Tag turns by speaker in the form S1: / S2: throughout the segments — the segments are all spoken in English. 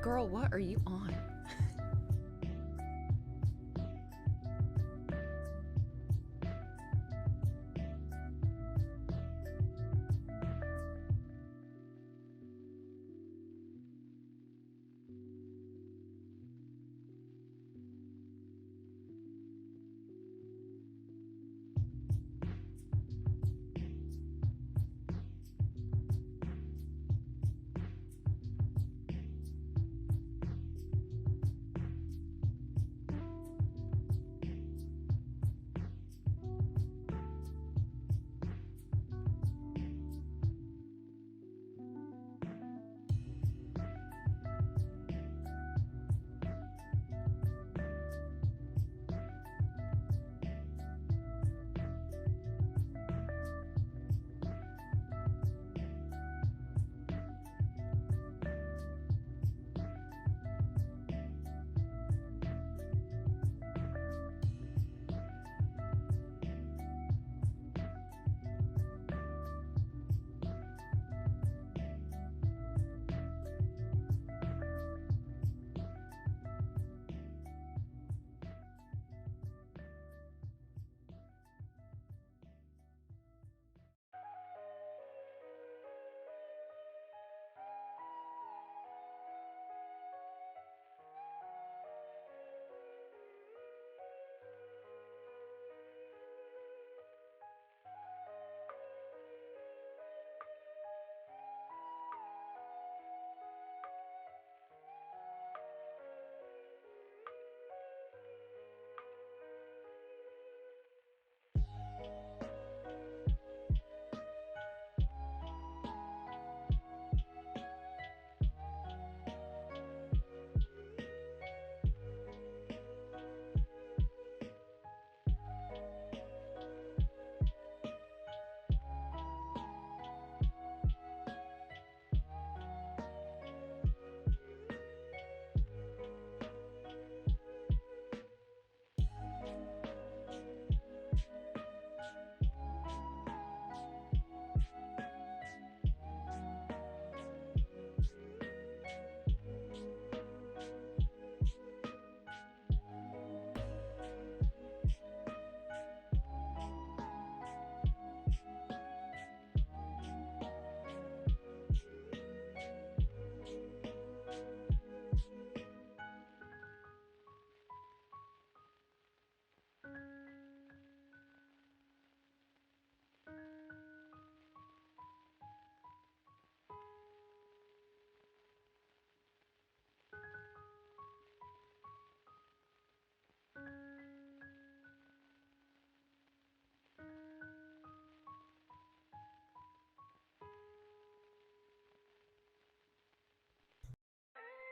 S1: Girl, what are you on?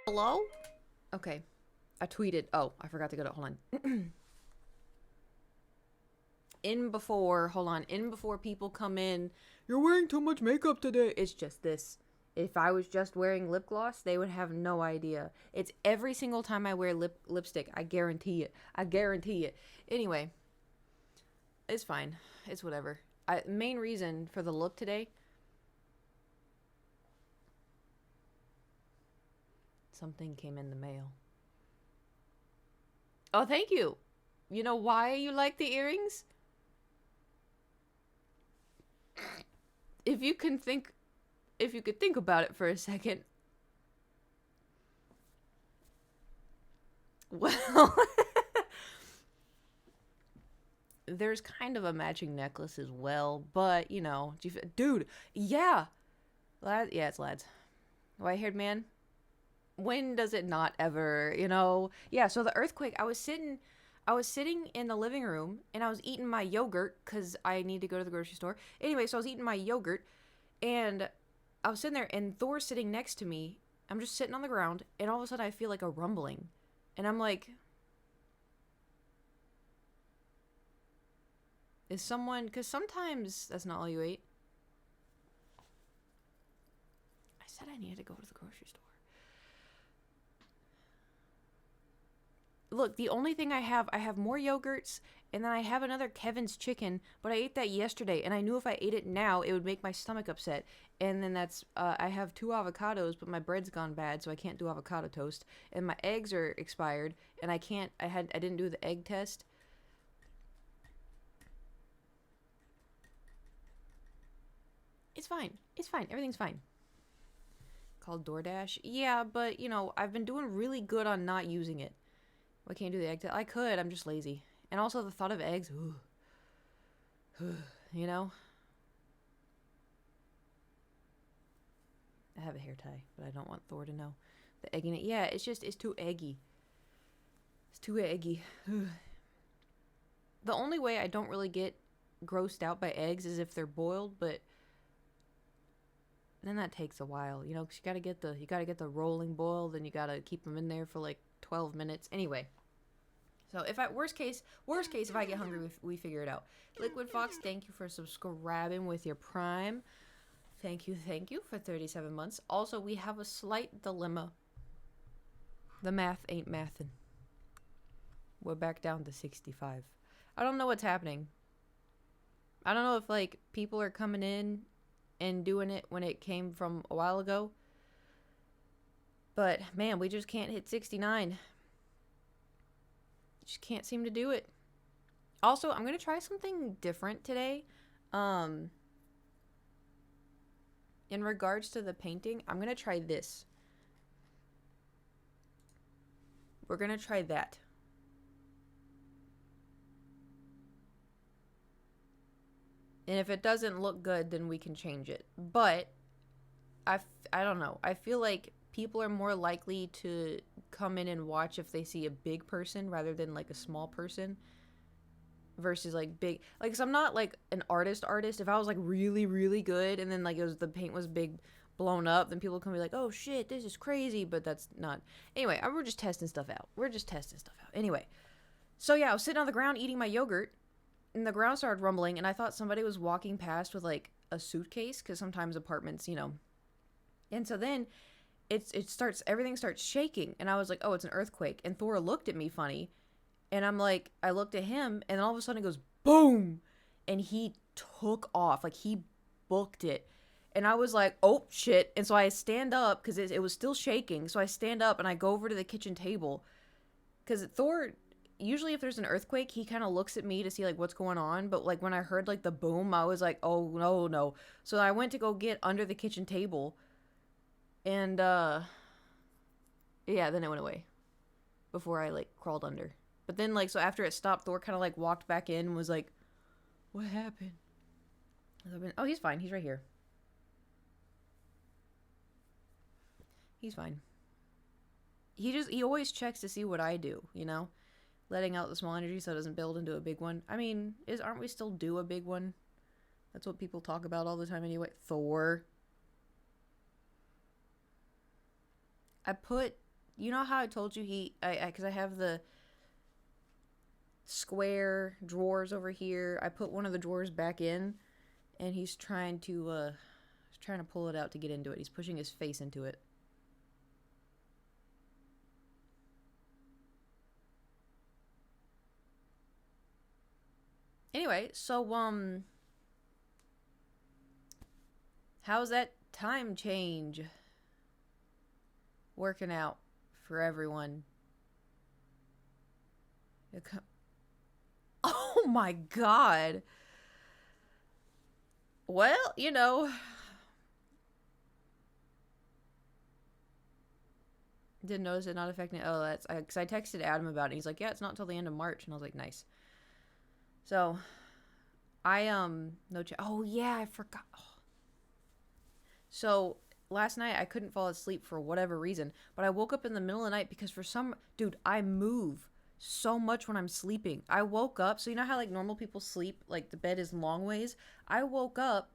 S1: Hello? Okay. I tweeted. Oh, I forgot to go to. Hold on. Hold on. In before people come in. You're wearing too much makeup today. It's just this. If I was just wearing lip gloss, they would have no idea. It's every single time I wear lipstick. I guarantee it. I guarantee it. Anyway, it's fine. It's whatever. Main reason for the look today. Something came in the mail. Oh, thank you. You know why you like the earrings? If you could think about it for a second. Well, there's kind of a matching necklace as well, but you know, dude, yeah. Yeah, it's lads. White-haired man. When does it not ever, you know? Yeah, so the earthquake, I was sitting in the living room and I was eating my yogurt cuz I need to go to the grocery store. Anyway, so I was eating my yogurt and I was sitting there and Thor's sitting next to me. I'm just sitting on the ground and all of a sudden I feel like a rumbling. And I'm like, is someone, cuz sometimes that's not all you ate. I said I needed to go to the grocery store. Look, the only thing I have more yogurts, and then I have another Kevin's chicken, but I ate that yesterday, and I knew if I ate it now, it would make my stomach upset. And then I have 2 avocados, but my bread's gone bad, so I can't do avocado toast. And my eggs are expired, and I didn't do the egg test. It's fine. It's fine. Everything's fine. Called DoorDash? Yeah, but, I've been doing really good on not using it. I can't do the egg test. I could. I'm just lazy. And also the thought of eggs. you know? I have a hair tie, but I don't want Thor to know. The egg in it. Yeah, it's too eggy. It's too eggy. The only way I don't really get grossed out by eggs is if they're boiled, but then that takes a while, because you gotta get the rolling boil, then you gotta keep them in there for like 12 minutes. Anyway, so worst case, if I get hungry, we figure it out. Liquid Fox, thank you for subscribing with your Prime. Thank you for 37 months. Also, we have a slight dilemma. The math ain't mathin'. We're back down to 65. I don't know what's happening. I don't know if people are coming in and doing it when it came from a while ago. But man, we just can't hit 69. Just can't seem to do it. Also, I'm going to try something different today. In regards to the painting, I'm going to try this. We're going to try that. And if it doesn't look good, then we can change it. But I don't know. I feel like people are more likely to come in and watch if they see a big person rather than like a small person versus like big. Like, 'cause I'm not like an artist. If I was like really, really good and then like the paint was big, blown up, then people can be like, oh shit, this is crazy. But that's not. Anyway, we're just testing stuff out. Anyway. So yeah, I was sitting on the ground eating my yogurt. And the ground started rumbling, and I thought somebody was walking past with, like, a suitcase, because sometimes apartments, And so then everything starts shaking, and I was like, oh, it's an earthquake. And Thor looked at me funny, and I'm like, I looked at him, and then all of a sudden it goes, boom! And he took off, like, he booked it. And I was like, oh, shit. And so I stand up, because it was still shaking, so I stand up, and I go over to the kitchen table, because Thor... Usually if there's an earthquake, he kind of looks at me to see, like, what's going on. But, like, when I heard, like, the boom, I was like, oh, no. So I went to go get under the kitchen table. And, yeah, then it went away. Before I, like, crawled under. But then, like, so after it stopped, Thor kind of, like, walked back in and was like, what happened? Oh, he's fine. He's right here. He's fine. He always checks to see what I do, letting out the small energy so it doesn't build into a big one. I mean, aren't we still due a big one? That's what people talk about all the time anyway. Thor. I put, how I told you because I have the square drawers over here. I put one of the drawers back in, and he's trying to pull it out to get into it. He's pushing his face into it. Anyway, so, how's that time change working out for everyone? Oh my god. Well, didn't notice it not affecting. Oh, that's because I texted Adam about it. He's like, yeah, it's not until the end of March, and I was like, nice. So, oh yeah, I forgot. Oh. So, last night I couldn't fall asleep for whatever reason, but I woke up in the middle of the night because I move so much when I'm sleeping. I woke up, so you know how like normal people sleep, like the bed is long ways? I woke up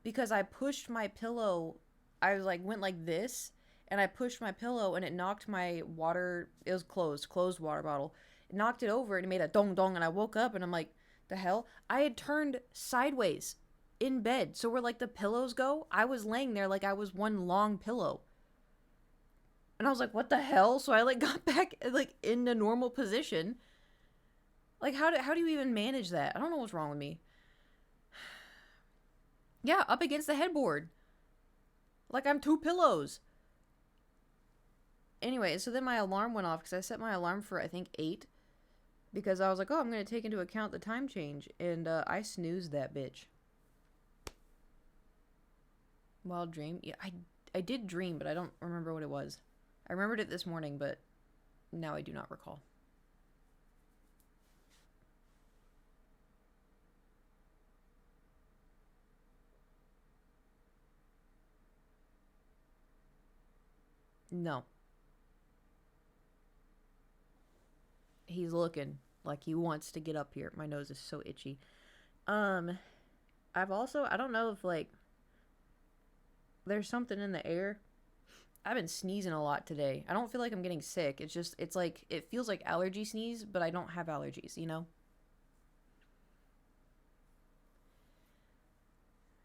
S1: because I pushed my pillow, I was like, went like this, and I pushed my pillow and it knocked my water, it was closed water bottle. It knocked it over and it made a dong dong, and I woke up and I'm like, the hell? I had turned sideways in bed. So where like the pillows go, I was laying there like I was one long pillow. And I was like, what the hell? So I like got back like in the normal position. Like how do you even manage that? I don't know what's wrong with me. Yeah, up against the headboard. Like I'm two pillows. Anyway, so then my alarm went off because I set my alarm for I think 8 because I was like, oh, I'm going to take into account the time change. And I snoozed that bitch. Wild dream? Yeah, I did dream, but I don't remember what it was. I remembered it this morning, but now I do not recall. No. He's looking like he wants to get up here. My nose is so itchy. Um, I've also, I don't know if like there's something in the air. I've been sneezing a lot today. I don't feel like I'm getting sick. It's just, it's like, it feels like allergy sneeze, but I don't have allergies, you know?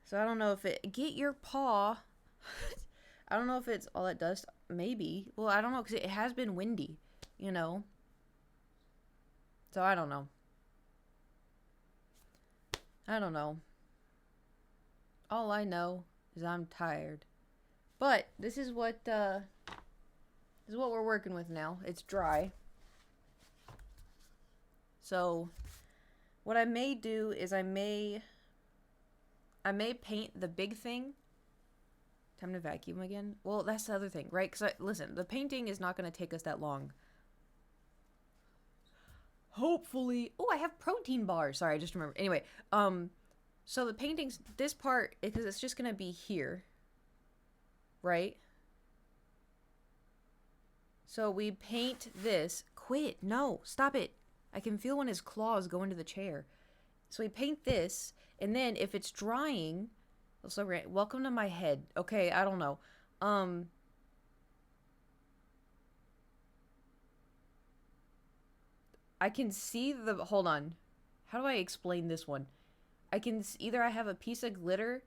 S1: So I don't know if it, get your paw. I don't know if it's all it does. Maybe. Well, I don't know because it has been windy, you know? So I don't know. I don't know. All I know is I'm tired. But this is what we're working with now. It's dry. So what I may do is I may paint the big thing. Time to vacuum again. Well, that's the other thing, right? Because listen, the painting is not going to take us that long. Hopefully. Oh, I have protein bars. Sorry, I just remembered. Anyway, so the paintings, this part, because it's just going to be here, right? So we paint this. Quit. No, stop it. I can feel when his claws go into the chair. So we paint this, and then if it's drying, so welcome to my head. Okay, I don't know. I can see the, hold on. How do I explain this one? I can either I have a piece of glitter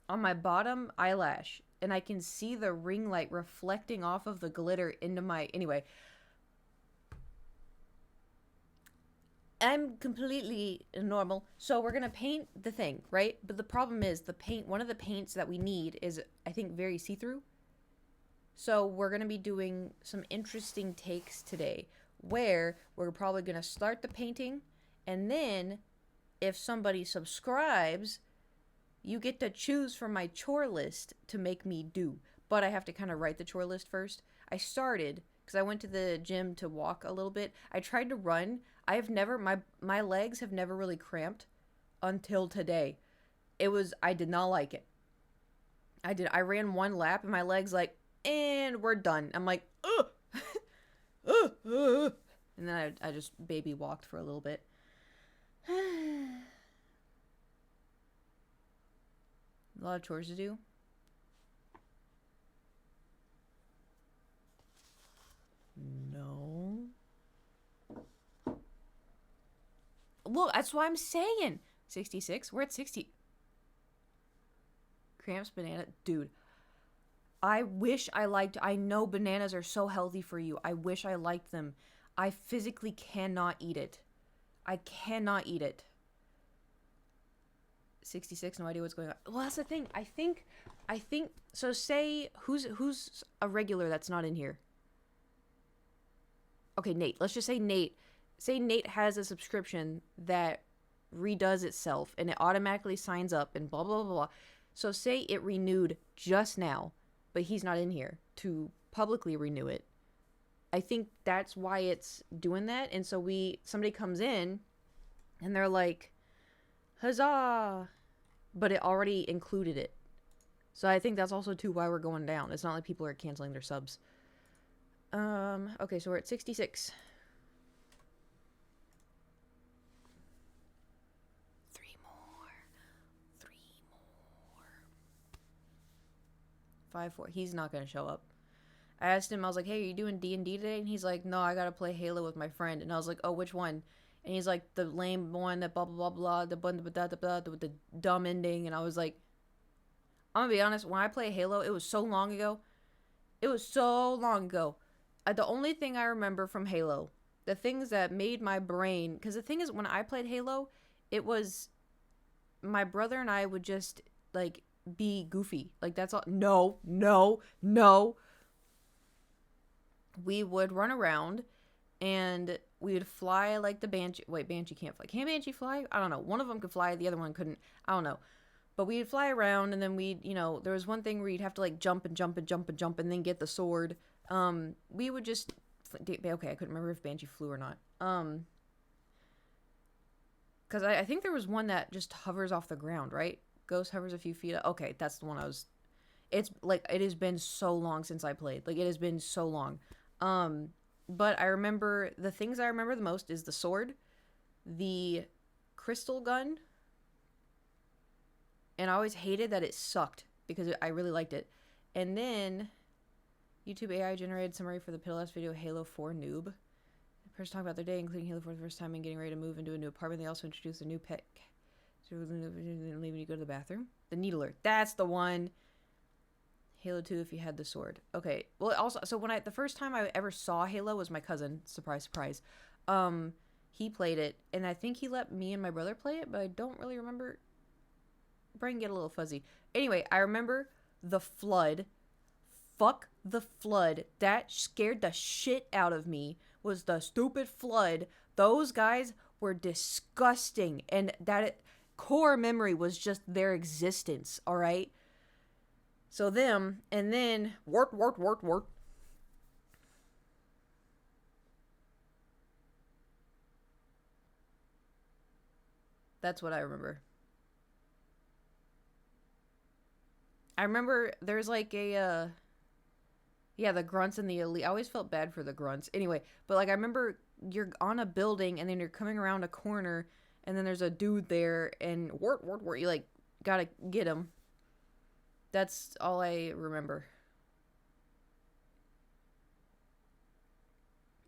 S1: on my bottom eyelash, and I can see the ring light reflecting off of the glitter into my, anyway. I'm completely normal. So we're going to paint the thing, right? But the problem is the paint, one of the paints that we need is, I think, very see-through. So we're going to be doing some interesting takes today where we're probably going to start the painting, and then if somebody subscribes, you get to choose from my chore list to make me do. But I have to kind of write the chore list first. I started because I went to the gym to walk a little bit. I tried to run. I have never, my legs have never really cramped until today. I did not like it. I ran one lap and my legs like, and we're done. I'm like, ugh. And then I just baby walked for a little bit. A lot of chores to do. No. Look, that's what I'm saying. 66. We're at 60. Cramps, banana. Dude. I wish I liked. I know bananas are so healthy for you. I wish I liked them. I physically cannot eat it. I cannot eat it. 66, no idea what's going on. Well, that's the thing. I think so. Say who's a regular that's not in here. Okay, Nate. Let's just say Nate. Say Nate has a subscription that redoes itself and it automatically signs up and blah blah blah blah. So say it renewed just now, but he's not in here to publicly renew it. I think that's why it's doing that. And so somebody comes in and they're like, huzzah, but it already included it. So I think that's also too why we're going down. It's not like people are canceling their subs. Okay, so we're at 66. 5-4. He's not gonna show up. I asked him, I was like, hey, are you doing D&D today? And he's like, no, I gotta play Halo with my friend. And I was like, oh, which one? And he's like, the lame one, that blah, blah, blah, blah, the with the dumb ending. And I was like, I'm gonna be honest, when I play Halo, it was so long ago. It was so long ago. The only thing I remember from Halo, the things that made my brain, because the thing is, when I played Halo, it was my brother and I would just like be goofy. Like that's all. No, no, no. We would run around and we would fly like the Banshee. Wait, Banshee can't fly. Can Banshee fly? I don't know. One of them could fly, the other one couldn't. I don't know. But we'd fly around and then we'd, there was one thing where you'd have to like jump and jump and jump and jump and then get the sword. We would just, okay, I couldn't remember if Banshee flew or not. Because I think there was one that just hovers off the ground, right? Ghost hovers a few feet. Okay, that's the one I was. It's like it has been so long since I played. Like it has been so long. But I remember the things I remember the most is the sword, the crystal gun, and I always hated that it sucked because I really liked it. And then YouTube AI generated summary for the Piddless video Halo 4 noob. The person talking about their day, including Halo 4 for the first time and getting ready to move into a new apartment. They also introduced a new pet. So leaving you go to the bathroom. The Needler. That's the one. Halo 2 if you had the sword. Okay. Well, also, so when the first time I ever saw Halo was my cousin. Surprise, surprise. He played it, and I think he let me and my brother play it, but I don't really remember. Brain get a little fuzzy. Anyway, I remember the flood. Fuck the flood. That scared the shit out of me. Was the stupid flood. Those guys were disgusting, and that core memory was just their existence. All right. So them, and then wart. That's what I remember. I remember there's like a yeah, the grunts and the elite. I always felt bad for the grunts. Anyway, but like I remember you're on a building and then you're coming around a corner and then there's a dude there and wart. You like gotta get him. That's all I remember.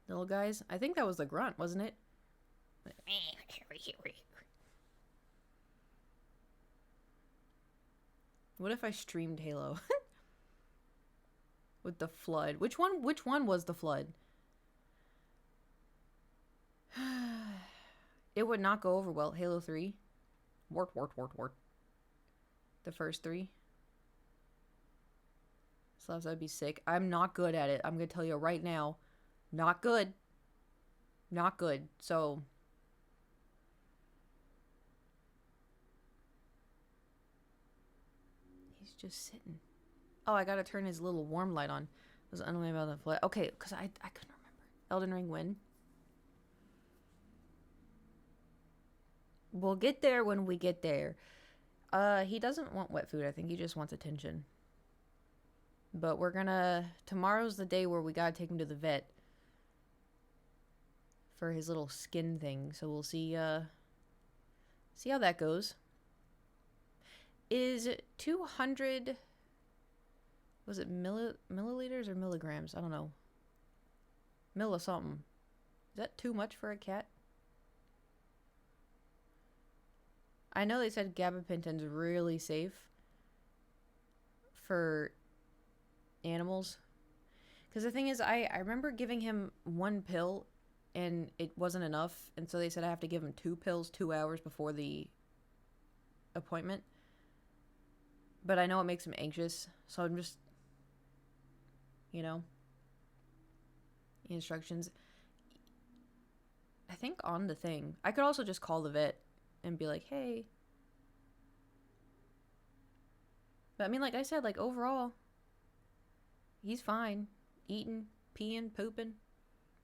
S1: Little guys. I think that was the grunt, wasn't it? What if I streamed Halo with the flood? Which one was the flood? It would not go over well. Halo 3. Wart. The first 3. Slavs, I'd be sick. I'm not good at it. I'm going to tell you right now. Not good. Not good. So he's just sitting. Oh, I got to turn his little warm light on. It was unaware about the flood. Okay, because I couldn't remember. Elden Ring win. We'll get there when we get there. He doesn't want wet food. I think he just wants attention. But we're gonna... Tomorrow's the day where we gotta take him to the vet. For his little skin thing. So we'll see, see how that goes. Is 200... Was it milliliters or milligrams? I don't know. Milli something. Is that too much for a cat? I know they said gabapentin's really safe for animals. Because the thing is, I remember giving him one pill and it wasn't enough. And so they said I have to give him 2 pills 2 hours before the appointment. But I know it makes him anxious. So I'm just, instructions. I think on the thing. I could also just call the vet and be like, hey. But I mean, like I said, like overall, he's fine. Eating, peeing, pooping,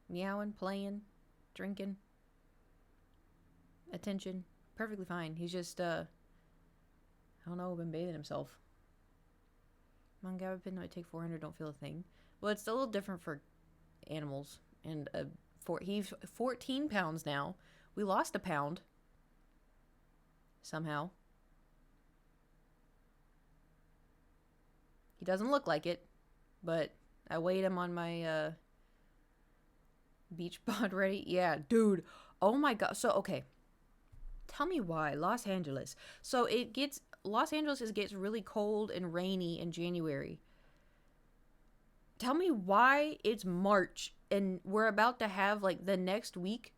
S1: meowing, playing, drinking, attention. Perfectly fine. He's just, I don't know, been bathing himself. Gabapentin might take 400, don't feel a thing. Well, it's a little different for animals. And he's 14 pounds now. We lost a pound. Somehow. He doesn't look like it. But I weighed him on my beach bod ready. Yeah, dude. Oh my god. So, okay. Tell me why. Los Angeles. So Los Angeles gets really cold and rainy in January. Tell me why it's March and we're about to have like the next week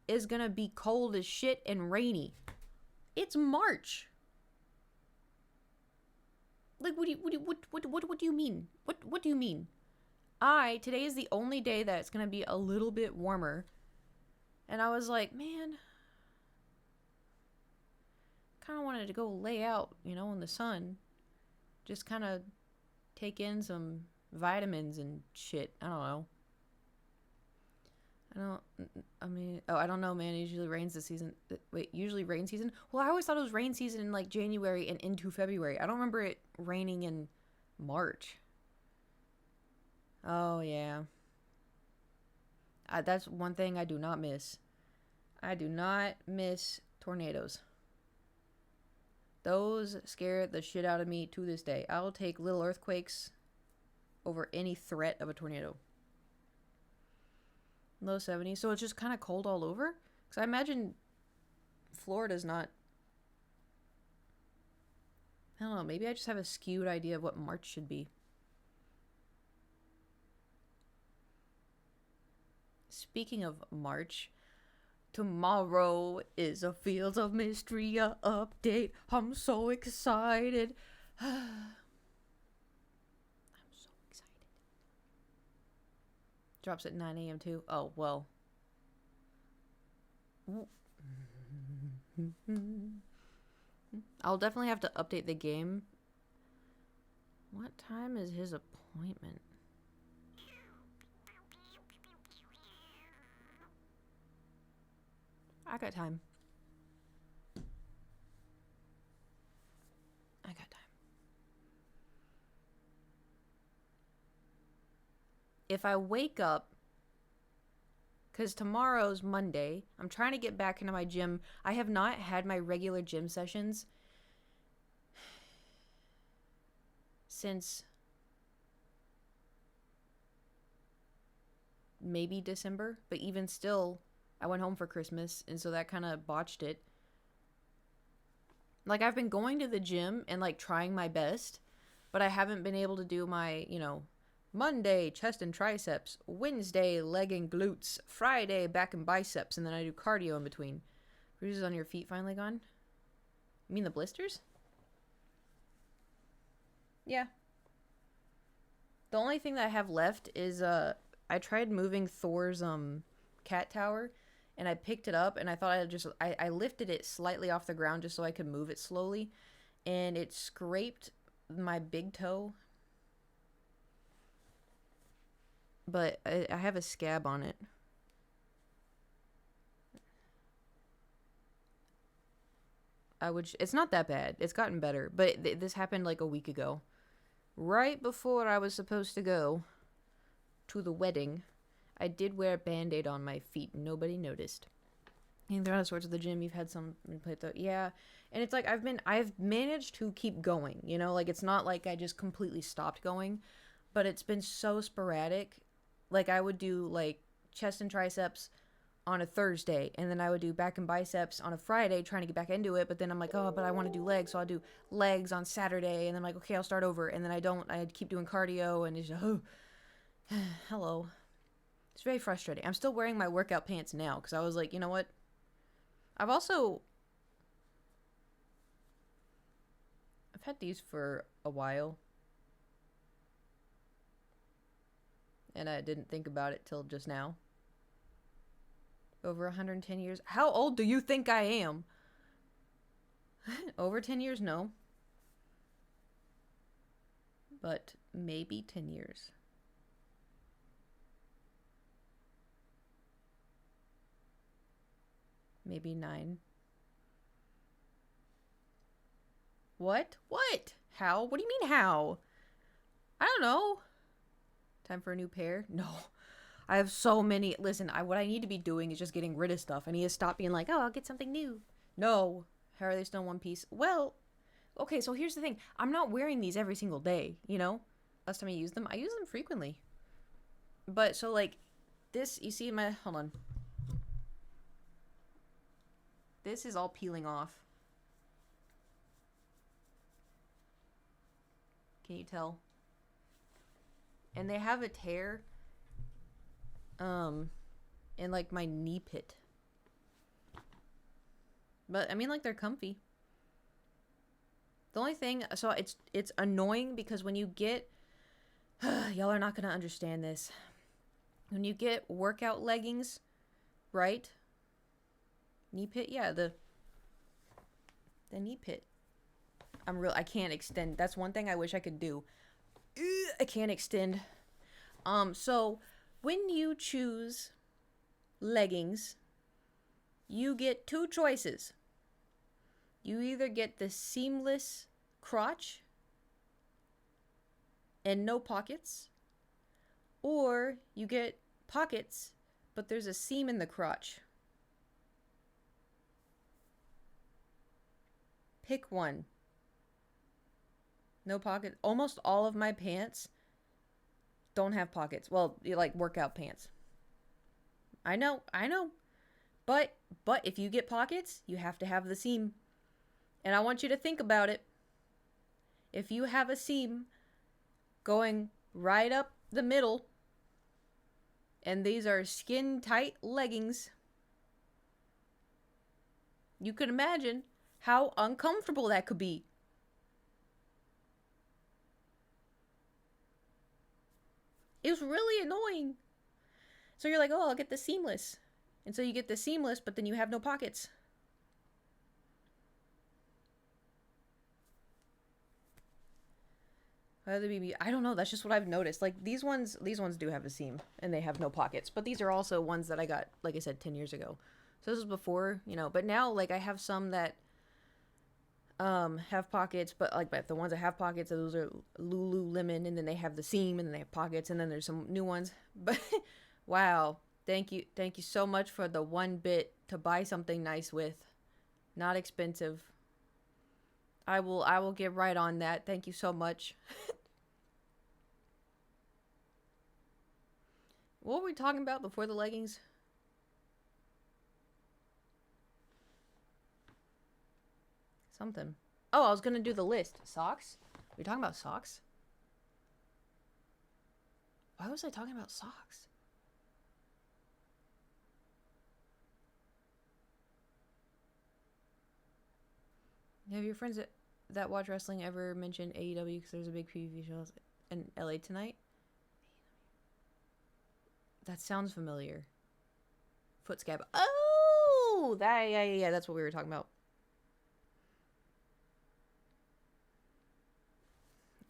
S1: is gonna be cold as shit and rainy. It's March. Like, what do you mean? What do you mean? Today is the only day that it's gonna be a little bit warmer. And I was like, man, kind of wanted to go lay out, in the sun. Just kind of take in some vitamins and shit. I don't know. I don't know, man. It usually rains this season. Wait, usually rain season? Well, I always thought it was rain season in like January and into February. I don't remember it raining in March. Oh, yeah. That's one thing I do not miss. I do not miss tornadoes. Those scare the shit out of me to this day. I'll take little earthquakes over any threat of a tornado. Low 70s. So it's just kind of cold all over? Because I imagine Florida's not... I don't know. Maybe I just have a skewed idea of what March should be. Speaking of March, tomorrow is a Fields of Mystery update. I'm so excited. I'm so excited. Drops at 9 a.m. too. Oh, well. I'll definitely have to update the game. What time is his appointment? I got time. If I wake up, because tomorrow's Monday, I'm trying to get back into my gym. I have not had my regular gym sessions since maybe December, but even still, I went home for Christmas, and so that kind of botched it. Like, I've been going to the gym and, like, trying my best, but I haven't been able to do my, Monday, chest and triceps, Wednesday, leg and glutes, Friday, back and biceps, and then I do cardio in between. Bruises on your feet finally gone? You mean the blisters? Yeah. The only thing that I have left is, I tried moving Thor's, cat tower, and I picked it up, and I thought I lifted it slightly off the ground just so I could move it slowly, and it scraped my big toe. But I have a scab on it. It's not that bad. It's gotten better, but this happened like a week ago. Right before I was supposed to go to the wedding, I did wear a band-aid on my feet. Nobody noticed. And they're out of sorts of the gym. You've had some play though. Yeah. And it's like I've managed to keep going, like it's not like I just completely stopped going, but it's been so sporadic. Like I would do like chest and triceps on a Thursday, and then I would do back and biceps on a Friday trying to get back into it, but then I'm like, oh, but I want to do legs, so I'll do legs on Saturday, and then I'm like, okay, I'll start over, and then I keep doing cardio, and it's just, oh, hello. It's very frustrating. I'm still wearing my workout pants now, because I was like, you know what? I've had these for a while, and I didn't think about it till just now. Over 110 years. How old do you think I am? Over 10 years? No. But maybe 10 years. Maybe 9. What? What? How? What do you mean how? I don't know. Time for a new pair? No. I have so many. Listen, what I need to be doing is just getting rid of stuff. I need to stop being like, oh, I'll get something new. No. How are they still in one piece? Well, okay, so here's the thing. I'm not wearing these every single day, Last time I used them frequently. But, so, like, this, you see my, hold on. This is all peeling off. Can you tell? and they have a tear in like my knee pit. But I mean, like, they're comfy. The only thing, so it's annoying because when you get y'all are not gonna understand this. When you get workout leggings, right? Knee pit, yeah, the knee pit. I can't extend. That's one thing I wish I could do. I can't extend. So when you choose leggings, you get two choices. You either get the seamless crotch and no pockets, or you get pockets, but there's a seam in the crotch. Pick one. No pocket. Almost all of my pants don't have pockets. Well, like workout pants. I know. But if you get pockets, you have to have the seam. And I want you to think about it. If you have a seam going right up the middle, and these are skin tight leggings, you can imagine how uncomfortable that could be. It was really annoying. So you're like, oh, I'll get the seamless. And so you get the seamless, but then you have no pockets. I don't know. That's just what I've noticed. Like these ones do have a seam and they have no pockets. But these are also ones that I got, like I said, 10 years ago. So this was before, But now, like, I have some that have pockets, but the ones that have pockets, those are Lululemon, and then they have the seam, and then they have pockets, and then there's some new ones. But wow, thank you so much for the 1 bit to buy something nice with. Not expensive. I will get right on that. Thank you so much. What were we talking about before the leggings? Something. Oh, I was gonna do the list. Socks? Are we talking about socks? Why was I talking about socks? Have your friends that watch wrestling ever mentioned AEW because there's a big PvP show in LA tonight? That sounds familiar. Foot scab. Oh, yeah. That's what we were talking about.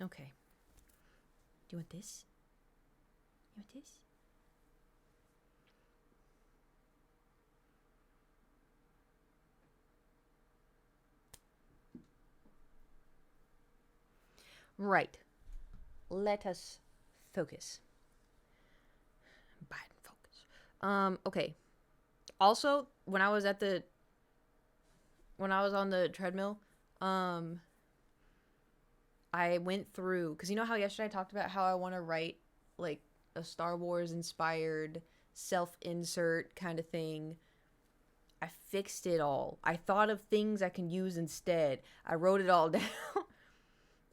S1: Okay. Do you want this? You want this? Right. Let us focus. Biden focus. Okay. Also, when I was on the treadmill, I went through, because you know how yesterday I talked about how I want to write like a Star Wars inspired self-insert kind of thing. I fixed it all. I thought of things I can use instead. I wrote it all down.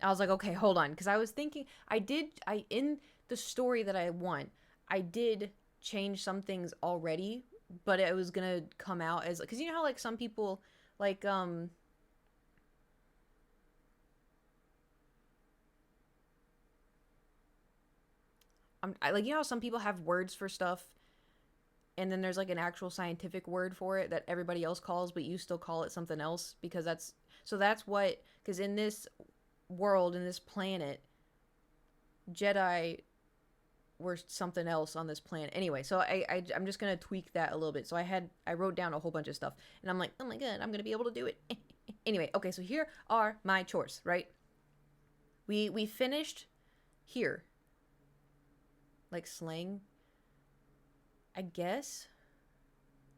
S1: I was like, okay, hold on, because I was thinking in the story that I want, I did change some things already, but it was gonna come out as, because you know how like some people like like, you know how some people have words for stuff and then there's like an actual scientific word for it that everybody else calls, but you still call it something else because that's what, because in this world, in this planet, Jedi were something else on this planet. Anyway, so I'm just gonna tweak that a little bit. So I wrote down a whole bunch of stuff, and I'm like, oh my god, I'm gonna be able to do it. Anyway, okay, so here are my chores. Right, we finished here. Like slang, I guess,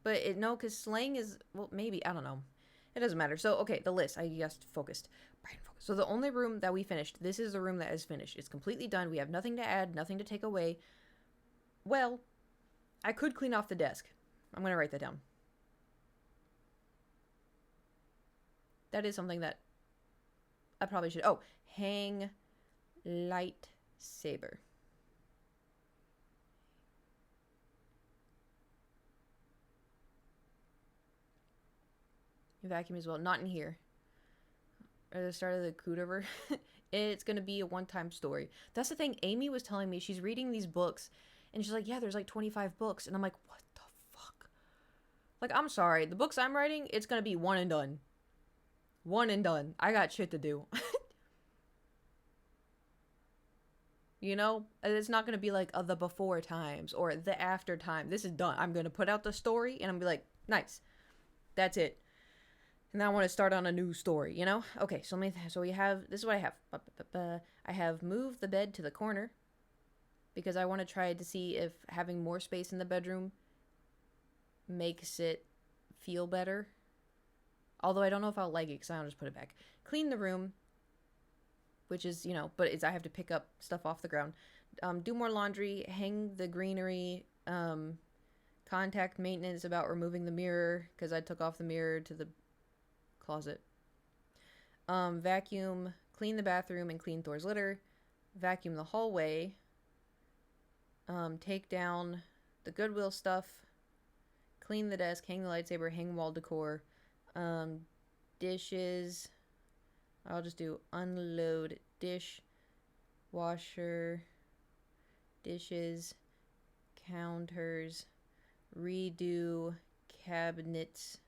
S1: but no, because slang is, well, maybe, I don't know. It doesn't matter. So okay, the list. I just focused. So the only room that we finished, this is the room that is finished. It's completely done. We have nothing to add, nothing to take away. Well, I could clean off the desk. I'm going to write that down. That is something that I probably should. Oh, hang lightsaber. Vacuum as well. Not in here. At the start of the Cootiver. It's gonna be a one-time story. That's the thing. Amy was telling me she's reading these books, and she's like, "Yeah, there's like 25 books," and I'm like, "What the fuck?" Like, I'm sorry. The books I'm writing, it's gonna be one and done. One and done. I got shit to do. You know, it's not gonna be like the before times or the after time. This is done. I'm gonna put out the story, and I'm gonna be like, nice. That's it. And now I want to start on a new story, you know? Okay, so we have, this is what I have. I have moved the bed to the corner because I want to try to see if having more space in the bedroom makes it feel better. Although I don't know if I'll like it because I'll just put it back. Clean the room, which is, you know, but it's, I have to pick up stuff off the ground. Do more laundry, hang the greenery, contact maintenance about removing the mirror because I took off the mirror to the closet. Vacuum, clean the bathroom and clean Thor's litter. Vacuum the hallway. Take down the Goodwill stuff. Clean the desk, hang the lightsaber, hang wall decor. Dishes. I'll just do unload dish, washer, dishes, counters, redo cabinets.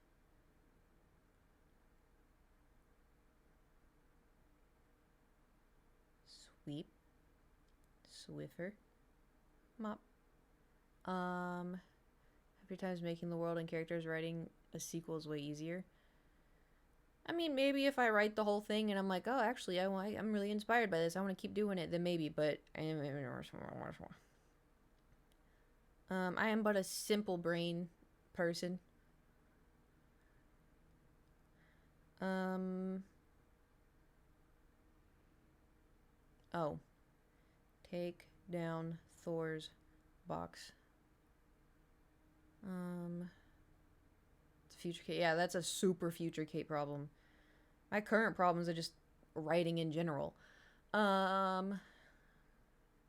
S1: Sweep, Swiffer, mop. Every time's making the world and characters, writing a sequel is way easier. I mean, maybe if I write the whole thing and I'm like, oh, actually, I'm really inspired by this, I want to keep doing it, then maybe, but I am but a simple brain person. Oh. Take down Thor's box. It's a future Kate. Yeah, that's a super future Kate problem. My current problems are just writing in general. So I'm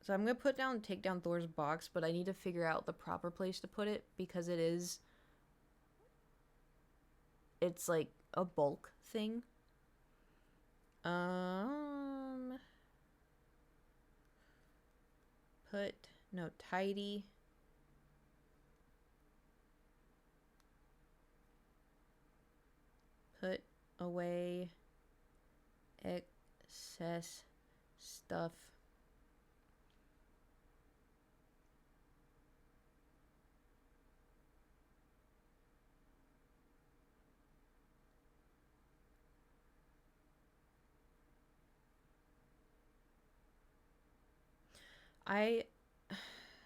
S1: gonna take down Thor's box, but I need to figure out the proper place to put it because it's like a bulk thing. Tidy. Put away excess stuff.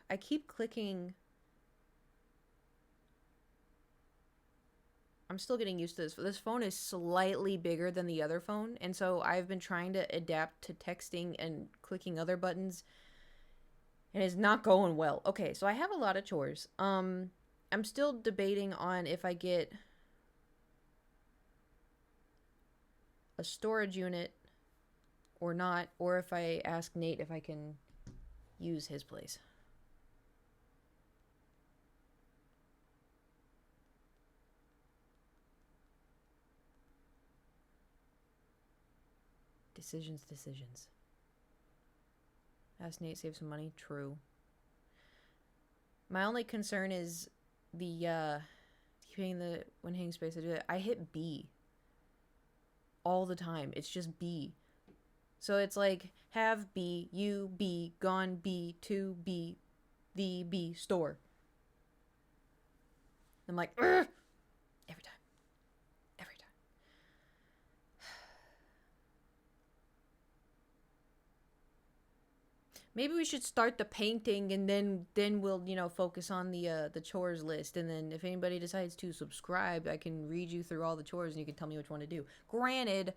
S1: I keep clicking. I'm still getting used to this. This phone is slightly bigger than the other phone, and so I've been trying to adapt to texting and clicking other buttons, and it's not going well. Okay, so I have a lot of chores. I'm still debating on if I get a storage unit or not, or if I ask Nate if I can use his place. Decisions. Ask Nate, save some money. True. My only concern is the keeping the when hitting space. I hit B all the time. It's just B. So it's like have B, you B, gone B, to B, the B, store. I'm like, every time. Maybe we should start the painting and then we'll, you know, focus on the chores list, and then if anybody decides to subscribe, I can read you through all the chores and you can tell me which one to do. Granted,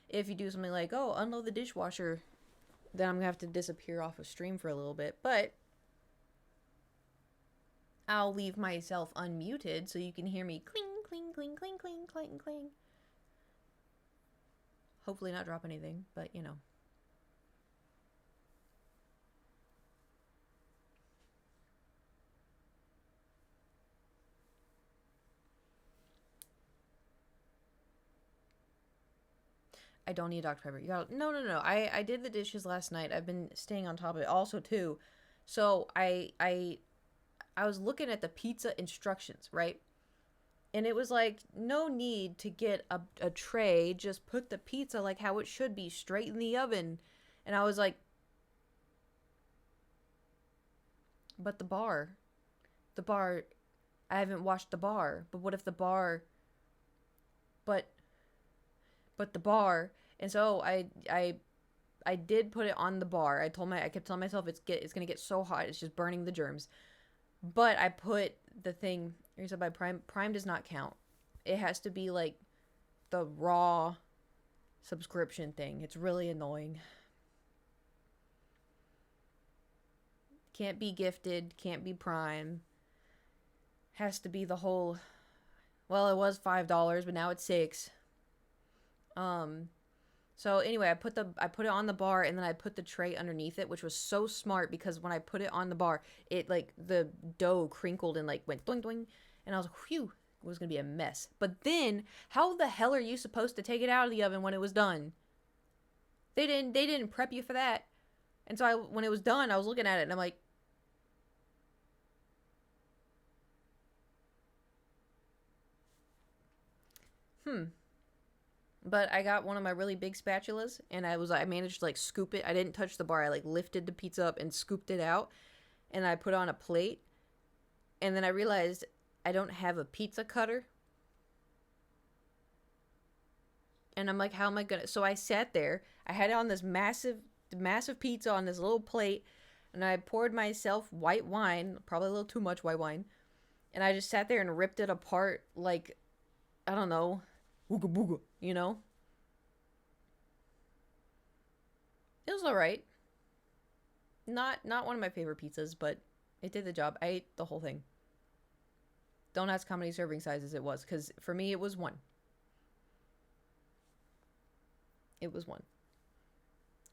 S1: if you do something like, oh, unload the dishwasher, then I'm gonna have to disappear off of stream for a little bit, but I'll leave myself unmuted so you can hear me cling, cling, cling, cling, cling, cling, cling. Hopefully not drop anything, but you know. I don't need Dr. Pepper. You got no, no, no. I did the dishes last night. I've been staying on top of it also too. So I was looking at the pizza instructions, right? And it was like no need to get a tray. Just put the pizza like how it should be, straight in the oven. And I was like, but the bar, I haven't washed the bar. But what if the bar, but the bar, and so I did put it on the bar. I kept telling myself it's gonna get so hot, it's just burning the germs. But I put the thing said by Prime. Prime does not count. It has to be like the raw subscription thing. It's really annoying. Can't be gifted. Can't be Prime. Has to be the whole. Well, it was $5, but now it's $6. Um, So anyway, I put it on the bar and then I put the tray underneath it, which was so smart because when I put it on the bar, it like the dough crinkled and like went doing doing, and I was like, whew, it was gonna be a mess. But then, how the hell are you supposed to take it out of the oven when it was done? They didn't prep you for that. And so when it was done, I was looking at it and I'm like, hmm. But I got one of my really big spatulas and I managed to like scoop it. I didn't touch the bar. I like lifted the pizza up and scooped it out and I put it on a plate. And then I realized I don't have a pizza cutter. And I'm like, how am I gonna? So I sat there. I had it on this massive pizza on this little plate, and I poured myself white wine, probably a little too much white wine, and I just sat there and ripped it apart like, I don't know, ooga booga, you know? It was all right. Not one of my favorite pizzas, but it did the job. I ate the whole thing. Don't ask how many serving sizes it was, because for me it was one. It was one.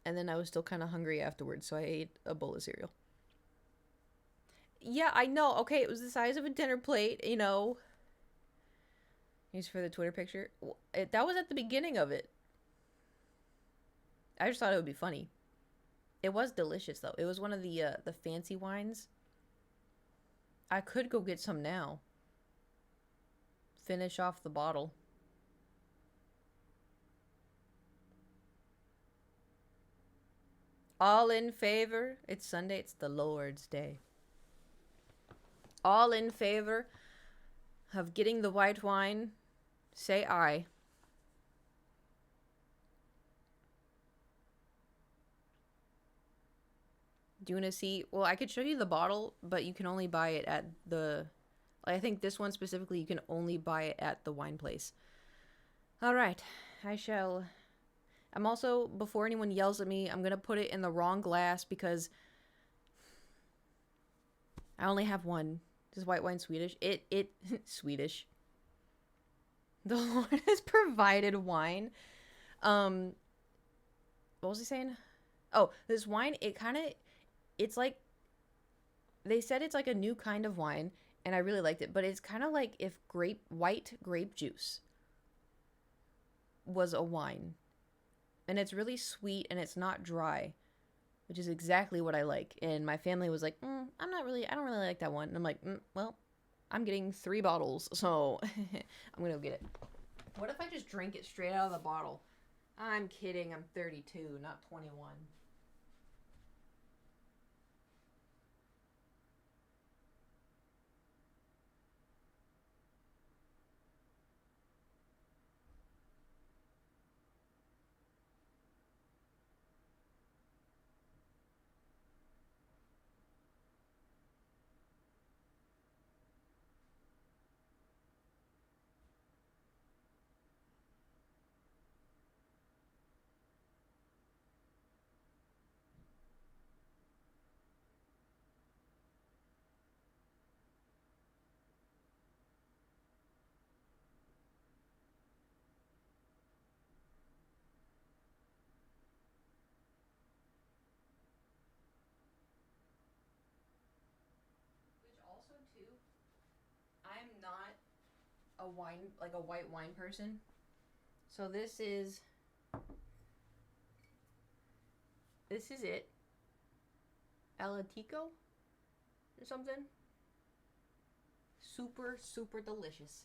S1: And then I was still kind of hungry afterwards, so I ate a bowl of cereal. Yeah, I know. Okay, it was the size of a dinner plate, you know. Used for the Twitter picture. That was at the beginning of it. I just thought it would be funny. It was delicious though. It was one of the fancy wines. I could go get some now. Finish off the bottle. All in favor? It's Sunday. It's the Lord's Day. All in favor of getting the white wine? Say aye. Do you want to see? Well, I could show you the bottle, but you can only buy it at the. I think this one specifically, you can only buy it at the wine place. All right, I shall. I'm also, before anyone yells at me, I'm gonna put it in the wrong glass because I only have one. This white wine Swedish. It Swedish. The Lord has provided wine. Um, what was he saying? Oh, this wine. It's like they said it's like a new kind of wine, and I really liked it. But it's kind of like if white grape juice was a wine, and it's really sweet and it's not dry, which is exactly what I like. And my family was like, I don't really like that one. And I'm like, well, I'm getting 3 bottles, so I'm gonna go get it. What if I just drink it straight out of the bottle? I'm kidding. I'm 32, not 21. Which also too, I'm not a white wine person. So this is This is it. Alatico or something. Super, super delicious.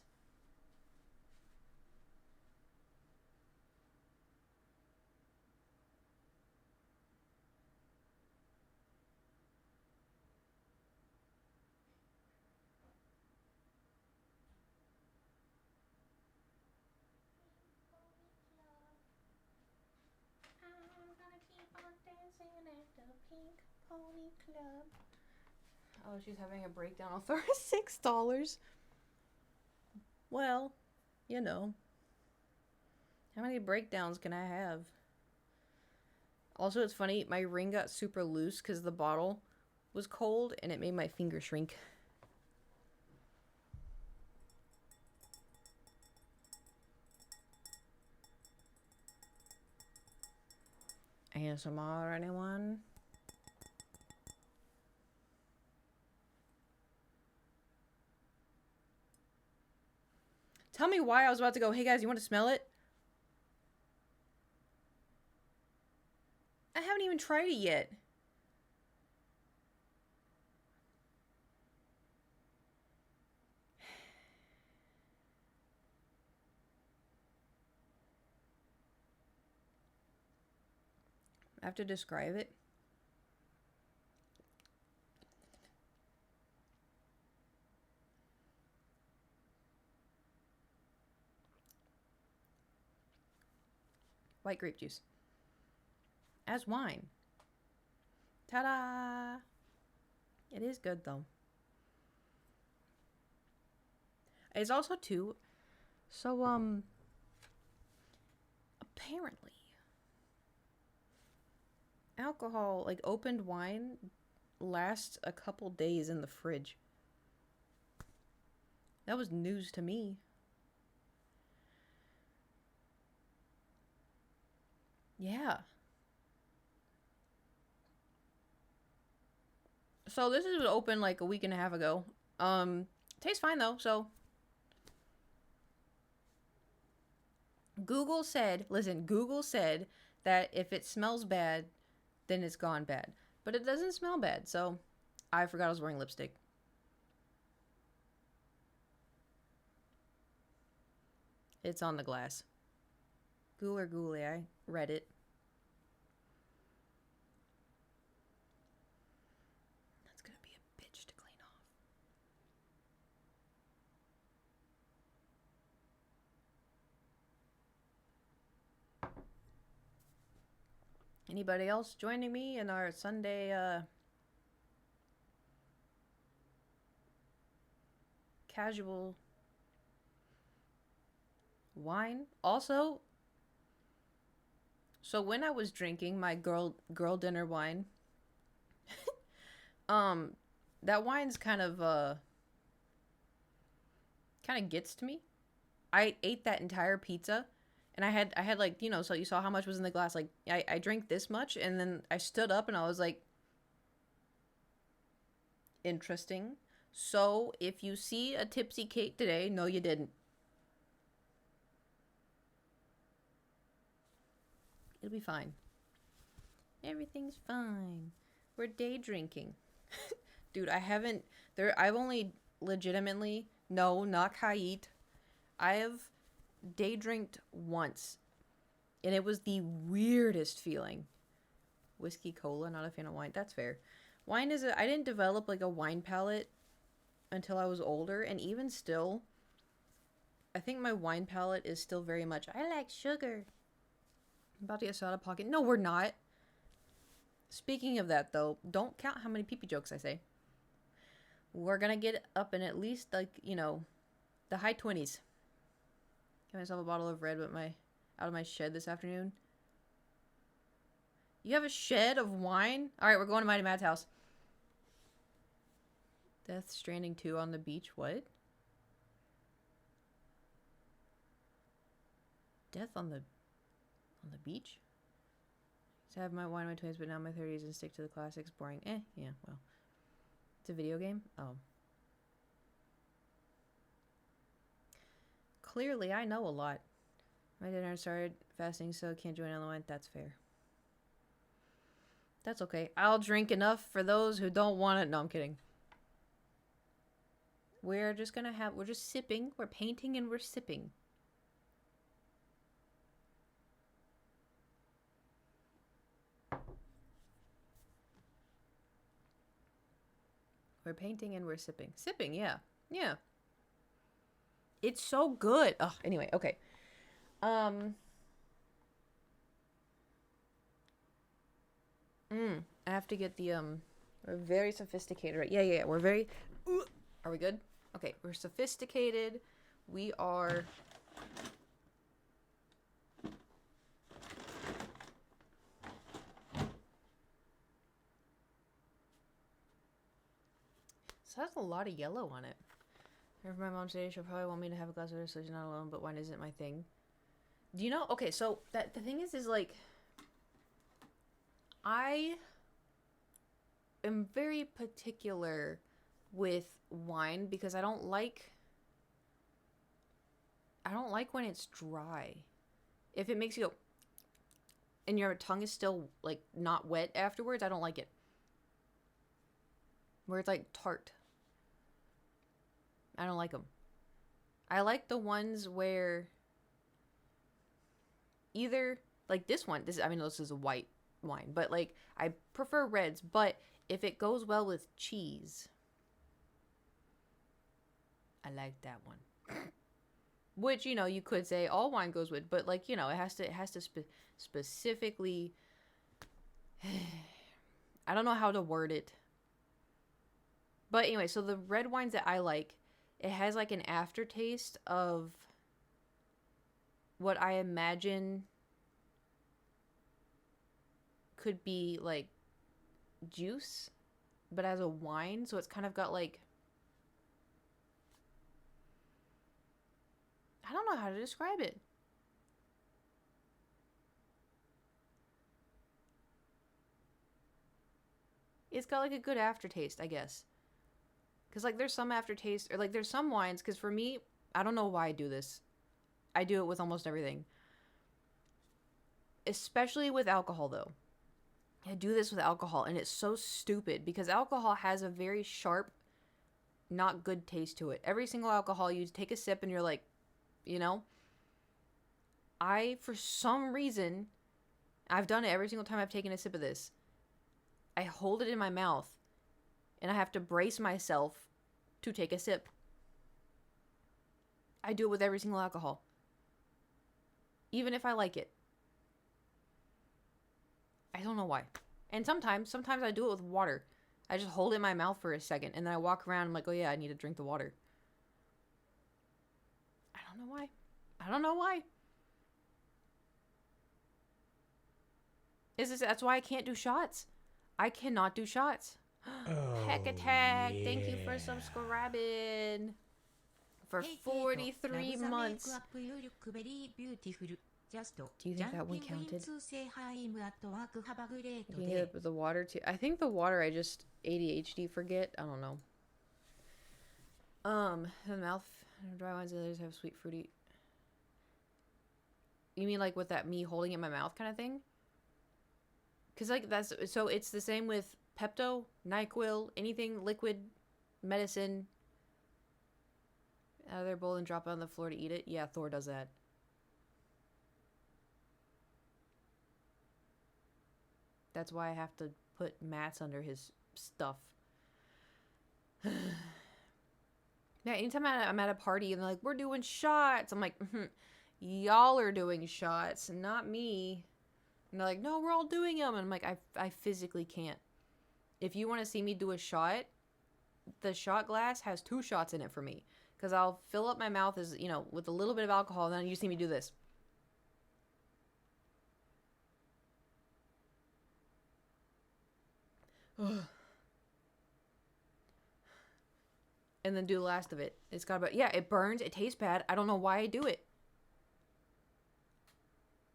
S1: I'm gonna keep on dancing at the Pink Pony Club. Oh, she's having a breakdown on $36. Well, you know. How many breakdowns can I have? Also, it's funny, my ring got super loose because the bottle was cold and it made my finger shrink. ASMR, anyone? Tell me why I was about to go, hey guys, you want to smell it? I haven't even tried it yet. I have to describe it. White grape juice. As wine. Ta-da! It is good though. It's also too, so apparently alcohol, like opened wine, lasts a couple days in the fridge. That was news to me. Yeah. So this is open like a week and a half ago. Tastes fine though, so. Google said that if it smells bad, then it's gone bad. But it doesn't smell bad, so I forgot I was wearing lipstick. It's on the glass. Gooler Gooly, I read it. That's gonna be a bitch to clean off. Anybody else joining me in our Sunday casual wine? Also, so when I was drinking my girl dinner wine, that wine's kind of gets to me. I ate that entire pizza and I had like, you know, so you saw how much was in the glass. Like I drank this much and then I stood up and I was like, interesting. So if you see a tipsy Kate today, no you didn't. It'll be fine. Everything's fine. We're day drinking. Dude, I've only legitimately, no, not Kait. I have day drinked once. And it was the weirdest feeling. Whiskey cola, not a fan of wine. That's fair. I didn't develop like a wine palate until I was older. And even still, I think my wine palate is still very much, I like sugar. I'm about to get so out of pocket. No, we're not. Speaking of that, though, don't count how many pee-pee jokes I say. We're gonna get up in at least, like, you know, the high 20s. Get myself a bottle of red out of my shed this afternoon. You have a shed of wine? Alright, we're going to Mighty Matt's house. Death Stranding 2 on the beach. What? Death on the beach? To have my wine in my 20s, but now in my 30s and stick to the classics. Boring. Yeah, well. It's a video game? Oh. Clearly, I know a lot. My dinner started fasting, so I can't join on the wine. That's fair. That's okay. I'll drink enough for those who don't want it. No, I'm kidding. We're just we're just sipping. We're painting and we're sipping. We're painting and we're sipping. Sipping, yeah. Yeah. It's so good. Oh, anyway, okay. I have to get the we're very sophisticated, right? Yeah. We're very Are we good? Okay, we're sophisticated. We are So that's a lot of yellow on it. If my mom said she'll probably want me to have a glass of water so she's not alone, but wine isn't my thing. Do you know? Okay, so that the thing is like I am very particular with wine because I don't like when it's dry. If it makes you go and your tongue is still like not wet afterwards, I don't like it. Where it's like tart. I don't like them. I like the ones where either like this one, this is a white wine, but like I prefer reds, but if it goes well with cheese, I like that one. Which, you could say all wine goes with, but like, it has to specifically I don't know how to word it. But anyway, so the red wines that I like, it has like an aftertaste of what I imagine could be like juice, but as a wine, so it's kind of got like, I don't know how to describe it. It's got like a good aftertaste, I guess. Because like there's some aftertaste, or like there's some wines, because for me, I don't know why I do this. I do it with almost everything. Especially with alcohol, though. I do this with alcohol, and it's so stupid because alcohol has a very sharp, not good taste to it. Every single alcohol, you take a sip and you're like, for some reason, I've done it every single time I've taken a sip of this. I hold it in my mouth, and I have to brace myself to take a sip. I do it with every single alcohol. Even if I like it. I don't know why. And sometimes I do it with water. I just hold it in my mouth for a second, and then I walk around, I'm like, oh yeah, I need to drink the water. I don't know why. That's why I can't do shots. I cannot do shots. Heck Attack, yeah. Thank you for subscribing for 43 months. Do you think that one counted? You can get the water too. I think the water I just ADHD forget. I don't know. The mouth dry wines and others have sweet fruity. You mean like with that me holding it in my mouth kind of thing? Cause like so it's the same with Pepto, NyQuil, anything liquid, medicine. Out of their bowl and drop it on the floor to eat it. Yeah, Thor does that. That's why I have to put mats under his stuff. Yeah, anytime I'm at a party and they're like, we're doing shots. I'm like, y'all are doing shots, not me. And they're like, no, we're all doing them. And I'm like, I physically can't. If you want to see me do a shot, the shot glass has 2 shots in it for me. Because I'll fill up my mouth with a little bit of alcohol, and then you see me do this. And then do the last of it. It's got it burns, it tastes bad. I don't know why I do it.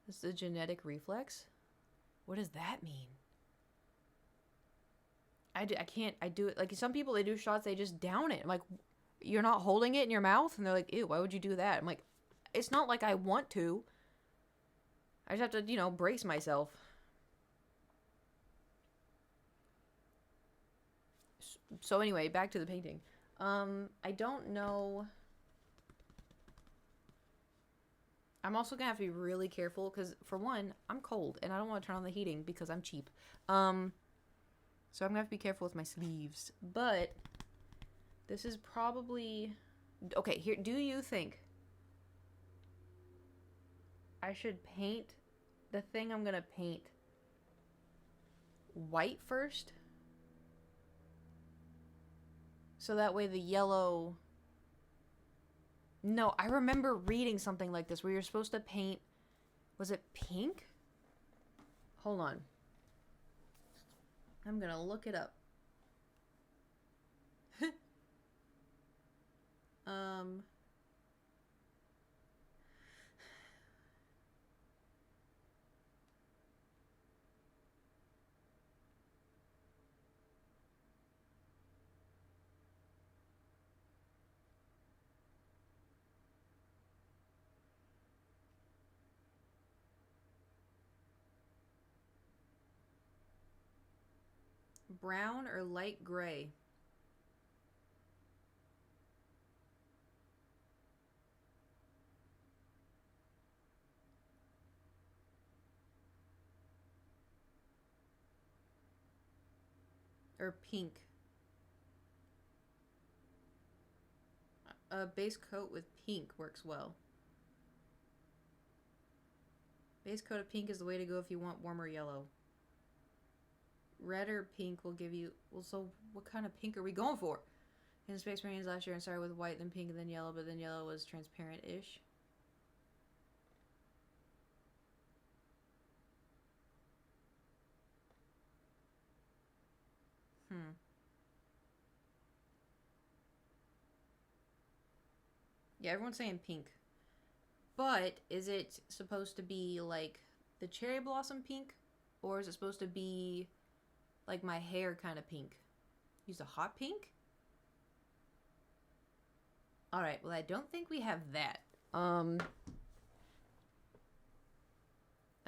S1: This is a genetic reflex? What does that mean? I do it. Like some people, they do shots, they just down it. I'm like, you're not holding it in your mouth? And they're like, ew, why would you do that? I'm like, it's not like I want to. I just have to, you know, brace myself. So anyway, back to the painting. I don't know. I'm also gonna have to be really careful because, for one, I'm cold and I don't want to turn on the heating because I'm cheap. So I'm gonna have to be careful with my sleeves. But this is probably okay. Here, do you think I should paint the thing I'm gonna paint white first? So that way the yellow... No, I remember reading something like this where you're supposed to paint... Was it pink? Hold on. I'm gonna look it up. Brown or light gray? Or pink? A base coat with pink works well. Base coat of pink is the way to go if you want warmer yellow. Red or pink will give you... Well, so what kind of pink are we going for? In Space Marines last year, and started with white, then pink, and then yellow, but then yellow was transparent-ish. Yeah, everyone's saying pink. But is it supposed to be like the cherry blossom pink? Or is it supposed to be like my hair kind of pink? Use a hot pink? Alright, well I don't think we have that. I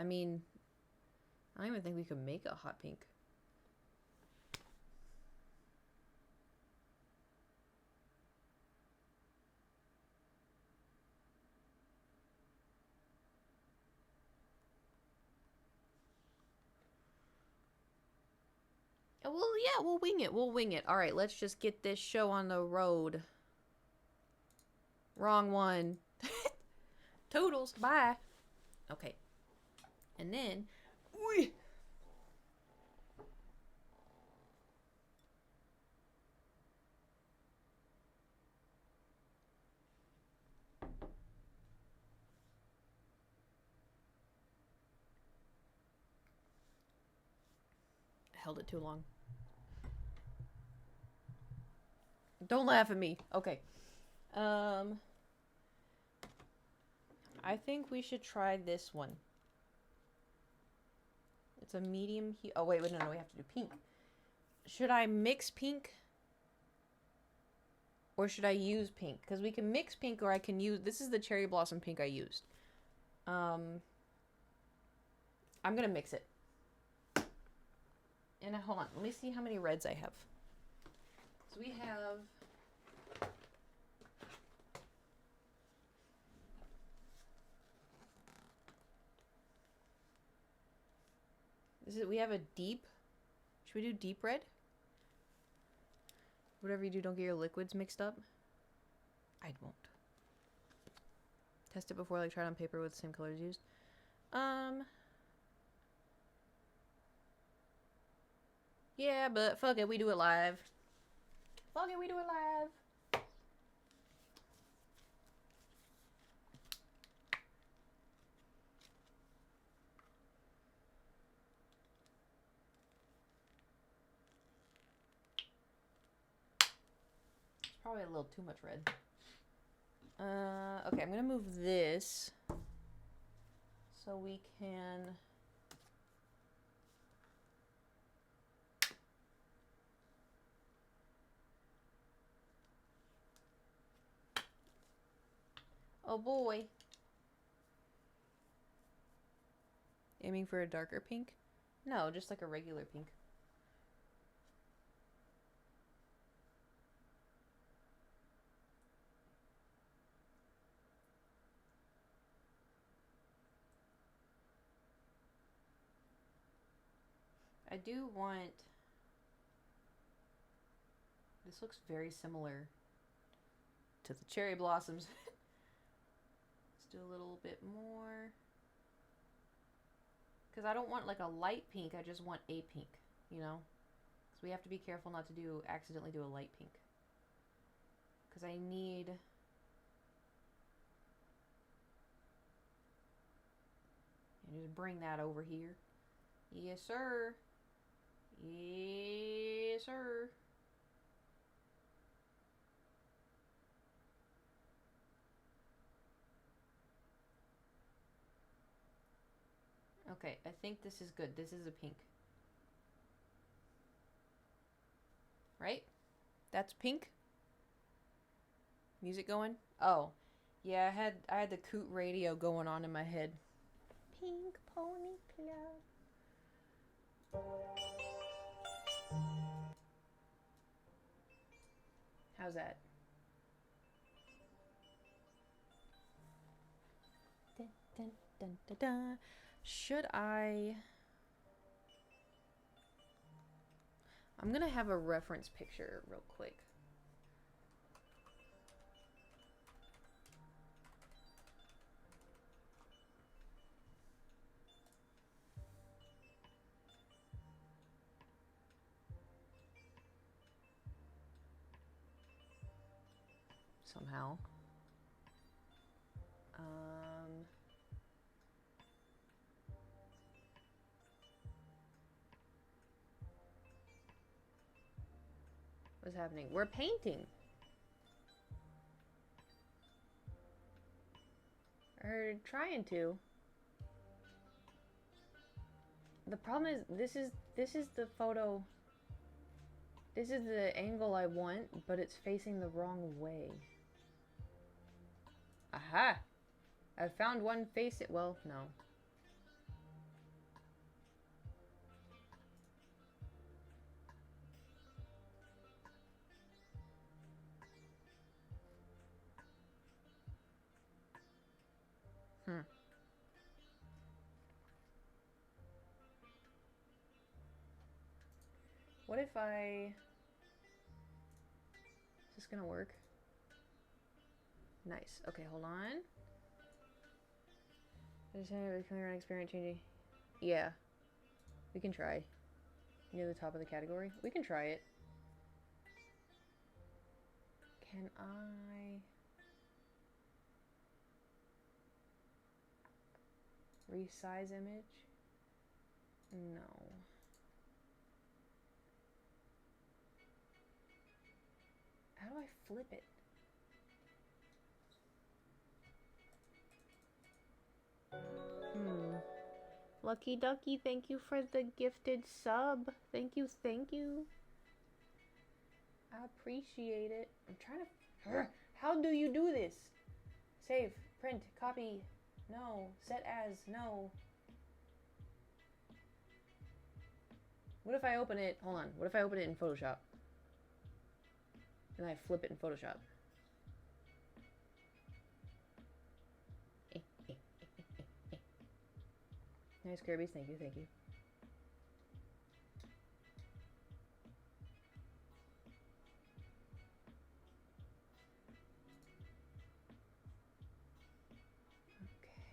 S1: mean, I don't even think we could make a hot pink. Well, yeah, we'll wing it. We'll wing it. All right, let's just get this show on the road. Wrong one. Toodles. Bye. Okay. And then... Whee! Held it too long. Don't laugh at me. Okay. I think we should try this one. It's a medium hue. Oh, wait, no, we have to do pink. Should I mix pink? Or should I use pink? Because we can mix pink or I can use... This is the cherry blossom pink I used. I'm going to mix it. And hold on. Let me see how many reds I have. So we have... we have a deep. Should we do deep red? Whatever you do, don't get your liquids mixed up. I won't. Test it before, like try it on paper with the same colors used. Yeah, but fuck it, we do it live. Fuck it, we do it live. Probably a little too much red. Okay, I'm gonna move this so we can... Oh boy. Aiming for a darker pink? No, just like a regular pink. I do want... This looks very similar to the cherry blossoms. Let's do a little bit more. Because I don't want like a light pink, I just want a pink, you know? So we have to be careful not to accidentally do a light pink. Because I need... And just bring that over here. Yes, sir. Yes, sir. Okay, I think this is good. This is a pink. Right? That's pink? Music going? Oh. Yeah, I had the Coot radio going on in my head. Pink pony club. How's that? Dun, dun, dun, dun, dun. Should I... I'm gonna have a reference picture real quick. Somehow. What's happening? We're painting. Or trying to. The problem is this is the photo. This is the angle I want, but it's facing the wrong way. Aha! I found one face it. Well, no. What if I... Is this gonna work? Nice. Okay, hold on. Is coming around experience changing? Yeah. We can try. Near the top of the category? We can try it. Can I... Resize image? No. How do I flip it? Lucky Ducky, thank you for the gifted sub. Thank you, thank you. I appreciate it. I'm trying to... How do you do this? Save, print, copy. No. Set as. No. What if I open it... Hold on. What if I open it in Photoshop? And I flip it in Photoshop. Nice Kirby's. Thank you, thank you.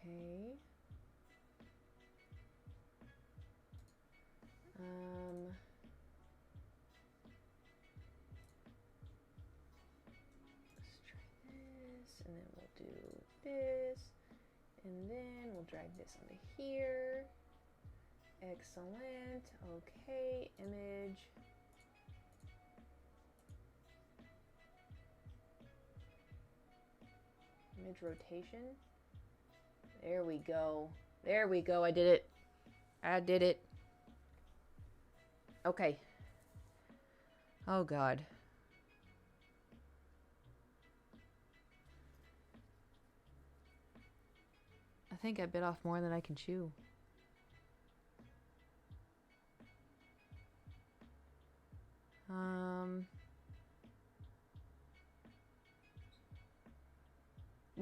S1: Okay. Let's try this, and then we'll do this, and then we'll drag this onto here. Excellent. Okay, image. Image rotation. There we go. There we go. I did it. I did it. Okay. Oh, God. I think I bit off more than I can chew.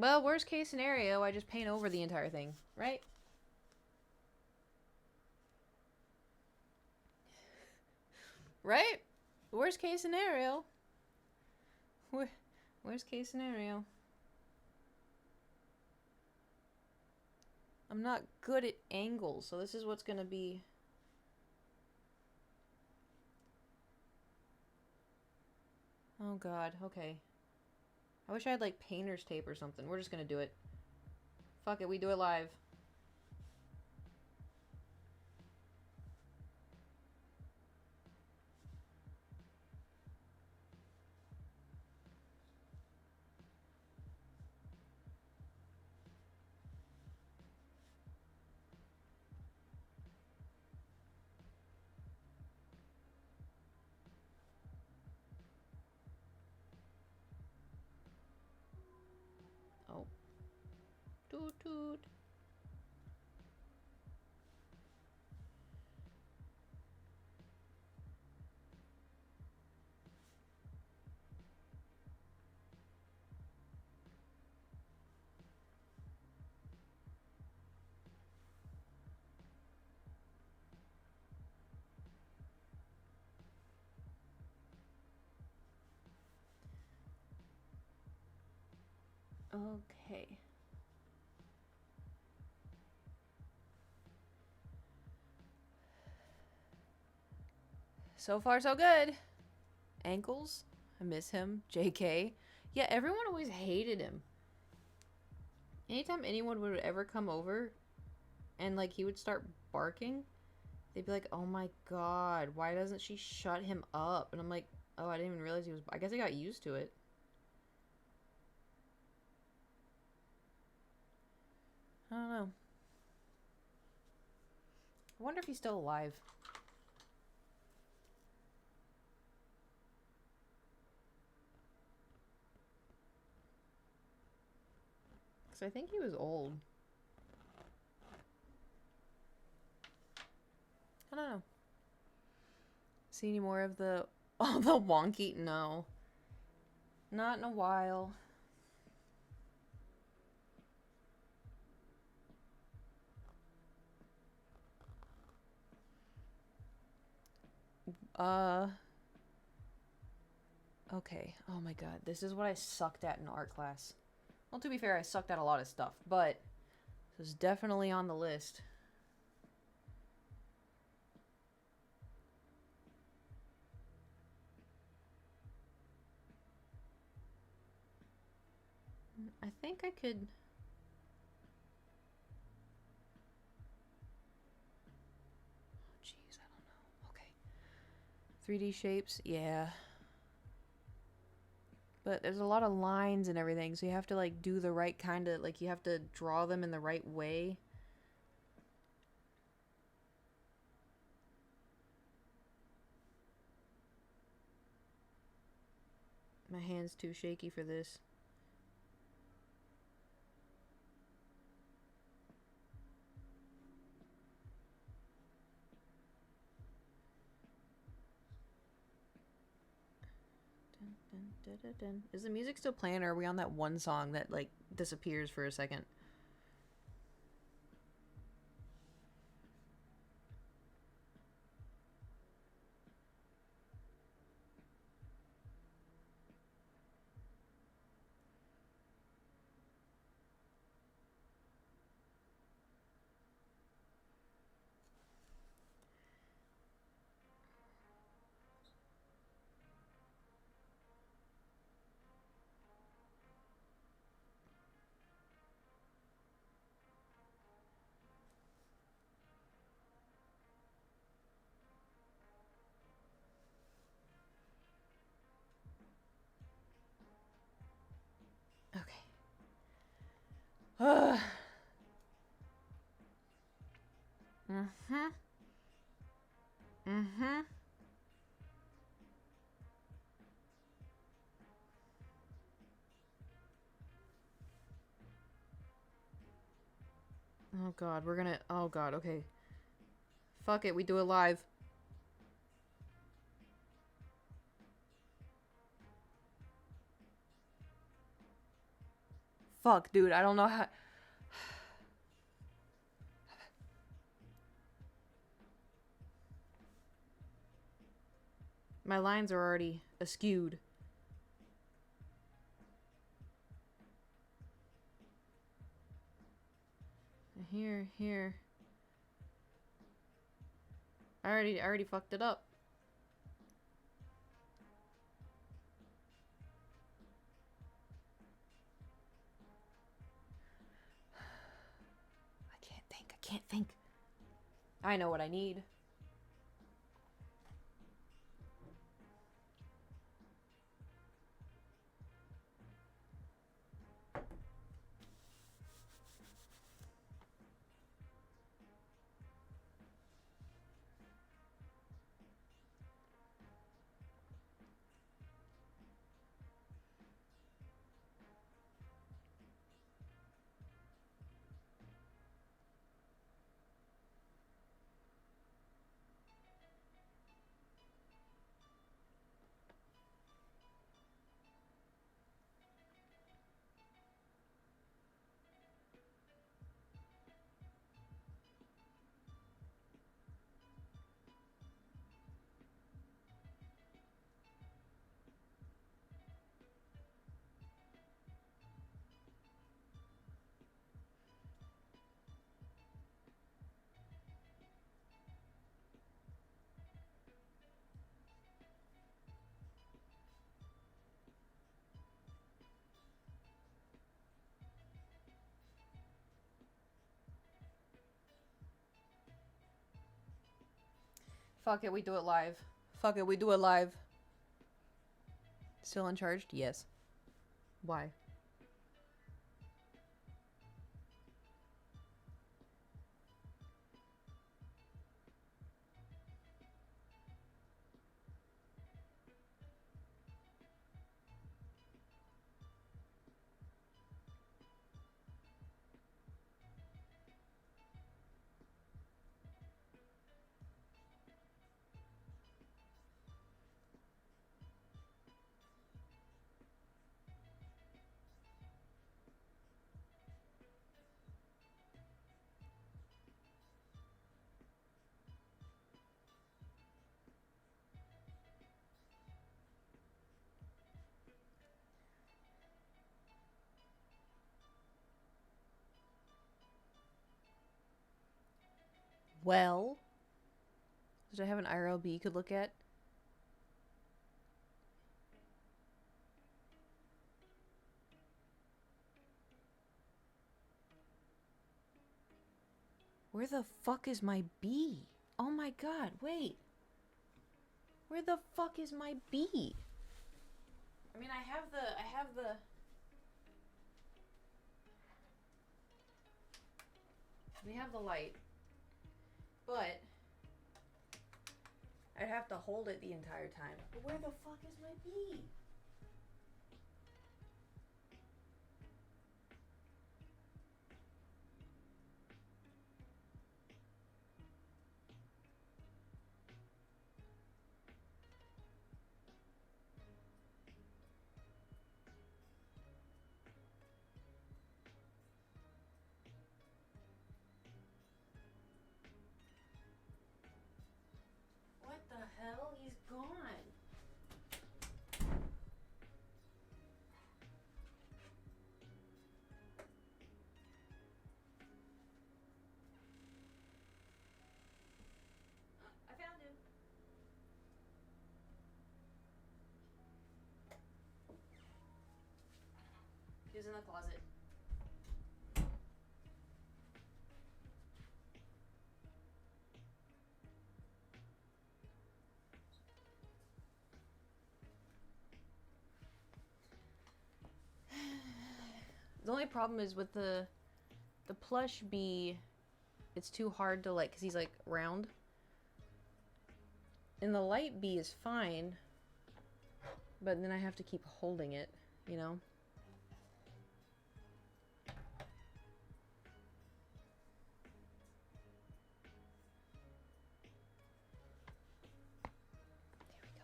S1: Well, worst case scenario, I just paint over the entire thing, right? Right? Worst case scenario. Worst case scenario. I'm not good at angles, so this is what's gonna be. Oh god, okay. I wish I had like painter's tape or something. We're just gonna do it. Fuck it, we do it live. Oh. Toot toot. Okay. So far, so good. Ankles? I miss him. JK. Yeah, everyone always hated him. Anytime anyone would ever come over and, like, he would start barking, they'd be like, oh my god, why doesn't she shut him up? And I'm like, oh, I didn't even realize he was. I guess I got used to it. I don't know. I wonder if he's still alive. Because I think he was old. I don't know. See any more of the... Oh, the wonky... No. Not in a while. Okay. Oh my god. This is what I sucked at in art class. Well, to be fair, I sucked at a lot of stuff, but this is definitely on the list. I think I could... Jeez, I don't know. Okay. 3D shapes, yeah. But there's a lot of lines and everything, so you have to, like, do the right kind of... Like, you have to draw them in the right way. My hand's too shaky for this. Dun, dun, dun. Is the music still playing, or are we on that one song that, like, disappears for a second? Okay. Mm-hmm. Mm-hmm. Oh god, we're gonna... Oh god, okay. Fuck it, we do it live. fuck, dude. I don't know how. My lines are already askewed. Here. I already fucked it up. I can't think. I know what I need. Fuck it, we do it live. Fuck it, we do it live. Still uncharged? Yes. Why? Well, did I have an IRLB you could look at? Where the fuck is my B? Oh my god, wait. Where the fuck is my B? I mean, I have the... We have the light. But I'd have to hold it the entire time. But where the fuck is my B? What the hell? He's gone. I found him. He was in the closet. The only problem is with the plush bee, it's too hard to like, cause he's like round. And the light bee is fine, but then I have to keep holding it, you know? There we go.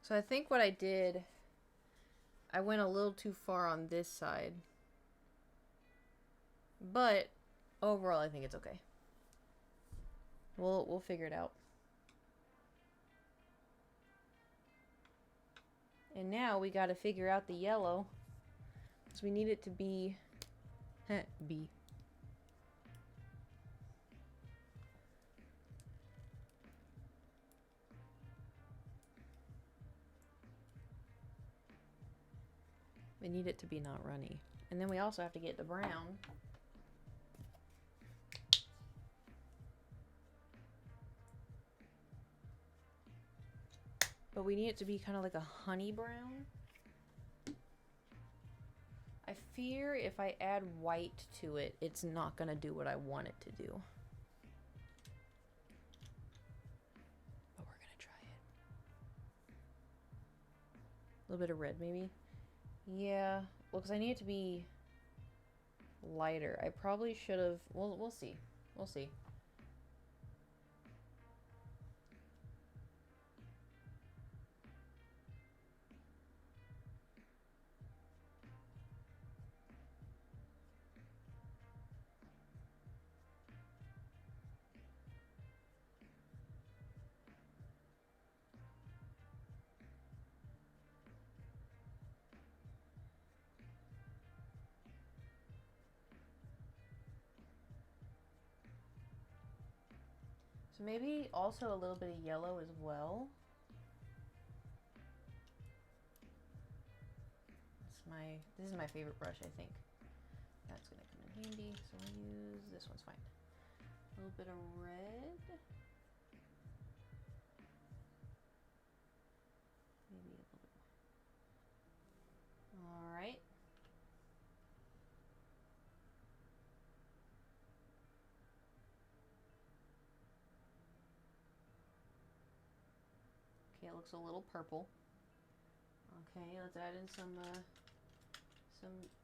S1: So I think what I did, I went a little too far on this side. But overall, I think it's okay. We'll figure it out. And now we got to figure out the yellow. So we need it to be B. We need it to be not runny. And then we also have to get the brown. But we need it to be kind of like a honey brown. I fear if I add white to it, it's not going to do what I want it to do. But we're going to try it. A little bit of red, maybe? Yeah. Well, because I need it to be lighter. I probably should have... We'll see. We'll see. So maybe also a little bit of yellow as well. This is my favorite brush, I think. That's gonna come in handy. So we'll use this one's fine. A little bit of red. Maybe a little bit more. All right. Okay, it looks a little purple. Okay, let's add in some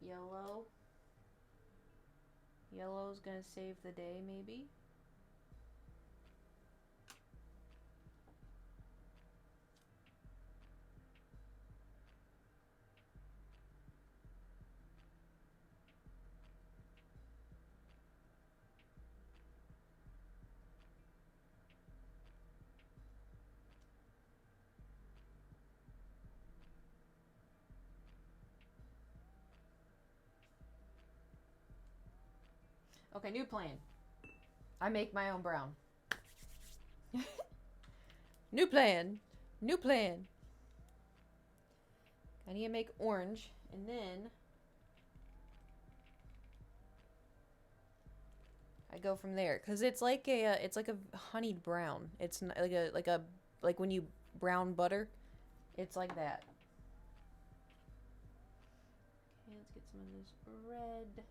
S1: yellow. Yellow's gonna save the day, maybe. Okay, new plan. I make my own brown. New plan. New plan. I need to make orange, and then I go from there, cause it's like a honeyed brown. It's like when you brown butter, it's like that. Okay, let's get some of this red.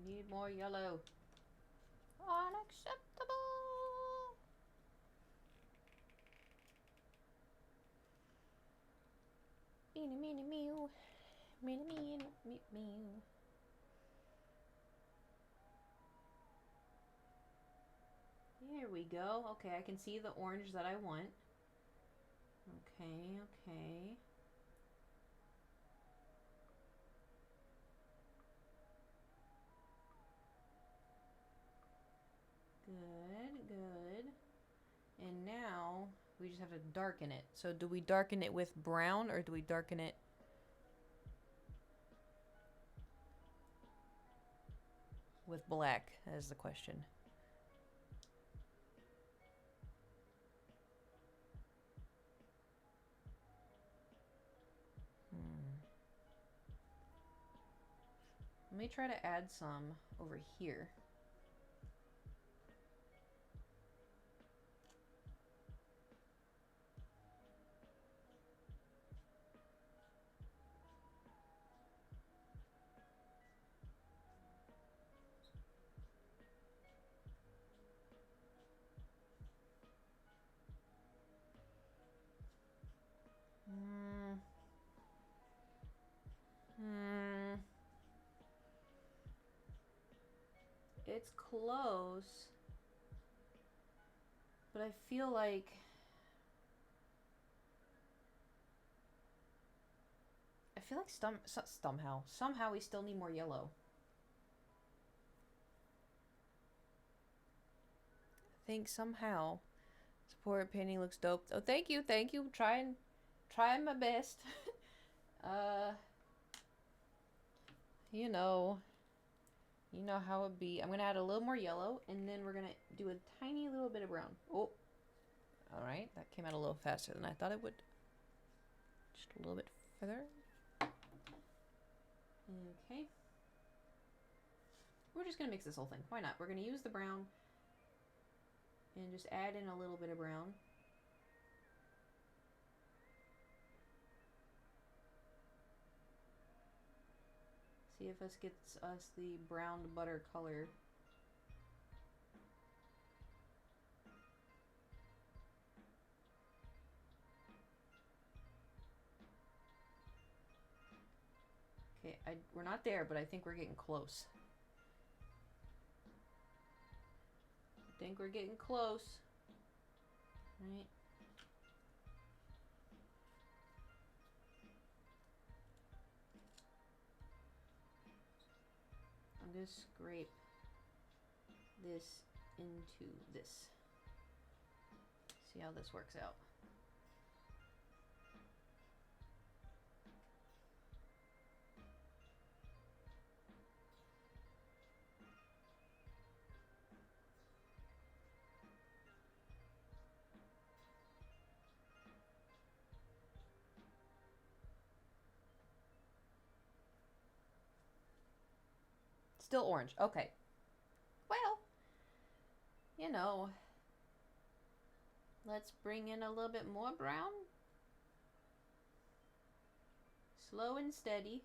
S1: We need more yellow. Unacceptable. Meeny, meeny, mew. Meeny, meeny, mew, mew. There we go. Okay, I can see the orange that I want. Okay, okay. Good, good. And now we just have to darken it. So do we darken it with brown or do we darken it with black? That is the question. Let me try to add some over here. it's close. But I feel like somehow we still need more yellow. I think somehow support painting looks dope. Oh, thank you. Trying my best. uh you know, how it be. I'm gonna add a little more yellow, and then we're gonna do a tiny little bit of brown. Oh, all right, that came out a little faster than I thought it would. Just a little bit further. Okay. We're just gonna mix this whole thing. Why not? We're gonna use the brown and just add in a little bit of brown. See if this gets us the brown butter color. Okay, we're not there, but I think we're getting close. I think we're getting close. Right. I'm gonna scrape this into this. See how this works out. Still orange. Okay. Well, let's bring in a little bit more brown. Slow and steady.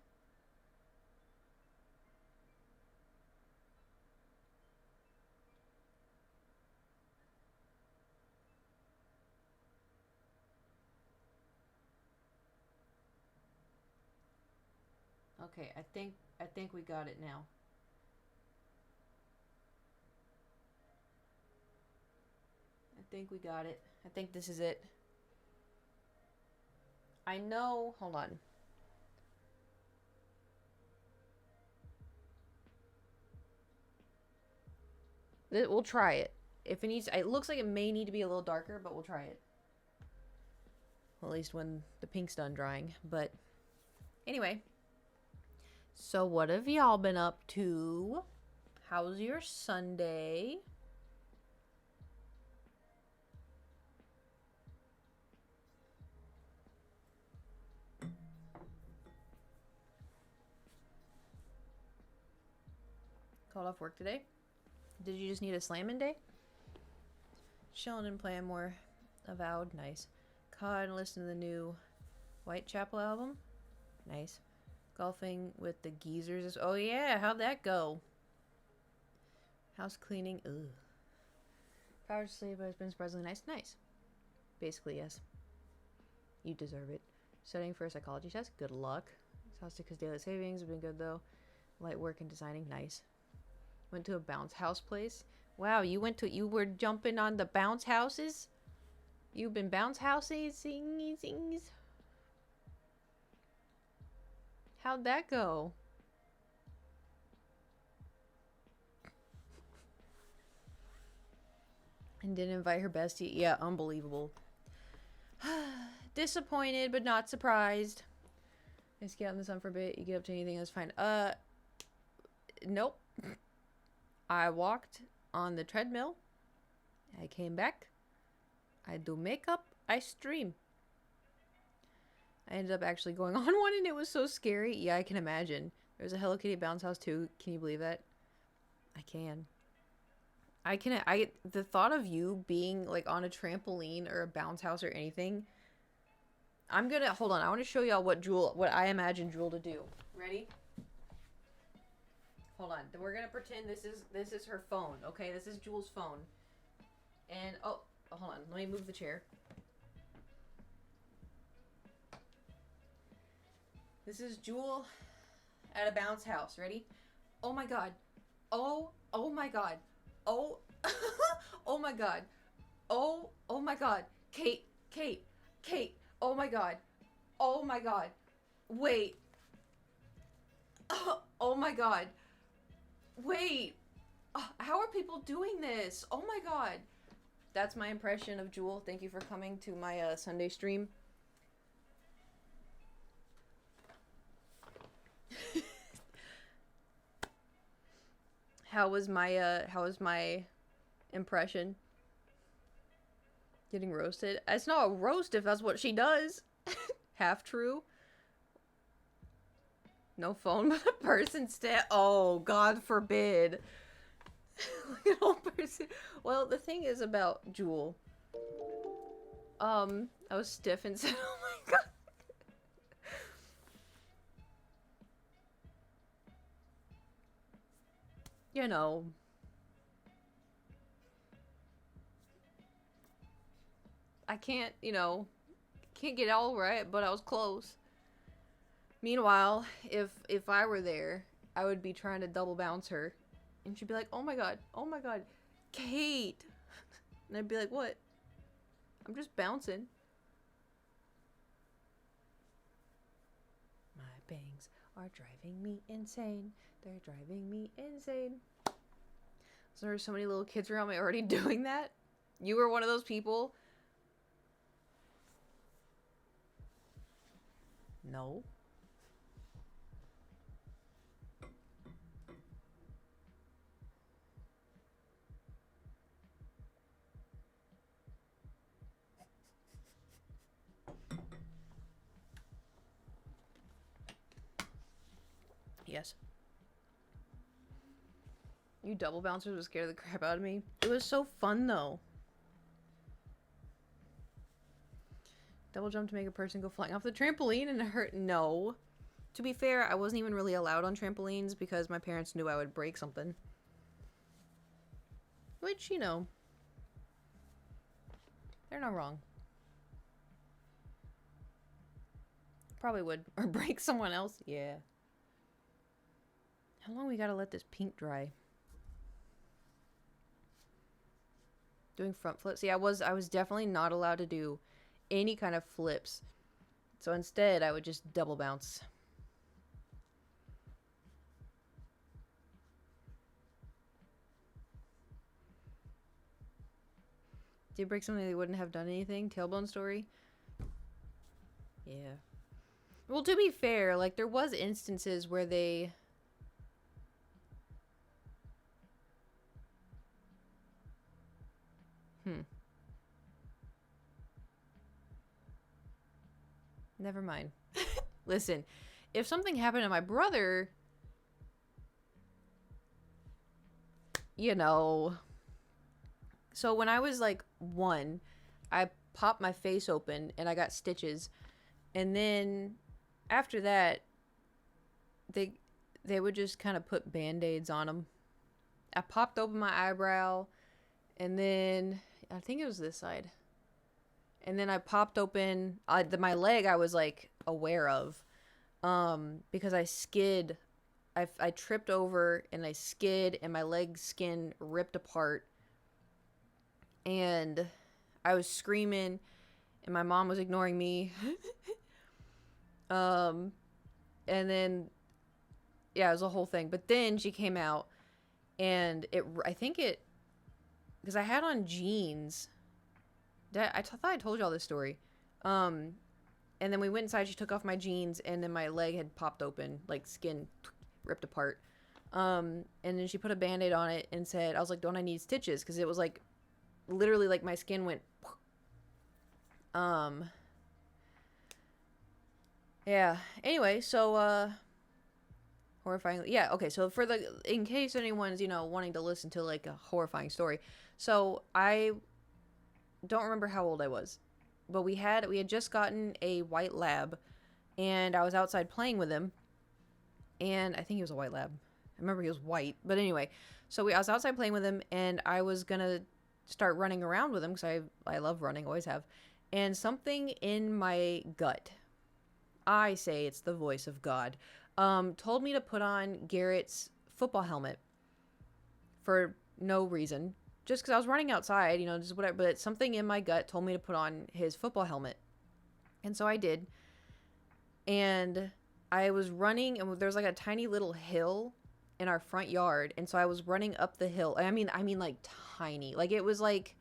S1: Okay, I think we got it now. I think we got it. I think this is it. I know, hold on. We'll try it. If it needs, it looks like it may need to be a little darker, but we'll try it. Well, at least when the pink's done drying. But anyway, so what have y'all been up to? How's your Sunday? Called off work today? Did you just need a slamming day? Chilling and playing more Avowed. Nice. Caught and listened to the new Whitechapel album. Nice. Golfing with the geezers. Oh yeah, how'd that go? House cleaning. Ugh. Power to sleep, but it's been surprisingly nice. Nice. Basically, yes. You deserve it. Studying for a psychology test. Good luck. Exhausted daylight savings have been good though. Light work and designing. Nice. Went to a bounce house place. Wow, you were jumping on the bounce houses? You've been bounce housing things? How'd that go? And didn't invite her bestie. Yeah, unbelievable. Disappointed, but not surprised. Just get out in the sun for a bit. You get up to anything, that's fine. Nope. I walked on the treadmill. I came back. I do makeup. I stream. I ended up actually going on one and it was so scary. Yeah, I can imagine. There's a Hello Kitty bounce house too. Can you believe that? I can. The thought of you being like on a trampoline or a bounce house or anything. Hold on. I want to show y'all what I imagine Jewel to do. Ready? Hold on. We're gonna pretend this is her phone. Okay, this is Jewel's phone. And hold on. Let me move the chair. This is Jewel at a bounce house. Ready? Oh my god. Oh my god. Oh, oh my god. Oh my god. Kate. Oh my god. Oh my god. Wait. Oh my god. Wait. How are people doing this? Oh my god. That's my impression of Jewel. Thank you for coming to my Sunday stream. How was my impression? Getting roasted? It's not a roast if that's what she does. Half true. No phone, but a person Oh, God forbid. Little person. Well, the thing is about Jewel. I was stiff and said, "Oh my god." You know. I can't, can't get it all right, but I was close. Meanwhile, if I were there, I would be trying to double bounce her, and she'd be like, oh my god, Kate," and I'd be like, what? I'm just bouncing. My bangs are driving me insane. They're driving me insane. So there are so many little kids around me already doing that. You were one of those people. No. Yes. You double bouncers would scare the crap out of me. It was so fun though. Double jump to make a person go flying off the trampoline and it hurt. No. To be fair, I wasn't even really allowed on trampolines because my parents knew I would break something. Which, they're not wrong. Probably would. Or break someone else. Yeah. How long we gotta let this paint dry? Doing front flips. See, I was definitely not allowed to do any kind of flips. So instead, I would just double bounce. Did you break something they wouldn't have done anything? Tailbone story? Yeah. Well, to be fair, like, there was instances where they... Never mind. Listen, if something happened to my brother, So when I was like 1, I popped my face open and I got stitches. And then after that, they would just kind of put band-aids on them. I popped open my eyebrow, and then I think it was this side. And then I popped open my leg. I was like aware of, because I skid. I tripped over and I skid, and my leg skin ripped apart. And I was screaming, and my mom was ignoring me. And then, yeah, it was a whole thing. But then she came out, and because I had on jeans. I thought I told y'all this story. And then we went inside, she took off my jeans, and then my leg had popped open, like skin ripped apart. And then she put a band-aid on it and said, I was like, don't I need stitches? Because it was like, literally like my skin went, yeah. Anyway, so, horrifying. Yeah, okay, so in case anyone's, wanting to listen to like a horrifying story. So I don't remember how old I was, but we had just gotten a white lab, and I was outside playing with him, and I think he was a white lab. I remember he was white, but anyway, so I was outside playing with him, and I was gonna start running around with him because I love running, always have, and something in my gut, I say it's the voice of God, told me to put on Garrett's football helmet. for no reason. Just because I was running outside, just whatever. But something in my gut told me to put on his football helmet. And so I did. And I was running, and there's like a tiny little hill in our front yard. And so I was running up the hill. I mean like tiny. Like it was like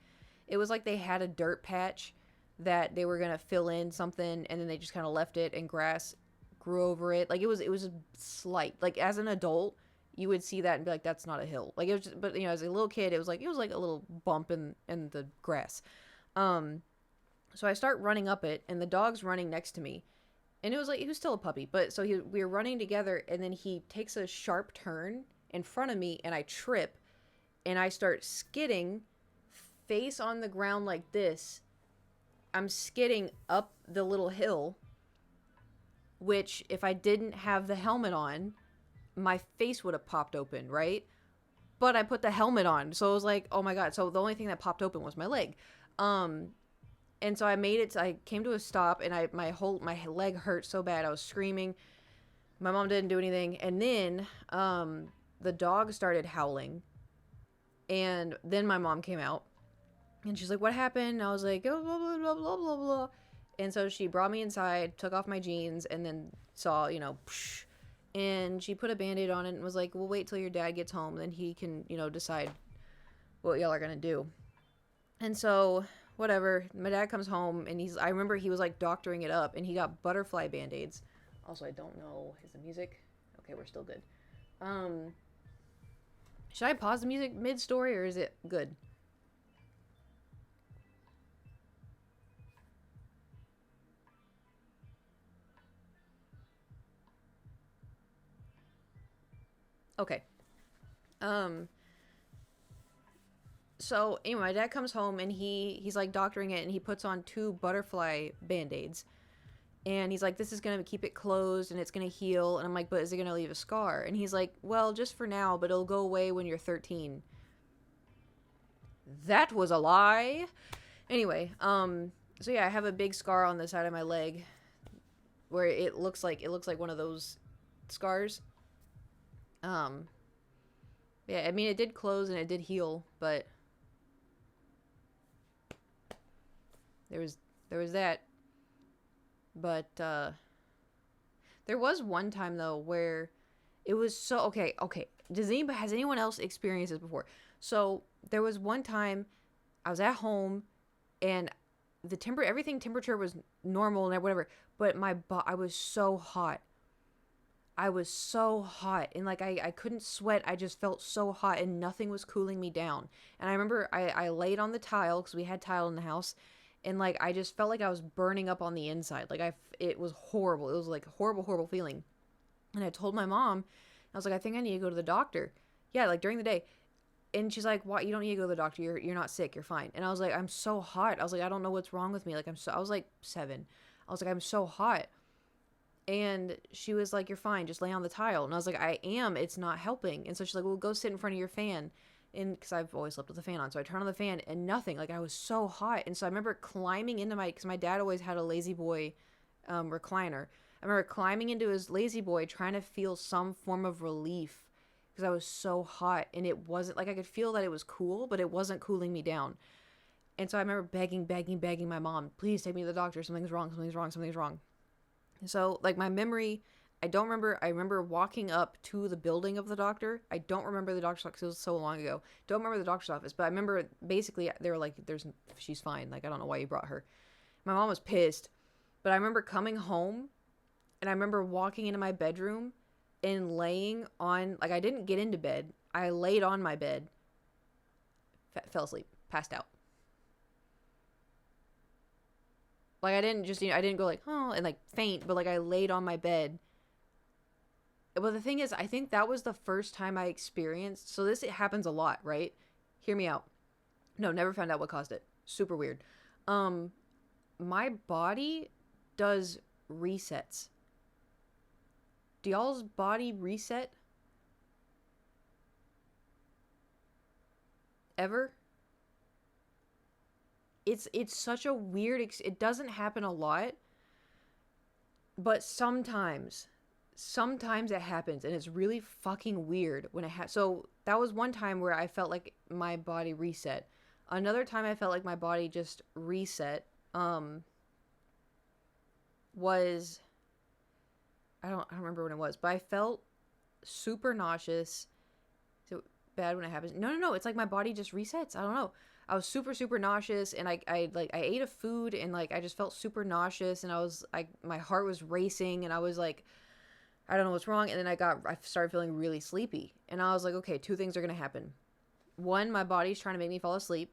S1: they had a dirt patch that they were going to fill in something, and then they just kind of left it and grass grew over it. Like it was a slight. Like as an adult, you would see that and be like, that's not a hill. Like it was just, but as a little kid, it was like a little bump in the grass. Um so I start running up it, and the dog's running next to me. And it was like he was still a puppy, but so we were running together, and then he takes a sharp turn in front of me, and I trip, and I start skidding face on the ground like this. I'm skidding up the little hill, which if I didn't have the helmet on, my face would have popped open, right? But I put the helmet on, so it was like, oh my god. So the only thing that popped open was my leg. And so I made it. I came to a stop, and my leg hurt so bad. I was screaming. My mom didn't do anything, and then the dog started howling, and then my mom came out, and she's like, "What happened?" And I was like, "Oh, blah blah blah blah blah blah." And so she brought me inside, took off my jeans, and then saw, psh, and she put a Band-Aid on it and was like, "We'll wait till your dad gets home, then he can, decide what y'all are gonna do." And so, whatever, my dad comes home, and I remember he was like doctoring it up, and he got butterfly Band-Aids. Also, I don't know, is the music? Okay, we're still good. Um, should I pause the music mid-story, or is it good? Okay. Um, so anyway, my dad comes home, and he's like doctoring it, and he puts on two butterfly Band-Aids. And he's like, this is going to keep it closed, and it's going to heal. And I'm like, but is it going to leave a scar? And he's like, well, just for now, but it'll go away when you're 13. That was a lie. Anyway, so yeah, I have a big scar on the side of my leg where it looks like one of those scars. Um, yeah, I mean, it did close and it did heal, but there was there was that. But there was one time though where it was so okay. Has anyone else experienced this before? So there was one time I was at home, and everything temperature was normal and whatever, but I was so hot. I was so hot, and like I couldn't sweat. I just felt so hot, and nothing was cooling me down. And I remember I laid on the tile because we had tile in the house, and like I just felt like I was burning up on the inside. Like it was horrible. It was like a horrible, horrible feeling. And I told my mom, I was like, I think I need to go to the doctor. Yeah, like during the day. And she's like, "Why? You don't need to go to the doctor. You're not sick. You're fine." And I was like, "I'm so hot." I was like, "I don't know what's wrong with me." Like I was like 7. I was like, "I'm so hot." And she was like, "You're fine. Just lay on the tile." And I was like, "I am. It's not helping." And so she's like, "Well, go sit in front of your fan." And because I've always slept with the fan on, so I turned on the fan and nothing. Like I was so hot. And so I remember climbing into because my dad always had a Lazy Boy recliner. I remember climbing into his Lazy Boy trying to feel some form of relief because I was so hot, and it wasn't like I could feel that it was cool, but it wasn't cooling me down. And so I remember begging my mom, "Please take me to the doctor. Something's wrong. Something's wrong. Something's wrong." So, like, my memory, I don't remember. I remember walking up to the building of the doctor. I don't remember the doctor's office. It was so long ago. Don't remember the doctor's office, but I remember basically they were like, she's fine. Like, I don't know why you brought her. My mom was pissed, but I remember coming home, and I remember walking into my bedroom and laying on, like, I didn't get into bed. I laid on my bed, fell asleep, passed out. Like, I didn't just, I didn't go like, oh, and like faint, but like I laid on my bed. But the thing is, I think that was the first time I experienced, so this, it happens a lot, right? Hear me out. No, never found out what caused it. Super weird. Um, my body does resets. Do y'all's body reset ever? It's such a weird it doesn't happen a lot, but sometimes sometimes it happens and it's really fucking weird when it so that was one time where I felt like my body reset. Another time I felt like my body just reset was I don't remember when it was, but I felt super nauseous. So bad when it happens. No, it's like my body just resets. I don't know. I was super super nauseous, and I ate a food, and like I just felt super nauseous, and my heart was racing, and I was like, I don't know what's wrong. And then I started feeling really sleepy, and I was like, okay, two things are gonna happen. One, my body's trying to make me fall asleep.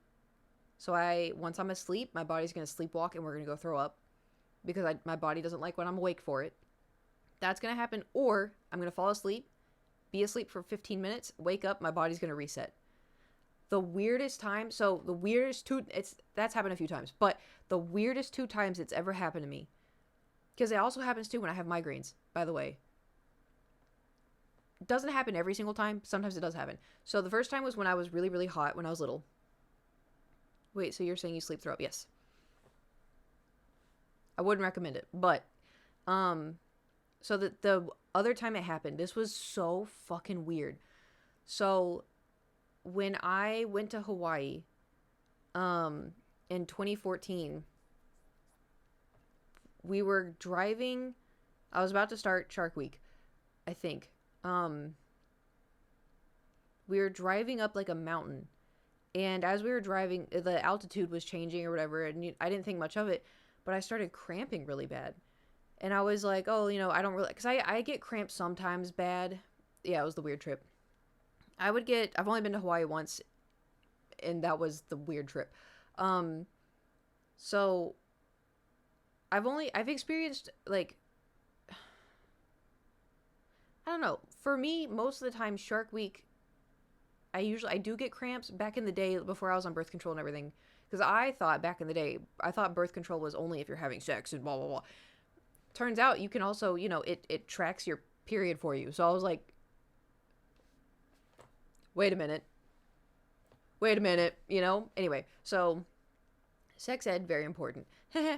S1: So once I'm asleep, my body's gonna sleepwalk, and we're gonna go throw up because my body doesn't like when I'm awake for it. That's gonna happen. Or I'm gonna fall asleep, be asleep for 15 minutes, wake up, my body's gonna reset. The weirdest time, so the weirdest two, that's happened a few times, but the weirdest two times it's ever happened to me, because it also happens too when I have migraines, by the way. It doesn't happen every single time. Sometimes it does happen. So the first time was when I was really, really hot when I was little. Wait, so you're saying you sleep throw up? Yes. I wouldn't recommend it, but, so the other time it happened, this was so fucking weird. So when I went to Hawaii, in 2014, we were driving. I was about to start Shark Week, I think. We were driving up like a mountain, and as we were driving, the altitude was changing or whatever, and I didn't think much of it, but I started cramping really bad, and I was like, oh, I don't really, because I get cramps sometimes bad. Yeah, it was the weird trip. I've only been to Hawaii once, and that was the weird trip. Um, so I've experienced like, I don't know. For me, most of the time, Shark Week, I do get cramps back in the day before I was on birth control and everything. Because I thought back in the day, I thought birth control was only if you're having sex and blah, blah, blah. Turns out you can also, it tracks your period for you. So I was like, wait a minute. Anyway, so sex ed, very important.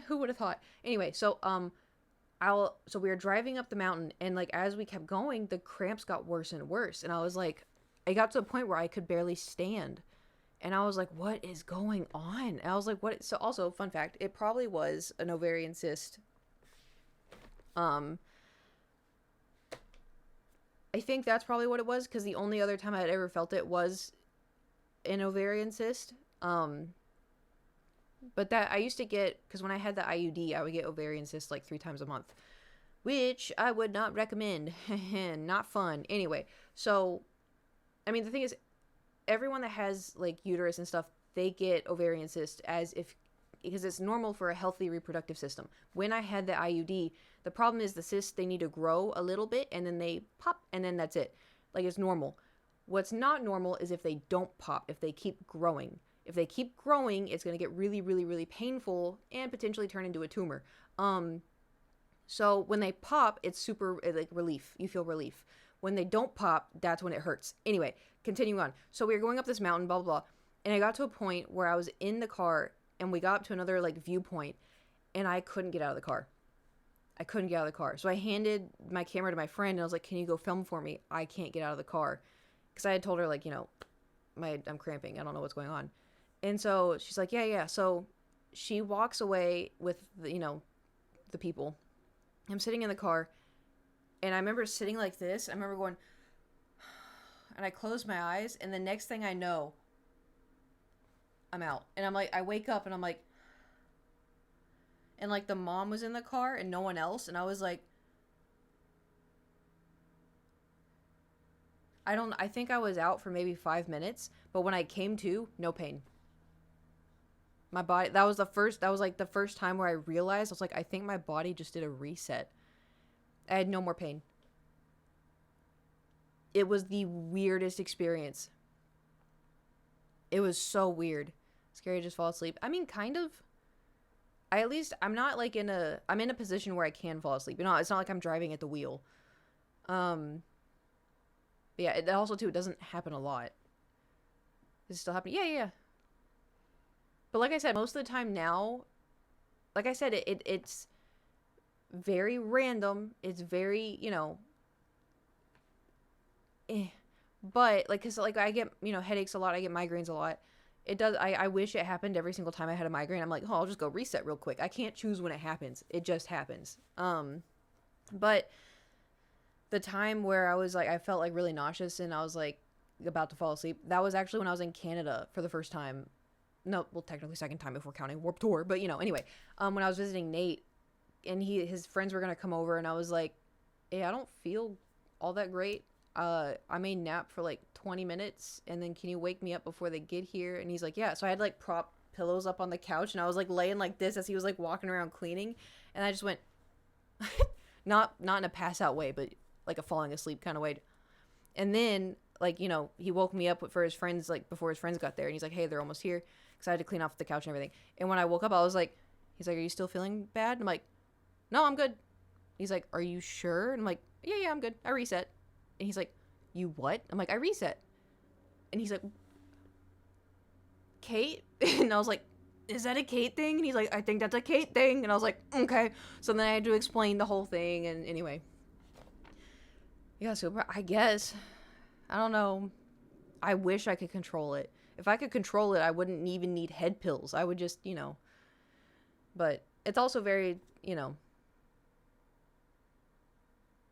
S1: Who would have thought? Anyway, so so we were driving up the mountain, and like as we kept going, the cramps got worse and worse, and I was like, I got to a point where I could barely stand, and I was like, what is going on? And I was like, what? So also, fun fact, it probably was an ovarian cyst. Um, I think that's probably what it was, because the only other time I had ever felt it was an ovarian cyst. But that I used to get, because when I had the IUD, I would get ovarian cysts like 3 times a month, which I would not recommend. Not fun. Anyway, so, I mean, the thing is, everyone that has like uterus and stuff, they get ovarian cysts because it's normal for a healthy reproductive system. When I had the IUD, the problem is the cysts, they need to grow a little bit and then they pop and then that's it. Like, it's normal. What's not normal is if they don't pop, if they keep growing. If they keep growing, it's going to get really, really, really painful and potentially turn into a tumor. So when they pop, it's super, like, relief. You feel relief. When they don't pop, that's when it hurts. Anyway, continuing on. So we were going up this mountain, blah, blah, blah. And I got to a point where I was in the car, and we got up to another, like, viewpoint, and I couldn't get out of the car. So I handed my camera to my friend, and I was like, can you go film for me? I can't get out of the car. Because I had told her, like, I'm cramping. I don't know what's going on. And so she's like, yeah. So she walks away with, the people. I'm sitting in the car, and I remember sitting like this. I remember going, and I closed my eyes, and the next thing I know, I'm out. And I'm like, I wake up, and I'm like, and like the mom was in the car, and no one else. And I was like, I think I was out for maybe 5 minutes, but when I came to, no pain. My body, that was like the first time where I realized, I was like, I think my body just did a reset. I had no more pain. It was the weirdest experience. It was so weird. Scary to just fall asleep. I mean, kind of. I'm not like I'm in a position where I can fall asleep. It's not like I'm driving at the wheel. But yeah, it also too, it doesn't happen a lot. Is it still happening? Yeah. But like I said, most of the time now, like I said, it's very random. It's very, But like, cause like I get headaches a lot. I get migraines a lot. It does. I wish it happened every single time I had a migraine. I'm like, oh, I'll just go reset real quick. I can't choose when it happens. It just happens. But the time where I was like, I felt like really nauseous and I was like about to fall asleep. That was actually when I was in Canada for the first time. No, well, technically second time if we're counting Warped Tour. But anyway, when I was visiting Nate and his friends were gonna come over, and I was like, hey, I don't feel all that great. I may nap for like 20 minutes, and then can you wake me up before they get here? And he's like, yeah. So I had like prop pillows up on the couch, and I was like laying like this as he was like walking around cleaning, and I just went, not in a pass out way, but like a falling asleep kind of way. And then like he woke me up for his friends like before his friends got there, and he's like, hey, they're almost here, because I had to clean off the couch and everything. And when I woke up, I was like, he's like, are you still feeling bad? I'm like, no, I'm good. He's like, are you sure? And I'm like, yeah, I'm good. I reset. And he's like, you what? I'm like, I reset. And he's like, Kate? And I was like, is that a Kate thing? And he's like, I think that's a Kate thing. And I was like, okay. So then I had to explain the whole thing. And anyway. Yeah, so I guess. I don't know. I wish I could control it. If I could control it, I wouldn't even need head pills. I would just, But it's also very,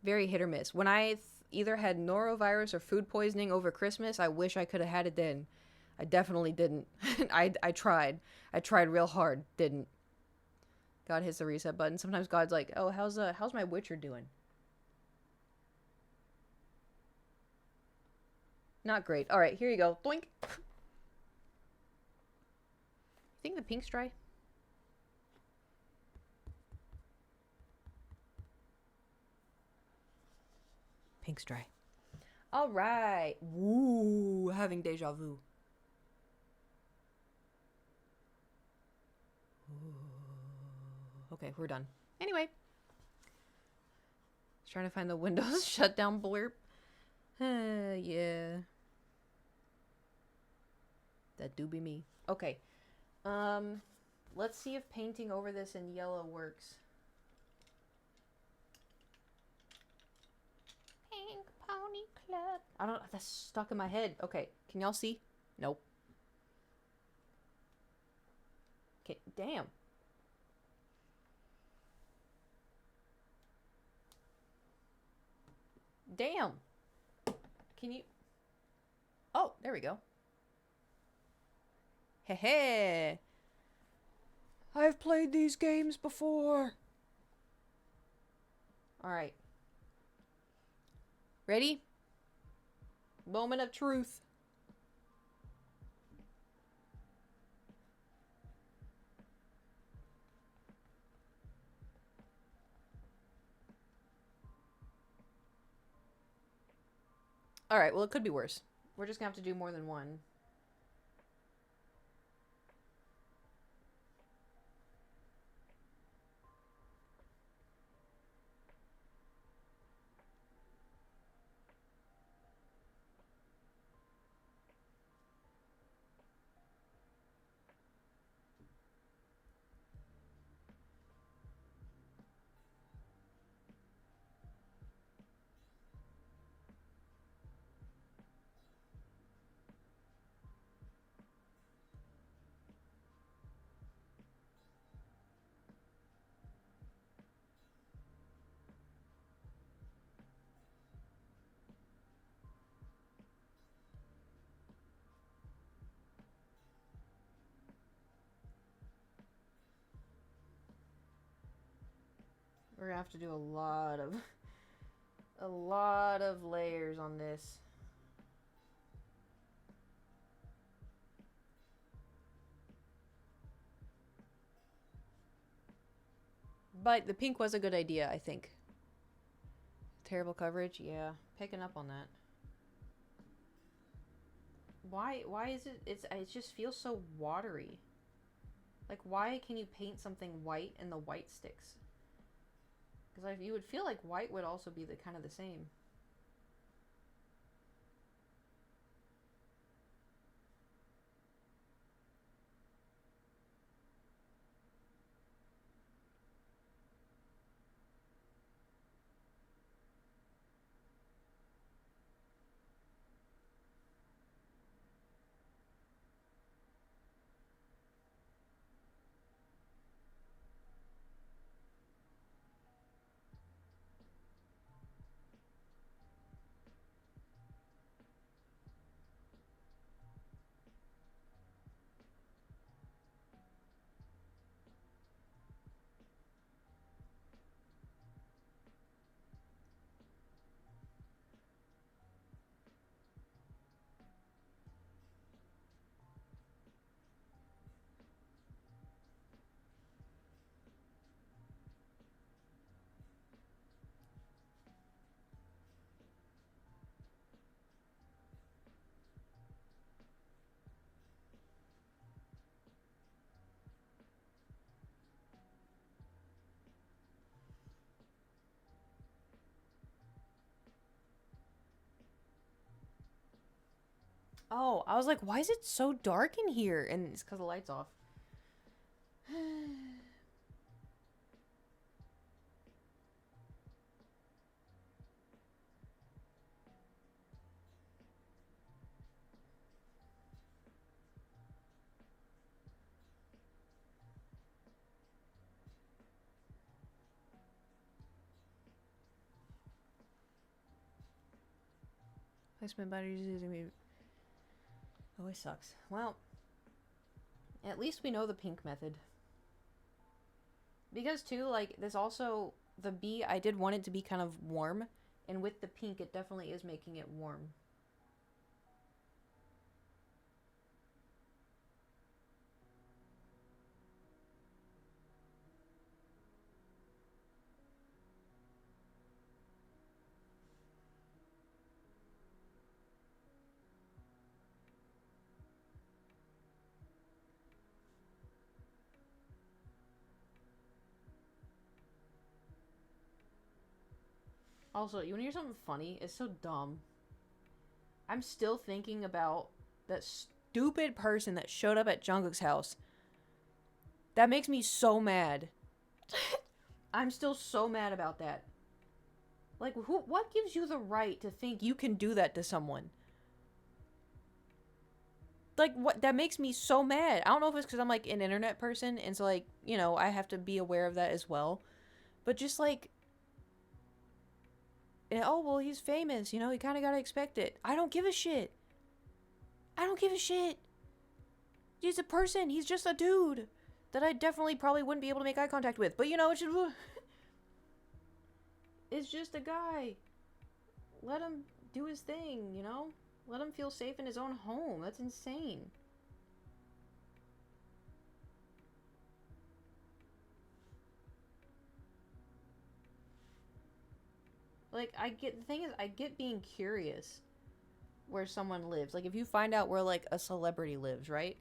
S1: very hit or miss. When I either had norovirus or food poisoning over Christmas, I wish I could have had it then. I definitely didn't. I tried. I tried real hard. Didn't. God hits the reset button. Sometimes God's like, oh, how's my Witcher doing? Not great. All right, here you go. Doink. You think the pink's dry? Pink's dry. All right. Woo, having deja vu. Okay, we're done. Anyway. Trying to find the Windows shutdown blurb. Yeah. That do be me. Okay. Let's see if painting over this in yellow works. Pink Pony Club. I don't. That's stuck in my head. Okay. Can y'all see? Nope. Okay. Damn. Damn. Can you? Oh, there we go. Hey. I've played these games before. Alright. Ready? Moment of truth. Alright, well, it could be worse. We're just gonna have to do more than one. We're gonna have to do a lot of layers on this. But the pink was a good idea, I think. Terrible coverage, yeah. Picking up on that. Why is it just feels so watery. Like, why can you paint something white and the white sticks? Because you would feel like white would also be the kind of the same. Oh, I was like, why is it so dark in here? And it's because the light's off. Placement batteries using me always sucks. Well, at least we know the pink method. Because too, like this also the bee, I did want it to be kind of warm, and with the pink, it definitely is making it warm. Also, you want to hear something funny? It's so dumb. I'm still thinking about that stupid person that showed up at Jungkook's house. That makes me so mad. I'm still so mad about that. Like, who? What gives you the right to think you can do that to someone? Like, what? That makes me so mad. I don't know if it's because I'm like an internet person, and so like I have to be aware of that as well. But just like, oh well, he's famous. You kind of gotta expect it. I don't give a shit. I don't give a shit. He's a person. He's just a dude that I definitely probably wouldn't be able to make eye contact with. But it's just, it's just a guy. Let him do his thing. Let him feel safe in his own home. That's insane. Like, the thing is, I get being curious where someone lives. Like, if you find out where, like, a celebrity lives, right?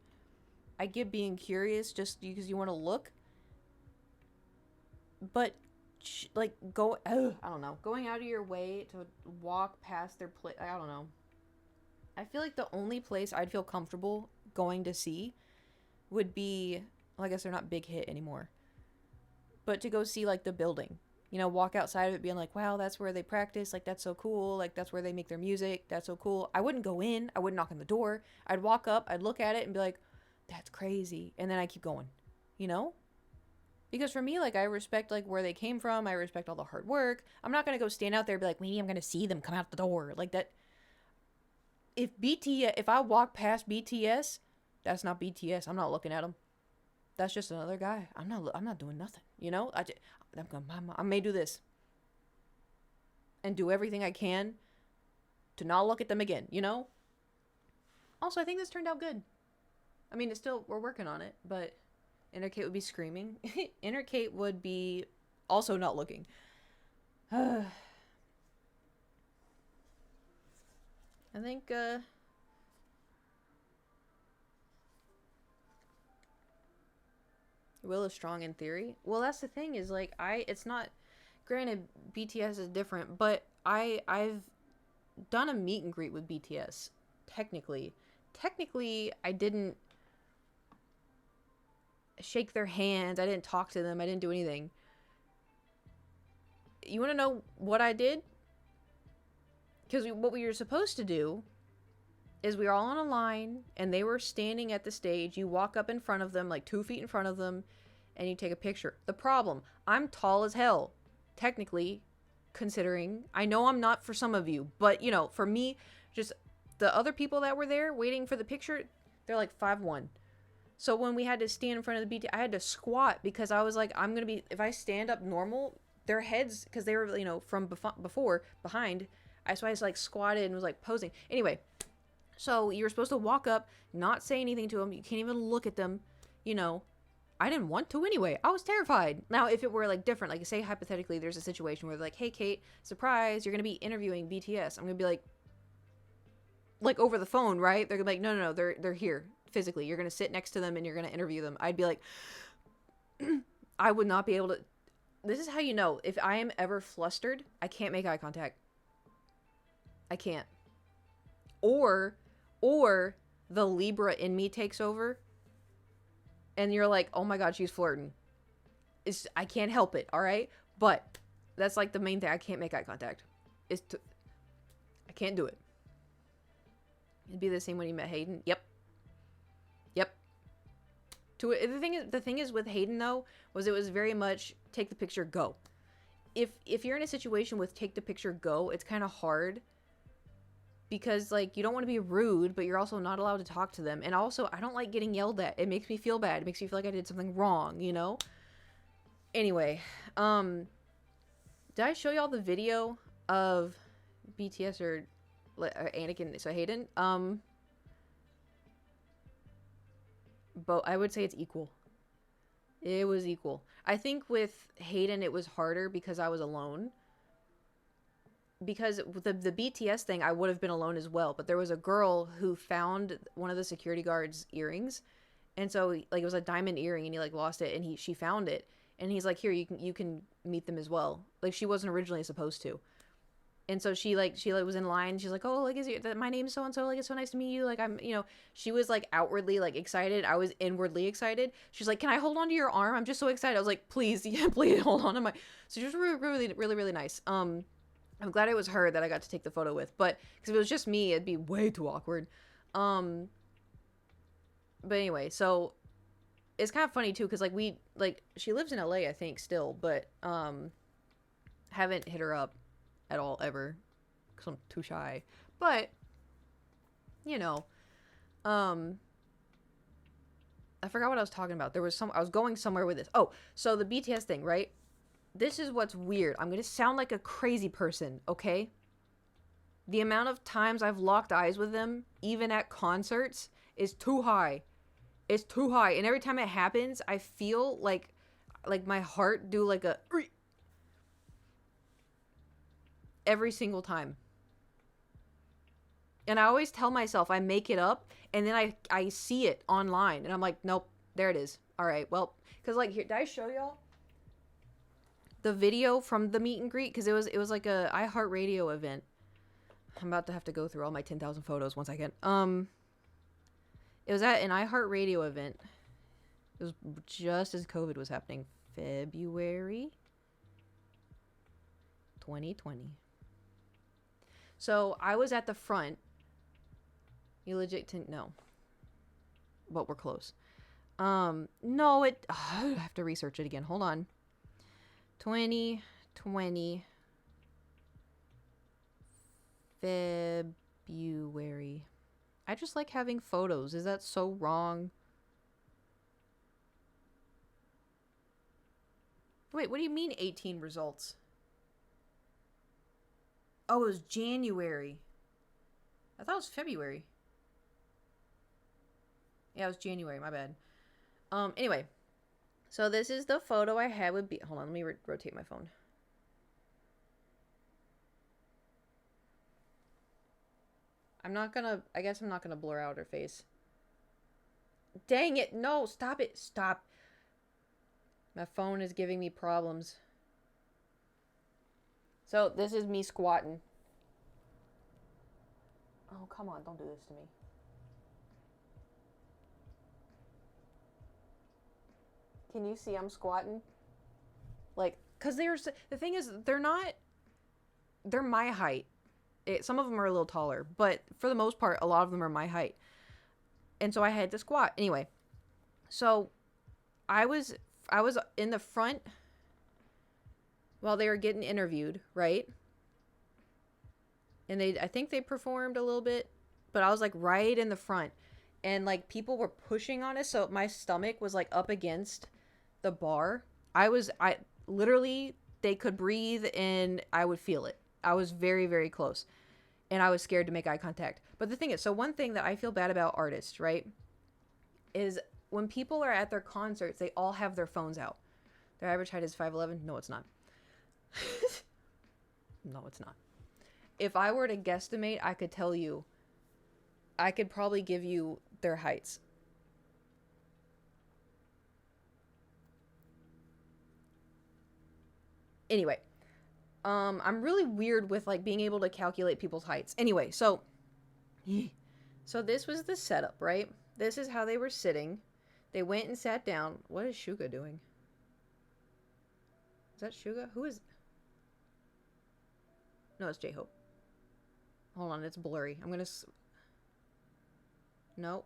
S1: I get being curious just because you want to look. But, like, I don't know. Going out of your way to walk past their place, I don't know. I feel like the only place I'd feel comfortable going to see would be, well, I guess they're not Big Hit anymore, but to go see, like, the building. Walk outside of it being like, wow, that's where they practice. Like, that's so cool. Like, that's where they make their music. That's so cool. I wouldn't go in. I wouldn't knock on the door. I'd walk up. I'd look at it and be like, that's crazy. And then I keep going, you know? Because for me, like, I respect, like, where they came from. I respect all the hard work. I'm not going to go stand out there and be like, maybe I'm going to see them come out the door. Like, that. If I walk past BTS, that's not BTS. I'm not looking at them. That's just another guy. I'm not doing nothing. I may do this and do everything I can to not look at them again. Also, I think this turned out good. I mean, we're working on it, but Inner Kate would be screaming. Inner Kate would be also not looking. I think, Will is strong in theory. Well, that's the thing is, like, it's not, granted, BTS is different, but I've done a meet and greet with BTS, technically. Technically, I didn't shake their hands, I didn't talk to them, I didn't do anything. You want to know what I did? Because what we were supposed to do is we were all on a line, and they were standing at the stage. You walk up in front of them, like 2 feet in front of them, and you take a picture. The problem, I'm tall as hell, technically, considering. I know I'm not for some of you, but, for me, just the other people that were there waiting for the picture, they're like 5'1". So when we had to stand in front of the BT, I had to squat because I was like, I'm going to be, if I stand up normal, their heads, because they were, from before, behind, so I just, like, squatted and was, like, posing. Anyway, so you were supposed to walk up, not say anything to them. You can't even look at them. I didn't want to anyway. I was terrified. Now, if it were, like, different, like, say hypothetically there's a situation where they're like, hey, Kate, surprise, you're going to be interviewing BTS. I'm going to be like over the phone, right? They're going to be like, no, they're here physically. You're going to sit next to them and you're going to interview them. I'd be like, I would not be able to. This is how you know. If I am ever flustered, I can't make eye contact. I can't. Or or the Libra in me takes over and you're like, oh my God, she's flirting. I can't help it, all right? But that's like the main thing. I can't make eye contact. I can't do it. It'd be the same when you met Hayden. Yep. The thing is with Hayden though, was it was very much take the picture, go. If you're in a situation with take the picture, go, it's kind of hard because like you don't want to be rude, but you're also not allowed to talk to them. And also, I don't like getting yelled at. It makes me feel bad. It makes me feel like I did something wrong, you know? Anyway, did I show y'all the video of BTS or Anakin, so Hayden? But I would say it's equal. It was equal. I think with Hayden it was harder because I was alone. Because with the BTS thing, I would have been alone as well. But there was a girl who found one of the security guards' earrings, and so like it was a diamond earring, and he like lost it, and she found it, and he's like, here, you can meet them as well. Like she wasn't originally supposed to. And so she was in line. She's like, oh, like, my name's so and so. Like, it's so nice to meet you. Like, she was like outwardly like excited. I was inwardly excited. She's like, can I hold on to your arm? I'm just so excited. I was like, please, yeah, please hold on to my. So she was really, really, really, really nice. I'm glad it was her that I got to take the photo with. But because if it was just me, it'd be way too awkward. But anyway, so it's kind of funny too, because like she lives in LA, I think, still, but haven't hit her up at all ever because I'm too shy. But I forgot what I was talking about. I was going somewhere with this. Oh, so the BTS thing, right? This is what's weird. I'm gonna sound like a crazy person, okay? The amount of times I've locked eyes with them, even at concerts, is too high. It's too high, and every time it happens, I feel like my heart do like a every single time. And I always tell myself I make it up, and then I see it online, and I'm like, nope, there it is. All right, well, because like here, did I show y'all the video from the meet and greet? Because it was like a iHeartRadio event. I'm about to have to go through all my 10,000 photos once I can. It was at an iHeartRadio event. It was just as COVID was happening, February 2020. So I was at the front. You legit no. But we're close. No, I have to research it again. Hold on. 2020 February. I just like having photos. Is that so wrong? Wait, what do you mean 18 results? Oh, it was January. I thought it was February. Yeah, it was January. My bad. Anyway. So this is the photo I had with Hold on, let me rotate my phone. I guess I'm not gonna blur out her face. Dang it. No, stop it. Stop. My phone is giving me problems. So this is me squatting. Oh, come on. Don't do this to me. Can you see I'm squatting? Like, because the thing is, they're my height. Some of them are a little taller, but for the most part, a lot of them are my height. And so I had to squat. Anyway, so I was in the front while they were getting interviewed, right? And I think they performed a little bit, but I was like right in the front, and like people were pushing on us, so my stomach was like up against the bar. I literally, they could breathe and I would feel it. I was very, very close, and I was scared to make eye contact. But the thing is, so one thing that I feel bad about artists, right, is when people are at their concerts, they all have their phones out. Their average height is 5'11". No, it's not. No, it's not. If I were to guesstimate, I could tell you. I could probably give you their heights. Anyway, I'm really weird with like being able to calculate people's heights. Anyway, so So this was the setup, right? This is how they were sitting. They went and sat down. What is Suga doing? Is that Suga? Who is... No, it's J-Hope. Hold on, it's blurry. I'm gonna... Nope.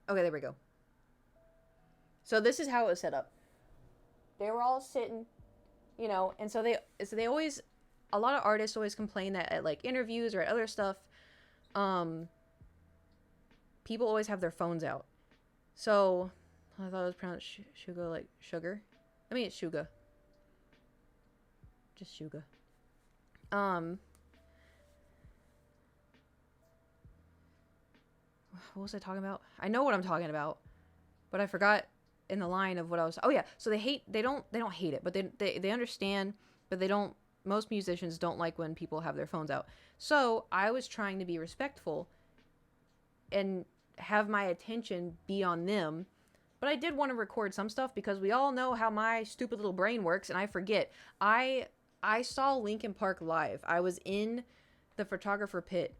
S1: Okay, there we go. So this is how it was set up. They were all sitting, you know, and so they always, a lot of artists always complain that at like interviews or at other stuff, people always have their phones out. So I thought it was pronounced Suga, like sugar. I mean, it's Suga. Just Suga. What was I talking about? I know what I'm talking about, but I forgot in the line of what I was. Oh yeah, so they don't hate it, but they understand, but they don't. Most musicians don't like when people have their phones out. So I was trying to be respectful and have my attention be on them, but I did want to record some stuff because we all know how my stupid little brain works, and I forget. I saw Linkin Park live. I was in the photographer pit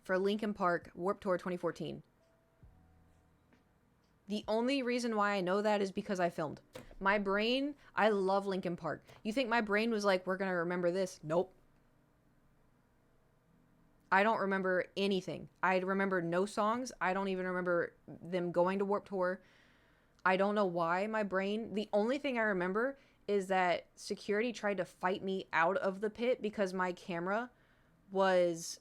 S1: for Linkin Park Warped Tour 2014. The only reason why I know that is because I filmed. My brain, I love Linkin Park. You think my brain was like, we're going to remember this? Nope. I don't remember anything. I remember no songs. I don't even remember them going to Warped Tour. I don't know why my brain... The only thing I remember is that security tried to fight me out of the pit because my camera was...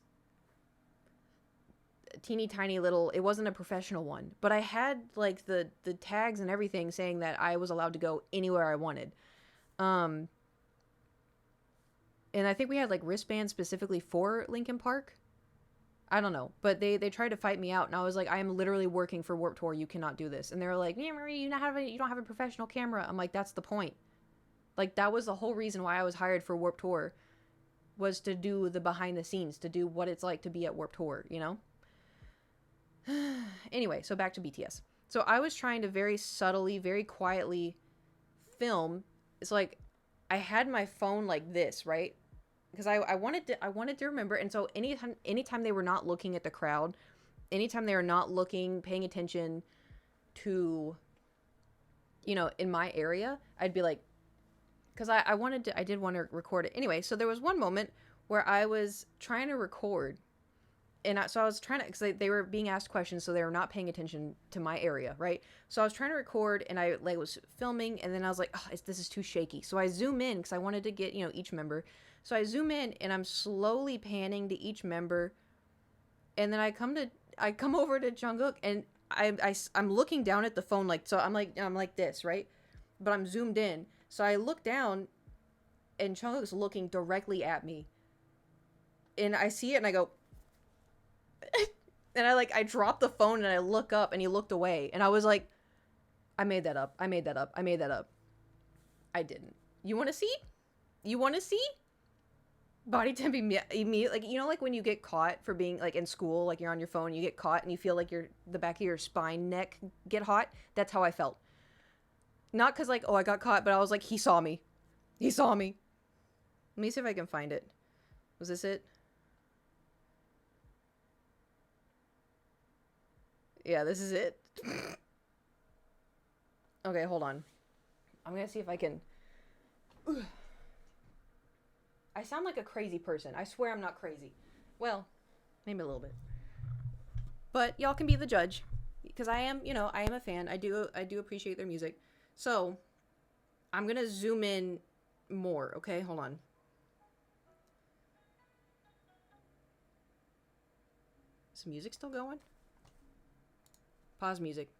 S1: teeny tiny little, it wasn't a professional one, but I had like the tags and everything saying that I was allowed to go anywhere I wanted. And I think we had like wristbands specifically for Linkin Park. I don't know, but they tried to fight me out, and I was like, I am literally working for Warped Tour. You cannot do this. And they were like, yeah, Marie, you don't have a professional camera. I'm like, that's the point. Like, that was the whole reason why I was hired for Warped Tour, was to do the behind the scenes, to do what it's like to be at Warped Tour, you know? Anyway, so back to BTS. So I was trying to very subtly, very quietly film. It's like I had my phone like this, right? Because I wanted to remember. And so anytime they were not looking at the crowd, anytime they were not looking, paying attention to, you know, in my area, I'd be like, because I did want to record it. Anyway, so there was one moment where I was trying to record. And so I was trying to, because they were being asked questions, so they were not paying attention to my area, right? So I was trying to record, and I like was filming, and then I was like, oh, this is too shaky. So I zoom in, because I wanted to get, you know, each member. So I zoom in, and I'm slowly panning to each member, and then I come over to Jungkook, and I'm looking down at the phone, like, so I'm like this, right? But I'm zoomed in. So I look down, and Jungkook's looking directly at me. And I see it, and I go... And I dropped the phone and I look up and he looked away. And I was like, I made that up. I didn't. You want to see? Body temp immediately, like, you know, like when you get caught for being like in school, like you're on your phone, you get caught and you feel like the back of your spine, neck get hot. That's how I felt. Not because like, oh, I got caught, but I was like, he saw me. Let me see if I can find it. Was this it? Yeah, this is it. Okay, hold on. I'm gonna see if I can... I sound like a crazy person. I swear I'm not crazy. Well, maybe a little bit. But y'all can be the judge. Because I am, you know, I am a fan. I do appreciate their music. So, I'm gonna zoom in more, okay? Hold on. Is the music still going? Pause music.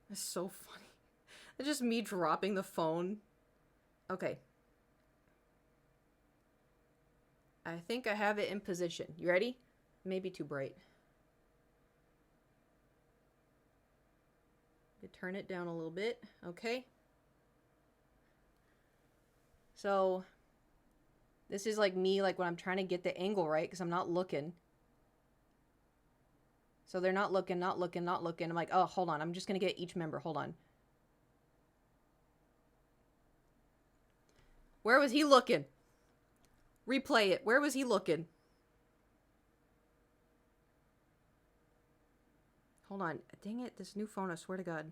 S1: That's so funny. It's just me dropping the phone. Okay. I think I have it in position. You ready? Maybe too bright. Turn it down a little bit. Okay. So... this is like me, like when I'm trying to get the angle right, because I'm not looking. So they're not looking. I'm like, oh, hold on. I'm just going to get each member. Hold on. Where was he looking? Replay it. Where was he looking? Hold on. Dang it. This new phone, I swear to God.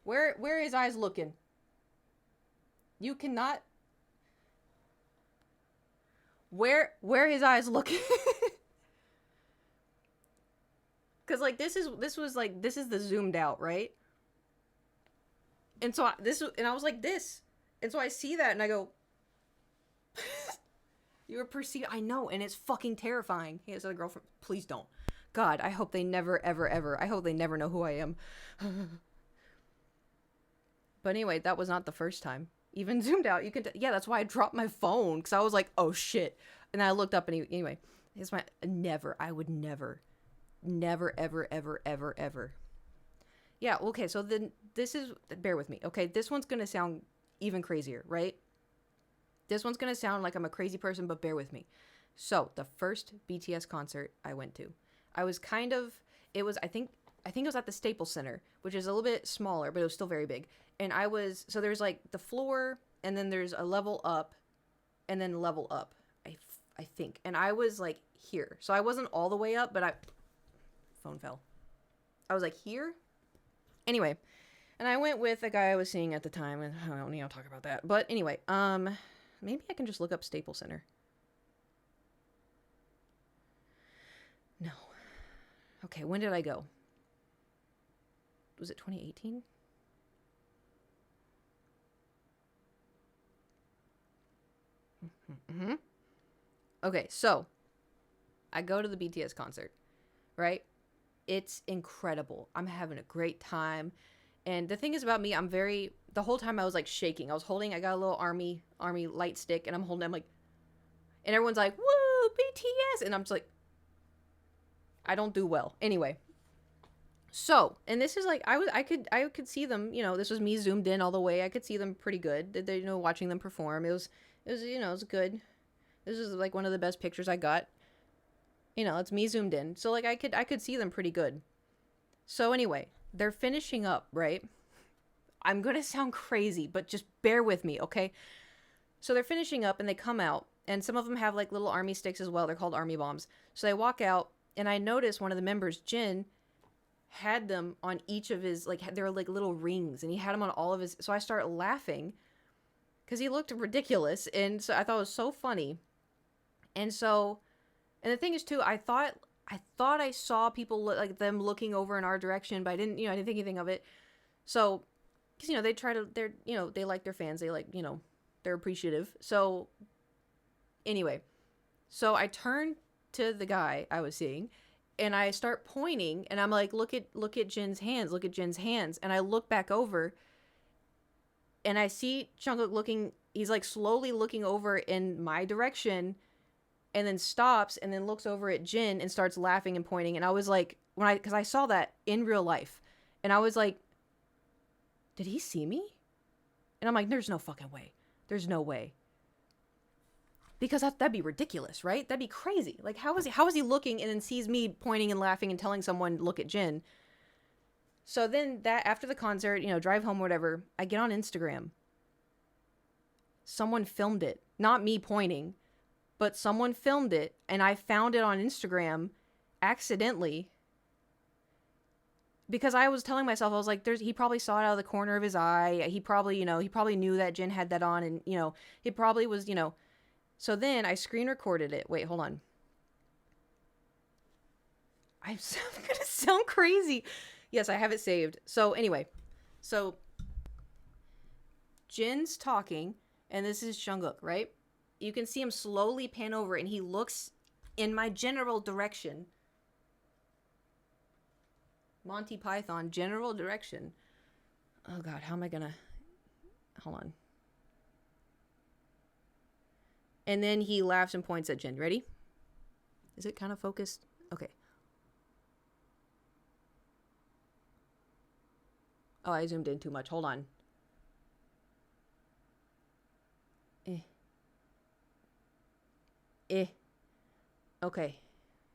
S1: Where are his eyes looking? You cannot. Where his eyes looking? Cause like this is the zoomed out, right? And so I was like this. And so I see that and I go, you were perceived. I know, and it's fucking terrifying. He has a girlfriend. Please don't. God, I hope they never, ever, ever. I hope they never know who I am. But anyway, that was not the first time. Even zoomed out, you can. Yeah, that's why I dropped my phone because I was like, oh shit. And then I looked up and anyway, it's my never. I would never, ever, ever, ever, ever. Yeah. Okay. So then this is. Bear with me. Okay. This one's gonna sound even crazier, right? This one's gonna sound like I'm a crazy person, but bear with me. So the first BTS concert I went to, I was kind of. It was. I think it was at the Staples Center, which is a little bit smaller, but it was still very big. And so there's like the floor, and then there's a level up, and then level up, I think. And I was like here. So I wasn't all the way up, but phone fell. I was like here. Anyway, and I went with a guy I was seeing at the time, and I don't need to talk about that. But anyway, maybe I can just look up Staples Center. No. Okay, when did I go? Was it 2018? Mm-hmm. Okay, so I go to the BTS concert, right? It's incredible. I'm having a great time. And the thing is about me, the whole time I was like shaking. I got a little army light stick and I'm like, and everyone's like, woo, BTS. And I'm just like, I don't do well. Anyway. So, and this is like, I could see them, this was me zoomed in all the way. I could see them pretty good. They, watching them perform. It was good. This is like one of the best pictures I got. It's me zoomed in. So like I could see them pretty good. So anyway, they're finishing up, right? I'm going to sound crazy, but just bear with me, okay? So they're finishing up and they come out, and some of them have like little army sticks as well. They're called army bombs. So they walk out, and I noticed one of the members, Jin, had them on each of his, like, they were like little rings, and he had them on all of his. So I started laughing because he looked ridiculous, and so I thought it was so funny. And the thing is too, I thought I saw people like them looking over in our direction, but I didn't think anything of it. So, because they like their fans, they like, they're appreciative. So anyway, so I turned to the guy I was seeing, and I start pointing, and I'm like, look at Jin's hands, and I look back over, and I see Jungkook looking. He's like slowly looking over in my direction, and then stops and then looks over at Jin and starts laughing and pointing. And I was like, because I saw that in real life, and I was like, did he see me? And I'm like, there's no fucking way. There's no way. Because that'd be ridiculous, right? That'd be crazy. Like, how is he looking and then sees me pointing and laughing and telling someone, look at Jin? So then after the concert, drive home or whatever, I get on Instagram. Someone filmed it. Not me pointing, but someone filmed it, and I found it on Instagram accidentally because I was telling myself, I was like, he probably saw it out of the corner of his eye. He probably knew that Jin had that on, and, it probably was, So then I screen recorded it. Wait, hold on. I'm going to sound crazy. Yes, I have it saved. So anyway, Jin's talking, and this is Jungkook, right? You can see him slowly pan over, and he looks in my general direction. Monty Python, general direction. Oh, God, how am I gonna... Hold on. And then he laughs and points at Jin. Ready? Is it kind of focused? Okay. Oh, I zoomed in too much. Hold on. Okay.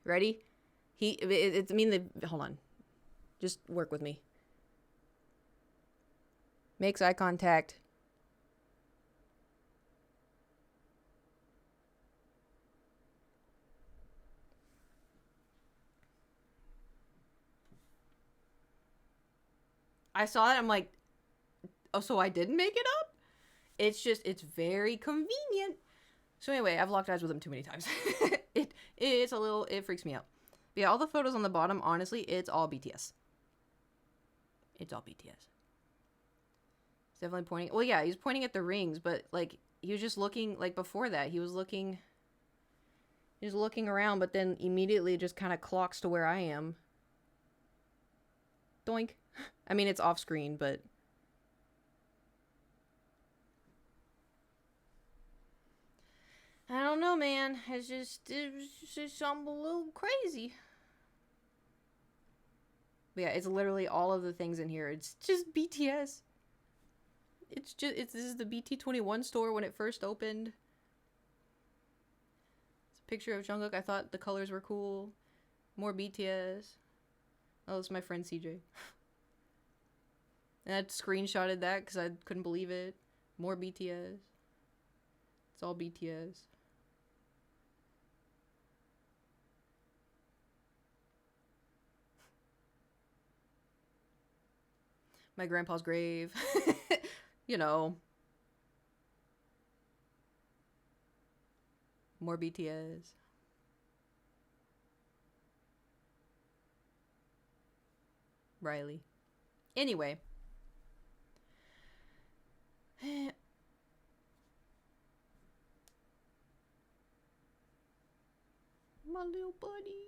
S1: Ready? Hold on. Just work with me. Makes eye contact. I saw it. I'm like, oh, so I didn't make it up? It's very convenient. So anyway, I've locked eyes with him too many times. It freaks me out. But yeah, all the photos on the bottom, honestly, it's all BTS. It's all BTS. He's definitely pointing. Well, yeah, he's pointing at the rings, but like he was just looking. Like before that, he was looking around, but then immediately just kind of clocks to where I am. Doink. I mean, it's off screen, but I don't know, man. It's just something a little crazy. But yeah, it's literally all of the things in here. It's just BTS. This is the BT21 store when it first opened. It's a picture of Jungkook. I thought the colors were cool. More BTS. Oh, it's my friend CJ. And I screenshotted that because I couldn't believe it. More BTS. It's all BTS. My grandpa's grave. You know. More BTS. Riley. Anyway. My little buddy.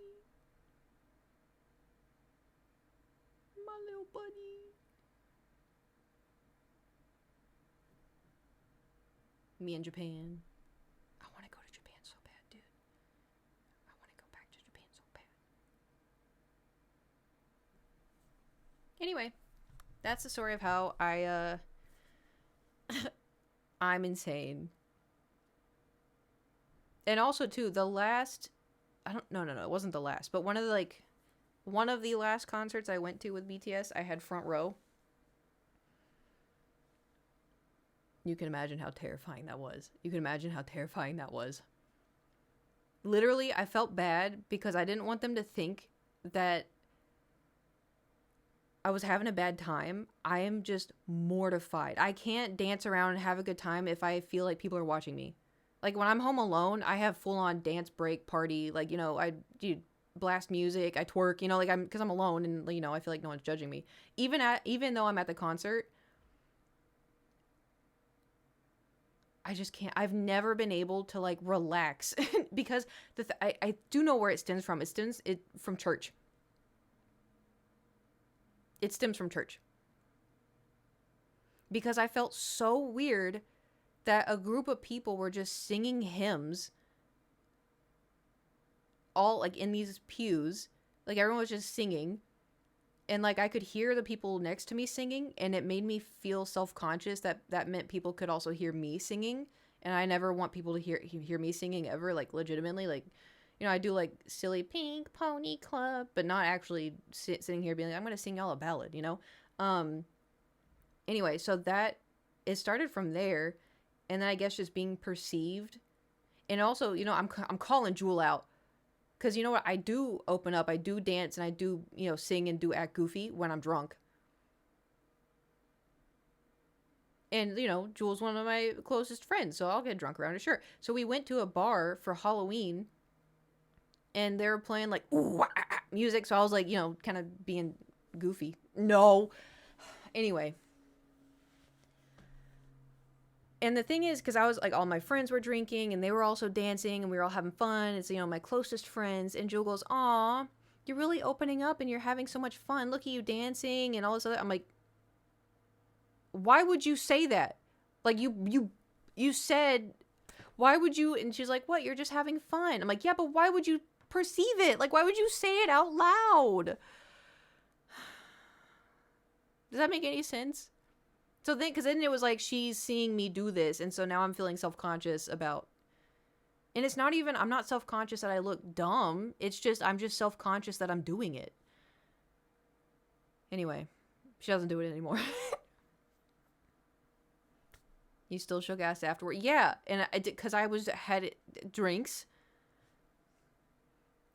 S1: My little buddy. Me in Japan. I want to go to Japan so bad, dude. I want to go back to Japan so bad. Anyway, that's the story of how I'm insane. And also too, the last no, it wasn't the last, but one of the last concerts I went to with BTS, I had front row. You can imagine how terrifying that was. Literally, I felt bad because I didn't want them to think that I was having a bad time. I am just mortified. I can't dance around and have a good time if I feel like people are watching me. Like when I'm home alone, I have full on dance break party. Like, you know, I blast music, I twerk, you know, like because I'm alone and, you know, I feel like no one's judging me. Even though I'm at the concert, I just can't. I've never been able to like relax because I do know where it stems from. It stems from church. It stems from church. Because I felt so weird that a group of people were just singing hymns all like in these pews. Like everyone was just singing. And like I could hear the people next to me singing, and it made me feel self-conscious that meant people could also hear me singing. And I never want people to hear me singing ever, like legitimately. Like, you know, I do like silly Pink Pony Club, but not actually sitting here being like, I'm gonna sing y'all a ballad, you know. Anyway, so that it started from there, and then I guess just being perceived, and also, you know, I'm calling Jewel out. Because you know what? I do open up, I do dance, and I do, you know, sing and do act goofy when I'm drunk. And, you know, Jewel's one of my closest friends, so I'll get drunk around her, sure. So we went to a bar for Halloween, and they were playing, like, ooh, music, so I was, like, you know, kind of being goofy. No. Anyway. And the thing is, because I was, like, all my friends were drinking, and they were also dancing, and we were all having fun. It's, you know, my closest friends. And Jewel goes, aw, you're really opening up, and you're having so much fun. Look at you dancing, and all this other. I'm like, why would you say that? Like, you said, why would you? And she's like, what? You're just having fun. I'm like, yeah, but why would you perceive it? Like, why would you say it out loud? Does that make any sense? So then, because then it was like, she's seeing me do this, and so now I'm feeling self-conscious about, and it's not even, I'm not self-conscious that I look dumb, it's just, I'm just self-conscious that I'm doing it. Anyway, she doesn't do it anymore. You still shook ass afterward. Yeah, and I did because I had drinks.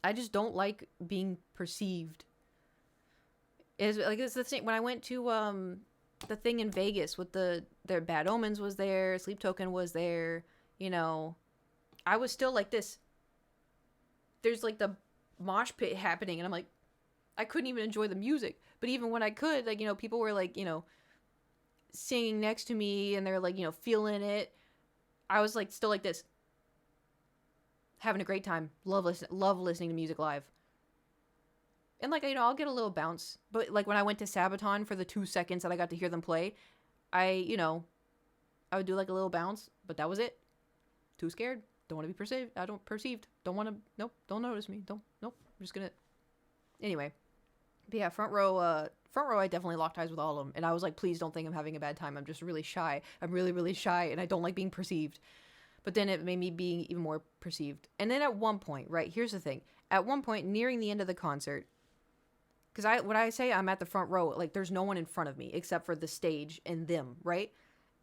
S1: I just don't like being perceived. It's the same when I went to the thing in Vegas with their Bad Omens was there, Sleep Token was there, you know. I was still like this. There's like the mosh pit happening and I'm like I couldn't even enjoy the music. But even when I could, like, you know, people were like, you know, singing next to me and they're like, you know, feeling it. I was like still like this. Having a great time. Love listening to music live. And like, you know, I'll get a little bounce. But like when I went to Sabaton for the 2 seconds that I got to hear them play, you know, I would do like a little bounce, but that was it. Too scared. Don't want to be perceived. Don't want to, nope, don't notice me. Nope. I'm just gonna, anyway. But yeah, front row, I definitely locked eyes with all of them. And I was like, please don't think I'm having a bad time. I'm just really shy. I'm really, really shy and I don't like being perceived. But then it made me being even more perceived. And then at one point, right, here's the thing. At one point, nearing the end of the concert, because when I say I'm at the front row, like there's no one in front of me except for the stage and them, right?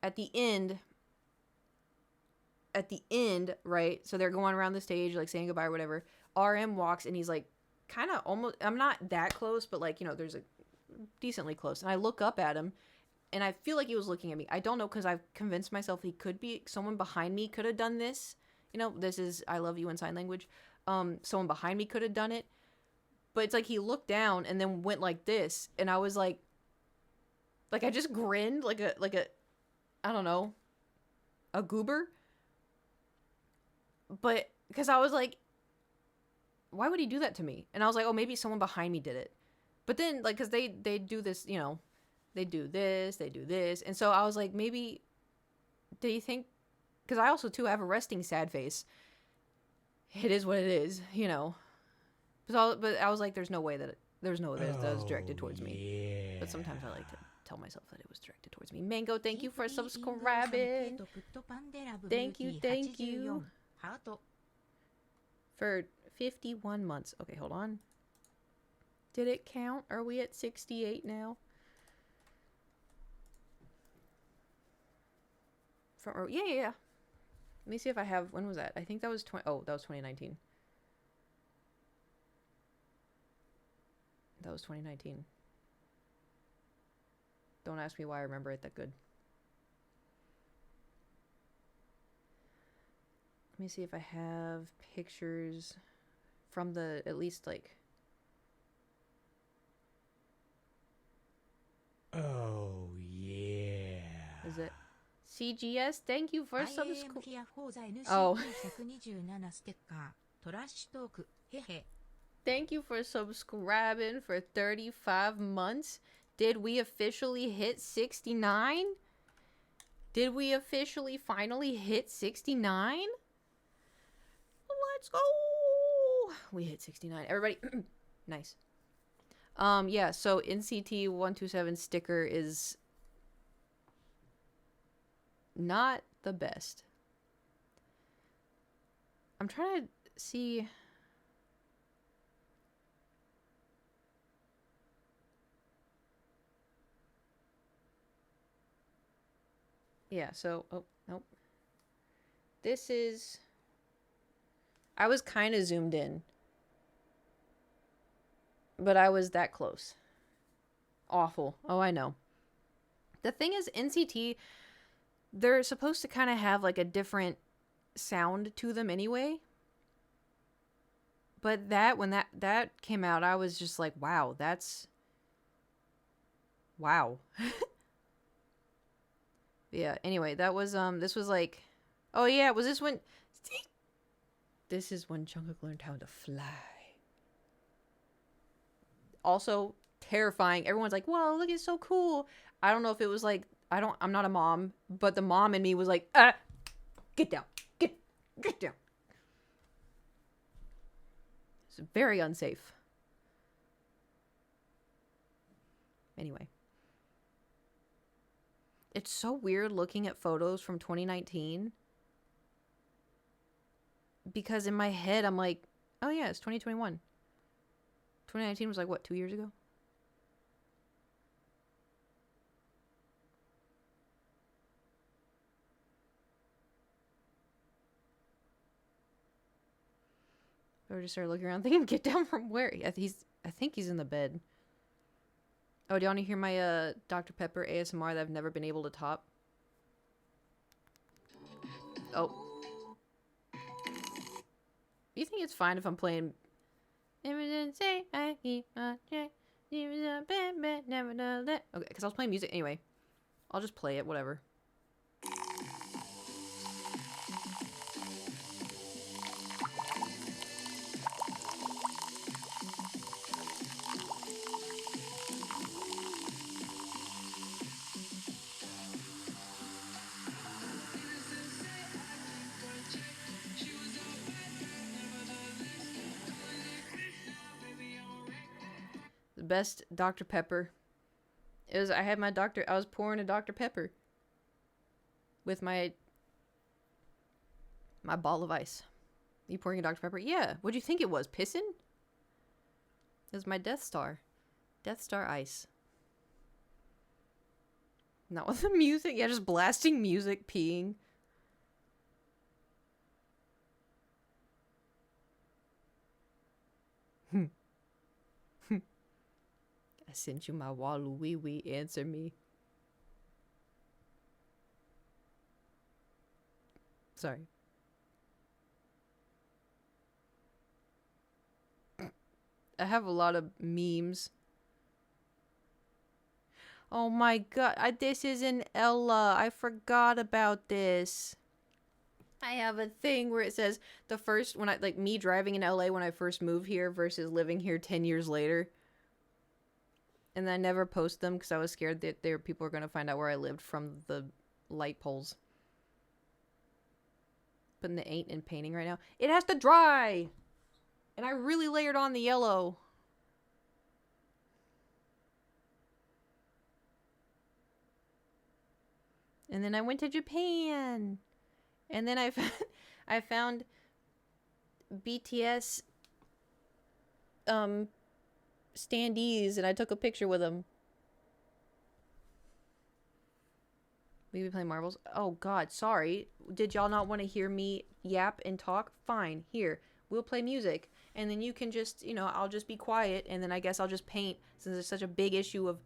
S1: At the end, right, so they're going around the stage, like saying goodbye or whatever. RM walks and he's like, kind of almost, I'm not that close, but like, you know, there's a decently close. And I look up at him and I feel like he was looking at me. I don't know because I've convinced myself he could be, someone behind me could have done this. You know, this is I love you in sign language. Someone behind me could have done it. But it's like he looked down and then went like this. And I was like I just grinned like a, I don't know, a goober. But because I was like, why would he do that to me? And I was like, oh, maybe someone behind me did it. But then, like, because they do this, you know, they do this. And so I was like, maybe, did he think, because I also, too, have a resting sad face. It is what it is, you know. But I was like, there's no way that that was directed towards me. Yeah. But sometimes I like to tell myself that it was directed towards me. Mango, thank you for subscribing. Thank you. For 51 months. Okay, hold on. Did it count? Are we at 68 now? Yeah. Let me see if I have, when was that? I think that was that was 2019. That was 2019. Don't ask me why I remember it that good. Let me see if I have pictures from the, at least like.
S2: Oh, yeah.
S1: Is it? CGS, thank you for subscribing. Oh. Thank you for subscribing for 35 months. Did we officially hit 69? Did we officially finally hit 69? Let's go. We hit 69. Everybody, nice. Yeah, so NCT 127 sticker is not the best. I'm trying to see. Yeah, so, oh, nope. This is, I was kind of zoomed in, but I was that close. Awful. Oh, I know. The thing is, NCT, they're supposed to kind of have like a different sound to them anyway. But when that came out, I was just like, wow, that's, wow. Yeah, anyway, that was, this was like, oh yeah, was this when, this is when Jungkook learned how to fly. Also, terrifying. Everyone's like, whoa, look, it's so cool. I don't know if it was like, I'm not a mom, but the mom in me was like, get down, get down. It's very unsafe. Anyway. It's so weird looking at photos from 2019. Because in my head, I'm like, oh yeah, it's 2021. 2019 was like, what, 2 years ago? Or just started looking around thinking, get down from where? I think he's in the bed. Oh, do you want to hear my Dr. Pepper ASMR that I've never been able to top? Oh. You think it's fine if I'm playing... Okay, because I was playing music anyway. I'll just play it, whatever. The best Dr. Pepper is I was pouring a Dr. Pepper with my ball of ice. You pouring a Dr. Pepper? Yeah. What'd you think it was? Pissin'? It was my Death Star. Death Star ice. Not with the music. Yeah, just blasting music, peeing. I sent you my Walu Wee Wee. Answer me. Sorry. I have a lot of memes. Oh my god, this is in Ella. I forgot about this. I have a thing where it says the first, when I, like me driving in LA when I first moved here versus living here 10 years later. And I never post them because I was scared that people were going to find out where I lived from the light poles. Putting the ink in painting right now. It has to dry! And I really layered on the yellow. And then I went to Japan. And then I found BTS standees and I took a picture with them. We be playing marbles? Oh god, sorry. Did y'all not want to hear me yap and talk? Fine, here. We'll play music. And then you can just, I'll just be quiet and then I guess I'll just paint since there's such a big issue of...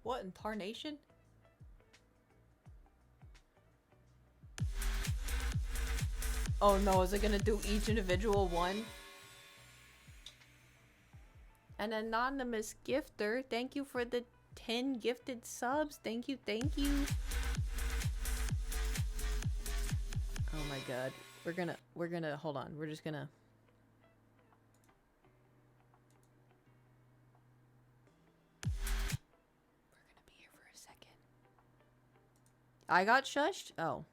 S1: What in tarnation? Oh no, is it gonna do each individual one? An anonymous gifter, thank you for the 10 gifted subs. Thank you, thank you. Oh my god. We're gonna, hold on. We're just gonna... be here for a second. I got shushed? Oh.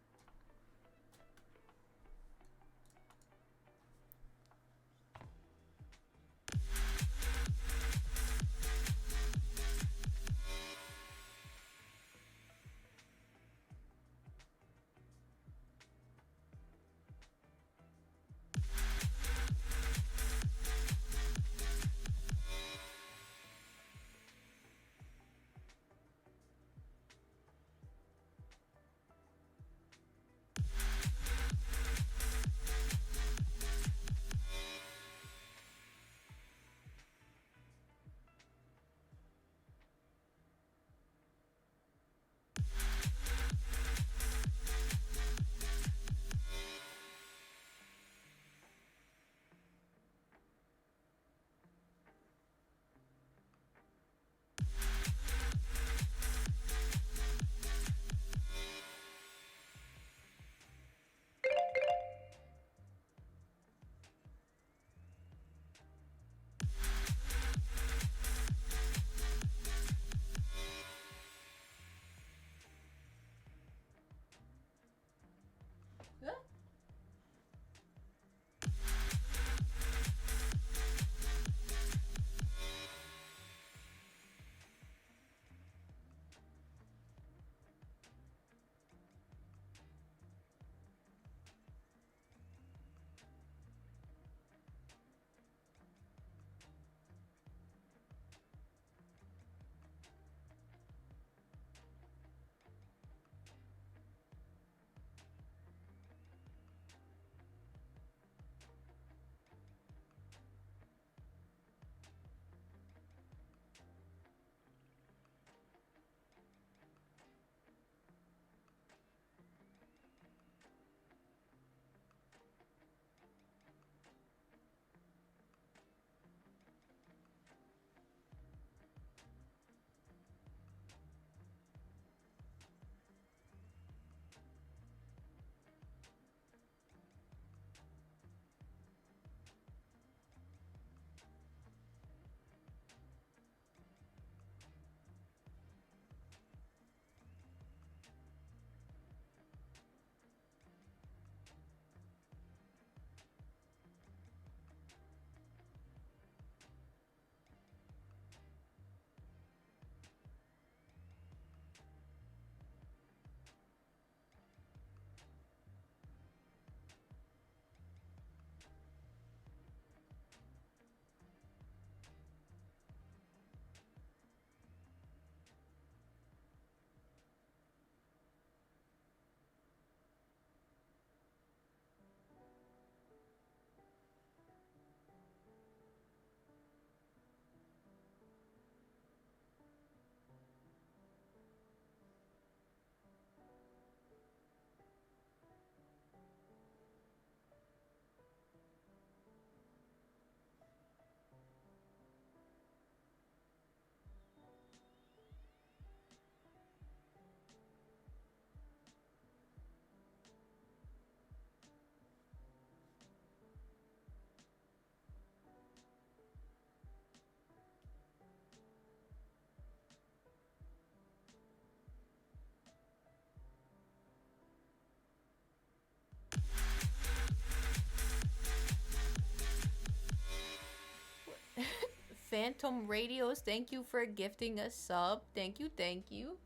S1: Phantom Radios, thank you for gifting a sub. Thank you, thank you.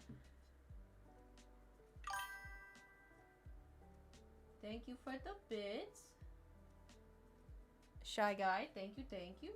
S1: Thank you for the bits. Shy Guy, thank you, thank you.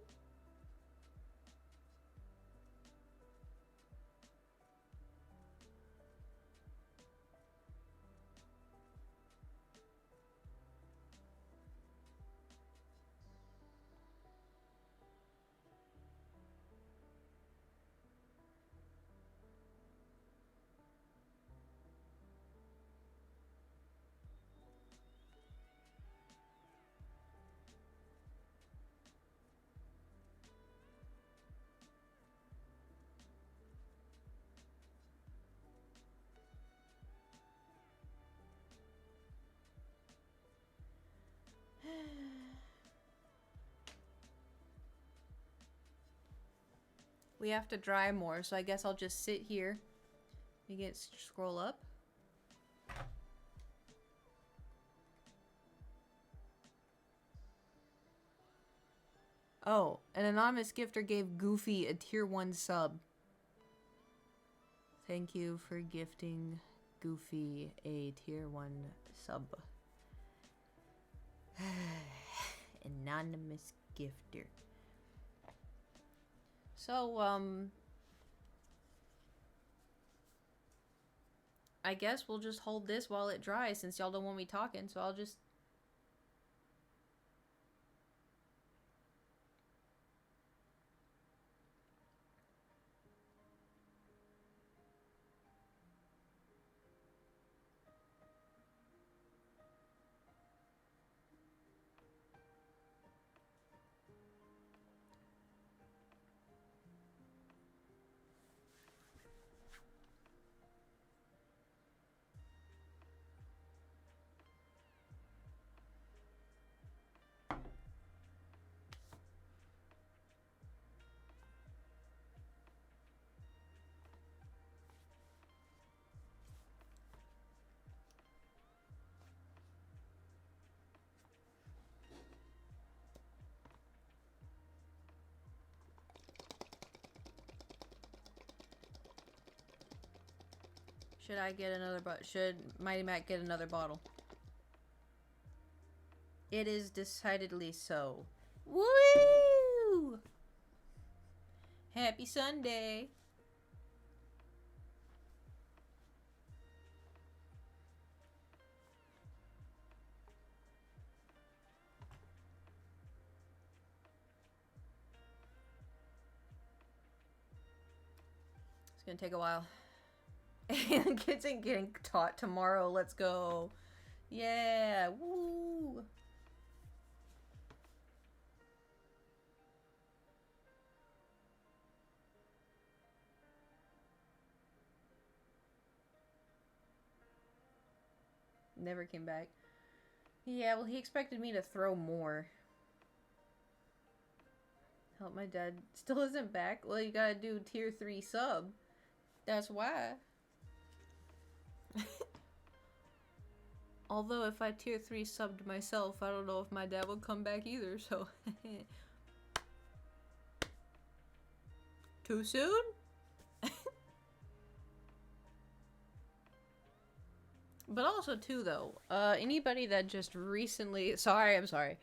S1: We have to dry more, so I guess I'll just sit here. You get scroll up. Oh, an anonymous gifter gave Goofy a tier 1 sub. Thank you for gifting Goofy a tier 1 sub. Anonymous gifter. So, I guess we'll just hold this while it dries since y'all don't want me talking, so I'll just... Should I get another should Mighty Mac get another bottle? It is decidedly so. Woo! Happy Sunday! It's gonna take a while. And kids ain't getting taught tomorrow. Let's go. Yeah. Woo. Never came back. Yeah, well, he expected me to throw more. Help my dad. Still isn't back? Well, you gotta do tier 3 sub. That's why. Although if I tier 3 subbed myself, I don't know if my dad would come back either, so... Too soon? But also too though, anybody that just recently... I'm sorry.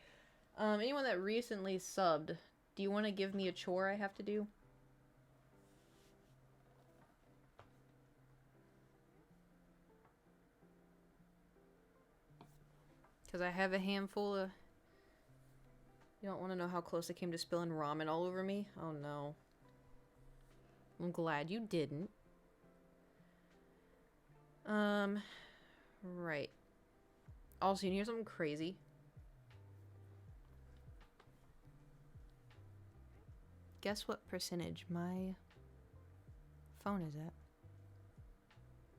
S1: Anyone that recently subbed, do you want to give me a chore I have to do? Because I have a handful of... You don't want to know how close I came to spilling ramen all over me? Oh no. I'm glad you didn't. Right. Also, you hear something crazy? Guess what percentage my phone is at?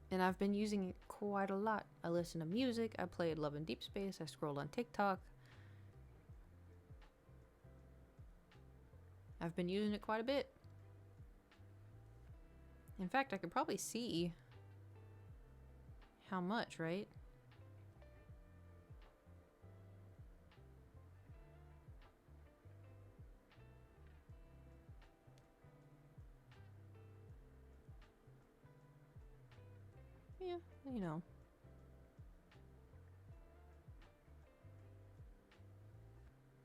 S1: And I've been using it quite a lot. I listen to music, I played Love in Deep Space, I scrolled on TikTok. I've been using it quite a bit. In fact, I could probably see how much, right? you know.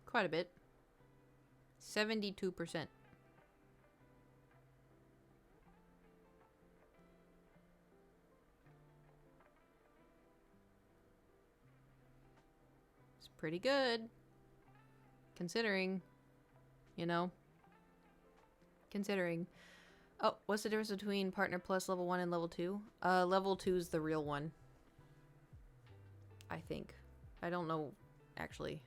S1: Quite a bit. 72%. It's pretty good. Considering, you know. Considering. Oh, what's the difference between Partner Plus level 1 and level 2? Level 2 is the real one. I think. I don't know, actually.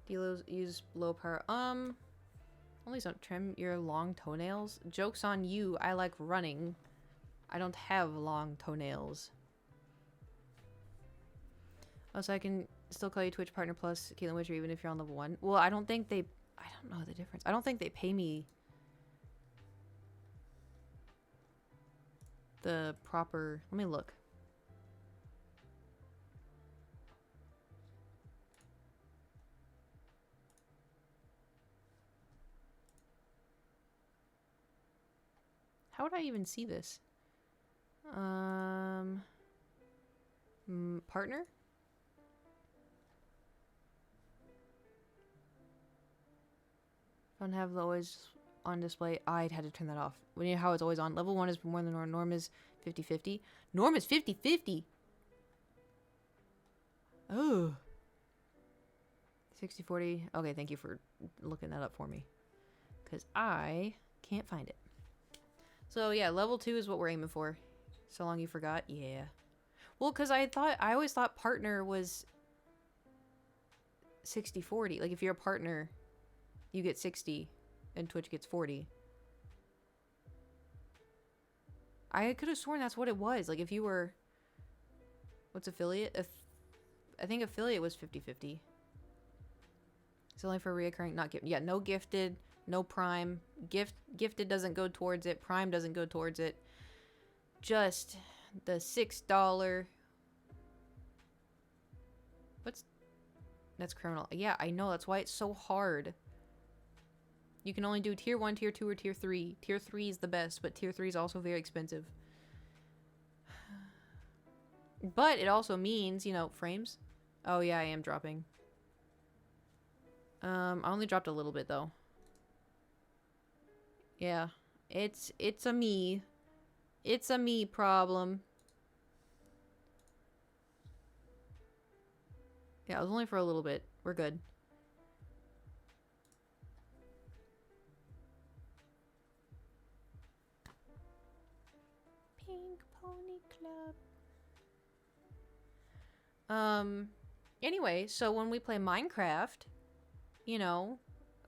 S1: Delos use low power. Only don't trim your long toenails. Joke's on you. I like running. I don't have long toenails. Oh, so I can still call you Twitch Partner Plus Caitlin Witcher even if you're on level 1. Well, I don't think they... I don't know the difference. I don't think they pay me the proper... Let me look. How would I even see this? Partner? Don't have the always on display. I'd had to turn that off. When you know how it's always on. Level 1 is more than norm. Norm is 50-50. Norm is 50-50. Oh. 60-40. Okay, thank you for looking that up for me. Because I can't find it. So yeah, level 2 is what we're aiming for. So long you forgot? Yeah. Well, because I always thought partner was 60-40. Like if you're a partner, you get 60 and Twitch gets 40. I could have sworn that's what it was. Like if you were... What's affiliate? I think affiliate was 50-50. It's only for reoccurring, not gift. Yeah, no gifted, no prime. Gifted doesn't go towards it. Prime doesn't go towards it. Just the $6. That's criminal. Yeah, I know. That's why it's so hard. You can only do tier 1, tier 2, or tier 3. Tier 3 is the best, but tier 3 is also very expensive. But it also means, you know, frames. Oh yeah, I am dropping. I only dropped a little bit though. Yeah. It's a me. It's a me problem. Yeah, it was only for a little bit. We're good. Pink Pony Club. Anyway, so when we play Minecraft, you know,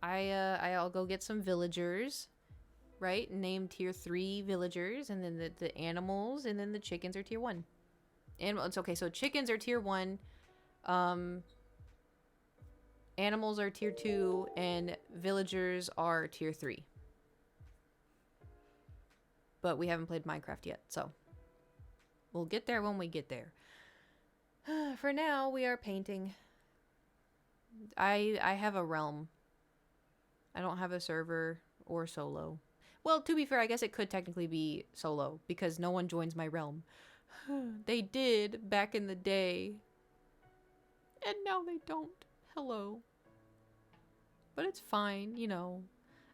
S1: I'll go get some villagers, right? Name tier 3 villagers, and then the animals, and then the chickens are tier 1. And it's okay, so chickens are tier 1, animals are tier 2, and villagers are tier 3. But we haven't played Minecraft yet, so we'll get there when we get there. For now, we are painting. I have a realm. I don't have a server or solo. Well, to be fair, I guess it could technically be solo because no one joins my realm. They did back in the day. And now they don't. Hello. But it's fine, you know.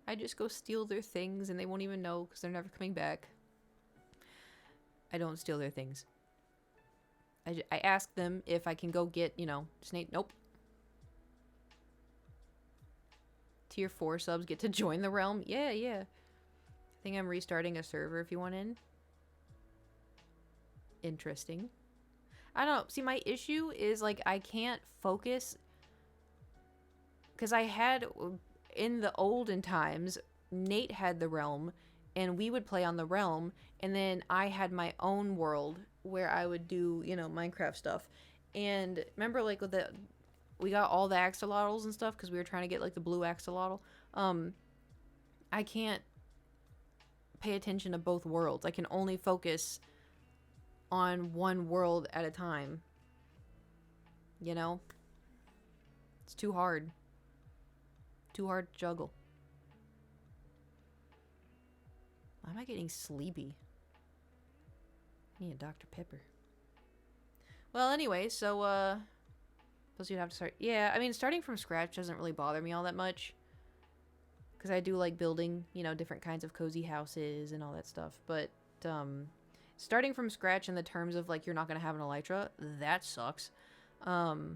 S1: I just go steal their things and they won't even know because they're never coming back. I don't steal their things. I ask them if I can go get, you know, Snake. Nope. Tier 4 subs get to join the realm. Yeah, yeah. I think I'm restarting a server if you want in. Interesting. I don't know. See, my issue is, like, I can't focus. Because I had, in the olden times, Nate had the realm, and we would play on the realm, and then I had my own world where I would do, you know, Minecraft stuff. And remember, like, with the... We got all the axolotls and stuff because we were trying to get, like, the blue axolotl. I can't pay attention to both worlds. I can only focus on one world at a time. You know? It's too hard. Too hard to juggle. Why am I getting sleepy? Yeah, Dr. Pepper. Well, anyway, so, suppose you'd have to start. Yeah, I mean, starting from scratch doesn't really bother me all that much. Because I do like building, you know, different kinds of cozy houses and all that stuff. But, starting from scratch in the terms of, like, you're not going to have an elytra, that sucks. But,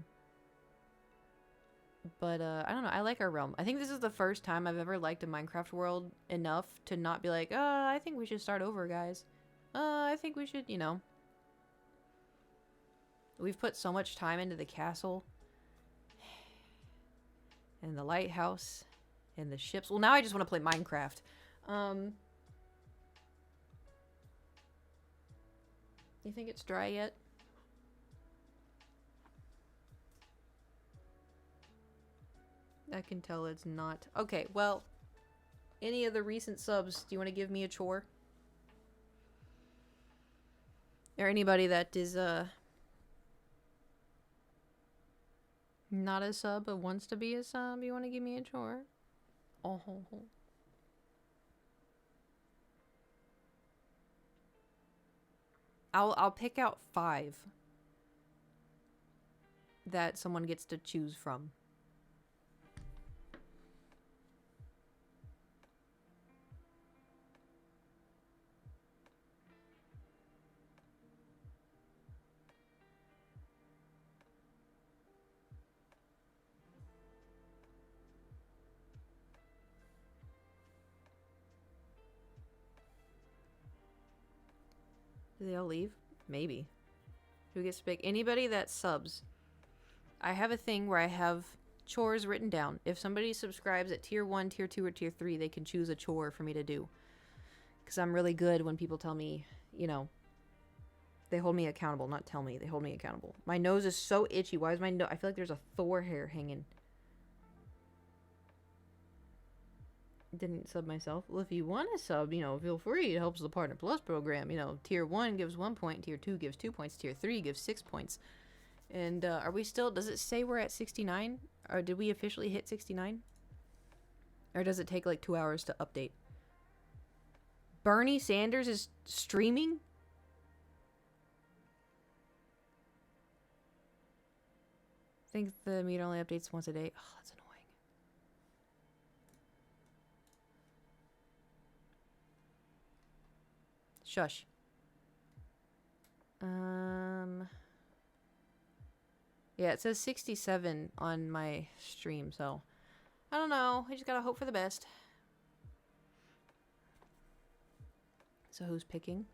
S1: I don't know. I like our realm. I think this is the first time I've ever liked a Minecraft world enough to not be like, I think we should start over, guys. I think we should, you know. We've put so much time into the castle. And the lighthouse. And the ships. Well, now I just want to play Minecraft. You think it's dry yet? I can tell it's not. Okay, well, any of the recent subs, do you want to give me a chore? Or anybody that is, not a sub but wants to be a sub, you want to give me a chore? Oh, ho, ho. I'll pick out 5 that someone gets to choose from. Do they all leave? Maybe. Who gets to pick? Anybody that subs. I have a thing where I have chores written down. If somebody subscribes at tier 1, tier 2, or tier 3, they can choose a chore for me to do. Because I'm really good when people tell me, you know, they hold me accountable. Not tell me, they hold me accountable. My nose is so itchy. Why is my nose? I feel like there's a Thor hair hanging. Didn't sub myself. Well, if you want to sub, you know, feel free. It helps the Partner Plus program. You know, tier 1 gives 1 point, tier 2 gives 2 points, tier 3 gives 6 points. And are we still, does it say we're at 69? Or did we officially hit 69? Or does it take like 2 hours to update? Bernie Sanders is streaming? I think the meter only updates once a day. Oh, that's annoying. Shush. Yeah, it says 67 on my stream, so I don't know. I just gotta hope for the best. So who's picking?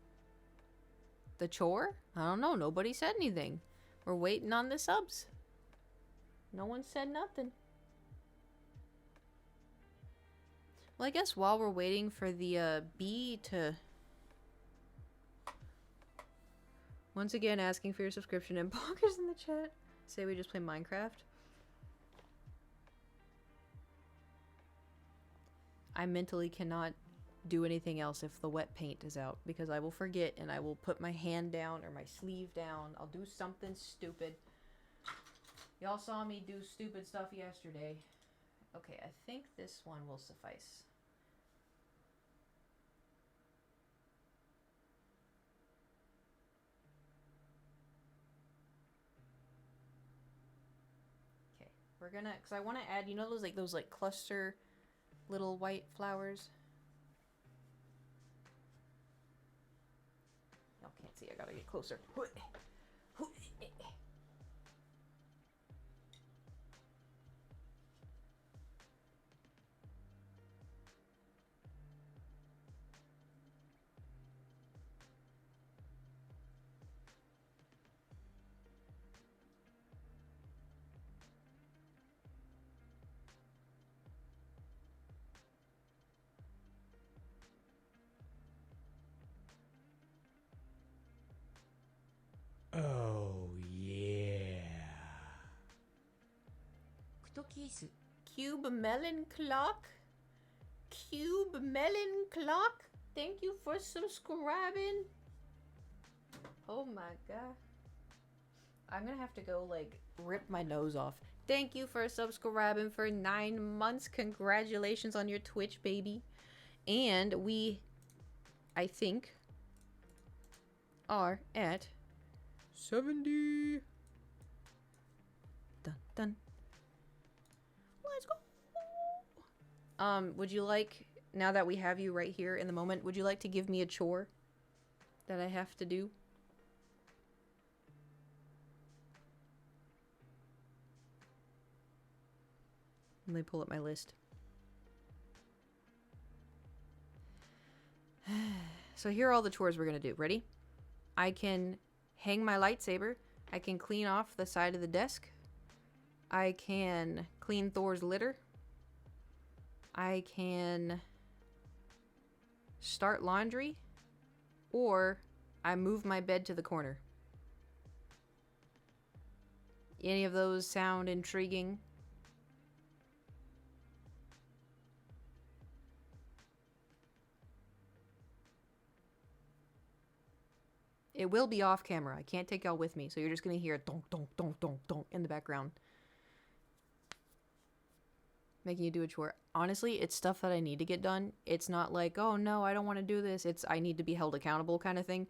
S1: The chore? I don't know. Nobody said anything. We're waiting on the subs. No one said nothing. Well, I guess while we're waiting for the bee to... Once again, asking for your subscription and bonkers in the chat. Say we just play Minecraft. I mentally cannot do anything else if the wet paint is out, because I will forget and I will put my hand down or my sleeve down. I'll do something stupid. Y'all saw me do stupid stuff yesterday. Okay, I think this one will suffice. Okay, we're gonna, because I want to add, you know those like cluster little white flowers? Y'all can't see, I gotta get closer.
S2: Oh, yeah.
S1: Cube Melon Clock? Cube Melon Clock? Thank you for subscribing. Oh my god. I'm gonna have to go, like, rip my nose off. Thank you for subscribing for 9 months. Congratulations on your Twitch, baby. And we, I think, are at
S2: 70.
S1: dun dun. Let's go. Would you like, now that we have you right here in the moment, would you like to give me a chore that I have to do? Let me pull up my list. So here are all the chores we're gonna do. Ready? I can hang my lightsaber. I can clean off the side of the desk. I can clean Thor's litter. I can start laundry. Or I move my bed to the corner. Any of those sound intriguing? It will be off camera. I can't take y'all with me, so you're just gonna hear donk, donk, donk, donk, donk in the background. Making you do a chore. Honestly, it's stuff that I need to get done. It's not like, oh no, I don't want to do this. It's I need to be held accountable kind of thing.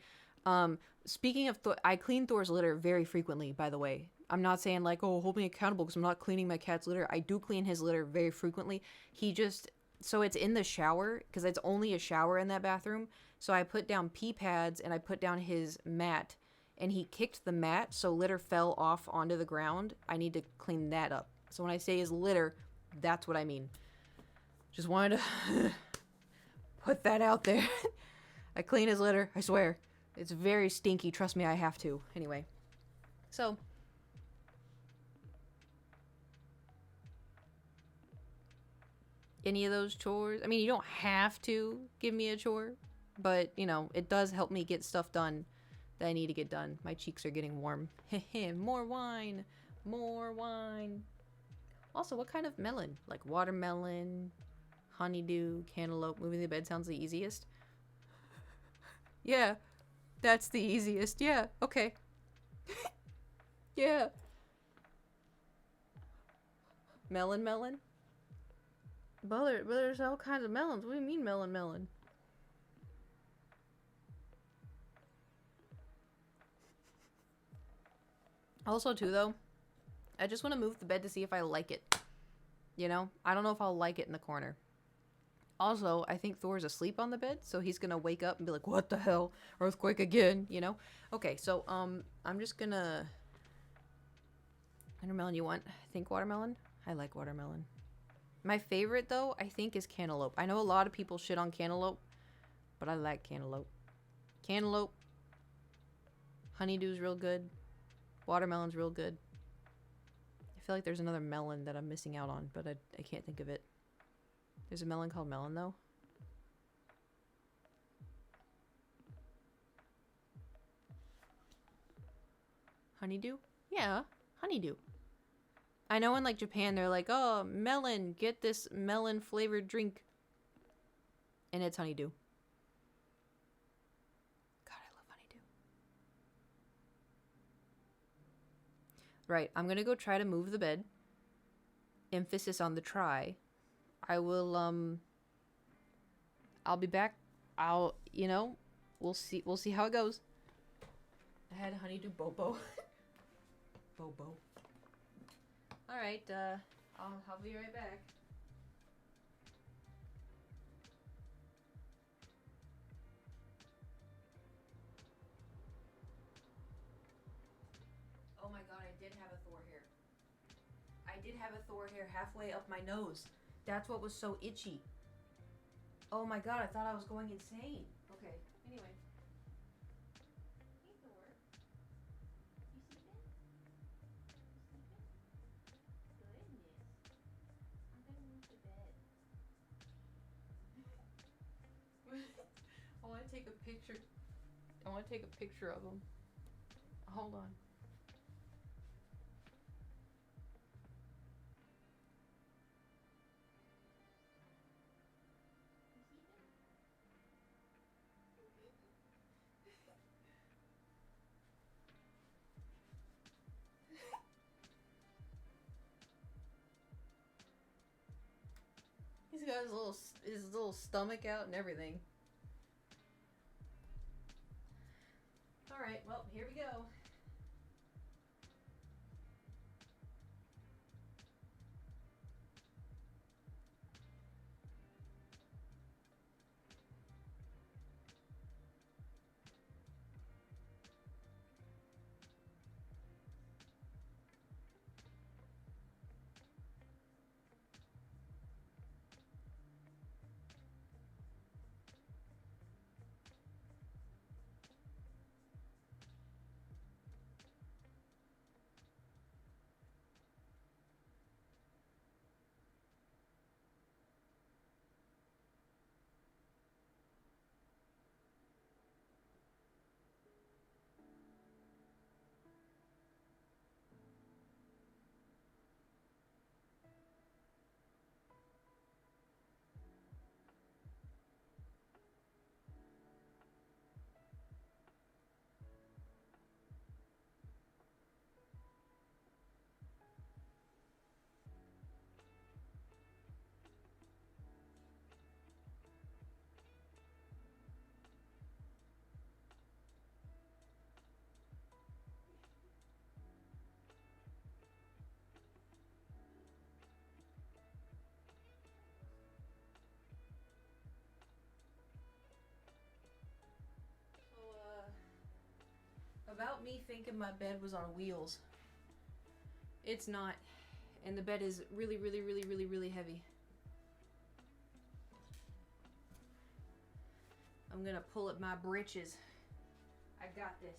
S1: Speaking of, I clean Thor's litter very frequently, by the way. I'm not saying like, oh, hold me accountable because I'm not cleaning my cat's litter. I do clean his litter very frequently. So it's in the shower because it's only a shower in that bathroom. So I put down pee pads and I put down his mat and he kicked the mat. So litter fell off onto the ground. I need to clean that up. So when I say his litter, that's what I mean. Just wanted to put that out there. I clean his litter, I swear. It's very stinky, trust me, I have to. Anyway. So. Any of those chores? I mean, you don't have to give me a chore. But, you know, it does help me get stuff done that I need to get done. My cheeks are getting warm. More wine. More wine. Also, what kind of melon? Like watermelon, honeydew, cantaloupe. Moving the bed sounds the easiest. Yeah, that's the easiest. Yeah, okay. Yeah. Melon? But there's all kinds of melons. What do you mean melon? Also, too, though, I just want to move the bed to see if I like it. You know? I don't know if I'll like it in the corner. Also, I think Thor's asleep on the bed, so he's gonna wake up and be like, what the hell? Earthquake again, you know? Okay, so, I'm just gonna... Watermelon you want? I think watermelon? I like watermelon. My favorite, though, I think is cantaloupe. I know a lot of people shit on cantaloupe, but I like cantaloupe. Cantaloupe. Honeydew's real good. Watermelon's real good. I feel like there's another melon that I'm missing out on, but I can't think of it. There's a melon called melon, though. Honeydew? Yeah, honeydew. I know in, like, Japan, they're like, oh, melon, get this melon-flavored drink. And it's honeydew. God, I love honeydew. Right, I'm gonna go try to move the bed. Emphasis on the try. I will, I'll be back. You know, we'll see how it goes. I had honeydew bobo. Bobo. Alright, I'll be right back. Oh my god, I did have a Thor hair. I did have a Thor hair halfway up my nose. That's what was so itchy. Oh my god, I thought I was going insane. Okay, anyway. Hey Thor. You sleeping? Goodness. I'm gonna move the bed. I want to take a picture. I want to take a picture of him. Hold on. He's got his little stomach out and everything. All right, well, here we go. About me thinking my bed was on wheels. It's not. And the bed is really, really, really, really, really heavy. I'm gonna pull up my britches. I got this.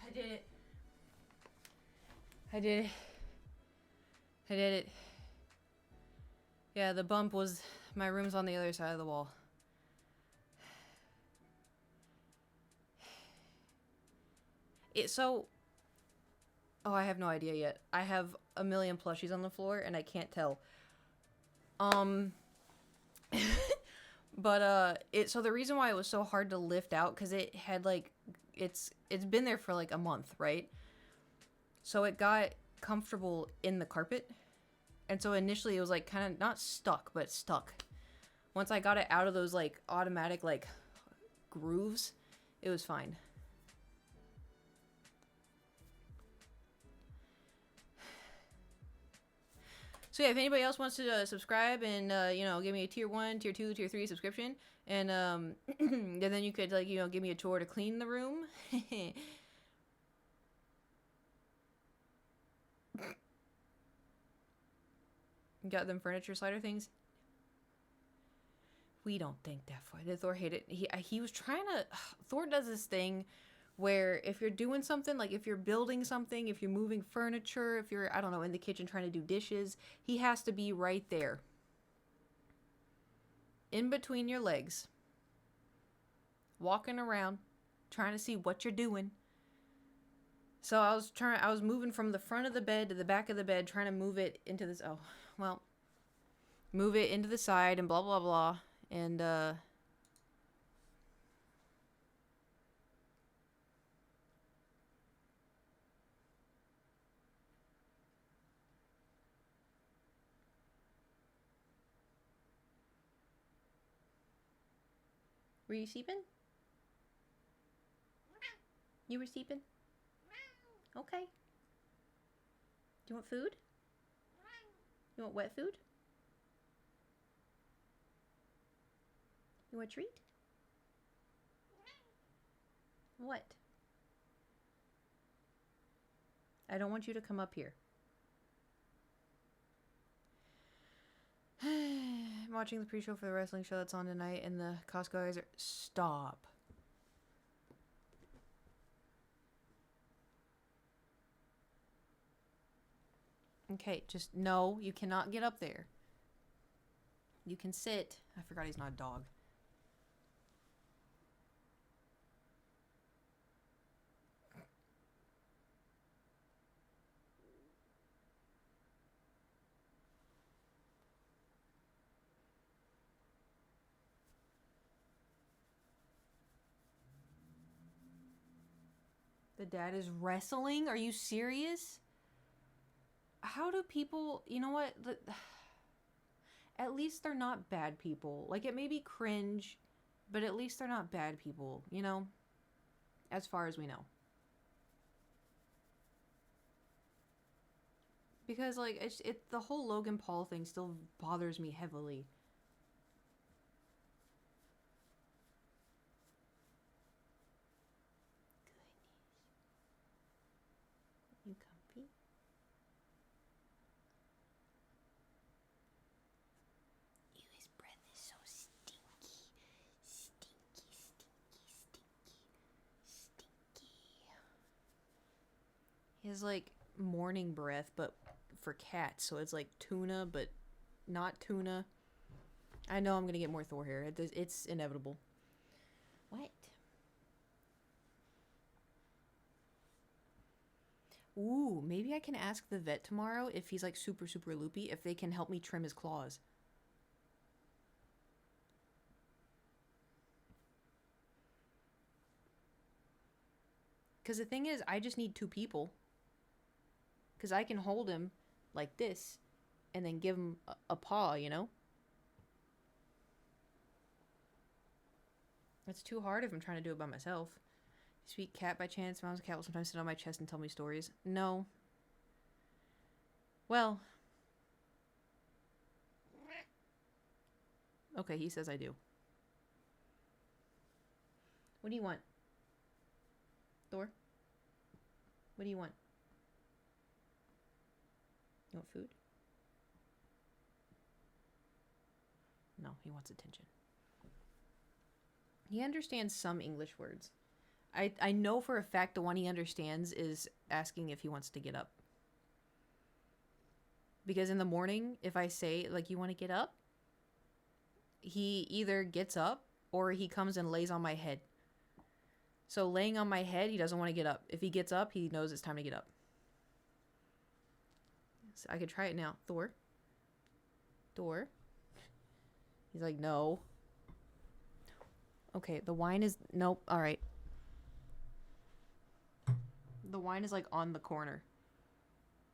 S1: I did it. I did it. I did it. Yeah, the bump was... My room's on the other side of the wall. So... Oh, I have no idea yet. I have a million plushies on the floor, and I can't tell. But, so the reason why it was so hard to lift out, because it had, like... It's been there for, like, a month, right? So it got comfortable in the carpet. And so initially it was, like, kind of not stuck, but stuck. Once I got it out of those, like, automatic, like, grooves, it was fine. So yeah, if anybody else wants to subscribe and give me a tier 1, tier 2, tier 3 subscription, and and then you could give me a chore to clean the room. Got them furniture slider things. We don't think that far. Did Thor hate it? He was trying to. Thor does this thing where if you're doing something, like if you're building something, if you're moving furniture, if you're, I don't know, in the kitchen trying to do dishes, he has to be right there. In between your legs. Walking around, trying to see what you're doing. So I was moving from the front of the bed to the back of the bed, trying to move it into this, move it into the side and blah, blah, blah. And, were you sleeping? You were sleeping? Okay. Do you want food? You want wet food? You want a treat? What? I don't want you to come up here. I'm watching the pre-show for the wrestling show that's on tonight, and the Costco guys are... Stop. Okay, just no, you cannot get up there. You can sit. I forgot he's not a dog. The dad is wrestling? Are you serious? How do people... You know what? At least they're not bad people. Like, it may be cringe, but at least they're not bad people, you know? As far as we know. Because, like, the whole Logan Paul thing still bothers me heavily. You comfy? Ew, his breath is so stinky. Stinky, stinky, stinky. Stinky. He has, like, morning breath, but for cats. So it's like tuna, but not tuna. I know I'm going to get more Thor hair. It's inevitable. What? Ooh, maybe I can ask the vet tomorrow if he's like super, super loopy, if they can help me trim his claws. Because the thing is, I just need 2 people. Because I can hold him like this and then give him a paw, you know? It's too hard if I'm trying to do it by myself. Sweet cat by chance. Mom's cat will sometimes sit on my chest and tell me stories. No. Well. Okay, he says I do. What do you want? Thor? What do you want? You want food? No, he wants attention. He understands some English words. I know for a fact the one he understands is asking if he wants to get up. Because in the morning, if I say, like, you want to get up? He either gets up or he comes and lays on my head. So laying on my head, he doesn't want to get up. If he gets up, he knows it's time to get up. So I could try it now. Thor? Thor? He's like, no. Okay, the wine is... Nope, alright. The wine is like on the corner.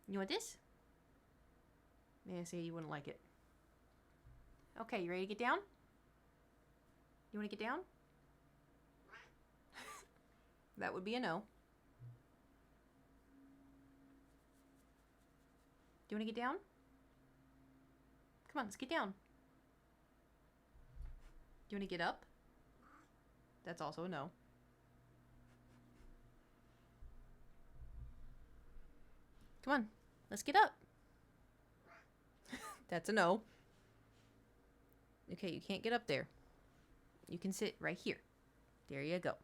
S1: You want this? Yeah, see, you wouldn't like it. Okay, you ready to get down? You want to get down? That would be a no. Do you want to get down? Come on, let's get down. Do you want to get up? That's also a no. Come on, let's get up. That's a no. Okay, you can't get up there. You can sit right here. There you go.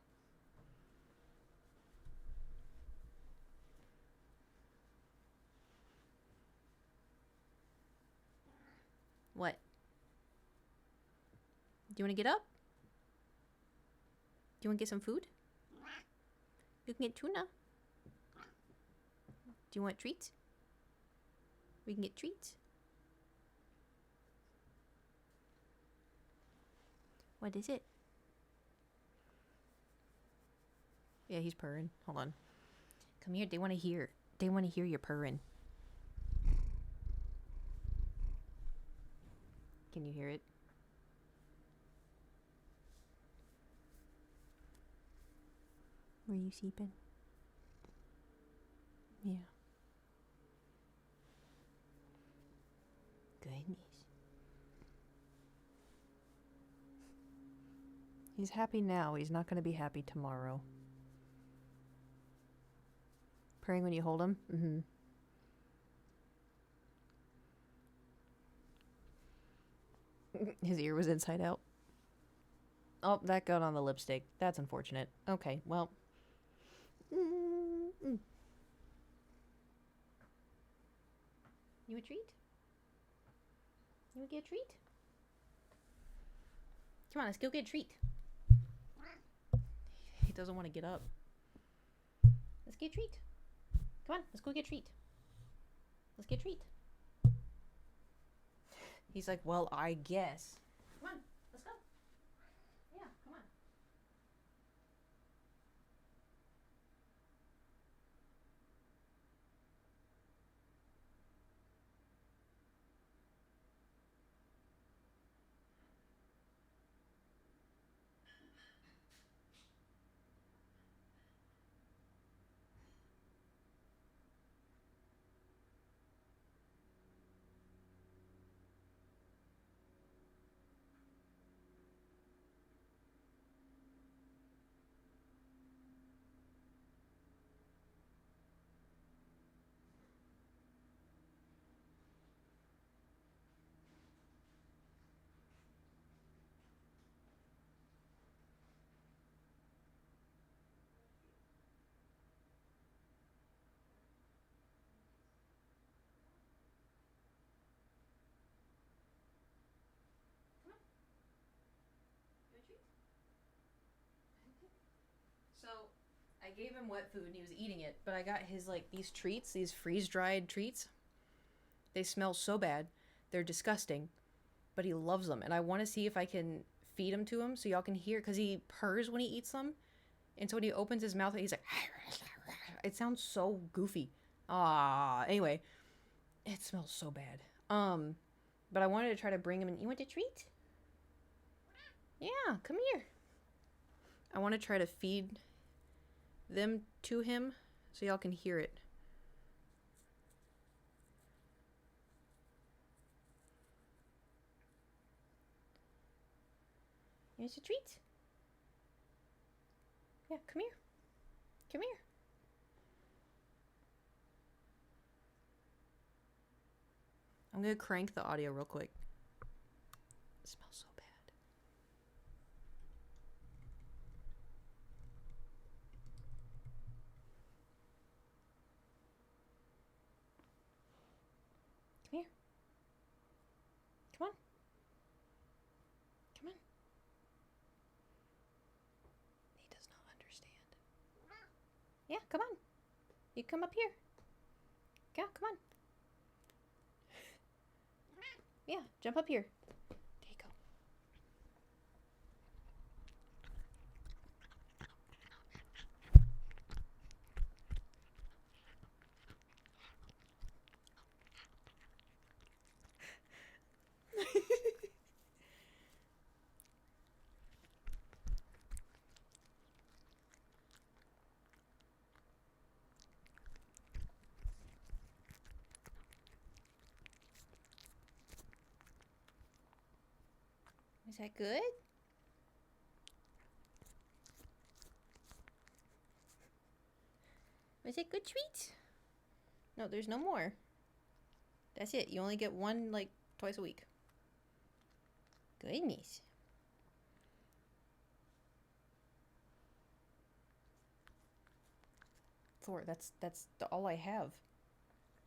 S1: What? Do you want to get up? Do you want to get some food? You can get tuna. Do you want treats? We can get treats. What is it? Yeah, he's purring. Hold on. Come here. They want to hear. They want to hear your purring. Can you hear it? Were you sleeping? Yeah. Goodness. He's happy now. He's not going to be happy tomorrow. Purring when you hold him? Mm-hmm. His ear was inside out. Oh, that got on the lipstick. That's unfortunate. Okay, well. You a treat? You want to get a treat? Come on, let's go get a treat. He doesn't want to get up. Let's get a treat. Come on, let's go get a treat. Let's get a treat. He's like, well, I guess. Come on, let's go. Yeah, come on. So, I gave him wet food and he was eating it, but I got his, like, these treats, these freeze-dried treats. They smell so bad. They're disgusting, but he loves them. And I want to see if I can feed them to him so y'all can hear, because he purrs when he eats them. And so when he opens his mouth, he's like, it sounds so goofy. Anyway, it smells so bad. But I wanted to try to bring him in. You want a treat? Yeah, come here. I want to try to feed them to him so y'all can hear it. Here's a treat. Yeah, come here. Come here. I'm going to crank the audio real quick. It smells so bad. Come here. Come on. Come on. He does not understand. Yeah, come on. You come up here. Yeah, come on. Yeah, jump up here. There you go. Is that good? Is it good treats? No, there's no more. That's it. You only get one, like, twice a week. Goodness. Thor, that's all I have.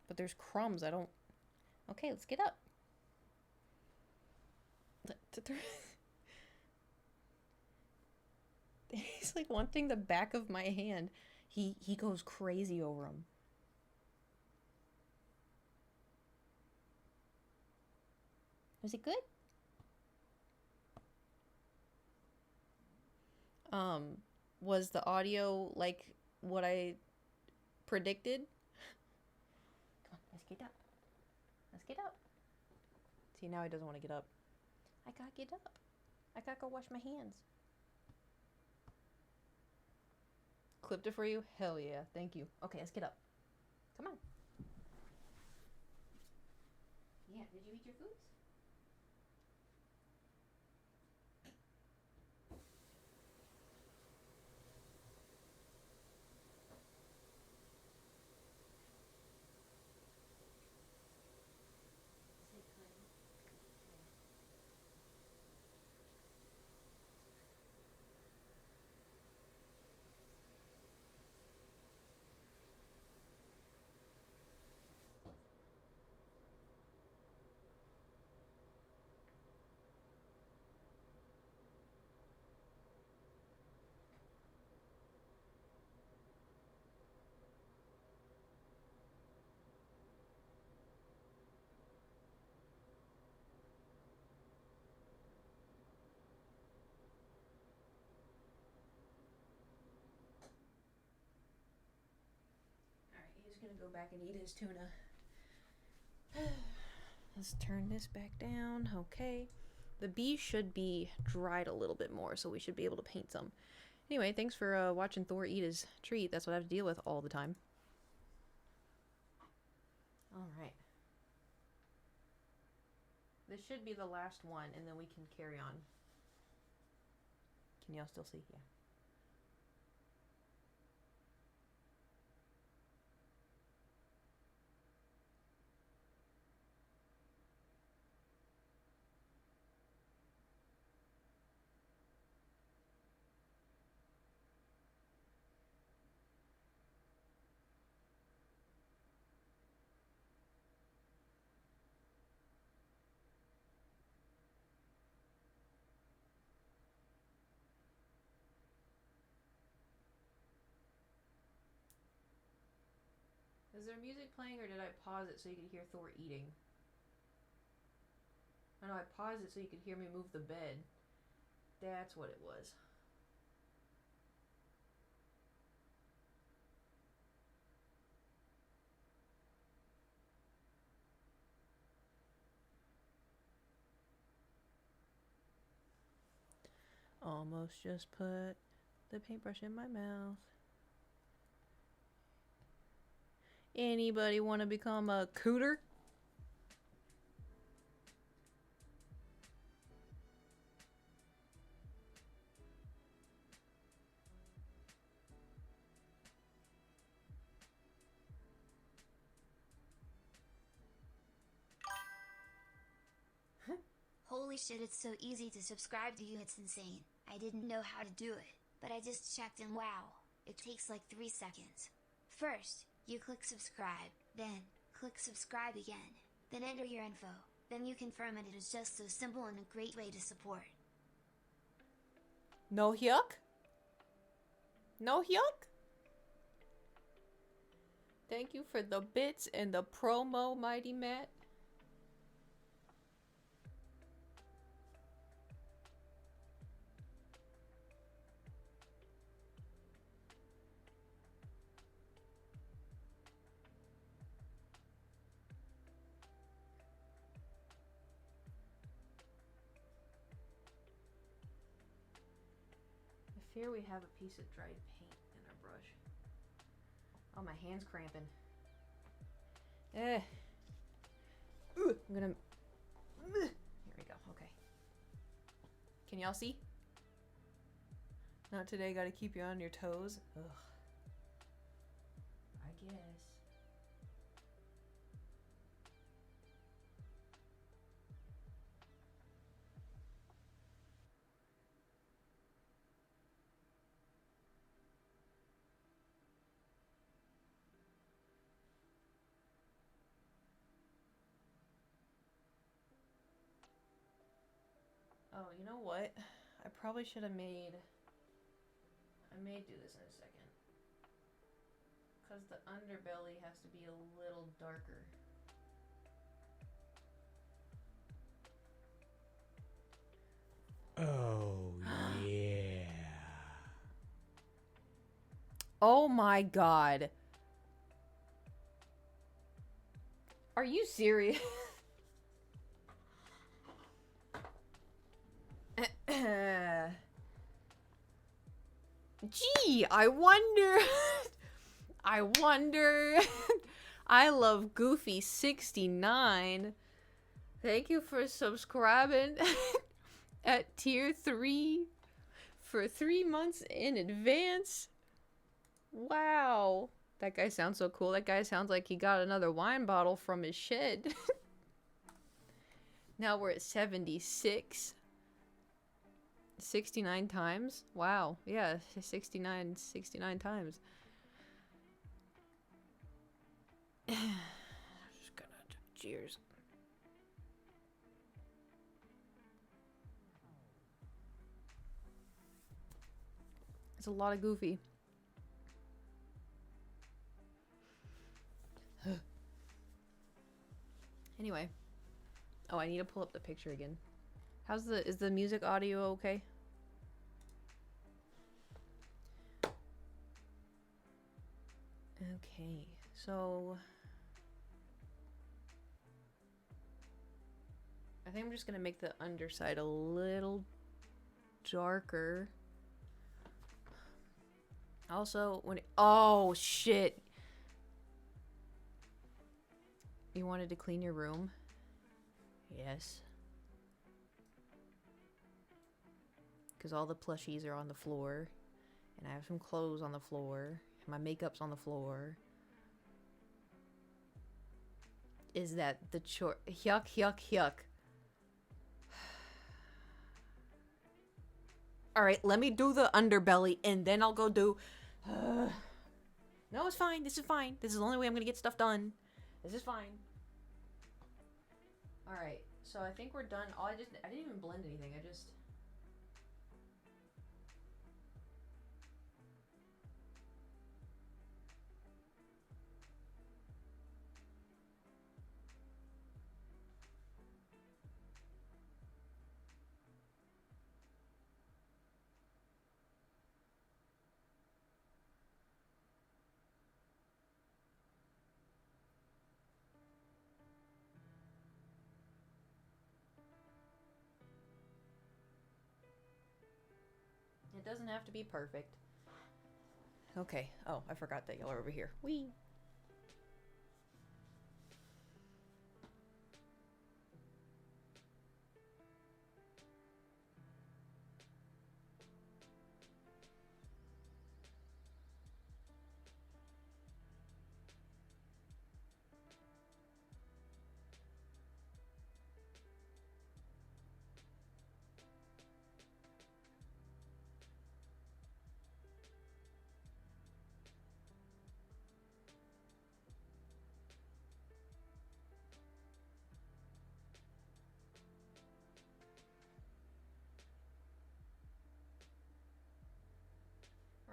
S1: But there's crumbs. I don't... Okay, let's get up. He's like wanting the back of my hand. He goes crazy over him. Was it good? Was the audio like what I predicted? Come on, let's get up. Let's get up. See, now he doesn't want to get up. I gotta get up. I gotta go wash my hands. Clipped it for you? Hell yeah. Thank you. Okay, let's get up. Come on. Yeah, did you eat your foods? Gonna go back and eat his tuna. Let's turn this back down. Okay. The bee should be dried a little bit more, so we should be able to paint some. Anyway, thanks for watching Thor eat his treat. That's what I have to deal with all the time. Alright. This should be the last one, and then we can carry on. Can y'all still see? Yeah. Is there music playing, or did I pause it so you could hear Thor eating? I know I paused it so you could hear me move the bed. That's what it was. Almost just put the paintbrush in my mouth. Anybody want to become a cooter?
S3: Holy shit, it's so easy to subscribe to you, it's insane. I didn't know how to do it, but I just checked and wow, it takes like 3 seconds. First, you click subscribe, then, click subscribe again, then enter your info, then you confirm, and it is just so simple and a great way to support.
S1: No yuck? No yuck? Thank you for the bits and the promo, Mighty Matt. I fear we have a piece of dried paint in our brush. Oh, my hand's cramping. I'm gonna... Here we go, okay. y'all see? Not today, gotta keep you on your toes. Ugh. I guess. Oh, you know what? I probably should have made... I may do this in a second. Because the underbelly has to be a little darker.
S2: Oh, yeah.
S1: Oh my god. Are you serious? Gee, I wonder. I wonder. I love Goofy69. Thank you for subscribing at tier 3 for 3 months in advance. Wow. That guy sounds so cool. That guy sounds like he got another wine bottle from his shed. Now we're at 76. 69 times? Wow. Yeah, 69 times. Just gonna cheers. It's a lot of Goofy. Anyway. Oh, I need to pull up the picture again. Is the music audio okay? Okay, so I think I'm just gonna make the underside a little darker. Also, oh shit. You wanted to clean your room? Yes. Because all the plushies are on the floor. And I have some clothes on the floor. And my makeup's on the floor. Is that the chore? Yuck, yuck, yuck. Alright, let me do the underbelly and then I'll go do... No, it's fine. This is fine. This is the only way I'm gonna get stuff done. This is fine. Alright, so I think we're done. I didn't even blend anything. I just... It doesn't have to be perfect. Okay. Oh, I forgot that y'all are over here. Whee!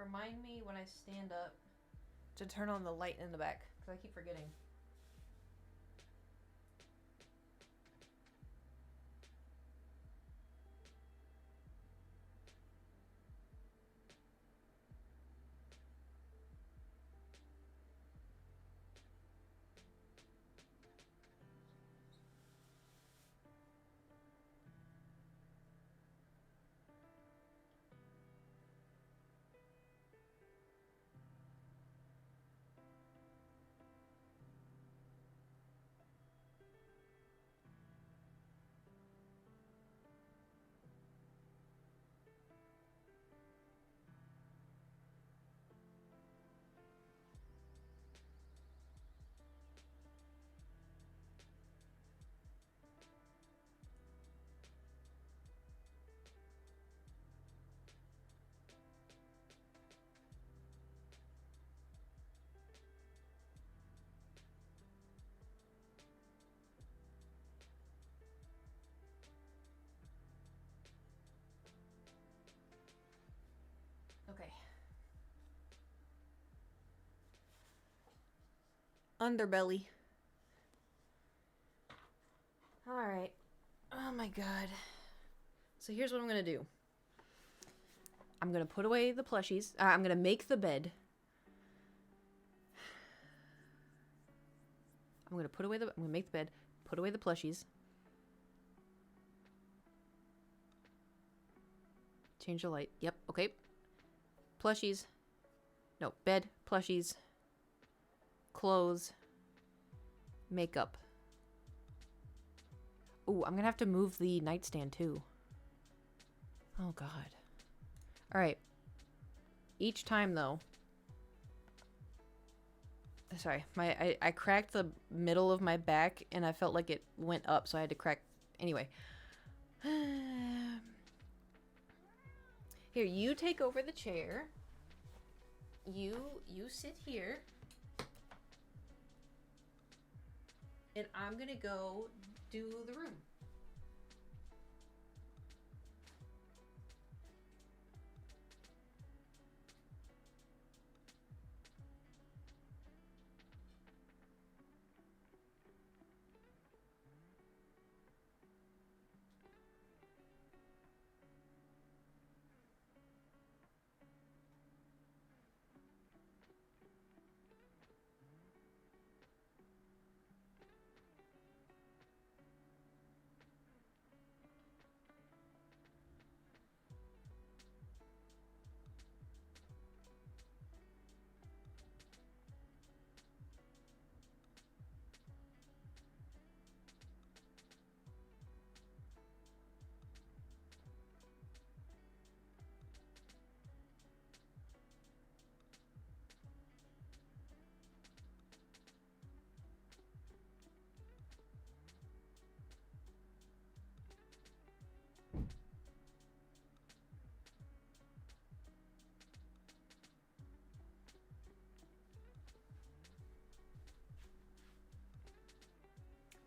S1: Remind me when I stand up to turn on the light in the back, because I keep forgetting. Okay. Underbelly. Alright. Oh my god. So here's what I'm gonna do. I'm gonna put away the plushies. I'm gonna make the bed. I'm gonna make the bed. Put away the plushies. Change the light. Yep, okay. Plushies. No, bed, plushies. Clothes. Makeup. Ooh, I'm gonna have to move the nightstand too. Oh god. Alright. Each time though. Sorry, I cracked the middle of my back and I felt like it went up, so I had to crack. Anyway. Here, you take over the chair. You sit here. And I'm gonna go do the room.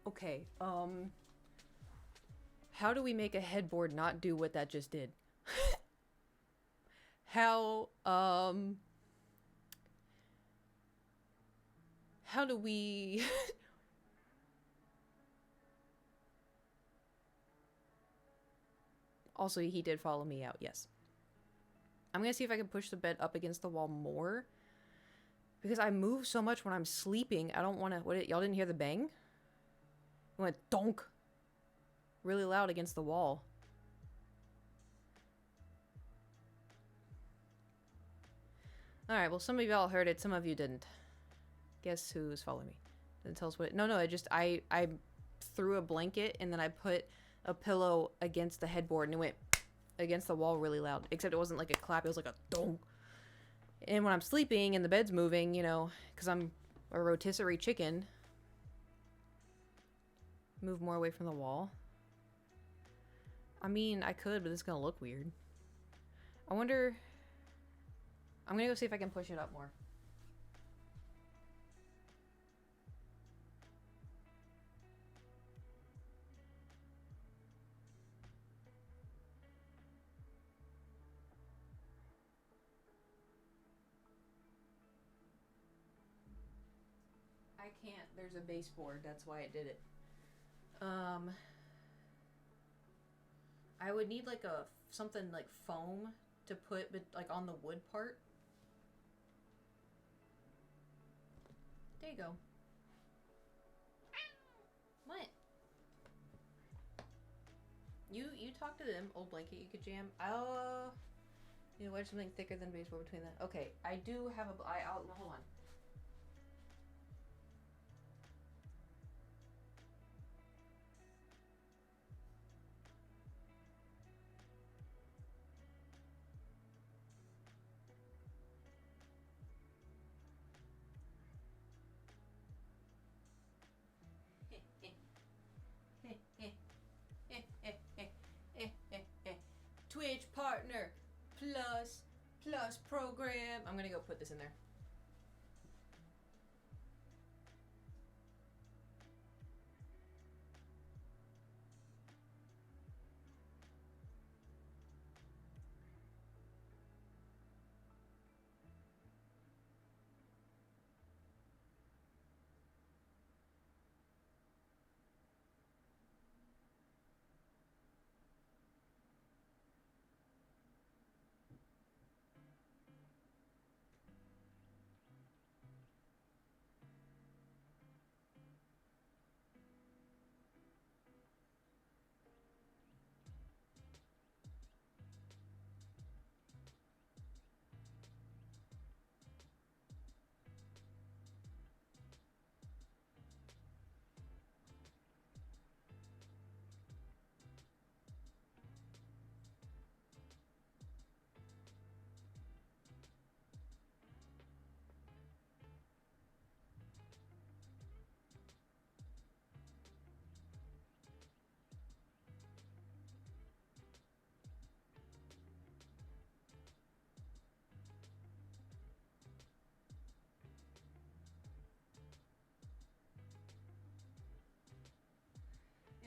S1: Okay, how do we make a headboard not do what that just did? How do we... Also, he did follow me out, yes. I'm gonna see if I can push the bed up against the wall more. Because I move so much when I'm sleeping, I don't want to... What? Y'all didn't hear the bang? It went donk. Really loud against the wall. Alright, well, some of y'all heard it, some of you didn't. Guess who's following me? Didn't tell us what... No, I threw a blanket and then I put a pillow against the headboard and it went against the wall really loud. Except it wasn't like a clap, it was like a donk. And when I'm sleeping and the bed's moving, you know, because I'm a rotisserie chicken, move more away from the wall. I mean, I could, but it's gonna look weird. I wonder... I'm gonna go see if I can push it up more. I can't. There's a baseboard. That's why it did it. I would need like something like foam to put, but like on the wood part. There you go. What? You talk to them, old blanket. You could jam. You know, wedge something thicker than baseboard between that. Okay, I do have I'll hold on. Twitch partner plus program. I'm gonna go put this in there.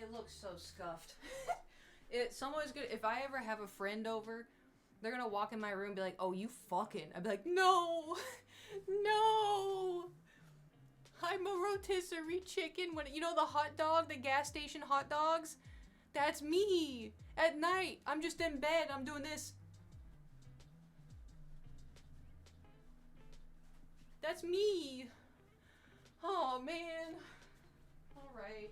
S1: It looks so scuffed. Someone's gonna, if I ever have a friend over, they're gonna walk in my room and be like, "Oh, you fucking." I'd be like, "No, no, I'm a rotisserie chicken." When you know the hot dog, the gas station hot dogs, that's me. At night, I'm just in bed. I'm doing this. That's me. Oh man. All right.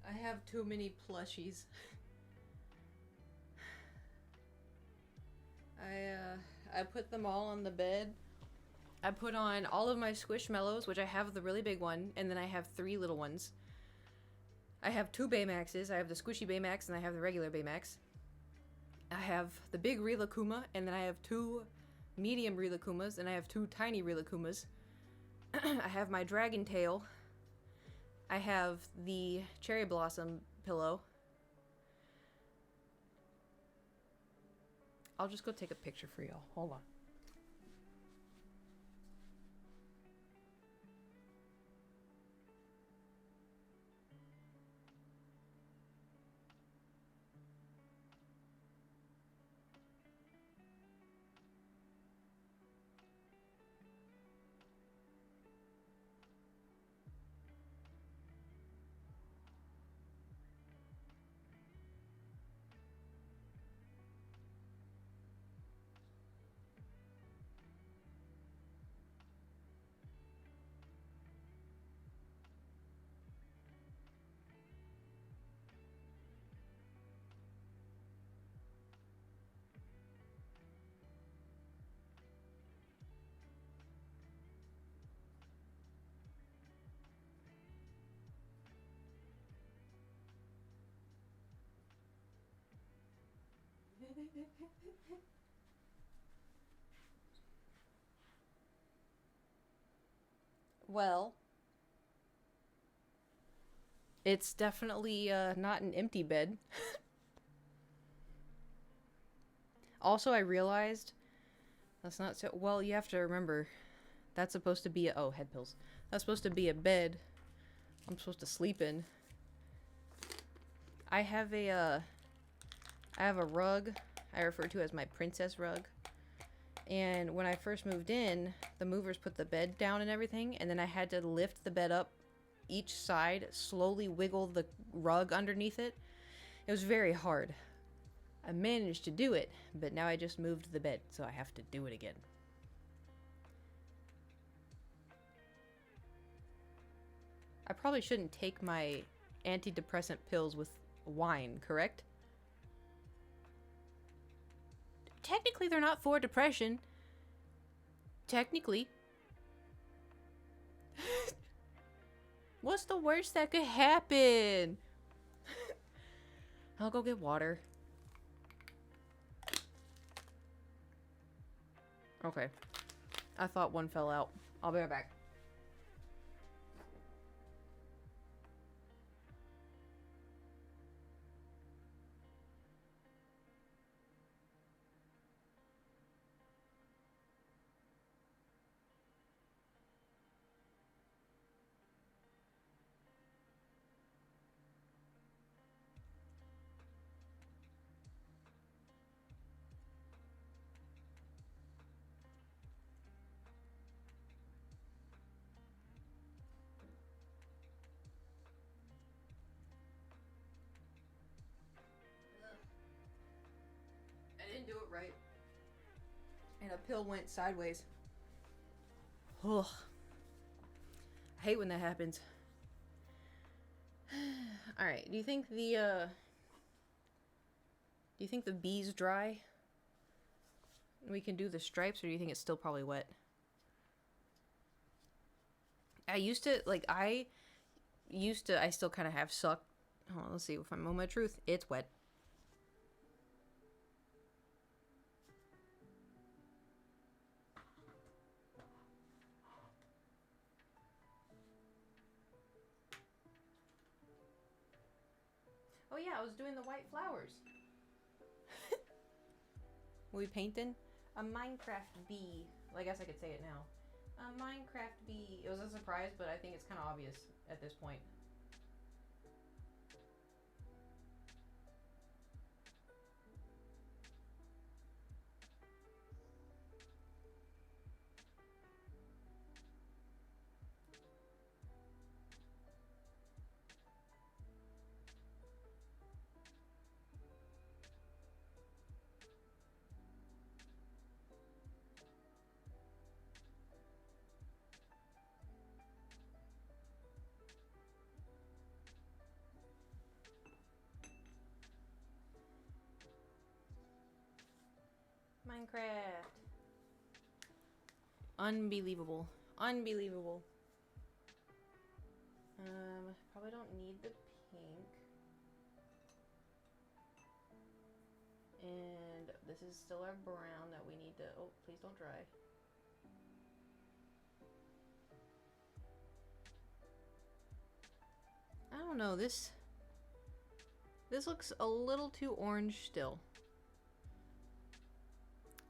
S1: I have too many plushies. I put them all on the bed. I put on all of my Squishmallows, which I have the really big one, and then I have 3 little ones. I have 2 Baymaxes. I have the squishy Baymax and I have the regular Baymax. I have the big Rilakkuma, and then I have 2 medium Rilakkumas, and I have 2 tiny Rilakkumas. I have my Dragon Tail. I have the Cherry Blossom pillow. I'll just go take a picture for y'all. Hold on. Well, it's definitely not an empty bed. Also, I realized that's not so well. You have to remember that's supposed to be a, oh, head pills. That's supposed to be a bed I'm supposed to sleep in. I have a rug I refer to as my princess rug. And when I first moved in, the movers put the bed down and everything, and then I had to lift the bed up each side, slowly wiggle the rug underneath it. It was very hard. I managed to do it, but now I just moved the bed, so I have to do it again. I probably shouldn't take my antidepressant pills with wine, correct? Technically, they're not for depression. Technically. What's the worst that could happen? I'll go get water. Okay. I thought one fell out. I'll be right back. I didn't do it right. And a pill went sideways. Ugh. I hate when that happens. Alright, do you think the bee's dry? We can do the stripes, or do you think it's still probably wet? I still kind of have sucked. Hold on, let's see if I'm on my truth. It's wet. Oh yeah, I was doing the white flowers. We painting a Minecraft bee. Well, I guess I could say it now. A Minecraft bee. It was a surprise, but I think it's kind of obvious at this point. Minecraft. Unbelievable. Unbelievable. Probably don't need the pink. And this is still our brown that we need to... Oh, please don't dry. I don't know, this looks a little too orange still.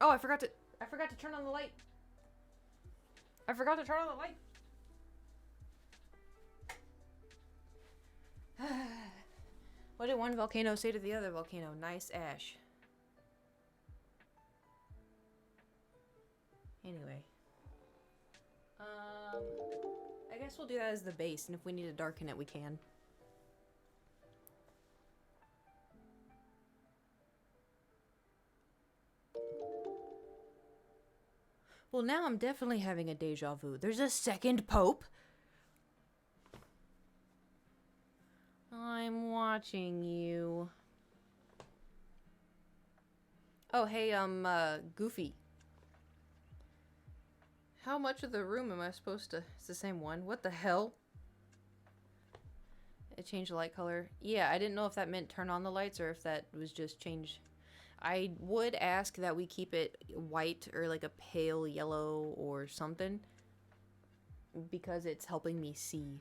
S1: Oh, I forgot to turn on the light. I forgot to turn on the light. What did one volcano say to the other volcano? Nice ash. Anyway. I guess we'll do that as the base, and if we need to darken it, we can. Well, now I'm definitely having a deja vu. There's a second pope? I'm watching you. Oh, hey, Goofy. How much of the room am I supposed to... It's the same one. What the hell? It changed the light color. Yeah, I didn't know if that meant turn on the lights or if that was just change... I would ask that we keep it white or like a pale yellow or something. Because it's helping me see.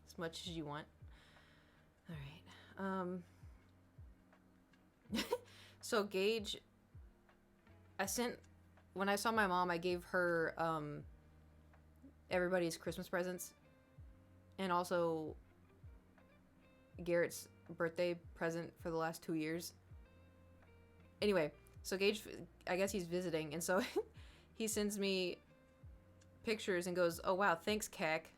S1: As much as you want. Alright. So Gage... When I saw my mom, I gave her, everybody's Christmas presents. And also Garrett's birthday present for the last 2 years. Anyway, so Gage, I guess he's visiting, and so he sends me pictures and goes, "Oh wow, thanks, Cac."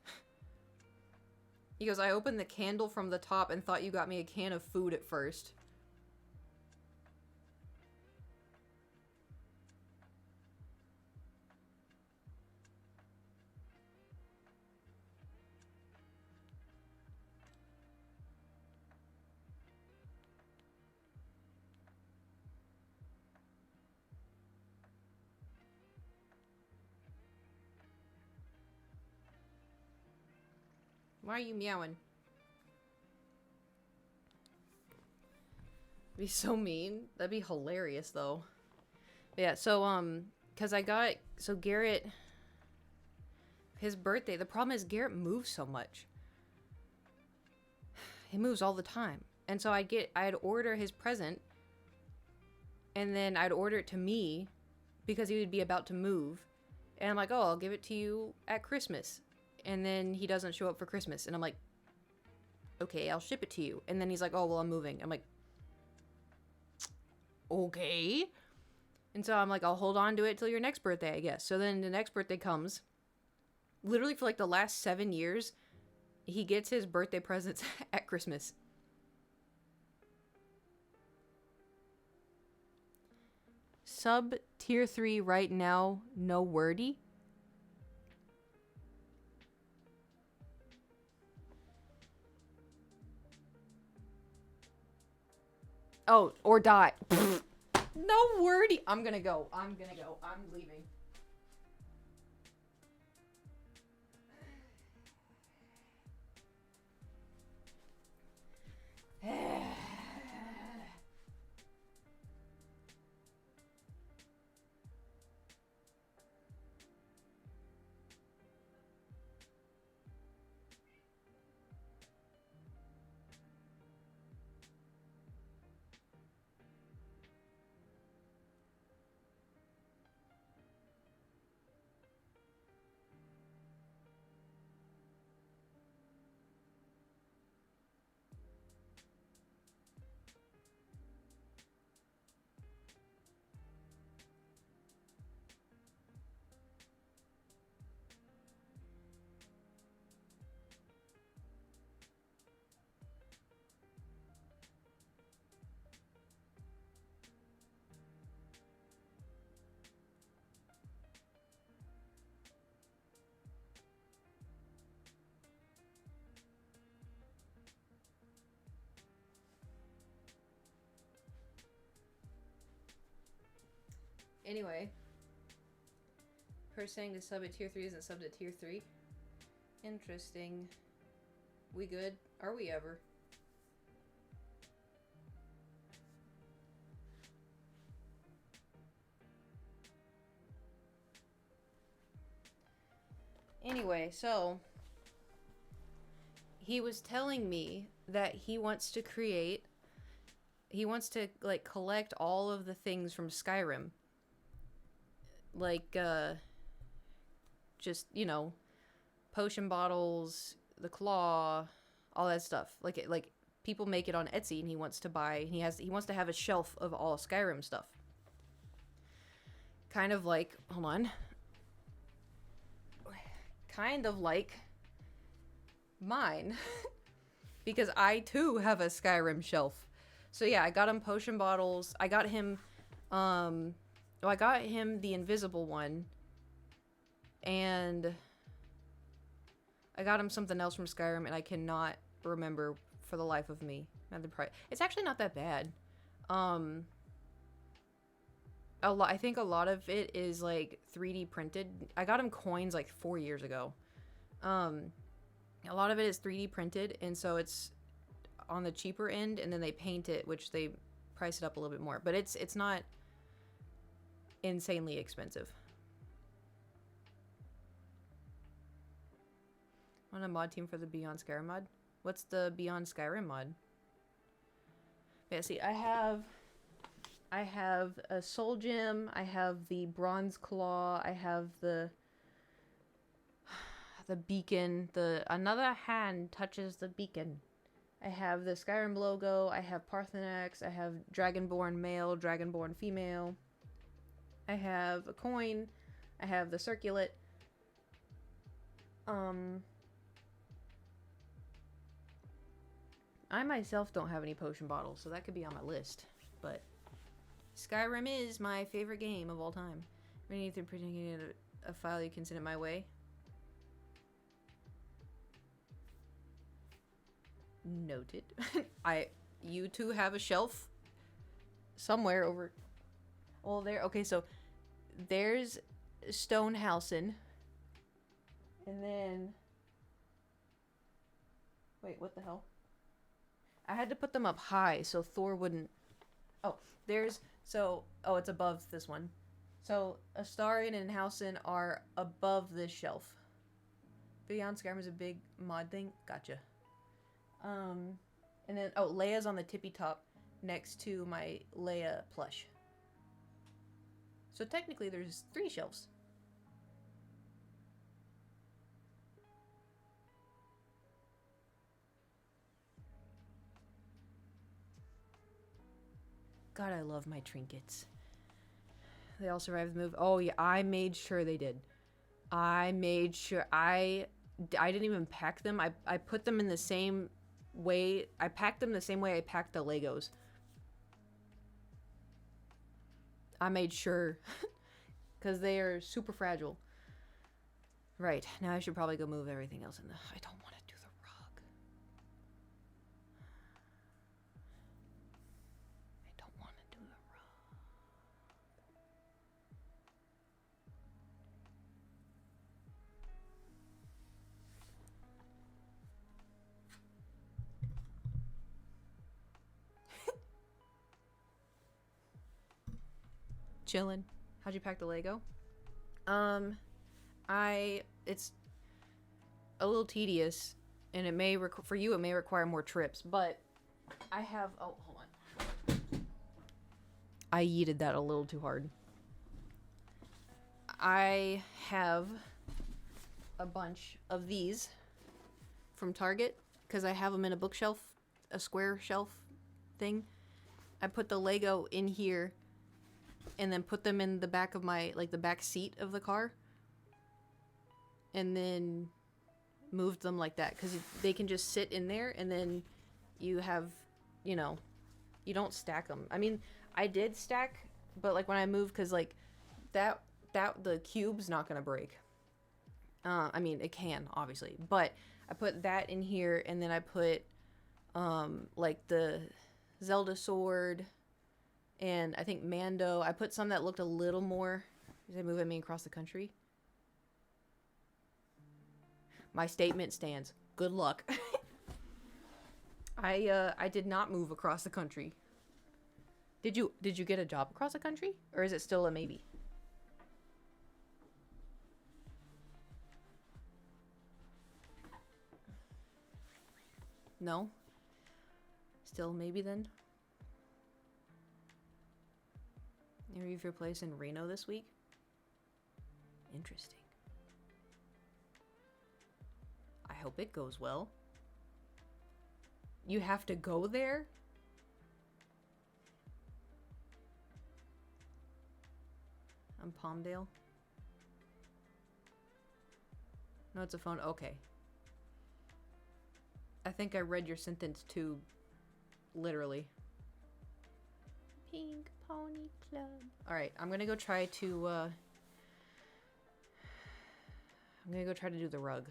S1: He goes, "I opened the candle from the top and thought you got me a can of food at first." Why are you meowing? Be so mean. That'd be hilarious though. But yeah, so cuz Garrett, his birthday, the problem is Garrett moves so much. He moves all the time. And so I'd order his present and then I'd order it to me because he would be about to move. And I'm like, "Oh, I'll give it to you at Christmas." And then he doesn't show up for Christmas. And I'm like, "Okay, I'll ship it to you." And then he's like, "Oh, well, I'm moving." I'm like, "Okay." And so I'm like, "I'll hold on to it till your next birthday, I guess." So then the next birthday comes. Literally for like the last 7 years, he gets his birthday presents at Christmas. Sub tier 3 right now, no wordy. Oh, or die. No wordy. I'm gonna go. I'm leaving. Anyway, person saying to sub at tier 3 isn't subbed at tier 3. Interesting. We good? Are we ever? Anyway, so he was telling me that he wants to like collect all of the things from Skyrim. Like just, potion bottles, the claw, all that stuff. Like people make it on Etsy and he wants to buy, he wants to have a shelf of all Skyrim stuff. Kind of like, hold on. Kind of like mine. Because I too have a Skyrim shelf. So yeah, I got him potion bottles. I got him I got him the invisible one. And I got him something else from Skyrim and I cannot remember for the life of me. It's actually not that bad. I think a lot of it is like 3D printed. I got him coins like 4 years ago. A lot of it is 3D printed, and so it's on the cheaper end, and then they paint it, which they price it up a little bit more. But it's not insanely expensive. Want a mod team for the Beyond Skyrim mod? What's the Beyond Skyrim mod? Yeah, see, I have a soul gem, I have the bronze claw, I have the beacon, another hand touches the beacon. I have the Skyrim logo, I have Parthenax, I have Dragonborn male, Dragonborn female. I have a coin, I have the circlet. I myself don't have any potion bottles, so that could be on my list. But Skyrim is my favorite game of all time. Anything printing a file you can send it my way. Noted. You two have a shelf somewhere over. Well, there. Okay, so there's Stonehausen, and then Wait, what the hell? I had to put them up high so Thor wouldn't. Oh, there's so. Oh, it's above this one. So Astarion and Housen are above this shelf. Beyond Skyrim is a big mod thing. Gotcha. And then Leia's on the tippy top next to my Leia plush. So technically, there's 3 shelves. God, I love my trinkets. They all survived the move. Oh yeah, I made sure they did. I made sure I didn't even pack them. I put them in the same way. I packed them the same way I packed the Legos. I made sure because they are super fragile. Right, now I should probably go move everything else in the... I don't want to do the rug. I don't want to do the rug. Chillin'. How'd you pack the Lego? It's a little tedious, and it may for you it may require more trips, but I have. Oh, hold on. I yeeted that a little too hard. I have a bunch of these from Target because I have them in a bookshelf, a square shelf thing. I put the Lego in here and then put them in the back of my, like the back seat of the car. And then moved them like that because they can just sit in there, and then you have, you know, you don't stack them. I mean, I did stack, but like when I moved, because like that the cube's not gonna break. I mean, it can obviously, but I put that in here, and then I put like the Zelda sword, and I think Mando. I put some that looked a little more. Did I move me across the country? My statement stands. Good luck. I did not move across the country. Did you get a job across the country, or is it still a maybe? No. Still maybe then. Interview for your place in Reno this week. Interesting. I hope it goes well. You have to go there? I'm Palmdale. No, it's a phone. Okay. I think I read your sentence too literally. Pink Pony Club. Alright, I'm gonna go try to do the rug.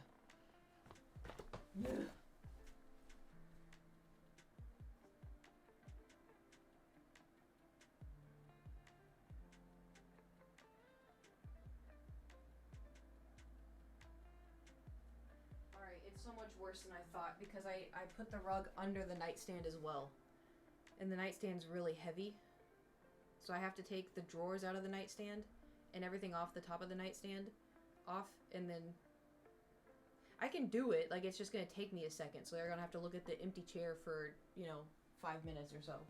S1: Alright, it's so much worse than I thought because I put the rug under the nightstand as well. And the nightstand's really heavy. So I have to take the drawers out of the nightstand and everything off the top of the nightstand off, and then I can do it, like it's just gonna take me a second, so they're gonna have to look at the empty chair for, 5 minutes or so.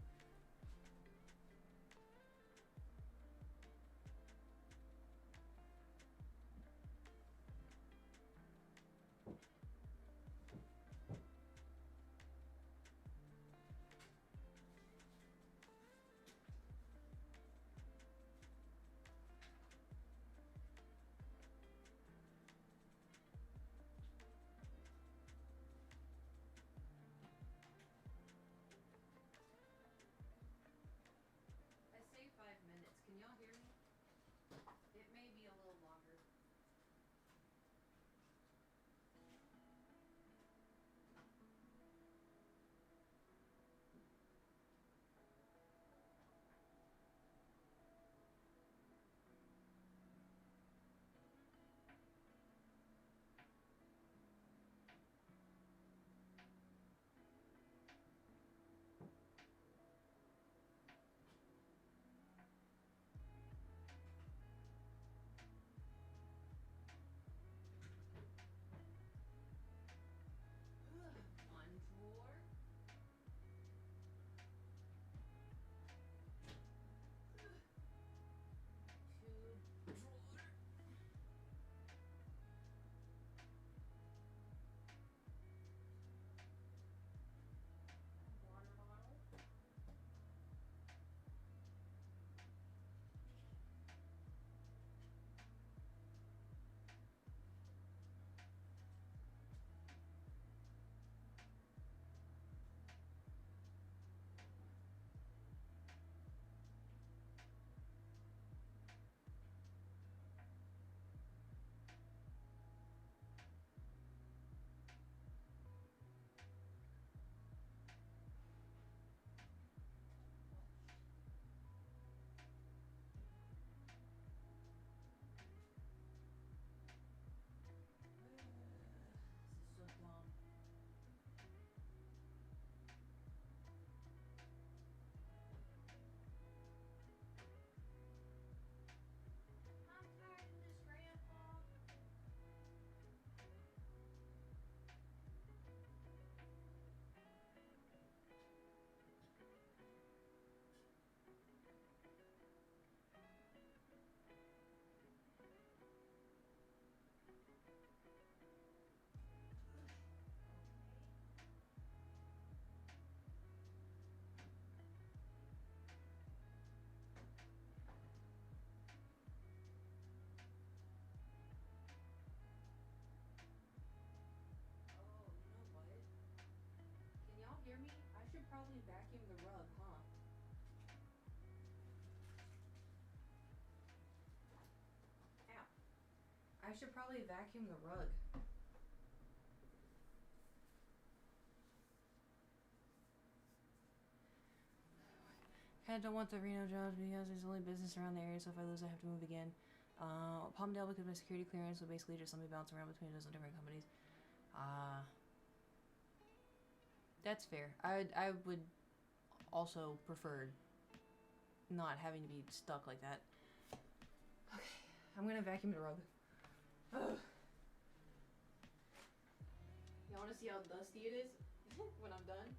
S1: should probably vacuum the rug, huh? Ow. I should probably vacuum the rug. Kinda don't want the Reno jobs because there's only business around the area, so if I lose, I have to move again. Palmdale, because my security clearance will basically just let me bounce around between a dozen different companies. That's fair. I would also prefer not having to be stuck like that. Okay, I'm gonna vacuum the rug. Ugh. Y'all wanna see how dusty it is when I'm done?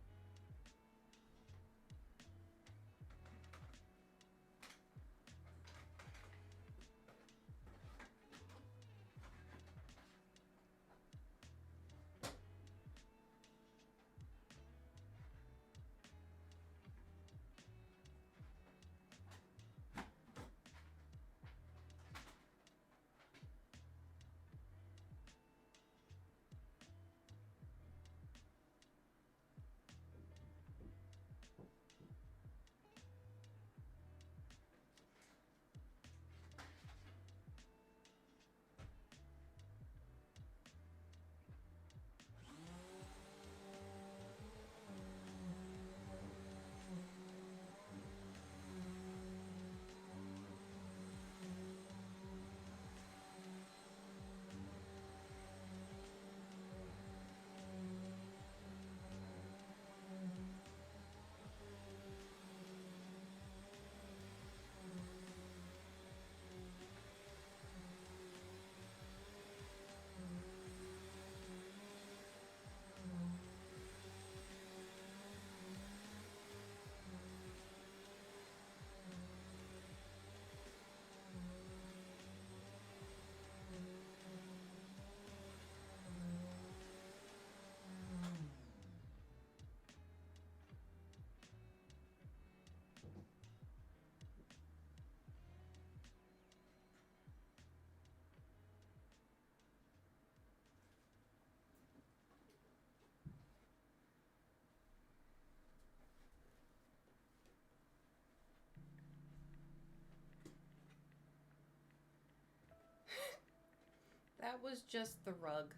S1: That was just the rug.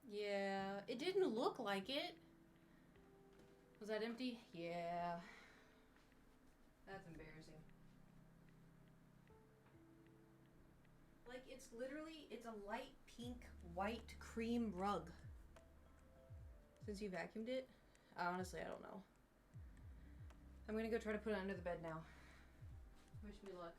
S1: Yeah, it didn't look like it. Was that empty? Yeah. That's embarrassing. Like, it's literally, it's a light pink, white, cream rug. Since you vacuumed it? Honestly, I don't know. I'm gonna go try to put it under the bed now. Wish me luck.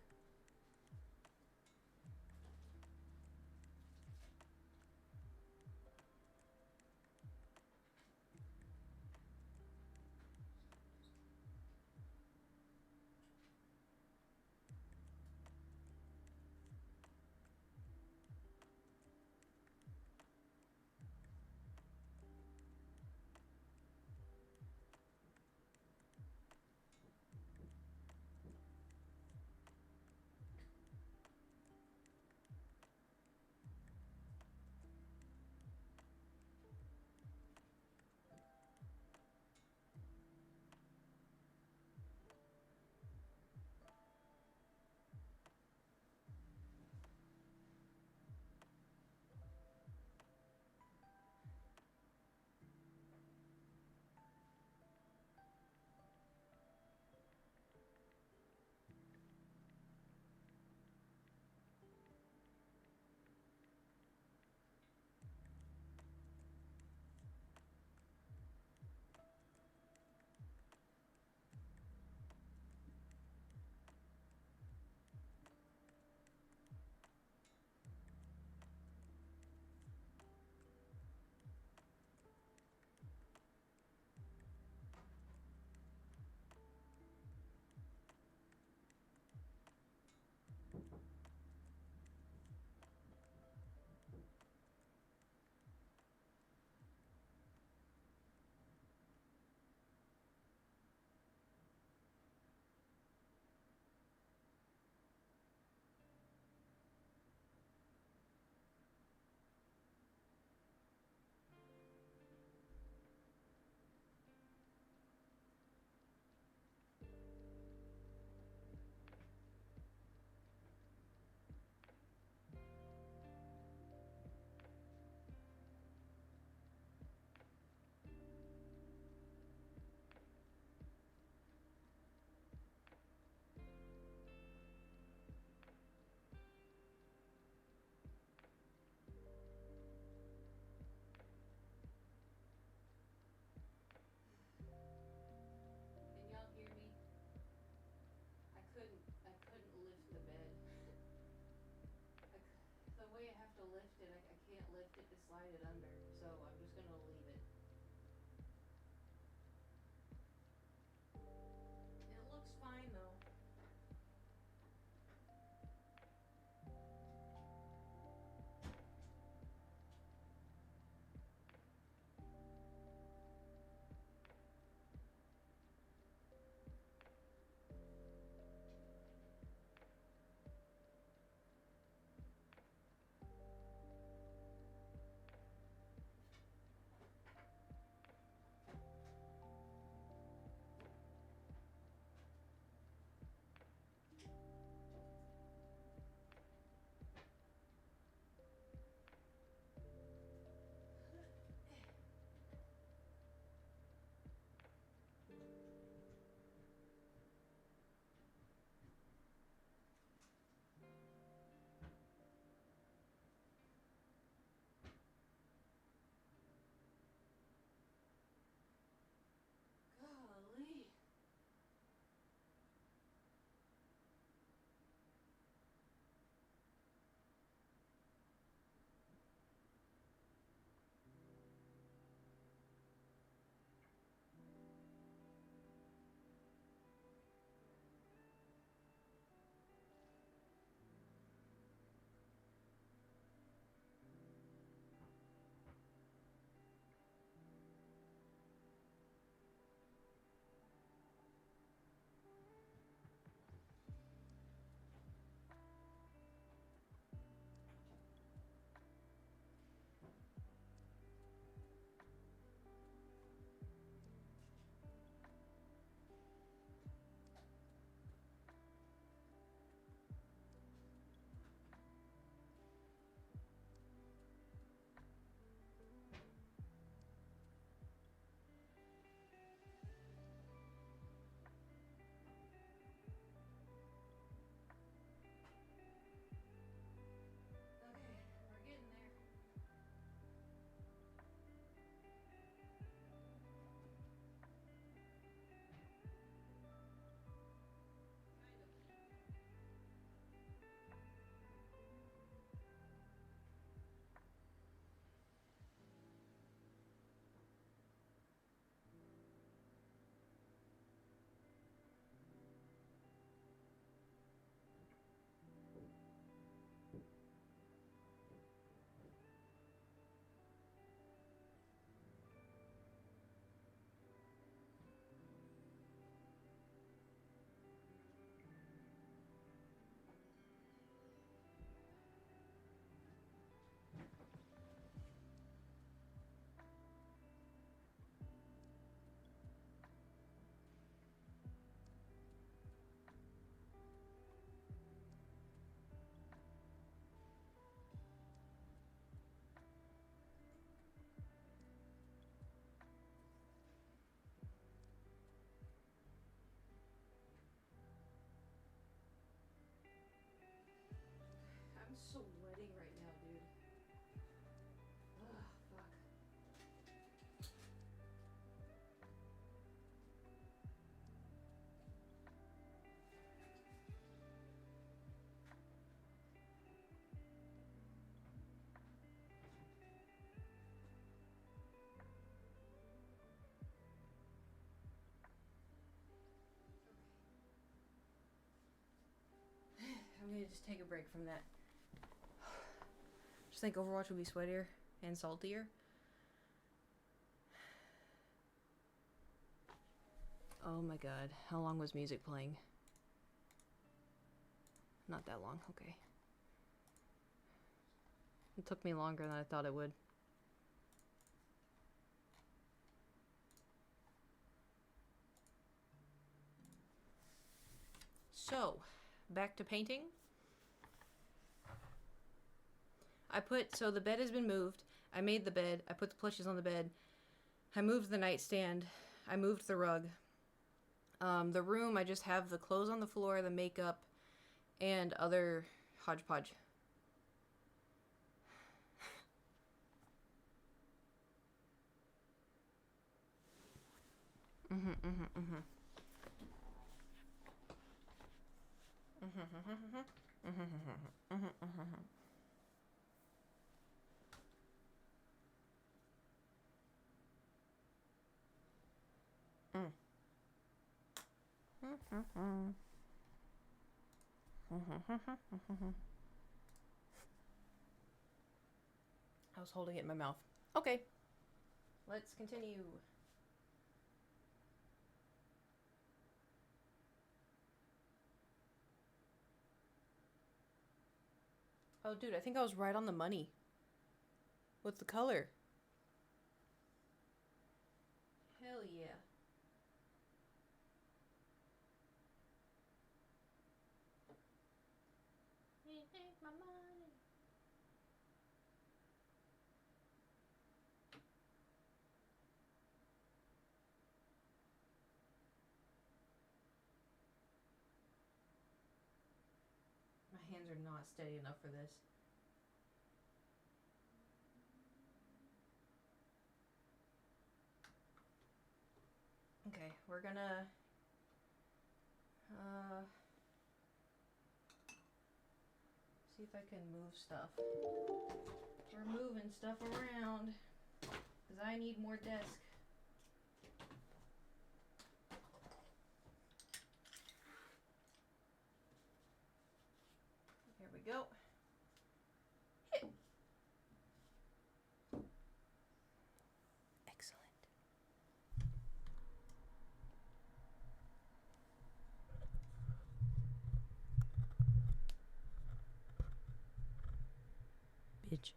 S1: slide it under, so I'm just gonna leave it. It looks fine though. Golly. Okay, we're getting there. Kind of. I'm sweating right now, dude. Ugh, fuck. I'm gonna just take a break from that. Just think Overwatch will be sweatier and saltier. Oh my god, how long was music playing? Not that long, okay. It took me longer than I thought it would. So, back to painting. So the bed has been moved. I made the bed. I put the plushies on the bed. I moved the nightstand. I moved the rug. The room, I just have the clothes on the floor, the makeup, and other hodgepodge. I was holding it in my mouth. Okay, let's continue. Oh, dude, I think I was right on the money. What's the color? Hell yeah. You take my money. My hands are not steady enough for this. Okay, we're gonna see if I can move stuff. We're moving stuff around because I need more desk. Here we go. Excellent. Bitch.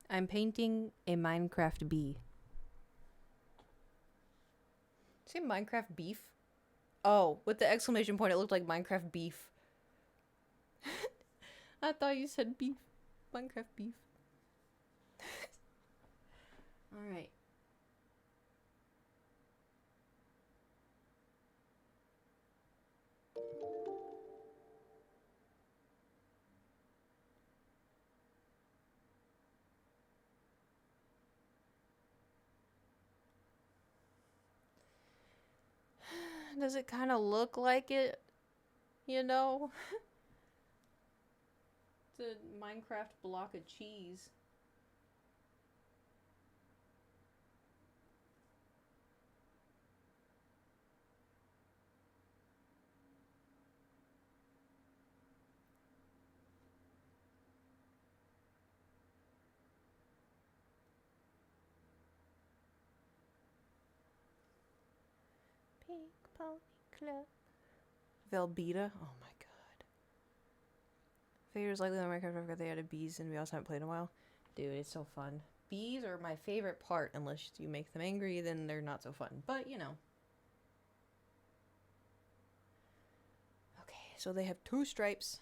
S1: I'm painting a Minecraft bee. Say Minecraft beef? Oh, with the exclamation point, it looked like Minecraft beef. I thought you said beef. Minecraft beef. Alright. Does it kind of look like it? You know? It's a Minecraft block of cheese. Pink Pony Club. Velveeta? Oh my god. Favorite's likely on Minecraft. I forgot they added bees and we also haven't played in a while. Dude, it's so fun. Bees are my favorite part. Unless you make them angry, then they're not so fun. But, you know. Okay, so they have 2 stripes.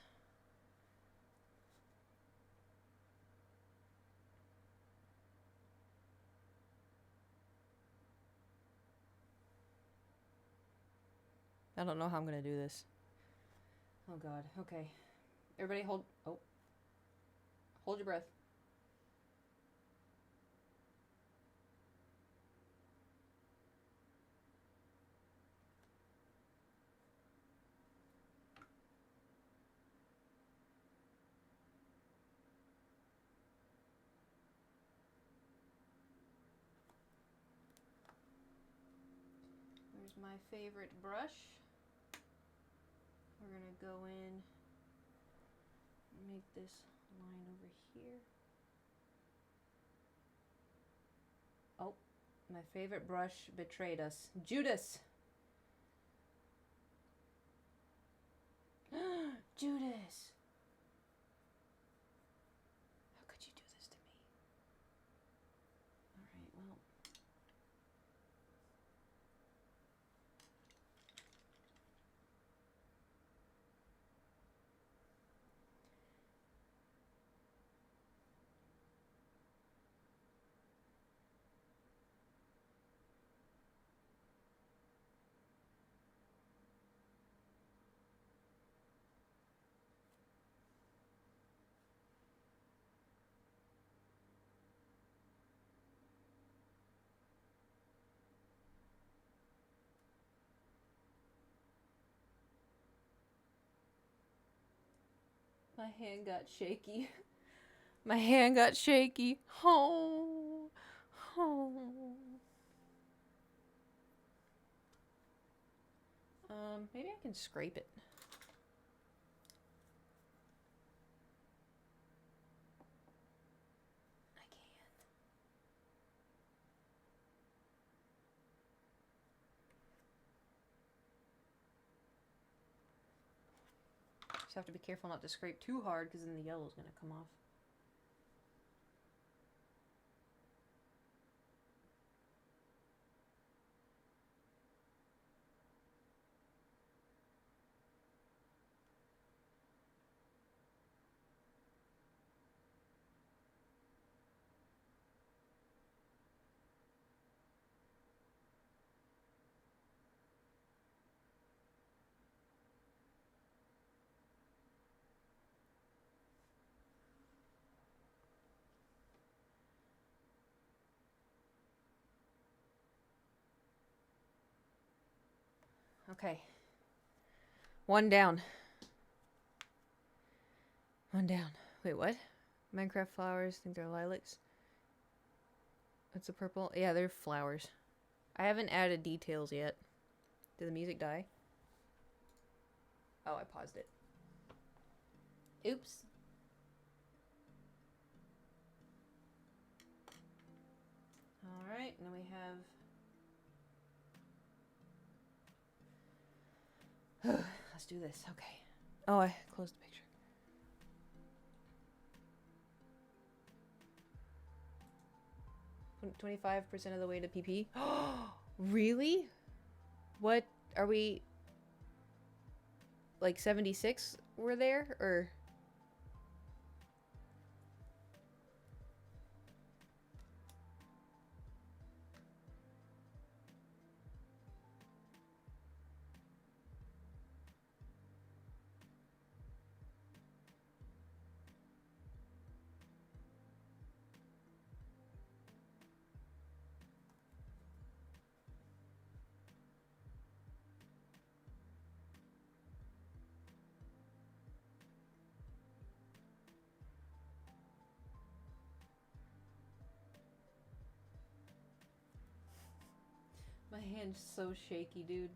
S1: I don't know how I'm gonna do this. Oh god, okay. Everybody hold... Oh. Hold your breath. There's my favorite brush. We're gonna go in and make this line over here. Oh, my favorite brush betrayed us. Judas! Judas! How could you do this to me? Alright, well. My hand got shaky. My hand got shaky. Oh. Oh. Maybe I can scrape it. I can. Just have to be careful not to scrape too hard because then the yellow's gonna come off. Okay. One down. One down. Wait, what? Minecraft flowers, think they're lilacs. That's a purple. Yeah, they're flowers. I haven't added details yet. Did the music die? Oh, I paused it. Oops. Alright, and then we have... Let's do this. Okay. Oh, I closed the picture. – 25% of the way to PP. Really? What are we? Like 76 were there, or? My hand's so shaky, dude.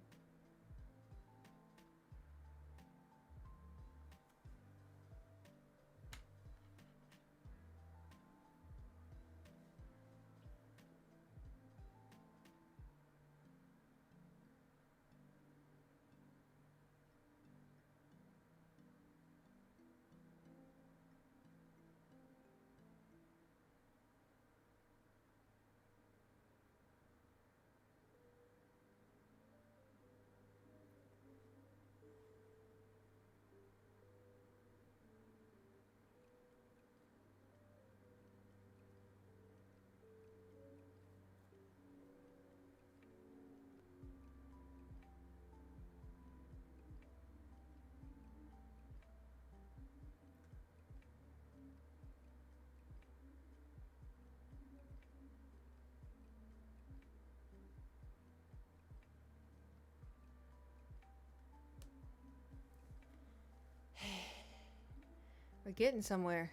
S1: We're getting somewhere.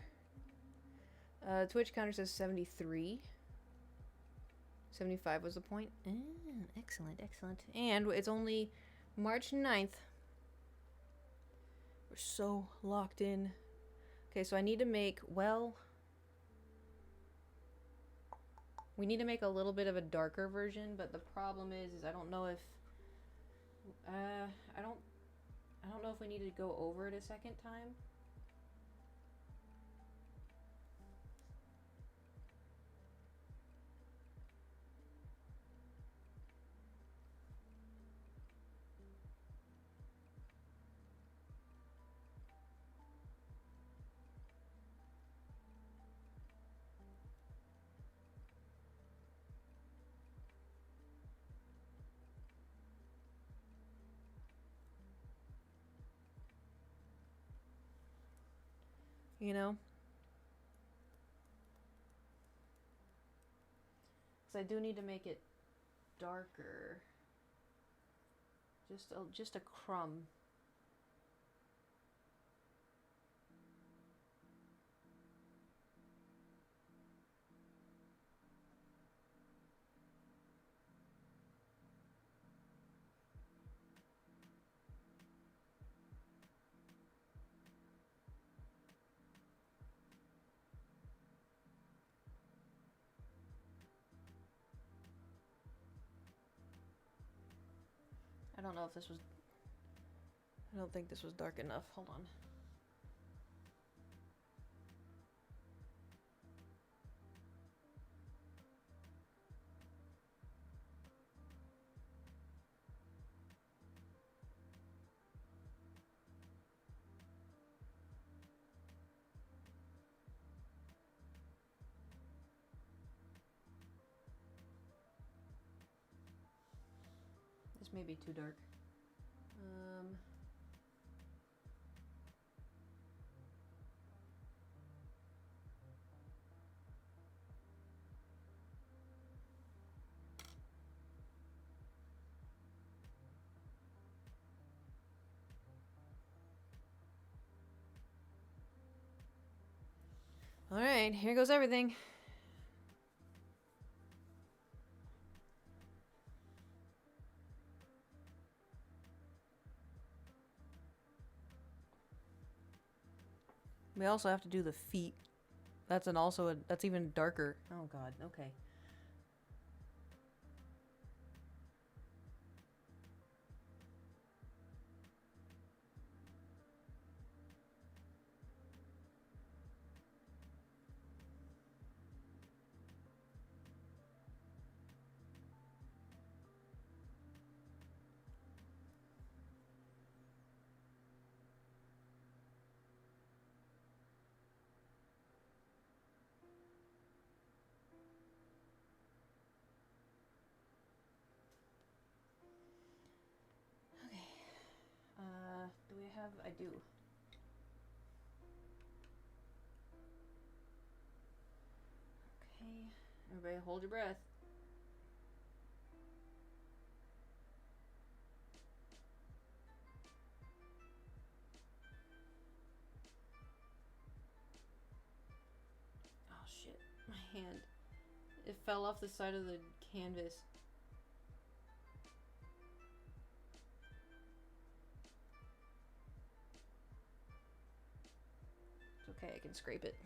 S1: Twitch counter says 73. 75 was the point. Excellent, excellent. And it's only March 9th. We're so locked in. Okay, so I need to make, well... We need to make a little bit of a darker version, but the problem is I don't know if... I don't know if we need to go over it a second time. You know? Because I do need to make it darker. Just a crumb. don't know if this was... I don't think this was dark enough. Hold on. This may be too dark. Alright, here goes everything. We also have to do the feet. That's that's even darker. Oh god, okay. Do we have... I do. Okay. Everybody hold your breath. Oh shit. My hand. It fell off the side of the canvas. It's okay, I can scrape it.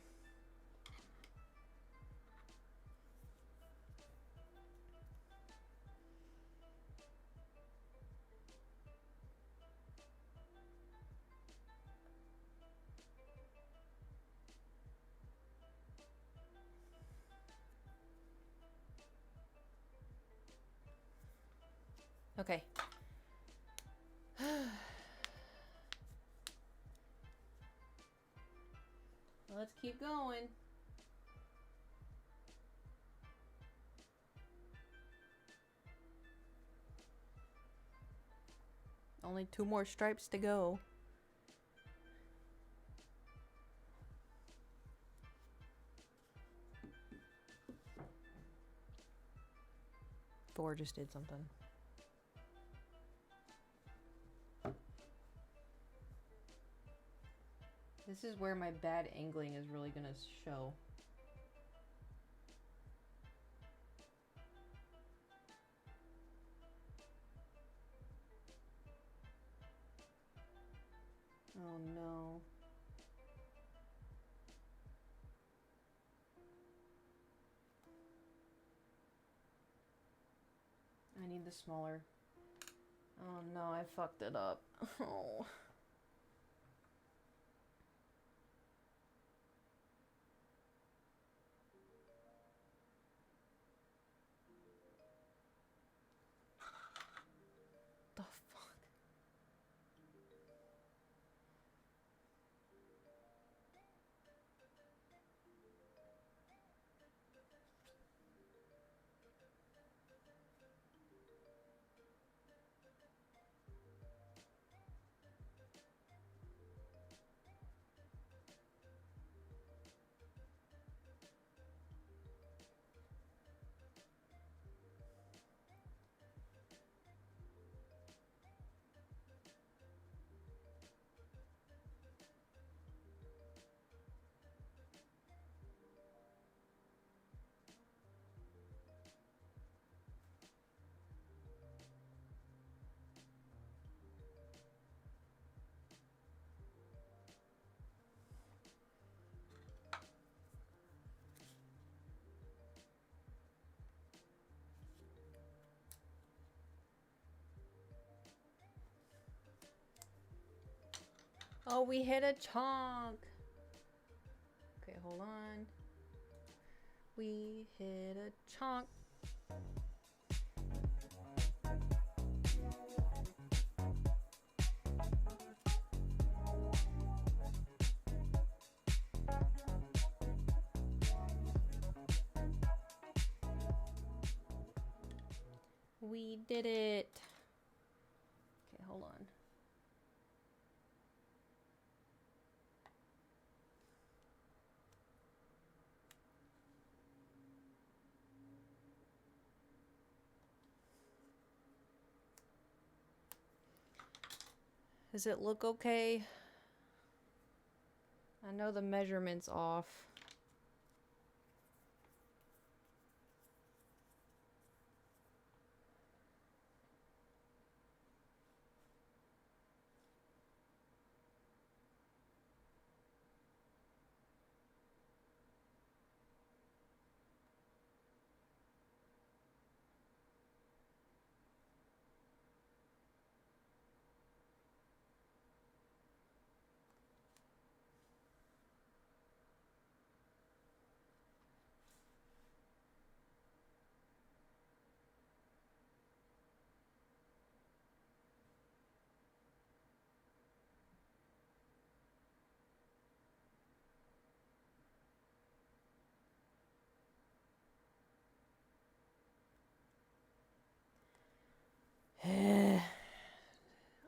S1: Okay. Let's keep going. Only 2 more stripes to go. Thor just did something. This is where my bad angling is really gonna show. Oh no. I need the smaller. Oh no, I fucked it up. Oh. The fuck? Oh, we hit a chunk. Okay, hold on. We hit a chunk. We did it. Okay, hold on. Does it look okay? I know the measurement's off.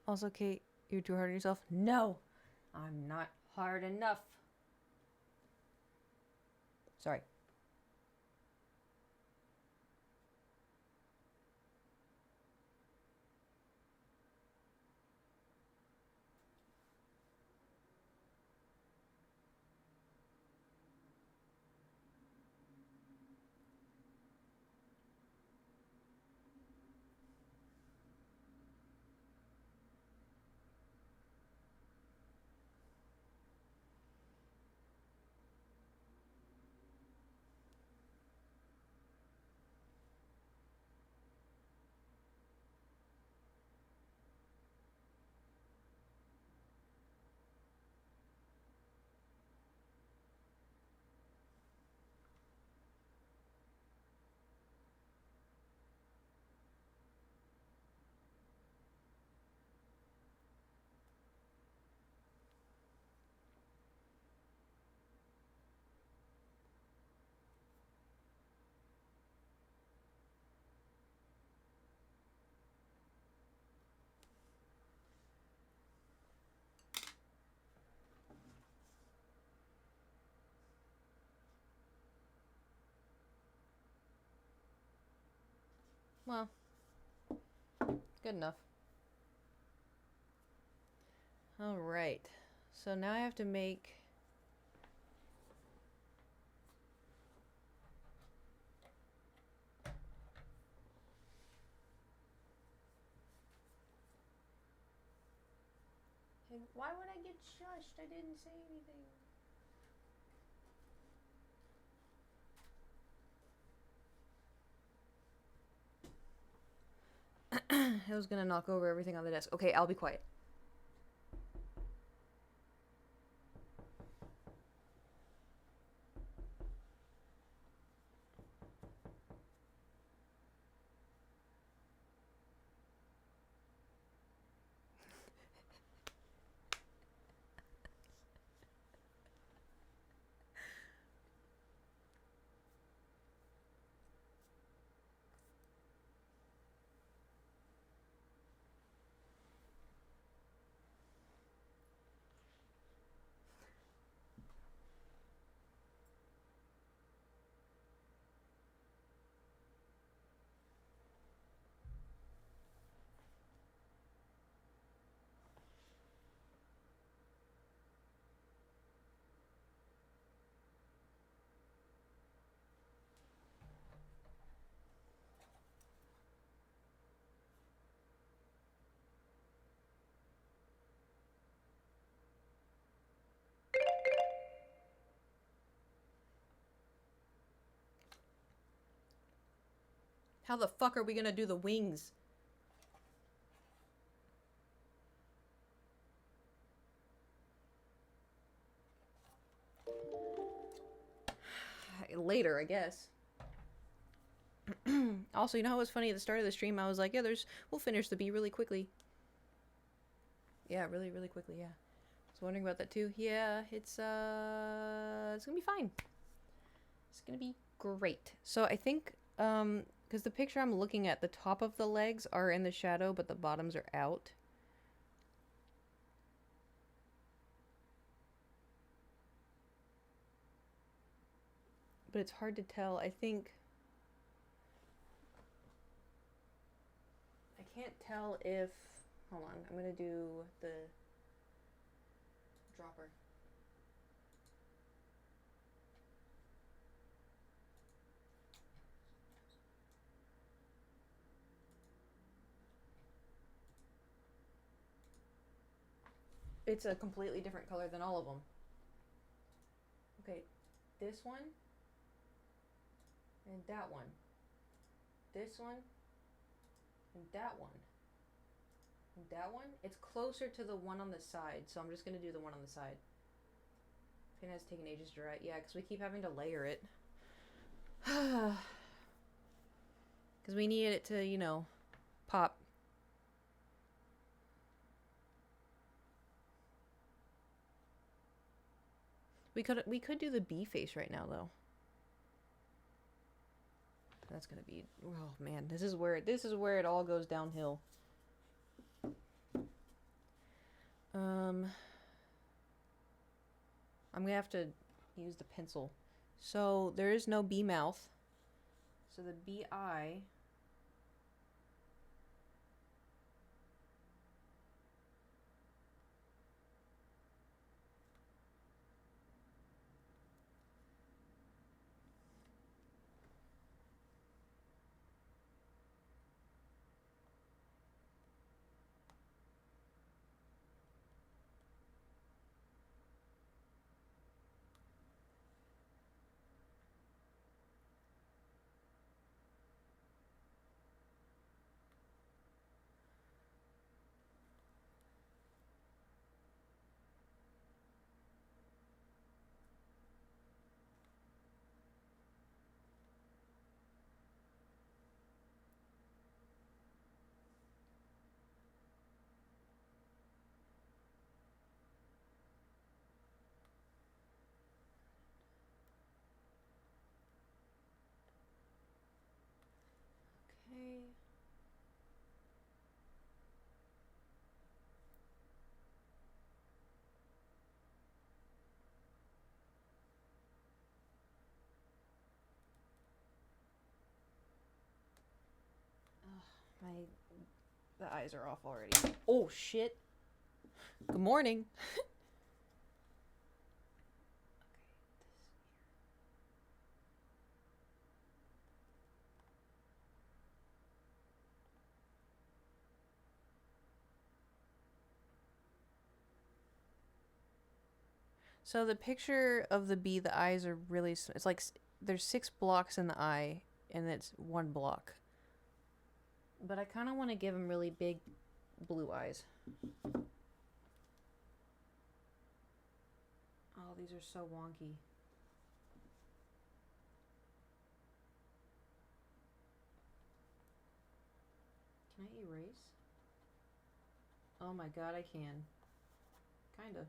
S1: Also, Kate, you're too hard on yourself. No, I'm not hard enough. Sorry. Well, good enough. All right. So now I have to make... Hey, why would I get shushed? I didn't say anything. It was gonna knock over everything on the desk. Okay, I'll be quiet. How the fuck are we gonna do the wings? later, I guess. Also, you know how it was funny at the start of the stream? I was like, yeah, we'll finish the bee really quickly. Yeah, really, really quickly, yeah. I was wondering about that too. Yeah, it's gonna be fine. It's gonna be great. So I think, because the picture I'm looking at, the top of the legs are in the shadow, but the bottoms are out. But it's hard to tell. I think... I can't tell if... Hold on, I'm gonna do the dropper. It's a completely different color than all of them. Okay, this one, and that one. This one, and that one. And that one, it's closer to the one on the side, so I'm just gonna do the one on the side. It has taken ages to dry. Yeah, because we keep having to layer it. Because we need it to, you know, pop. We could do the bee face right now though. That's gonna be, oh man, this is where it all goes downhill. I'm gonna have to use the pencil. So there is no bee mouth. So the bee eye. Okay. The eyes are off already. Oh shit. Good morning. So the picture of the bee, the eyes are really, it's like there's 6 blocks in the eye and it's 1 block. But I kind of want to give him really big blue eyes. Oh, these are so wonky. Can I erase? Oh my god, I can. Kinda.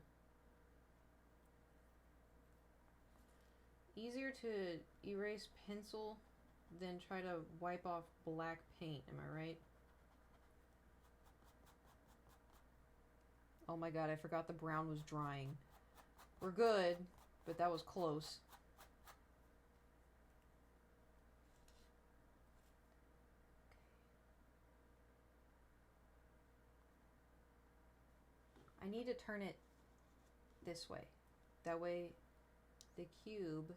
S1: Easier to erase pencil than try to wipe off black paint, am I right? Oh my god, I forgot the brown was drying. We're good, but that was close. I need to turn it this way. That way the cube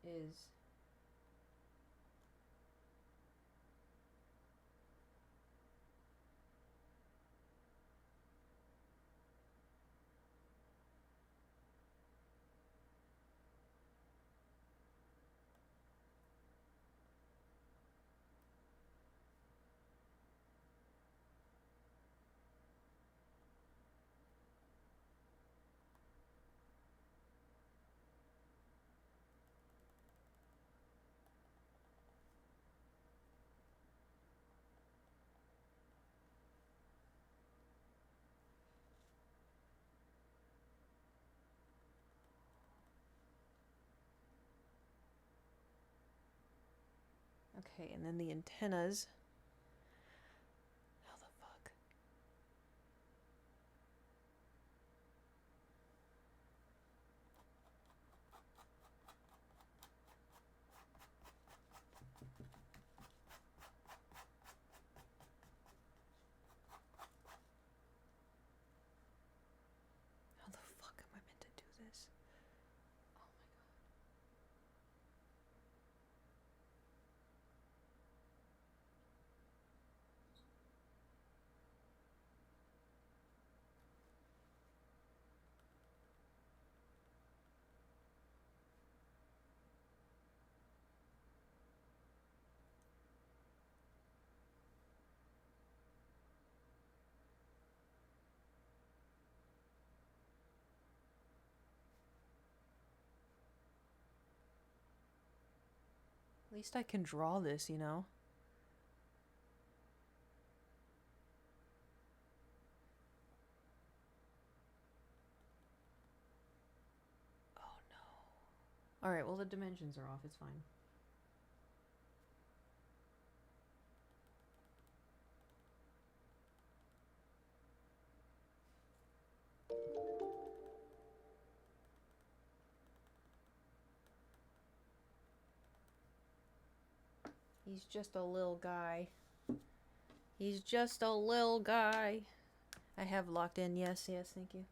S1: is Okay, and then the antennas. How the fuck? How the fuck am I meant to do this? Oh my god. At least I can draw this, you know? Oh no. Alright, well the dimensions are off, it's fine. He's just a little guy. He's just a little guy. I have locked in. Yes, yes, thank you.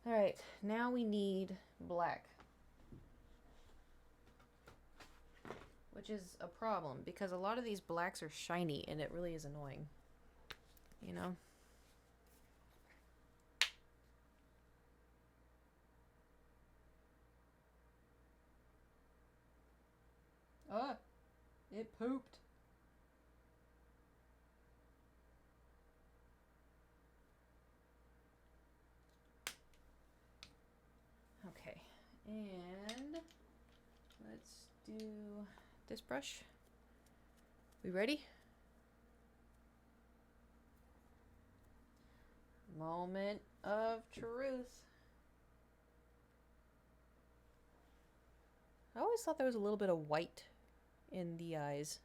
S1: Alright, now we need black. Which is a problem, because a lot of these blacks are shiny, and it really is annoying. You know? Oh! It pooped. Okay, and let's do this brush. We ready? Moment of truth. I always thought there was a little bit of white in the eyes.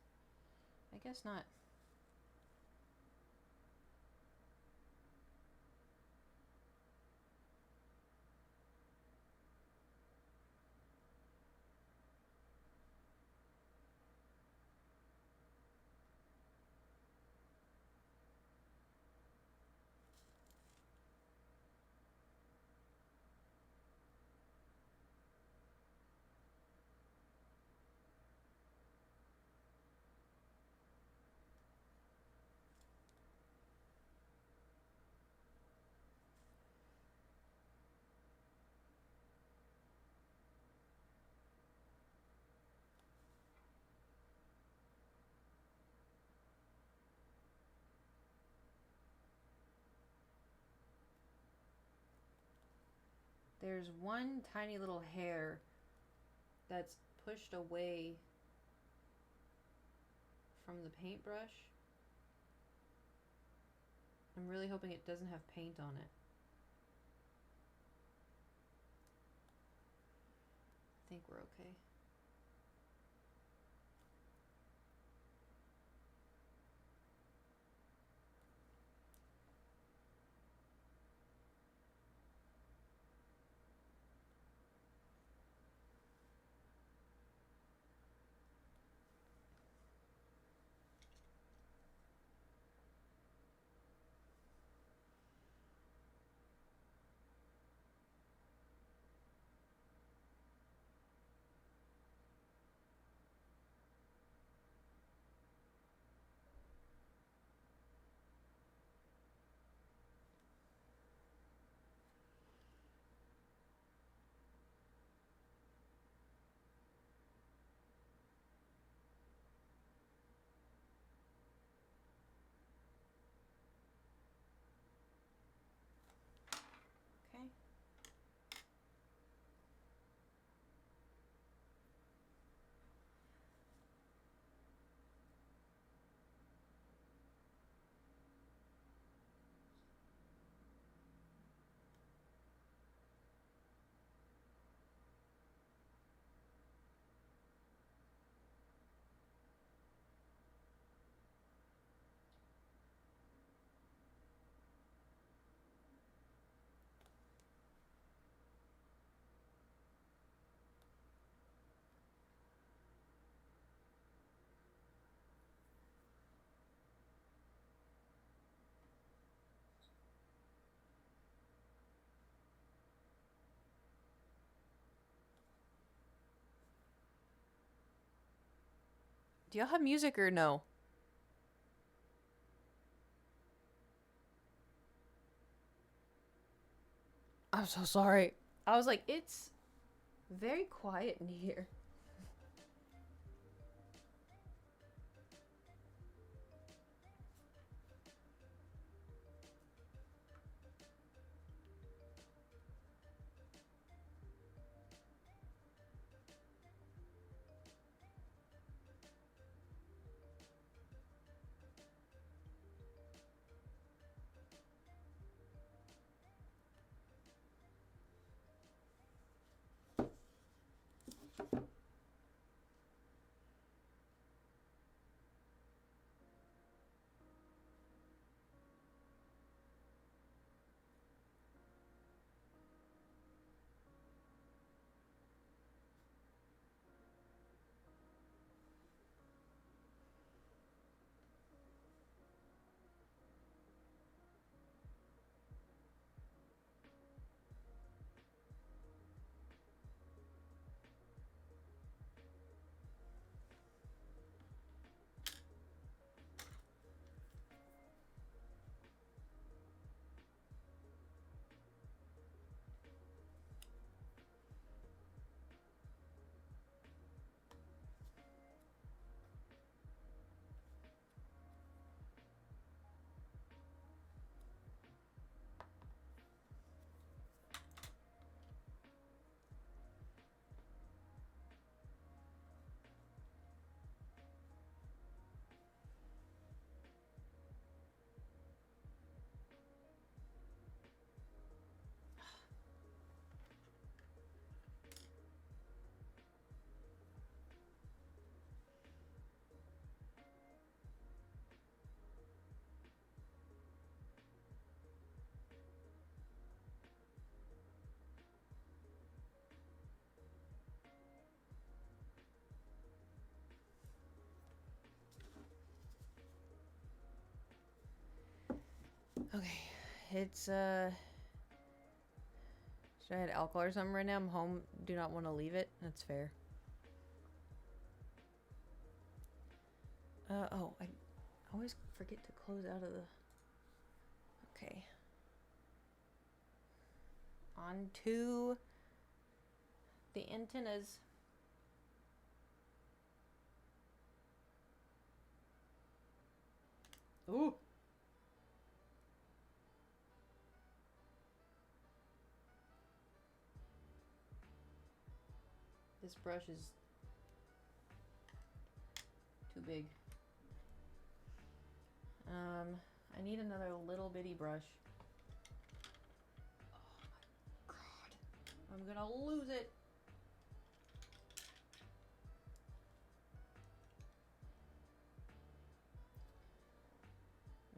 S1: I guess not. There's one tiny little hair that's pushed away from the paintbrush. I'm really hoping it doesn't have paint on it. I think we're okay. Do y'all have music or no? I'm so sorry. I was like, it's very quiet in here. Okay, it's should I add alcohol or something right now? I'm home. Do not want to leave it. That's fair. Oh, I always forget to close out of the. Okay. On to the antennas. Ooh. This brush is too big. I need another little bitty brush. Oh my god. I'm gonna lose it.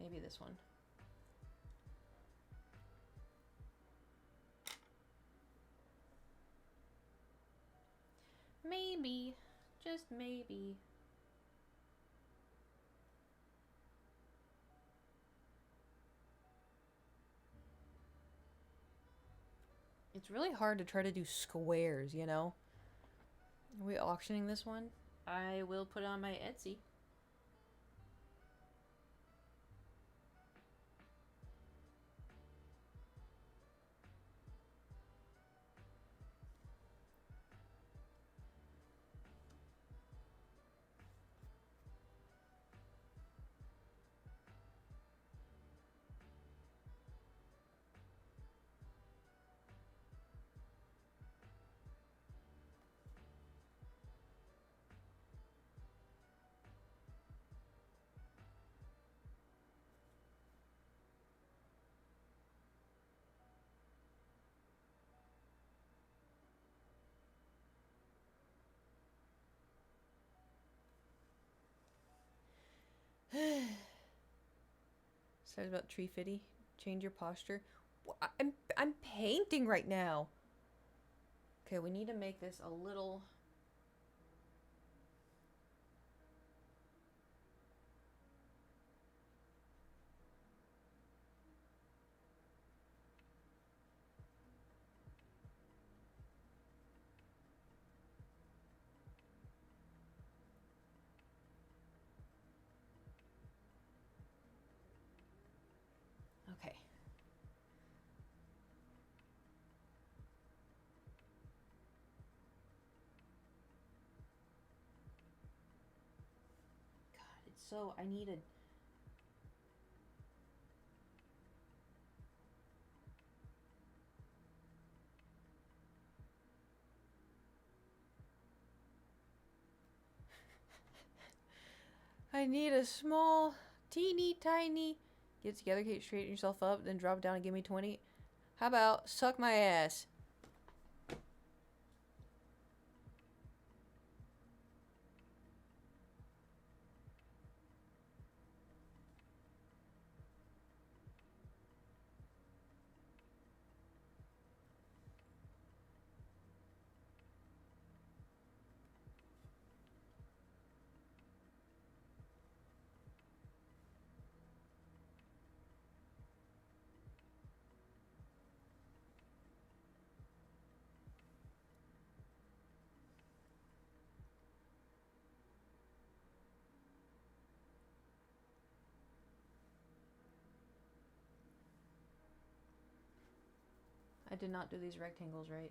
S1: Maybe this one. Maybe. Just maybe. It's really hard to try to do squares, you know? Are we auctioning this one? I will put it on my Etsy. Says about tree fitty. Change your posture. I'm painting right now. Okay, we need to make this a little. so I need a. I need a small, teeny tiny. Get it together, get straighten yourself up, then drop it down and give me 20. How about suck my ass? I did not do these rectangles right.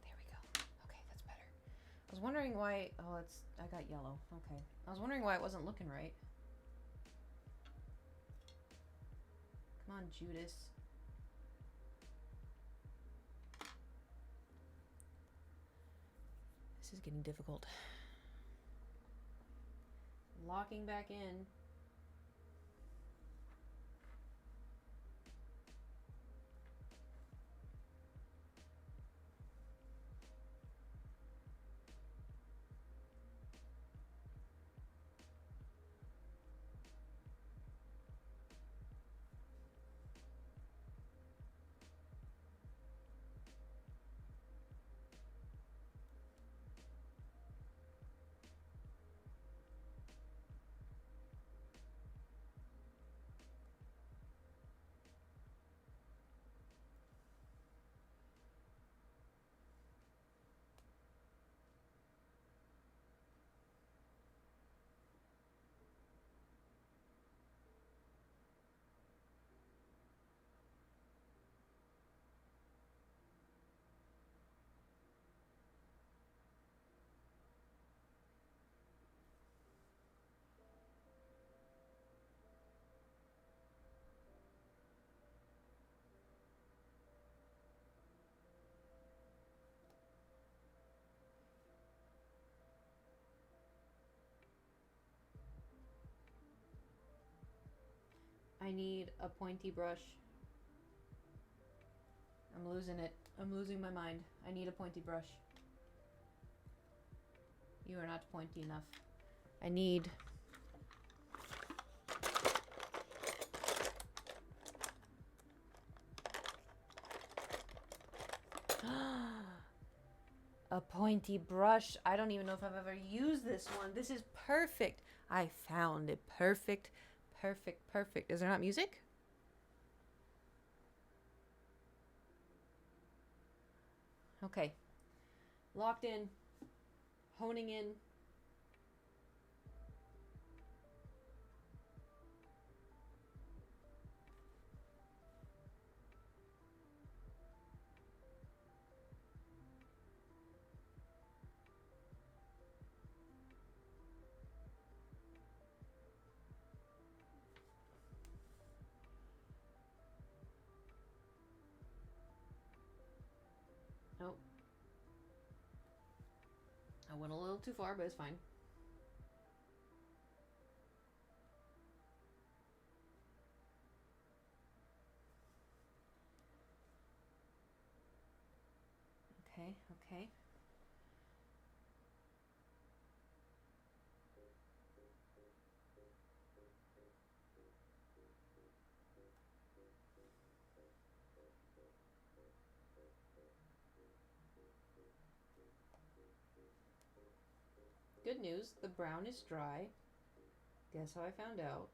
S1: There we go. Okay, that's better. I was wondering why. Oh, it's. I got yellow. Okay. I was wondering why it wasn't looking right. Come on, Judas. This is getting difficult. Locking back in. I need a pointy brush. I'm losing it. I'm losing my mind. I need a pointy brush. You are not pointy enough. I need... a pointy brush. I don't even know if I've ever used this one. This is perfect. I found it. Perfect. Perfect. Perfect. Is there not music? Okay. Locked in. Honing in. Nope. I went a little too far, but it's fine. Okay, okay. good news. The brown is dry. Guess how I found out?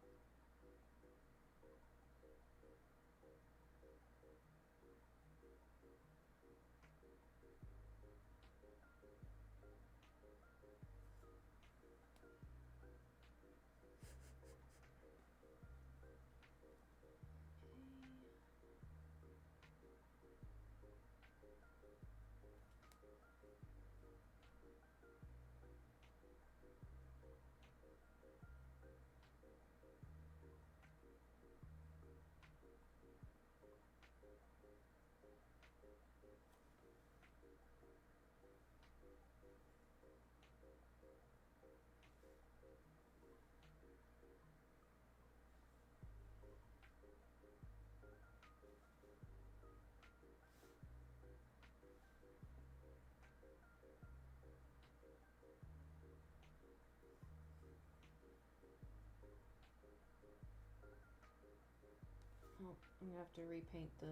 S1: Oh, I'm gonna have to repaint the...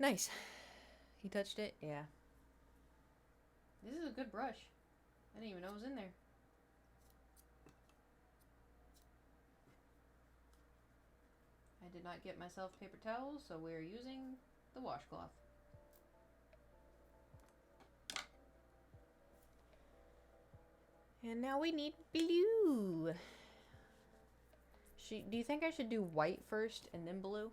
S1: Nice. He touched it? Yeah. This is a good brush. I didn't even know it was in there. I did not get myself paper towels, so we're using the washcloth. And now we need blue. Do you think I should do white first and then blue?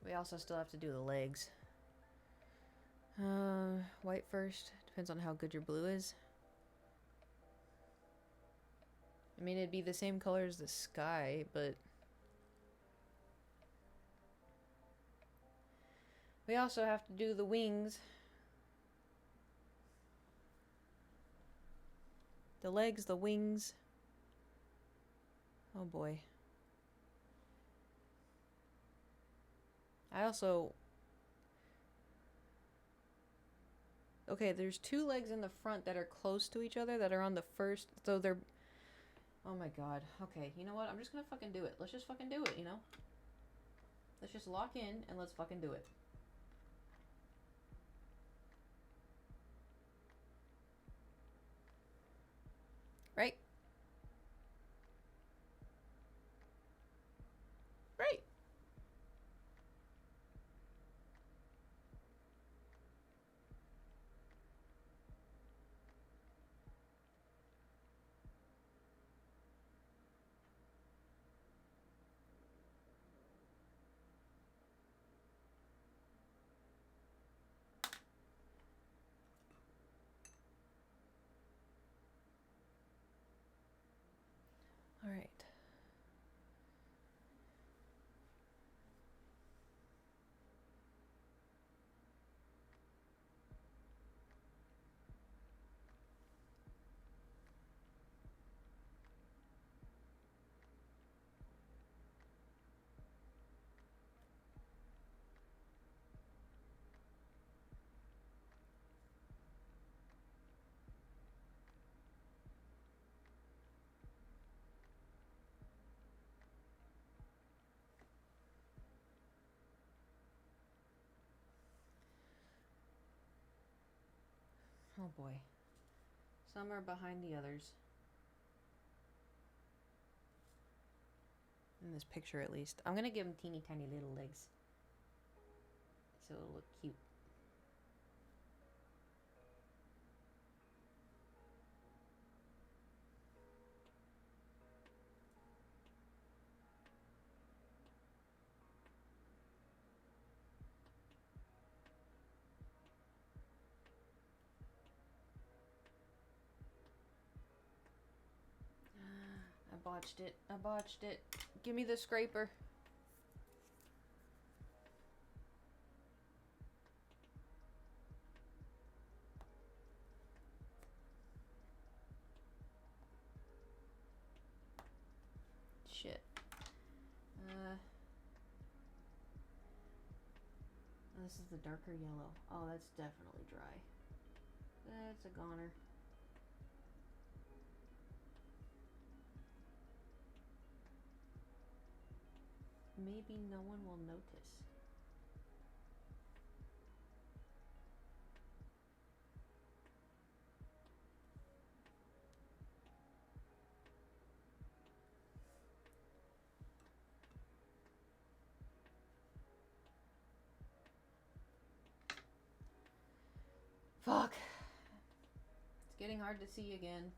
S1: We also still have to do the legs. White first. Depends on how good your blue is. I mean, it'd be the same color as the sky, but... we also have to do the wings. The legs, the wings. Oh boy. I also... okay, there's two legs in the front that are close to each other that are on the first... so they're... oh my god. Okay, you know what? I'm just gonna fucking do it. Let's just fucking do it, you know? Let's just lock in and let's fucking do it. Right? Right! Oh boy. Some are behind the others. In this picture, at least. I'm gonna give him teeny tiny little legs. So it'll look cute. I botched it. I botched it. Give me the scraper. Shit. This is the darker yellow. Oh, that's definitely dry. That's a goner. Maybe no one will notice. Fuck. It's getting hard to see again.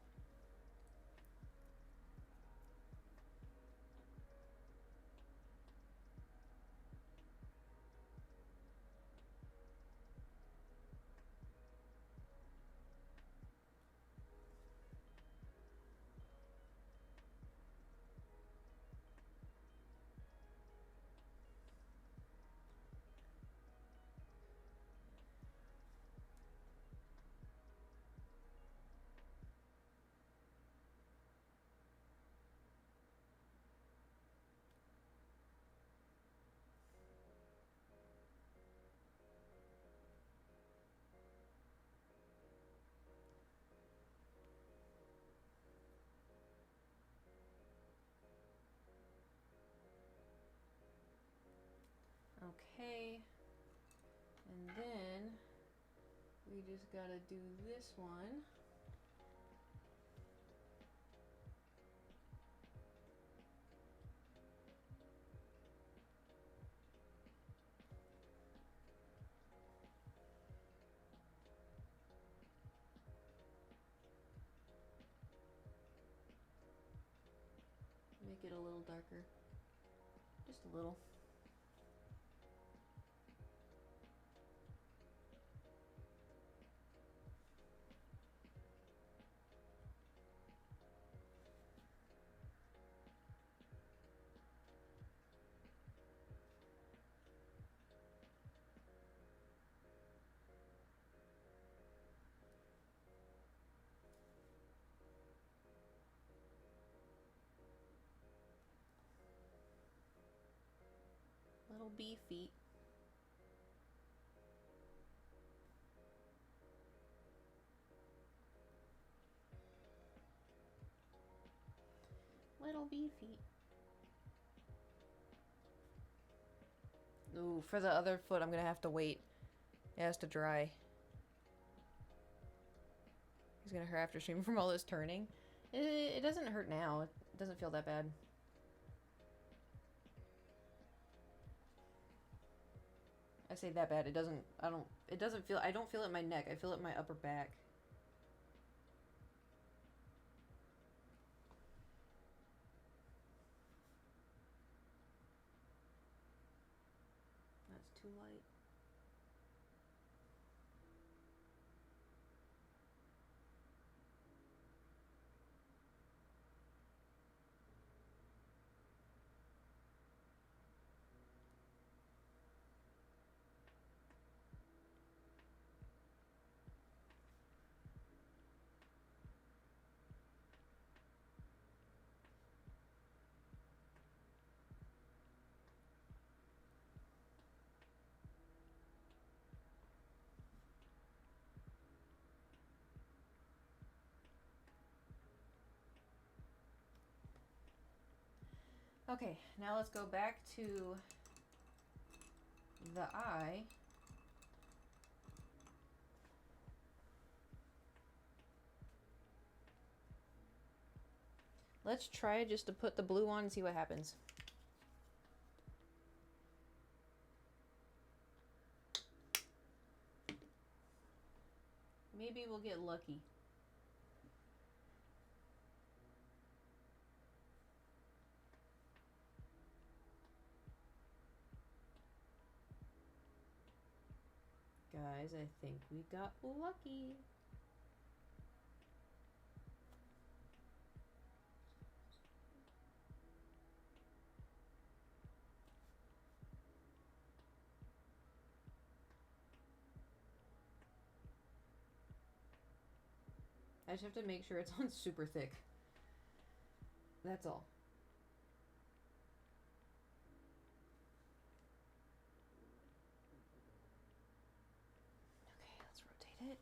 S1: Okay. And then we just gotta do this one. Make it a little darker. Just a little. Little bee feet. Little bee feet. Ooh, for the other foot, I'm gonna have to wait. It has to dry. He's gonna hurt after streaming from all this turning. It doesn't hurt now. It doesn't feel that bad. I say that bad. It doesn't feel, I don't feel it in my neck. I feel it in my upper back. That's too light. Okay, now let's go back to the eye. Let's try just to put the blue on and see what happens. Maybe we'll get lucky. Guys, I think we got lucky. I just have to make sure it's on super thick. That's all. Okay, let's rotate it.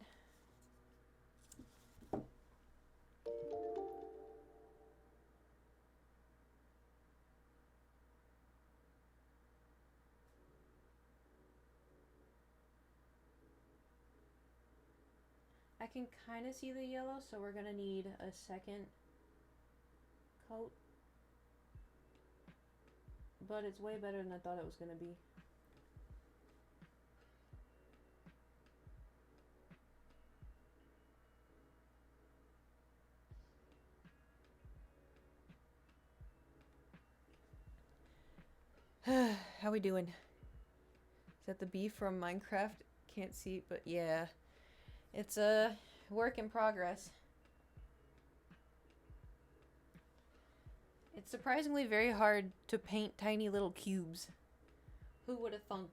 S1: I can kind of see the yellow, so we're gonna need a second coat. But it's way better than I thought it was gonna be. How we doing? Is that the bee from Minecraft? Can't see, but yeah. It's a work in progress. It's surprisingly very hard to paint tiny little cubes. Who would have thunk?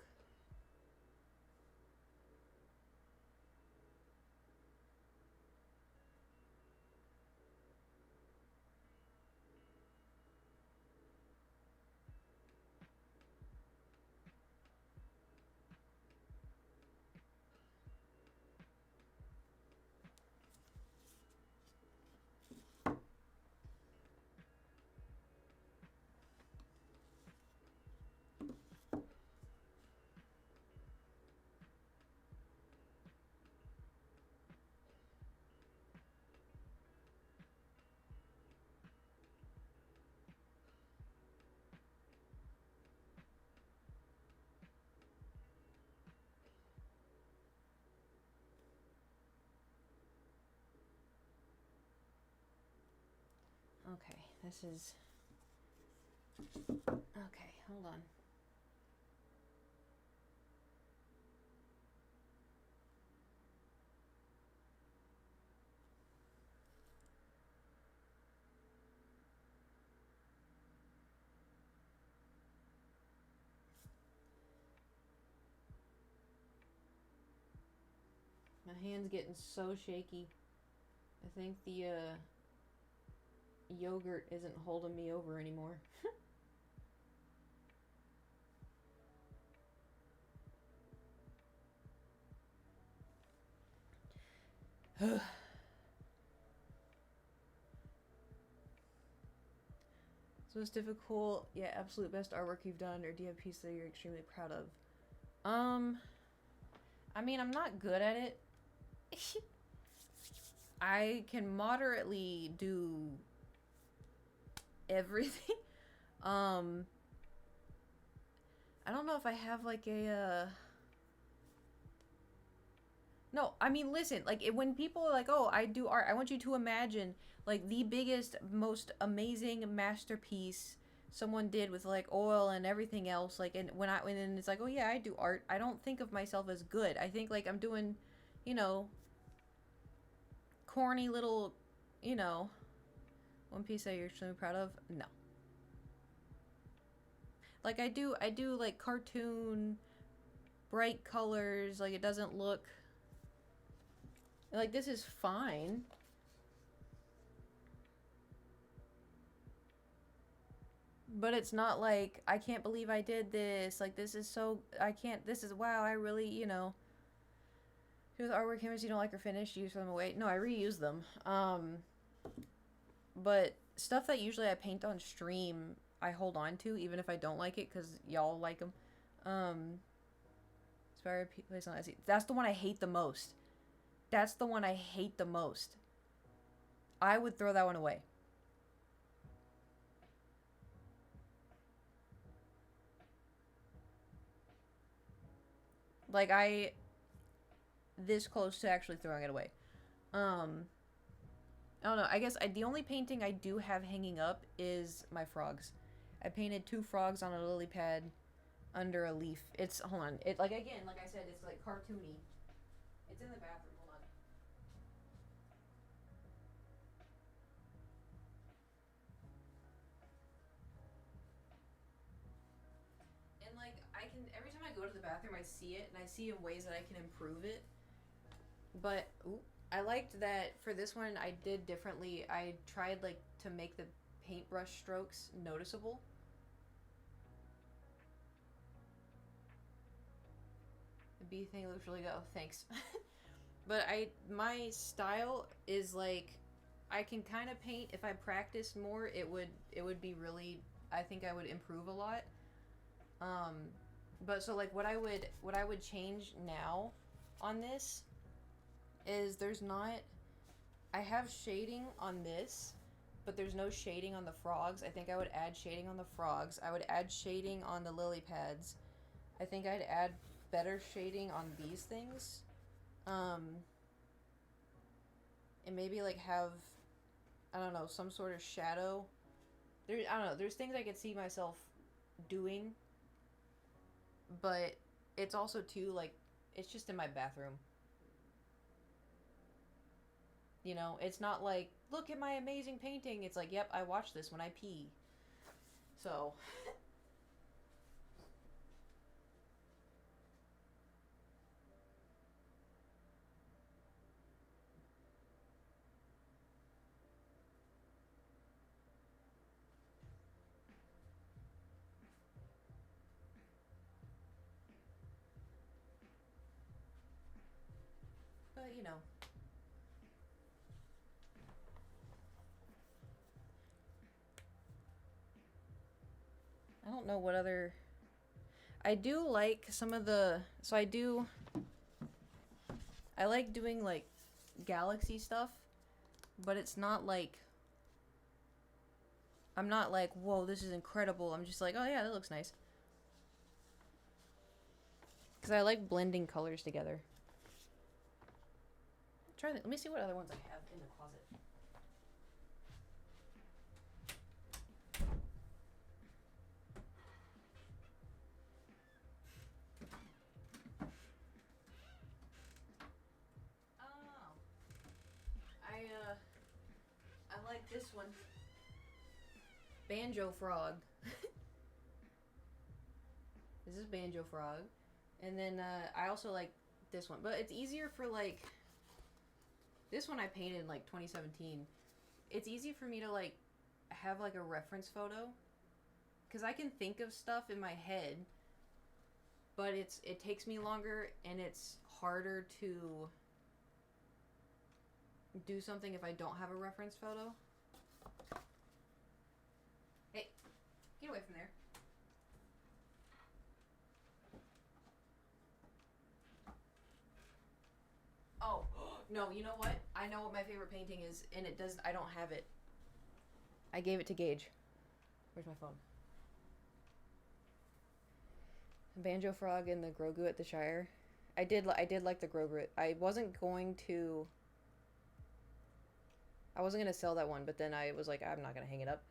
S1: Okay, this is... Okay, hold on. My hand's getting so shaky. I think the yogurt isn't holding me over anymore. So it's difficult. Yeah, absolute best artwork you've done, or do you have a piece that you're extremely proud of? I mean, I'm not good at it. I can moderately do everything. I don't know if I have like a No, I mean, listen, like when people are like, "Oh, I do art," I want you to imagine like the biggest, most amazing masterpiece someone did with like oil and everything else. Like, and when it's like, "Oh yeah, I do art," I don't think of myself as good. I think like I'm doing, you know, corny little, you know, one piece that you're extremely proud of. No, like I do like cartoon, bright colors. Like it doesn't look like this is fine. But it's not like, I can't believe I did this. Like, this is so, I can't, this is, wow, I really, you know. Do the artwork canvas you don't like or finish, use them away. No, I reuse them. But stuff that usually I paint on stream, I hold on to, even if I don't like it, because y'all like them. Inspired place on Etsy. That's the one I hate the most. That's the one I hate the most. I would throw that one away. Like, this close to actually throwing it away. I don't know. I guess the only painting I do have hanging up is my frogs. I painted 2 frogs on a lily pad under a leaf. It's, hold on. It, like, again, like I said, it's like cartoony. It's in the bathroom. Hold on. And like, I can, every time I go to the bathroom, I see it, and I see ways that I can improve it. But ooh, I liked that for this one I did differently. I tried like to make the paintbrush strokes noticeable. The bee thing looks really good. Oh, thanks. But my style is like, I can kind of paint if I practiced more. It would be really, I think I would improve a lot. But so like what I would change now on this is there's not, I have shading on this, but there's no shading on the frogs. I think I would add shading on the frogs. I would add shading on the lily pads. I think I'd add better shading on these things. And maybe like have, I don't know, some sort of shadow. I don't know, there's things I could see myself doing, but it's also too like, it's just in my bathroom. You know, it's not like, look at my amazing painting. It's like, yep, I watch this when I pee. So, but you know. I don't know what other, I do like some of the, so I like doing like galaxy stuff, but it's not like, I'm not like, whoa, this is incredible. I'm just like, oh yeah, that looks nice. Because I like blending colors together. Let me see what other ones I have in the closet. Oh, I like this one. Banjo Frog. This is Banjo Frog. And then I also like this one. But it's easier for like, this one I painted in like 2017. It's easy for me to like have like a reference photo. Because I can think of stuff in my head. But it takes me longer and it's harder to do something if I don't have a reference photo. Hey, get away from there. Oh, no, you know what? I know what my favorite painting is, and I don't have it. I gave it to Gage. Where's my phone? Banjo Frog and the Grogu at the Shire. I did like the Grogu. I wasn't going to sell that one, but then I was like, I'm not gonna hang it up.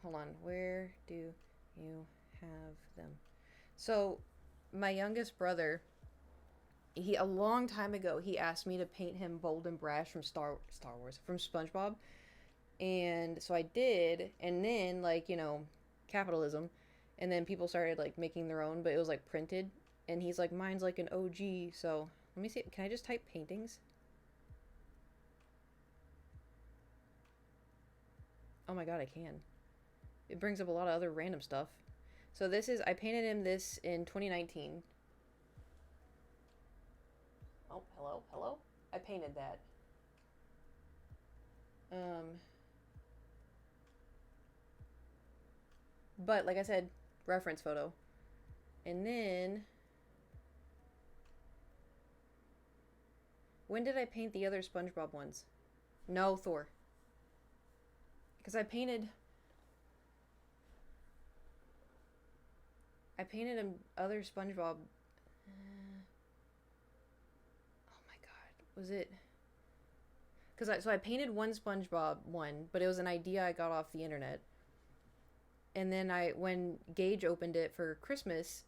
S1: Hold on, where do you have them? So, my youngest brother, a long time ago, he asked me to paint him Bold and Brash from Star Wars, from SpongeBob. And so I did, and then, like, you know, capitalism, and then people started, like, making their own, but it was, like, printed, and he's like, mine's, like, an OG, so, let me see, can I just type paintings? Oh my god, I can. It brings up a lot of other random stuff. So I painted him this in 2019. Oh, hello? I painted that. But, like I said, reference photo. And then When did I paint the other SpongeBob ones? No, Thor. Because I painted an other SpongeBob. Oh my god. Was it? So I painted one SpongeBob one, but it was an idea I got off the internet. And then when Gage opened it for Christmas,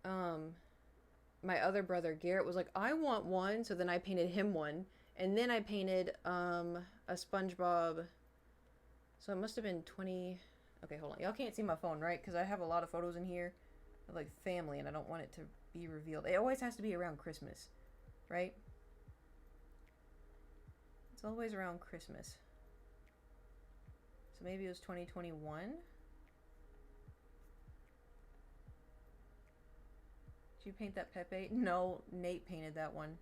S1: my other brother Garrett was like, I want one. So then I painted him one. And then I painted a SpongeBob. So it must have been 20. Okay, hold on. Y'all can't see my phone, right? Because I have a lot of photos in here of like family and I don't want it to be revealed. It always has to be around Christmas, right? It's always around Christmas. So maybe it was 2021. Did you paint that Pepe? No, Nate painted that one.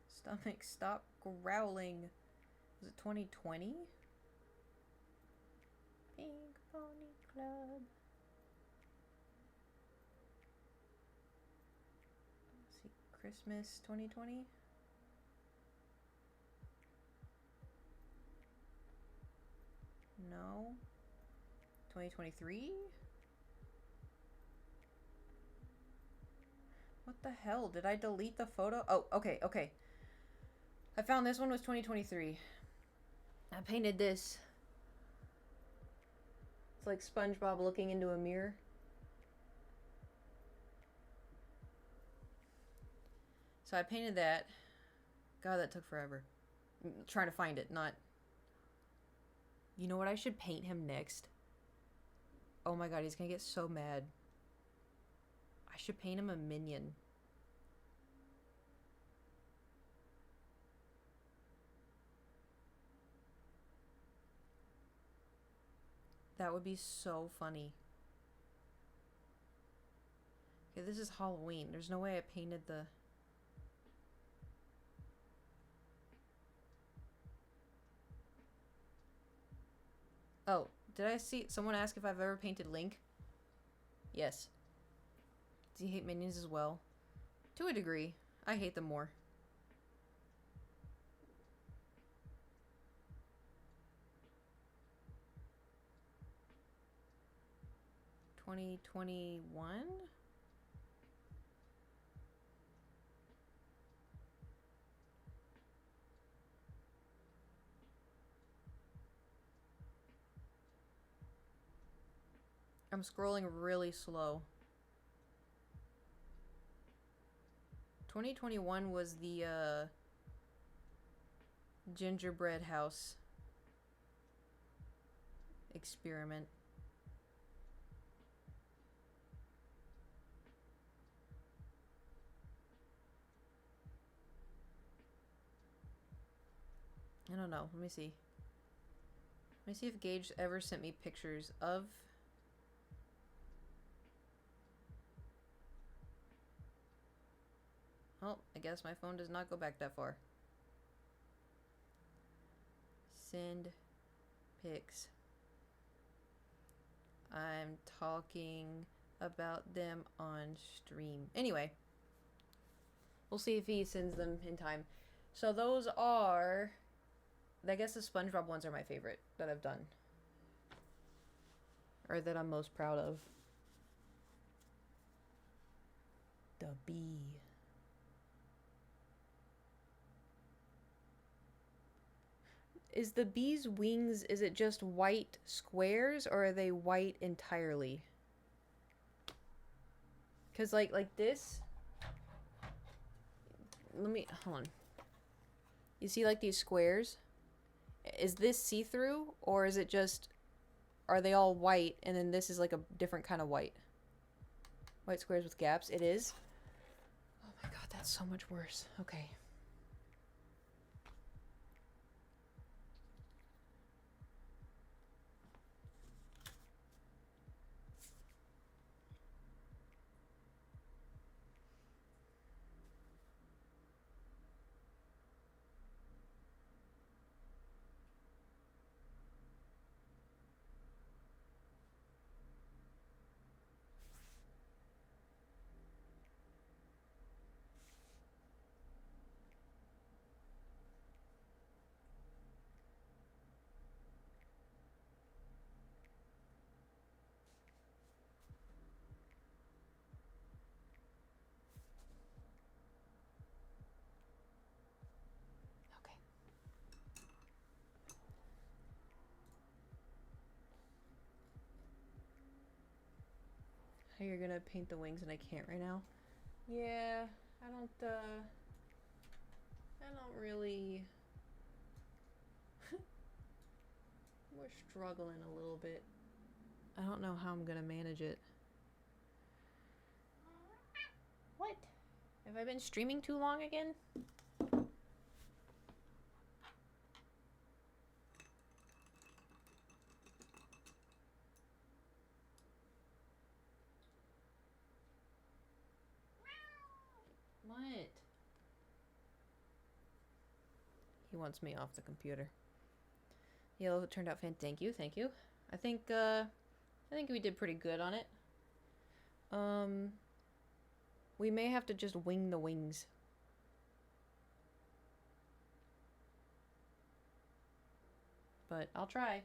S1: Stomach, stop growling. Was it 2020? Pink Pony Club. Let's see, Christmas 2020? No. 2023? What the hell? Did I delete the photo? Oh, okay. I found this one was 2023. I painted this. It's like SpongeBob looking into a mirror. So I painted that. God, that took forever. I'm trying to find it, not... You know what? I should paint him next. Oh my god, he's gonna get so mad. I should paint him a minion. That would be so funny. Okay, this is Halloween. There's no way I painted the... Oh, did I see someone ask if I've ever painted Link? Yes. Do you hate minions as well? To a degree. I hate them more. $2021? I'm scrolling really slow. 2021 was the gingerbread house experiment. I don't know. Let me see. Let me see if Gage ever sent me pictures of... Oh, I guess my phone does not go back that far. Send pics. I'm talking about them on stream. Anyway, we'll see if he sends them in time. So those are... I guess the SpongeBob ones are my favorite that I've done. Or that I'm most proud of. The bee. Is the bee's wings, is it just white squares or are they white entirely? Because like this. Let me, hold on. You see like these squares? Is this see-through or is it just, are they all white and then this is like a different kind of white? White squares with gaps? It is? Oh my god, that's so much worse. Okay. How you're gonna paint the wings and I can't right now? Yeah, I don't really... We're struggling a little bit. I don't know how I'm gonna manage it. What? Have I been streaming too long again? What? He wants me off the computer. Yellow turned out fan. Thank you, thank you. I think we did pretty good on it. We may have to just wing the wings. But I'll try.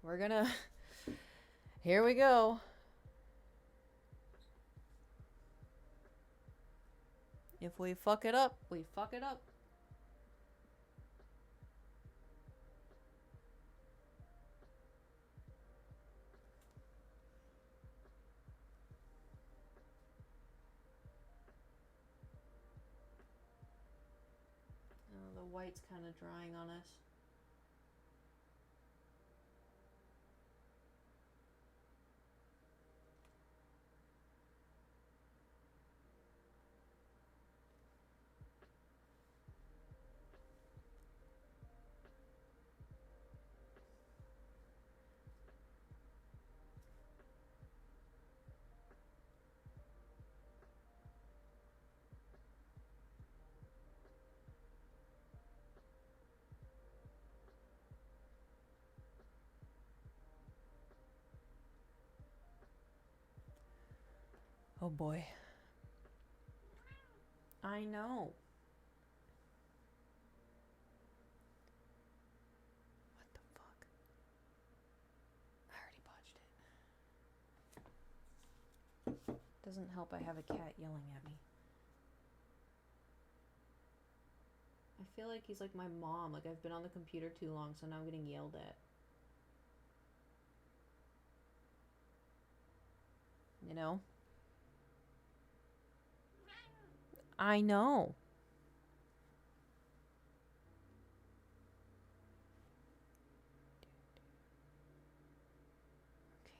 S1: We're gonna... Here we go. If we fuck it up, we fuck it up. Oh, the white's kind of drying on us. Oh boy. I know. What the fuck? I already botched it. Doesn't help I have a cat yelling at me. I feel like he's like my mom. Like I've been on the computer too long, so now I'm getting yelled at. You know? I know. Okay.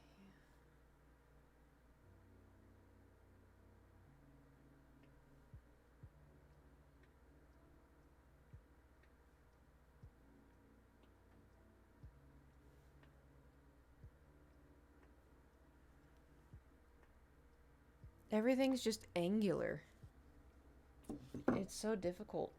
S1: Everything's just angular. It's so difficult.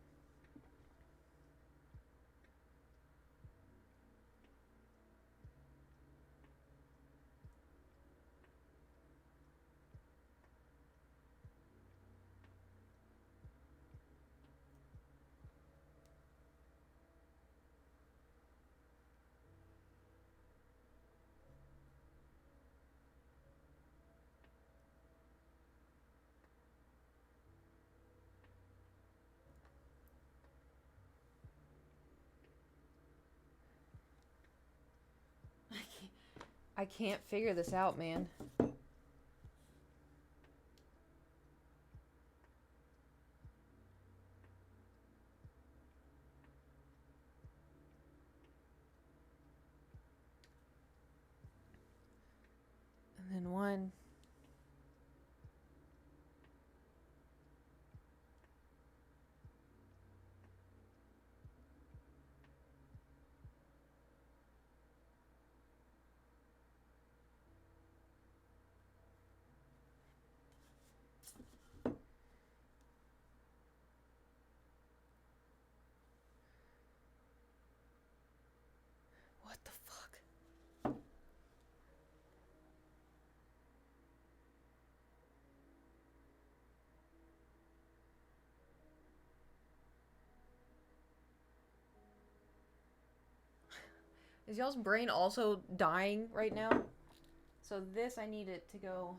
S1: I can't figure this out, man. And then one. What the fuck? Is y'all's brain also dying right now? So this, I need it to go...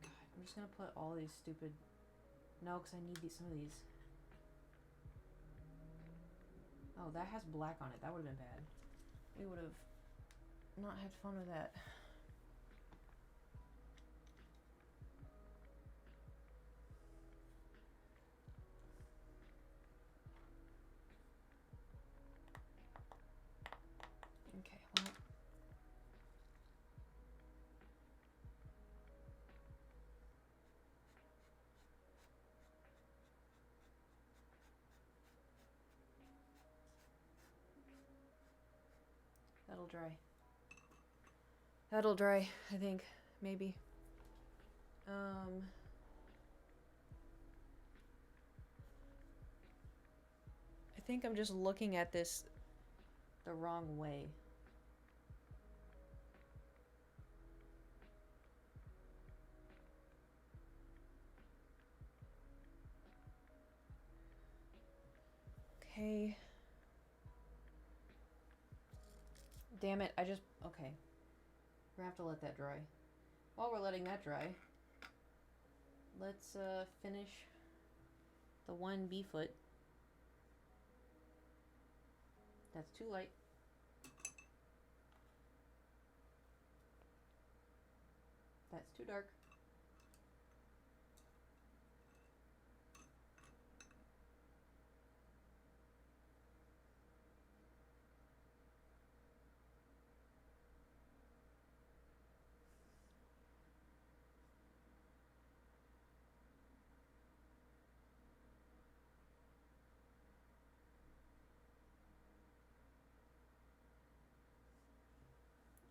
S1: God, I'm just gonna put all these stupid... No, because I need some of these. Oh, Oh, that has black on it. That would have been bad. We would have not had fun with that. Okay, well. That'll dry. That'll dry, I think. Maybe. I think I'm just looking at this the wrong way. Okay. Damn it, okay. We're gonna have to let that dry. While we're letting that dry, let's finish the one bee foot. That's too light. That's too dark.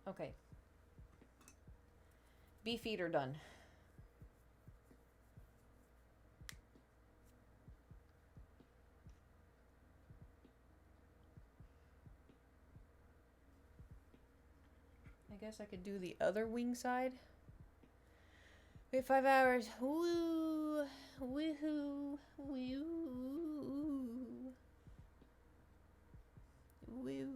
S1: Okay. Bee feet are done. I guess I could do the other wing side. Wait, 5 hours. Woo! Woohoo! Woo! Woo!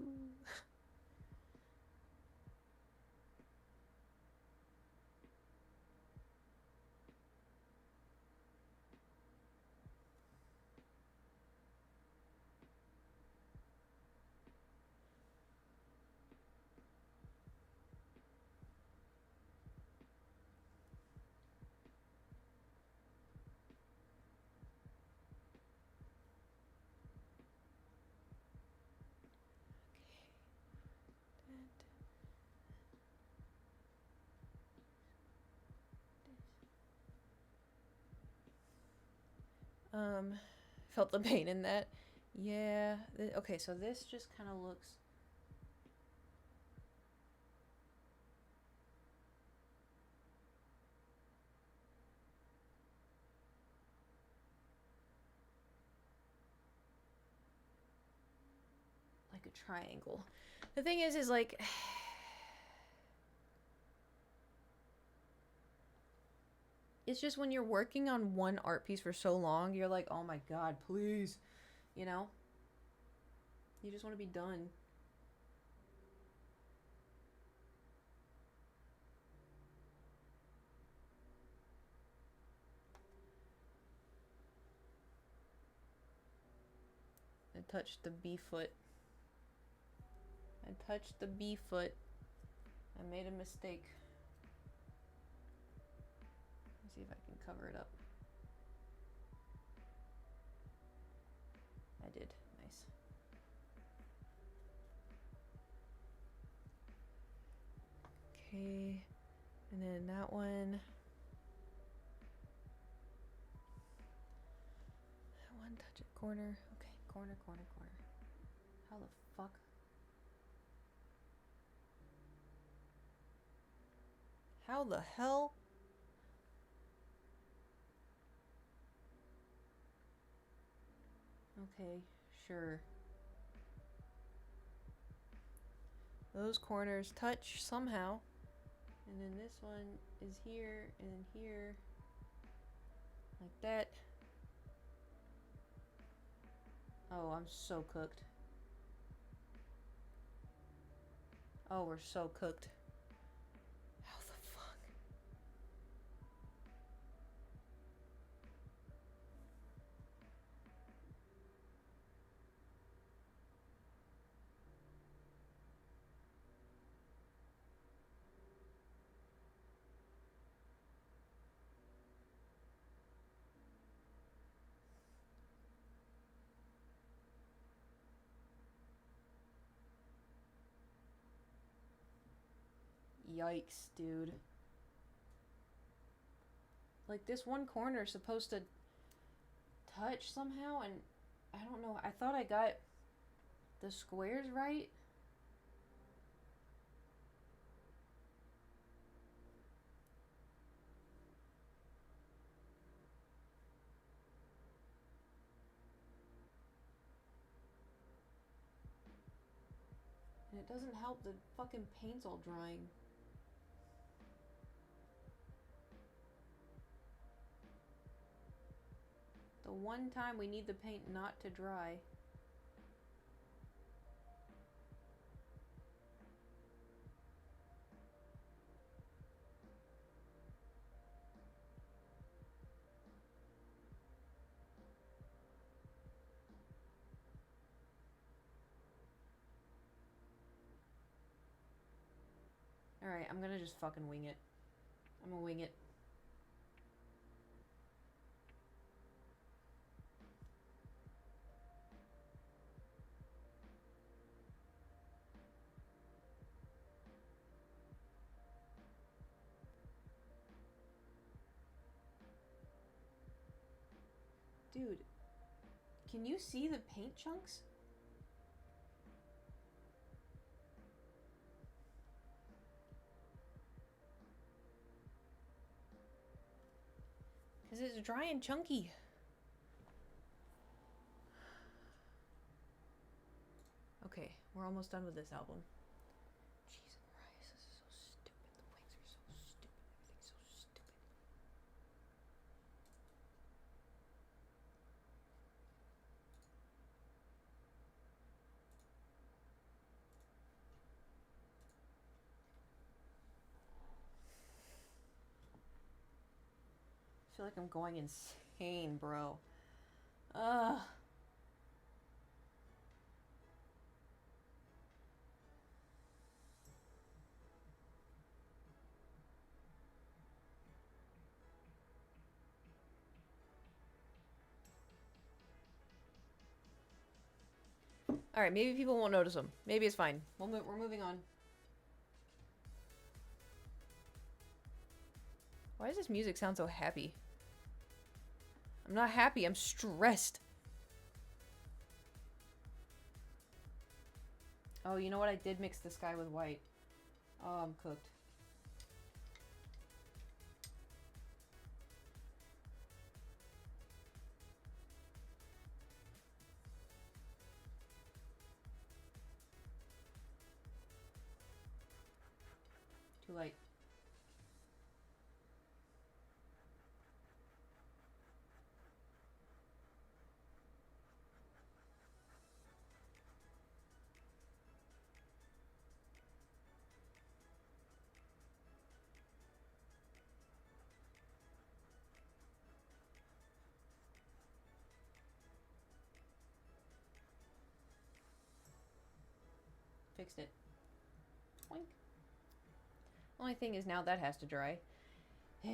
S1: Felt the pain in that. Yeah. Okay, so this just kind of looks. Like a triangle. The thing is like. It's just when you're working on one art piece for so long, you're like, oh my god, please. You know? You just want to be done. I touched the bee foot. I touched the bee foot. I made a mistake. Let's see if I can cover it up. I did. Nice. Okay. And then that one. That one, touch it. Corner. Okay. Corner, corner, corner. How the fuck? How the hell? Okay, sure. Those corners touch somehow. And then this one is here and here. Like that. Oh, I'm so cooked. Oh, we're so cooked. How the fuck? Yikes, dude. Like, this one corner is supposed to touch somehow, and I don't know. I thought I got the squares right. And it doesn't help, the fucking paint's all drying. The one time we need the paint not to dry. Alright, I'm gonna just fucking wing it. I'm gonna wing it. Dude, can you see the paint chunks? Because it's dry and chunky. Okay, we're almost done with this album. Jesus Christ, this is so stupid. The wings are so stupid. Everything's so stupid. I feel like I'm going insane, bro. Ugh. Alright, maybe people won't notice them. Maybe it's fine. We're moving on. Why does this music sound so happy? I'm not happy, I'm stressed. Oh, you know what? I did mix the sky with white. Oh, I'm cooked. Too late. Fixed it. Oink. Only thing is now that has to dry. It's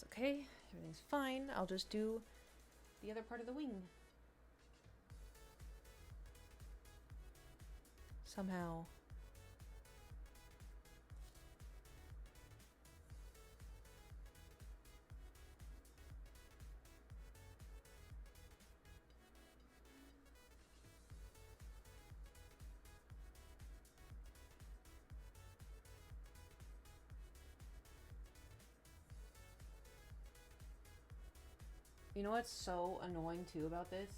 S1: okay. Everything's fine. I'll just do the other part of the wing. Somehow. You know what's so annoying too about this?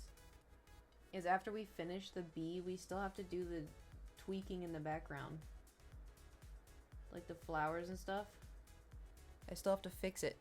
S1: Is after we finish the bee, we still have to do the tweaking in the background. Like the flowers and stuff. I still have to fix it.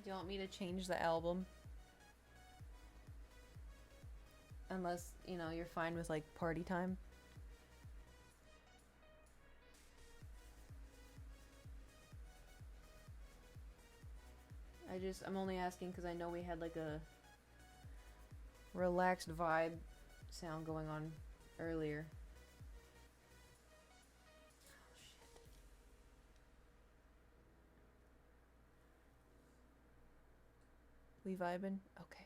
S1: Do you want me to change the album? Unless, you know, you're fine with, like, party time. I'm only asking because I know we had, like, a relaxed vibe sound going on earlier. Oh, shit. We vibing? Okay.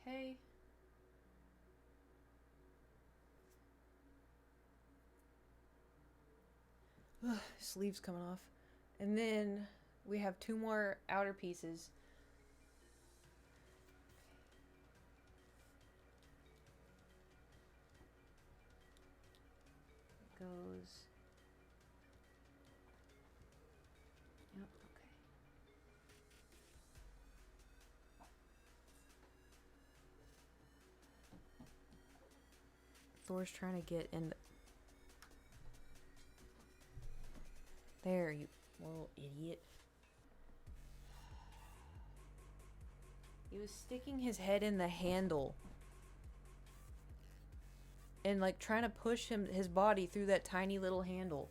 S1: Okay. Sleeves coming off. And then we have 2 more outer pieces. Goes. Yep, okay. Thor's trying to get in. There, you little idiot. He was sticking his head in the handle. And like trying to push his body through that tiny little handle.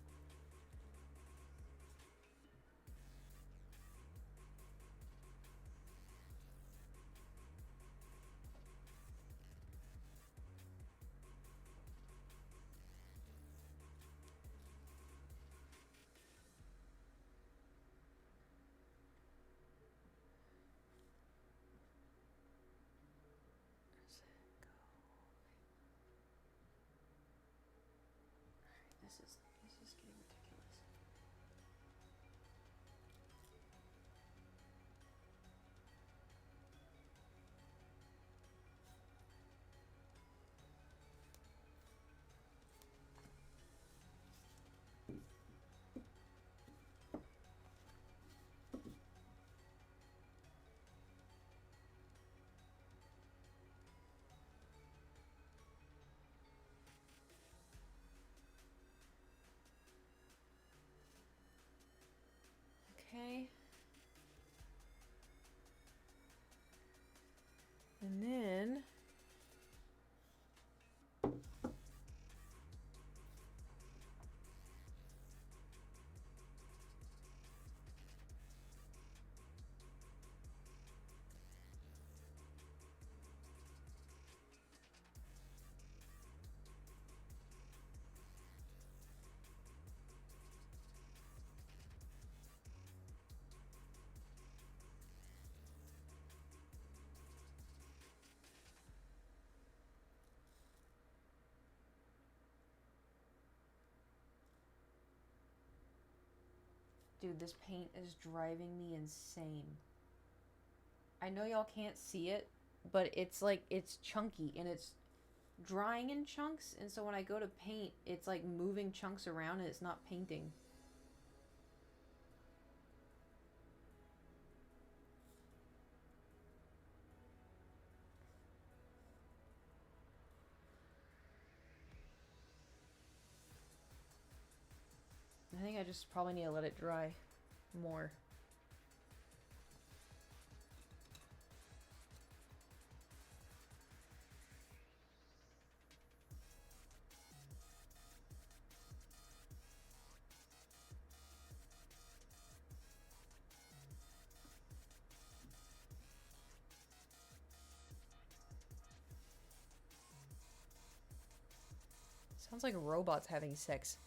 S1: This is getting ridiculous. Okay. And then dude, this paint is driving me insane. I know y'all can't see it, but it's like, it's chunky and it's drying in chunks. And so when I go to paint, it's like moving chunks around and it's not painting. I think I just probably need to let it dry more. Sounds like robots having sex.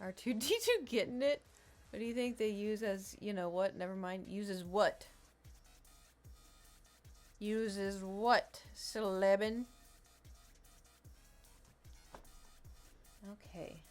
S1: R2-D2 getting it? What do you think they use as, you know what? Never mind. Uses what? Uses what? Celebin? Okay.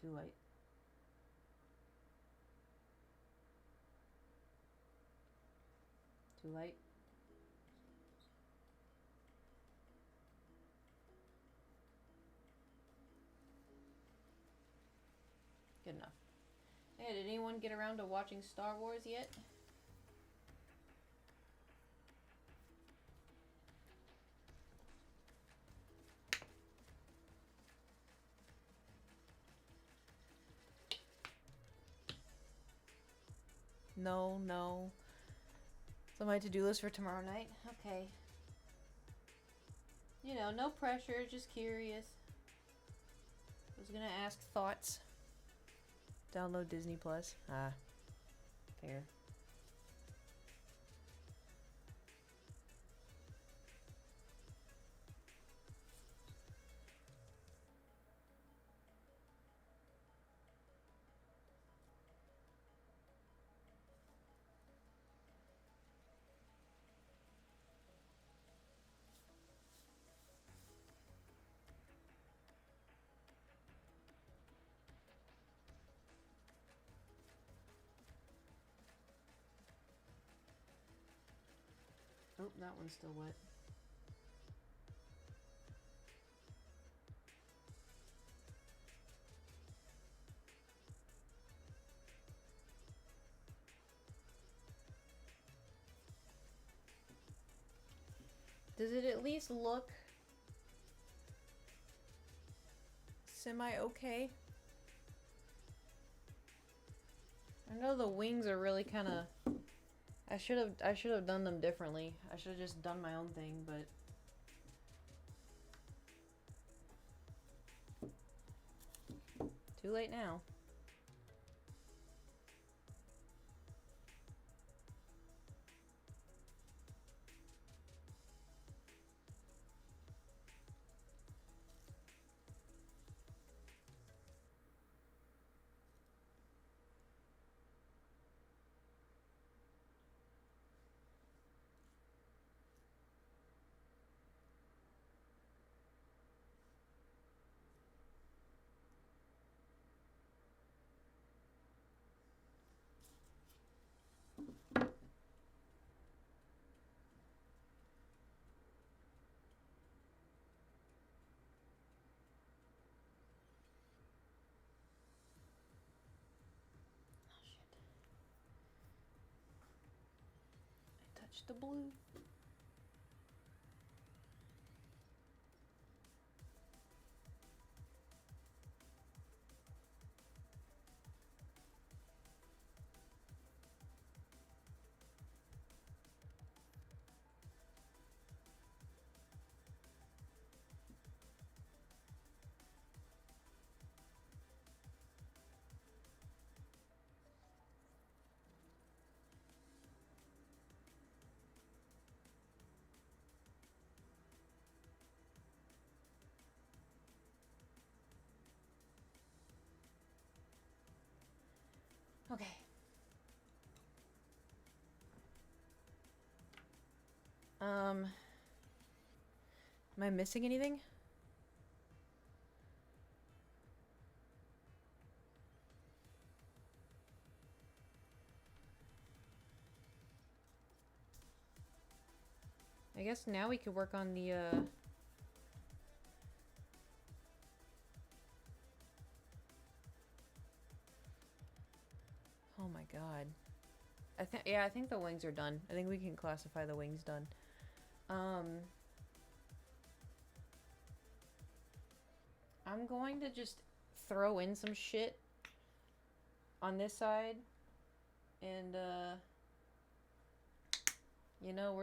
S1: Too late. Too late. Good enough. Hey, did anyone get around to watching Star Wars yet? No, no. It's on my to-do list for tomorrow night. Okay. You know, no pressure, just curious. I was gonna ask thoughts. Download Disney Plus. Ah. Fair. Oh, that one's still wet. Does it at least look semi-okay? I know the wings are really kind of... I should have done them differently. I should have just done my own thing, but... Too late now. Touch the blue. Okay. Am I missing anything? I guess now we could work on the, Oh my god. I think the wings are done. I think we can classify the wings done. I'm going to just throw in some shit on this side. And, you know,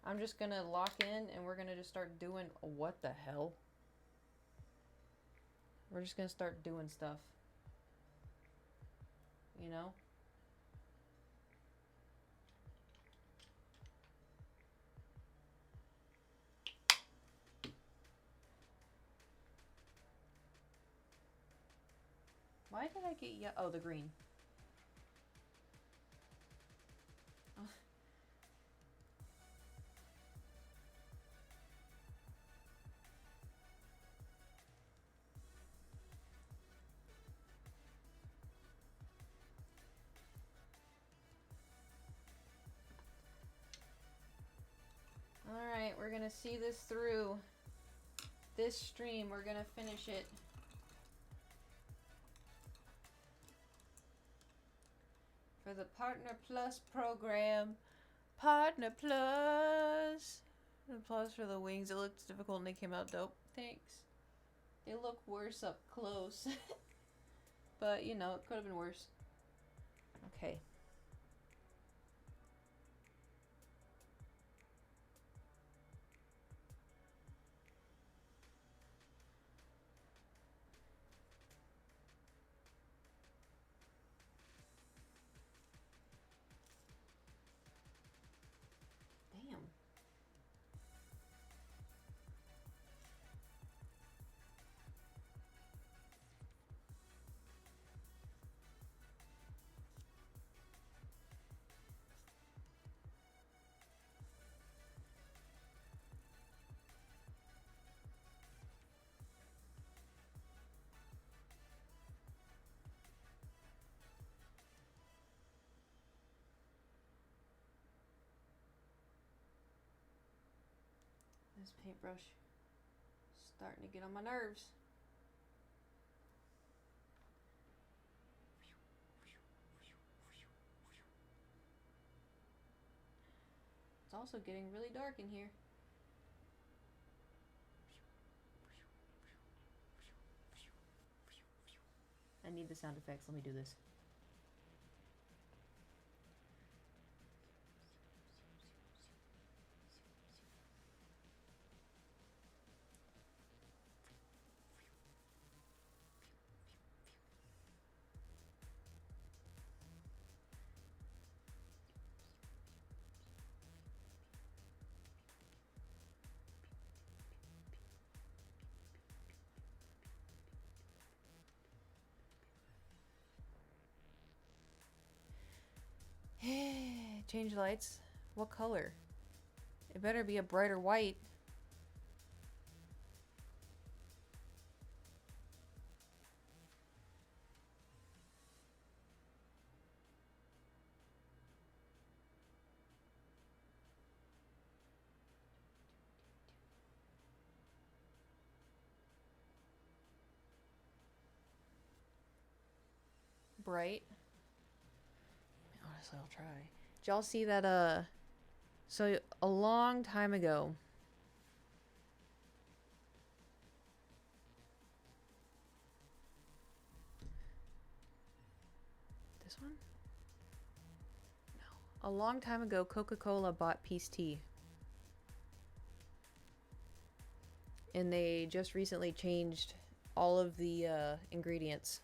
S1: I'm just gonna lock in and we're gonna just start doing, what the hell? We're just gonna start doing stuff. You know? Why did I get oh, the green. Oh. Alright, we're gonna see this through. This stream, we're gonna finish it. For the Partner Plus program. Partner Plus. Applause for the wings. It looked difficult and they came out dope. Thanks. They look worse up close. But, you know, it could have been worse. Okay. Damn. This paintbrush is starting to get on my nerves. It's also getting really dark in here. I need the sound effects. Let me do this. Change lights. What color? It better be a brighter white. Bright. Honestly, I'll try. Did y'all see that, so a long time ago, this one? No. A long time ago, Coca-Cola bought Peace Tea. And they just recently changed all of the ingredients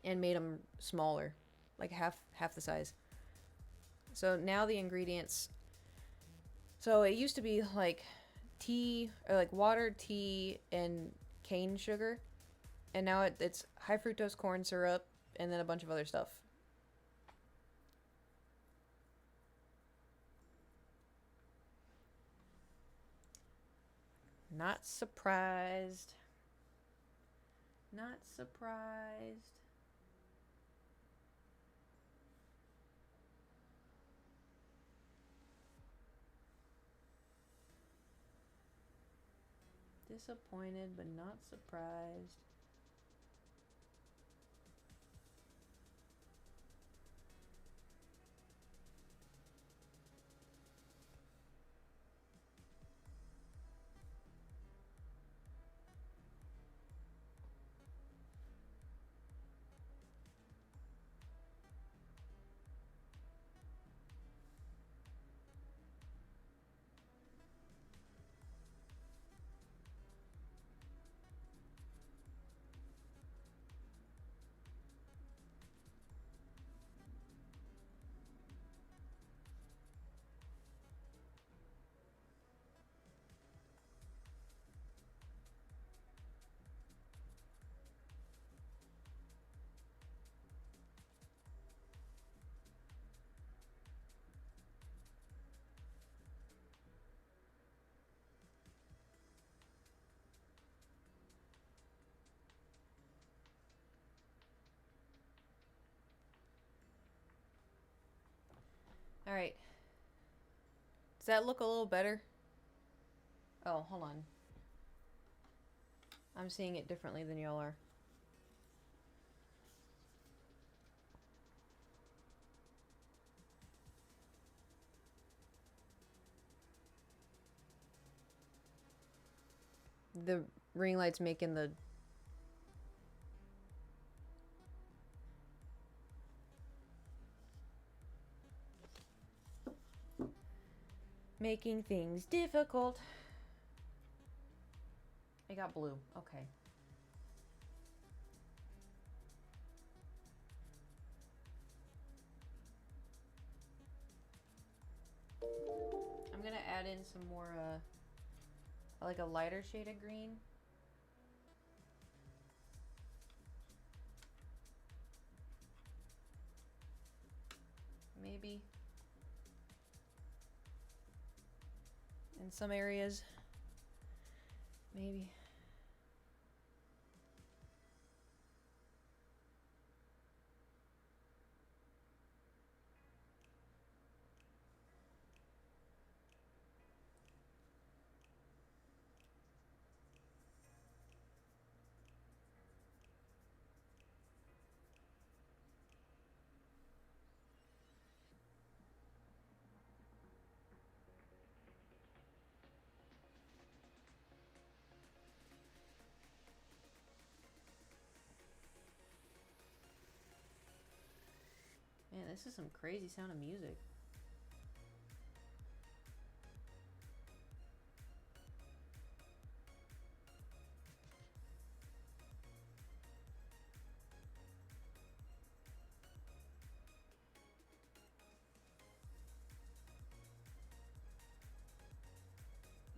S1: and made them smaller, like half the size. So now the ingredients, so it used to be like tea, or like water, tea, and cane sugar. And now it's high fructose corn syrup and then a bunch of other stuff. Not surprised. Not surprised. Disappointed, but not surprised. All right. Does that look a little better? Oh, hold on. I'm seeing it differently than y'all are. The ring light's making the... making things difficult. I got blue. Okay. I'm gonna add in some more, like a lighter shade of green. Maybe. In some areas. Maybe. Man, this is some crazy sound of music.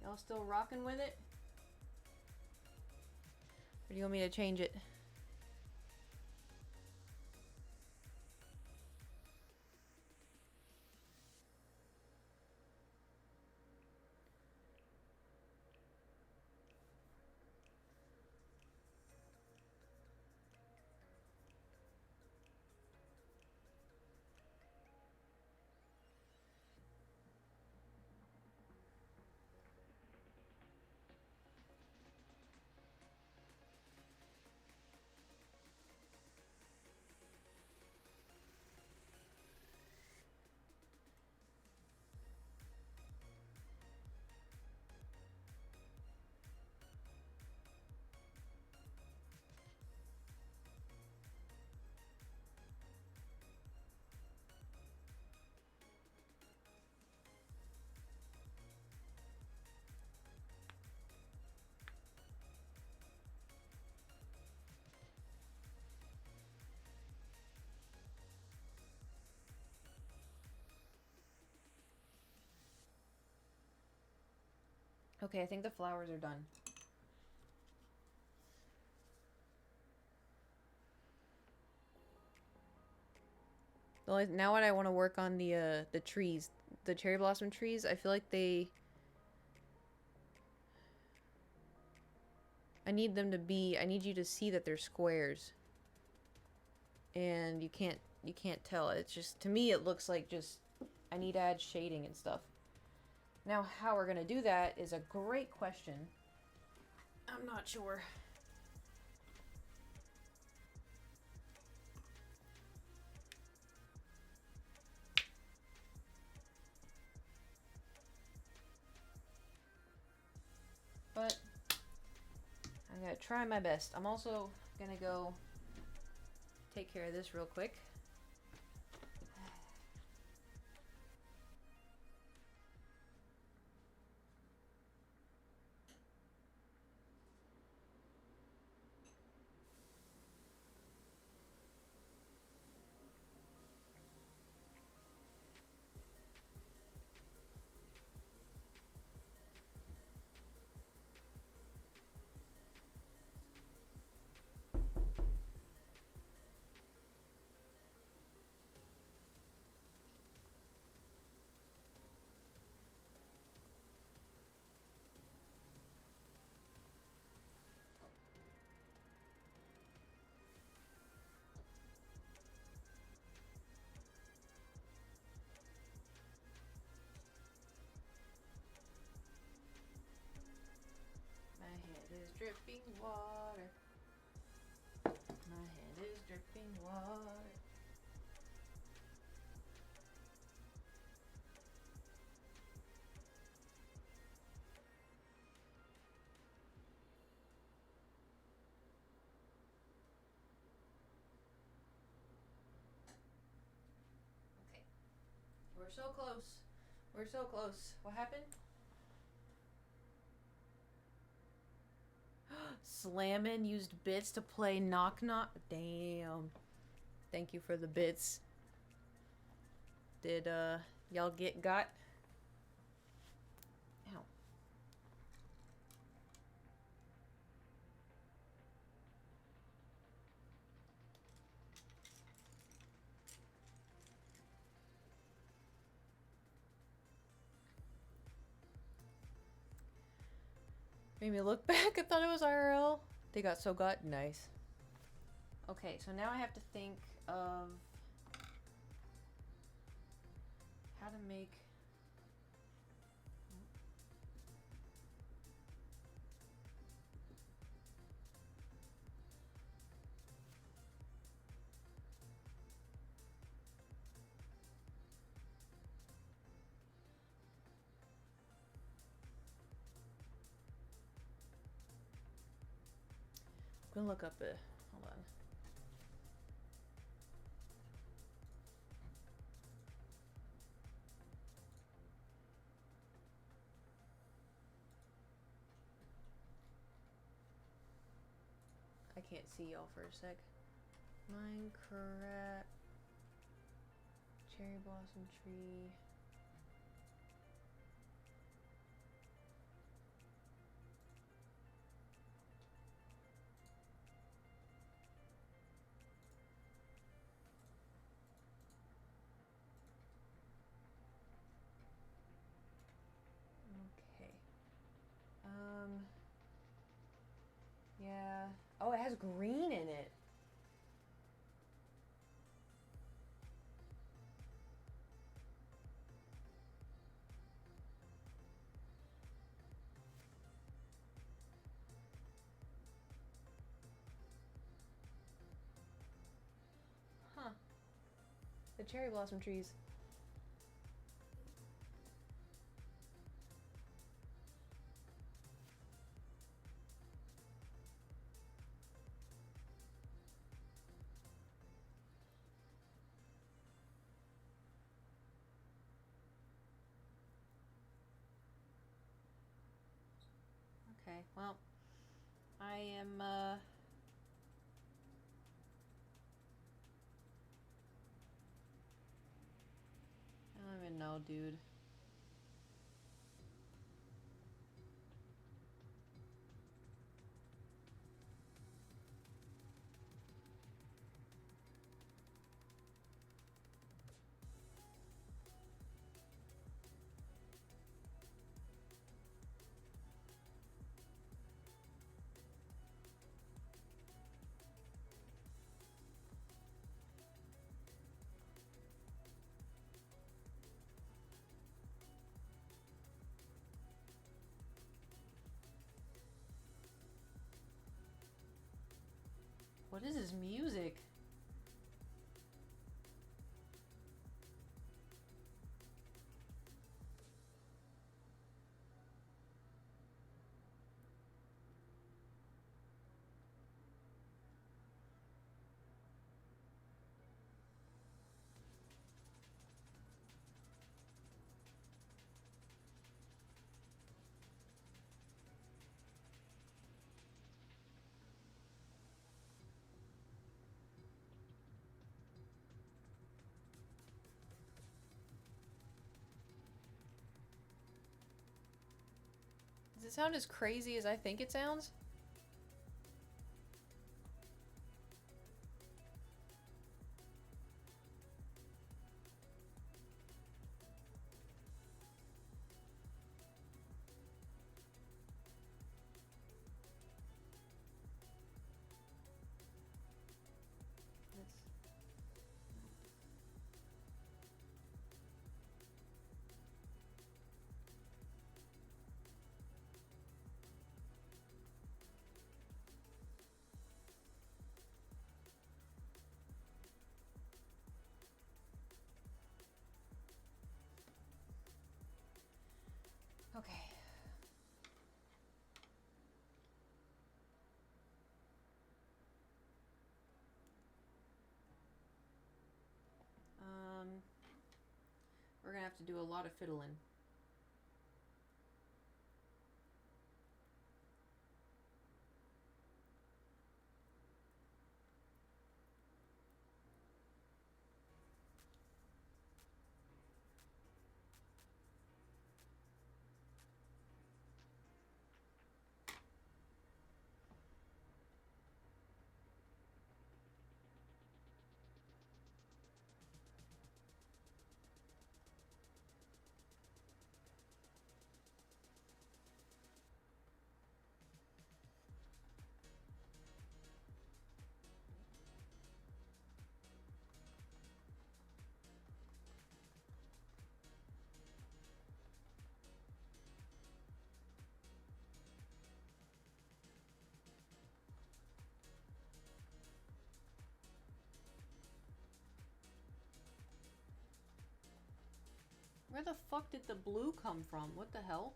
S1: Y'all still rocking with it? Or do you want me to change it? Okay, I think the flowers are done. Now what I want to work on the trees, the cherry blossom trees. I feel like they I need them to be, I need you to see that they're squares. And you can't tell. It's just, to me it looks like just, I need to add shading and stuff. Now how we're gonna do that is a great question. I'm not sure. But I'm gonna try my best. I'm also gonna go take care of this real quick. My head is dripping water. My head is dripping water. Okay. We're so close. We're so close. What happened? Slammin' used bits to play Knock Knock. Damn. Thank you for the bits. Did y'all get got? Ow. Made me look back. I thought it was IRL. They got so got. Nice. Okay, so now I have to think of how to make. I'm gonna look up a. Hold on. I can't see y'all for a sec. Minecraft. Cherry blossom tree. Okay. Yeah. Oh, it has green in it. Huh. The cherry blossom trees. Okay, well, I am, I don't even know, dude. What is this music? Does it sound as crazy as I think it sounds? Okay. We're gonna have to do a lot of fiddling. Where the fuck did the blue come from? What the hell?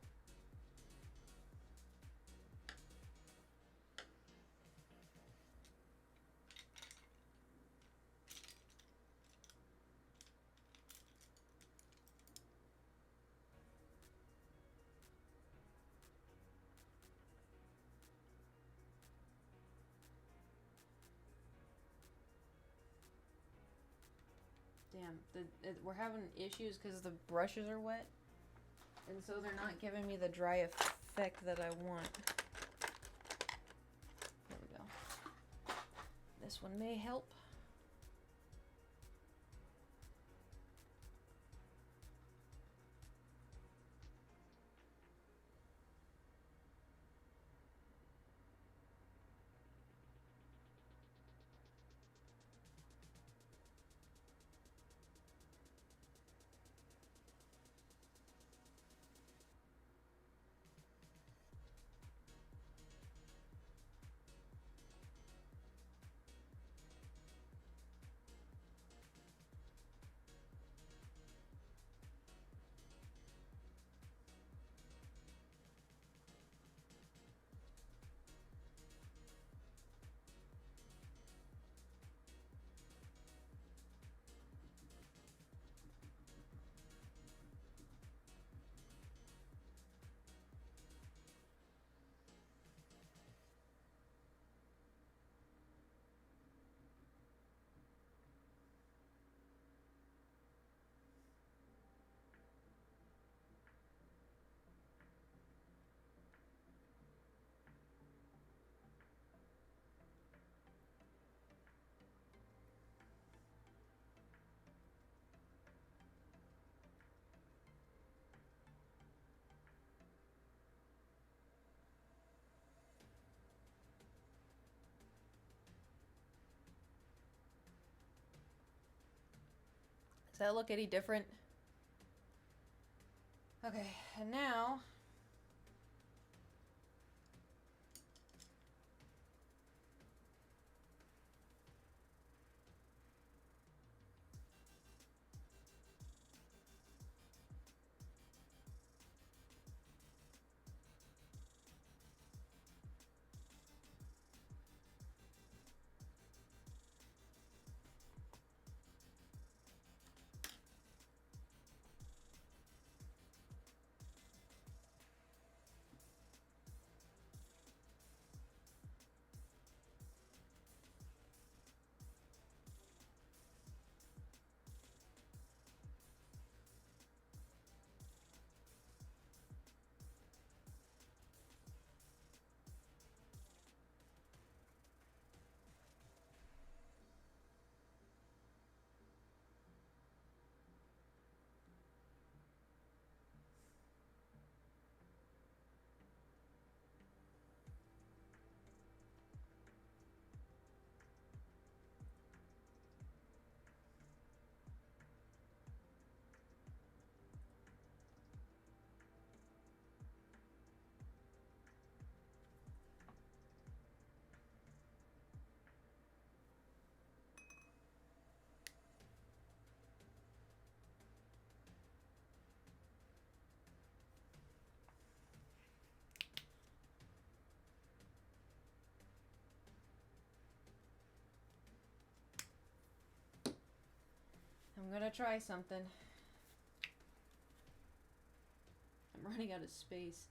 S1: Damn, we're having issues because the brushes are wet. And so they're not giving me the dry effect that I want. There we go. This one may help. Does that look any different? Okay, and now I'm gonna try something. I'm running out of space.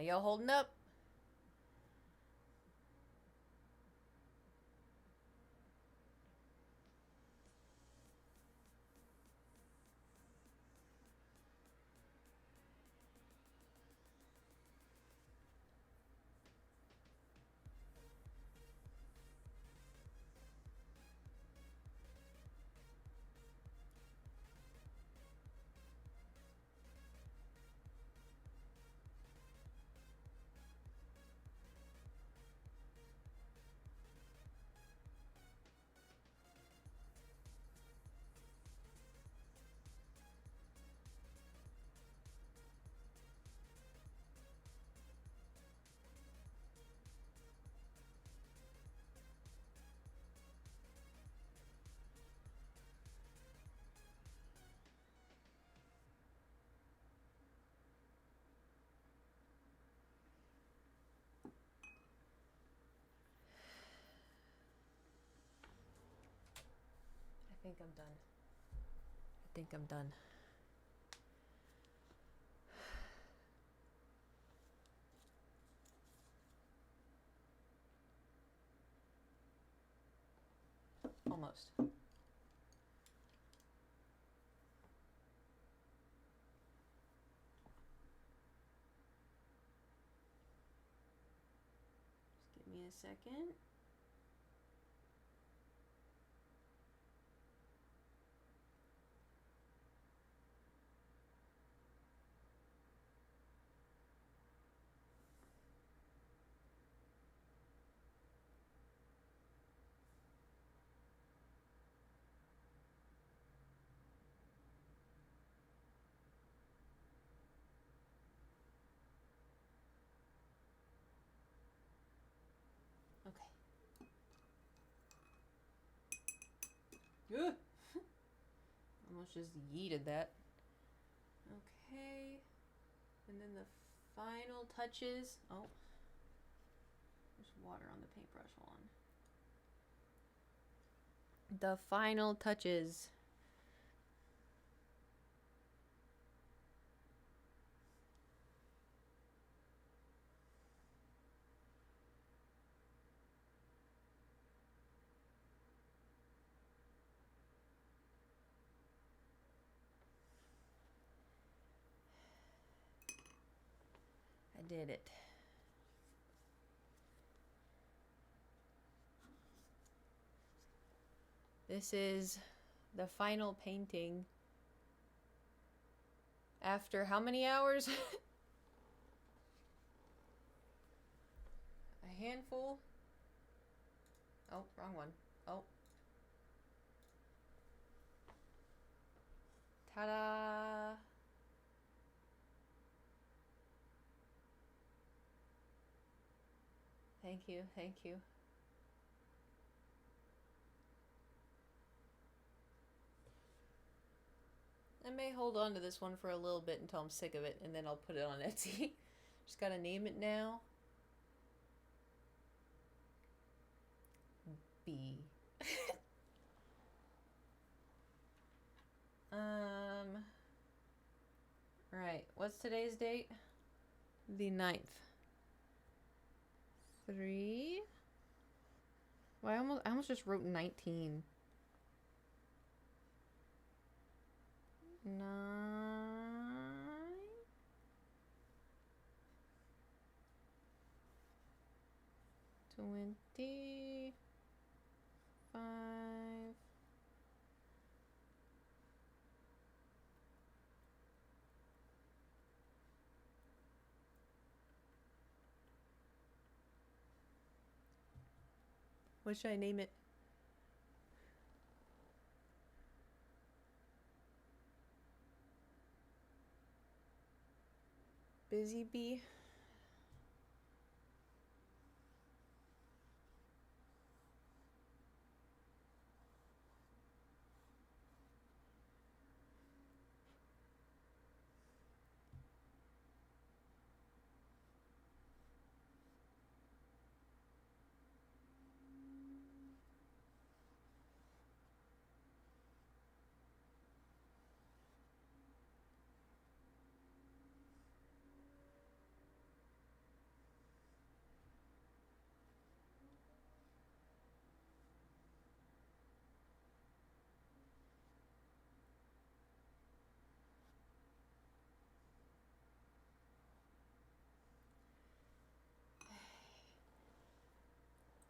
S1: Y'all holding up? I think I'm done. I think I'm done. Almost. Just give me a second. Ugh. Almost just yeeted that. Okay. And then the final touches. Oh. There's water on the paintbrush. Hold on. The final touches. I did it. This is the final painting. After how many hours? A handful. Oh, wrong one. Oh. Ta-da! Thank you, thank you. I may hold on to this one for a little bit until I'm sick of it, and then I'll put it on Etsy. Just gotta name it now. B. Right, what's today's date? The 9th. 3, Well, I almost just wrote 19. 9. 25. What should I name it? Busy Bee?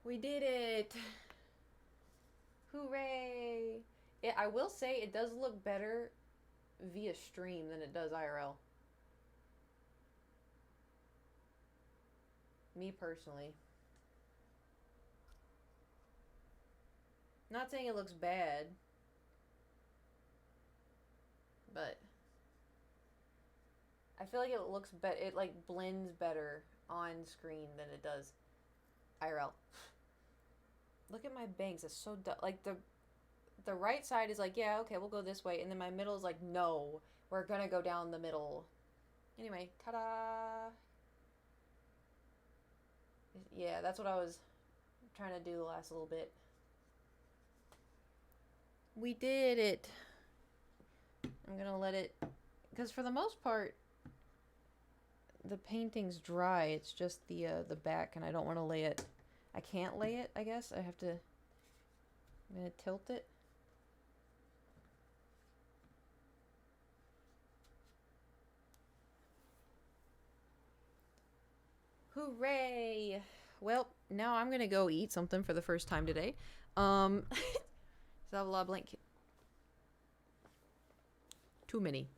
S1: We did it! Hooray! I will say it does look better via stream than it does IRL. Me personally. Not saying it looks bad, but I feel like it looks better. It like blends better on screen than it does IRL. Look at my bangs. It's so like the right side is like, yeah, okay, we'll go this way, and then my middle is like, no, we're gonna go down the middle. Anyway, ta-da! Yeah, that's what I was trying to do the last little bit. We did it. I'm gonna let it, because for the most part, the painting's dry. It's just the back, and I don't want to lay it. I can't lay it, I guess. I have to. I'm gonna tilt it. Hooray! Well, now I'm gonna go eat something for the first time today. Zavala blank. Too many.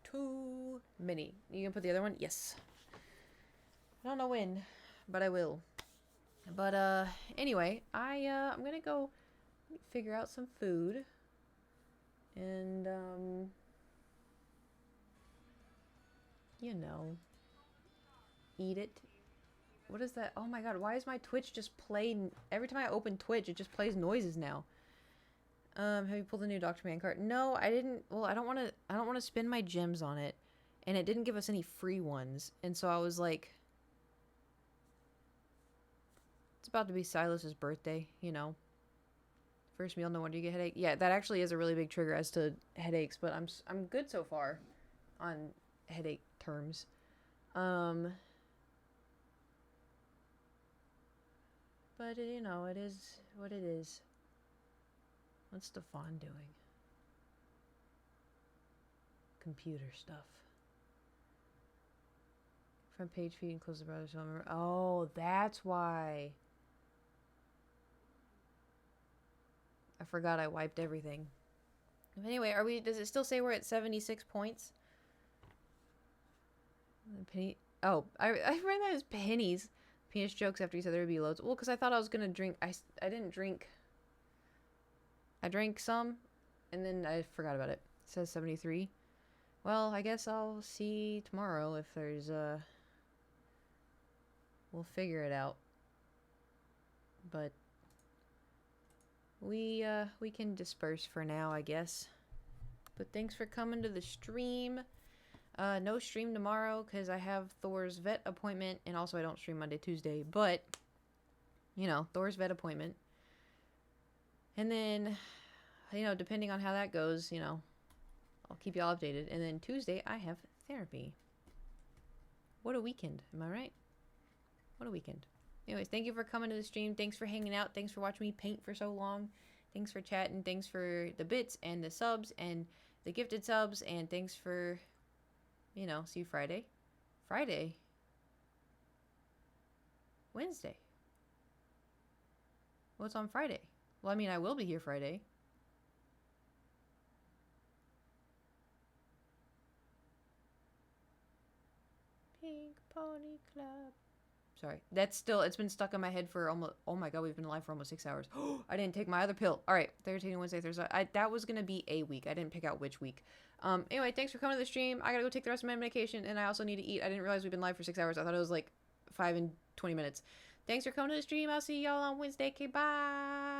S1: Too many. You can put the other one? Yes. I don't know when, but I will. But anyway, I'm gonna go figure out some food, and you know, eat it. What is that? Oh my god, why is my Twitch just playing? Every time I open Twitch, it just plays noises now. Have you pulled a new Dr. Man card? No, I didn't. Well, I don't want to spend my gems on it, and it didn't give us any free ones. And so I was like, it's about to be Silas's birthday, you know. First meal, no wonder you get headache. Yeah, that actually is a really big trigger as to headaches, but I'm good so far on headache terms. But you know, it is what it is. What's Stefan doing? Computer stuff. Front page feed and close the browser. Oh, that's why. I forgot I wiped everything. Anyway, does it still say we're at 76 points? Penny. Oh, I read that as pennies. Penis jokes after you said there would be loads. Well, because I thought I was gonna drink. I didn't drink. I drank some, and then I forgot about it. It says 73. Well, I guess I'll see tomorrow if there's we'll figure it out. But we can disperse for now, I guess. But thanks for coming to the stream. No stream tomorrow because I have Thor's vet appointment, and also I don't stream Monday, Tuesday. But you know, Thor's vet appointment. And then, you know, depending on how that goes, you know, I'll keep y'all updated. And then Tuesday, I have therapy. What a weekend. Am I right? What a weekend. Anyways, thank you for coming to the stream. Thanks for hanging out. Thanks for watching me paint for so long. Thanks for chatting. Thanks for the bits and the subs and the gifted subs. And thanks for, you know, see you Friday. Friday? Wednesday. What's on Friday? Well, I mean, I will be here Friday. Pink Pony Club. Sorry. That's still, it's been stuck in my head for almost, oh my god, we've been live for almost 6 hours. I didn't take my other pill. All right. Thursday, Wednesday, Thursday. That was going to be a week. I didn't pick out which week. Anyway, thanks for coming to the stream. I got to go take the rest of my medication, and I also need to eat. I didn't realize we've been live for 6 hours. I thought it was like 5 and 20 minutes. Thanks for coming to the stream. I'll see y'all on Wednesday. Okay, bye.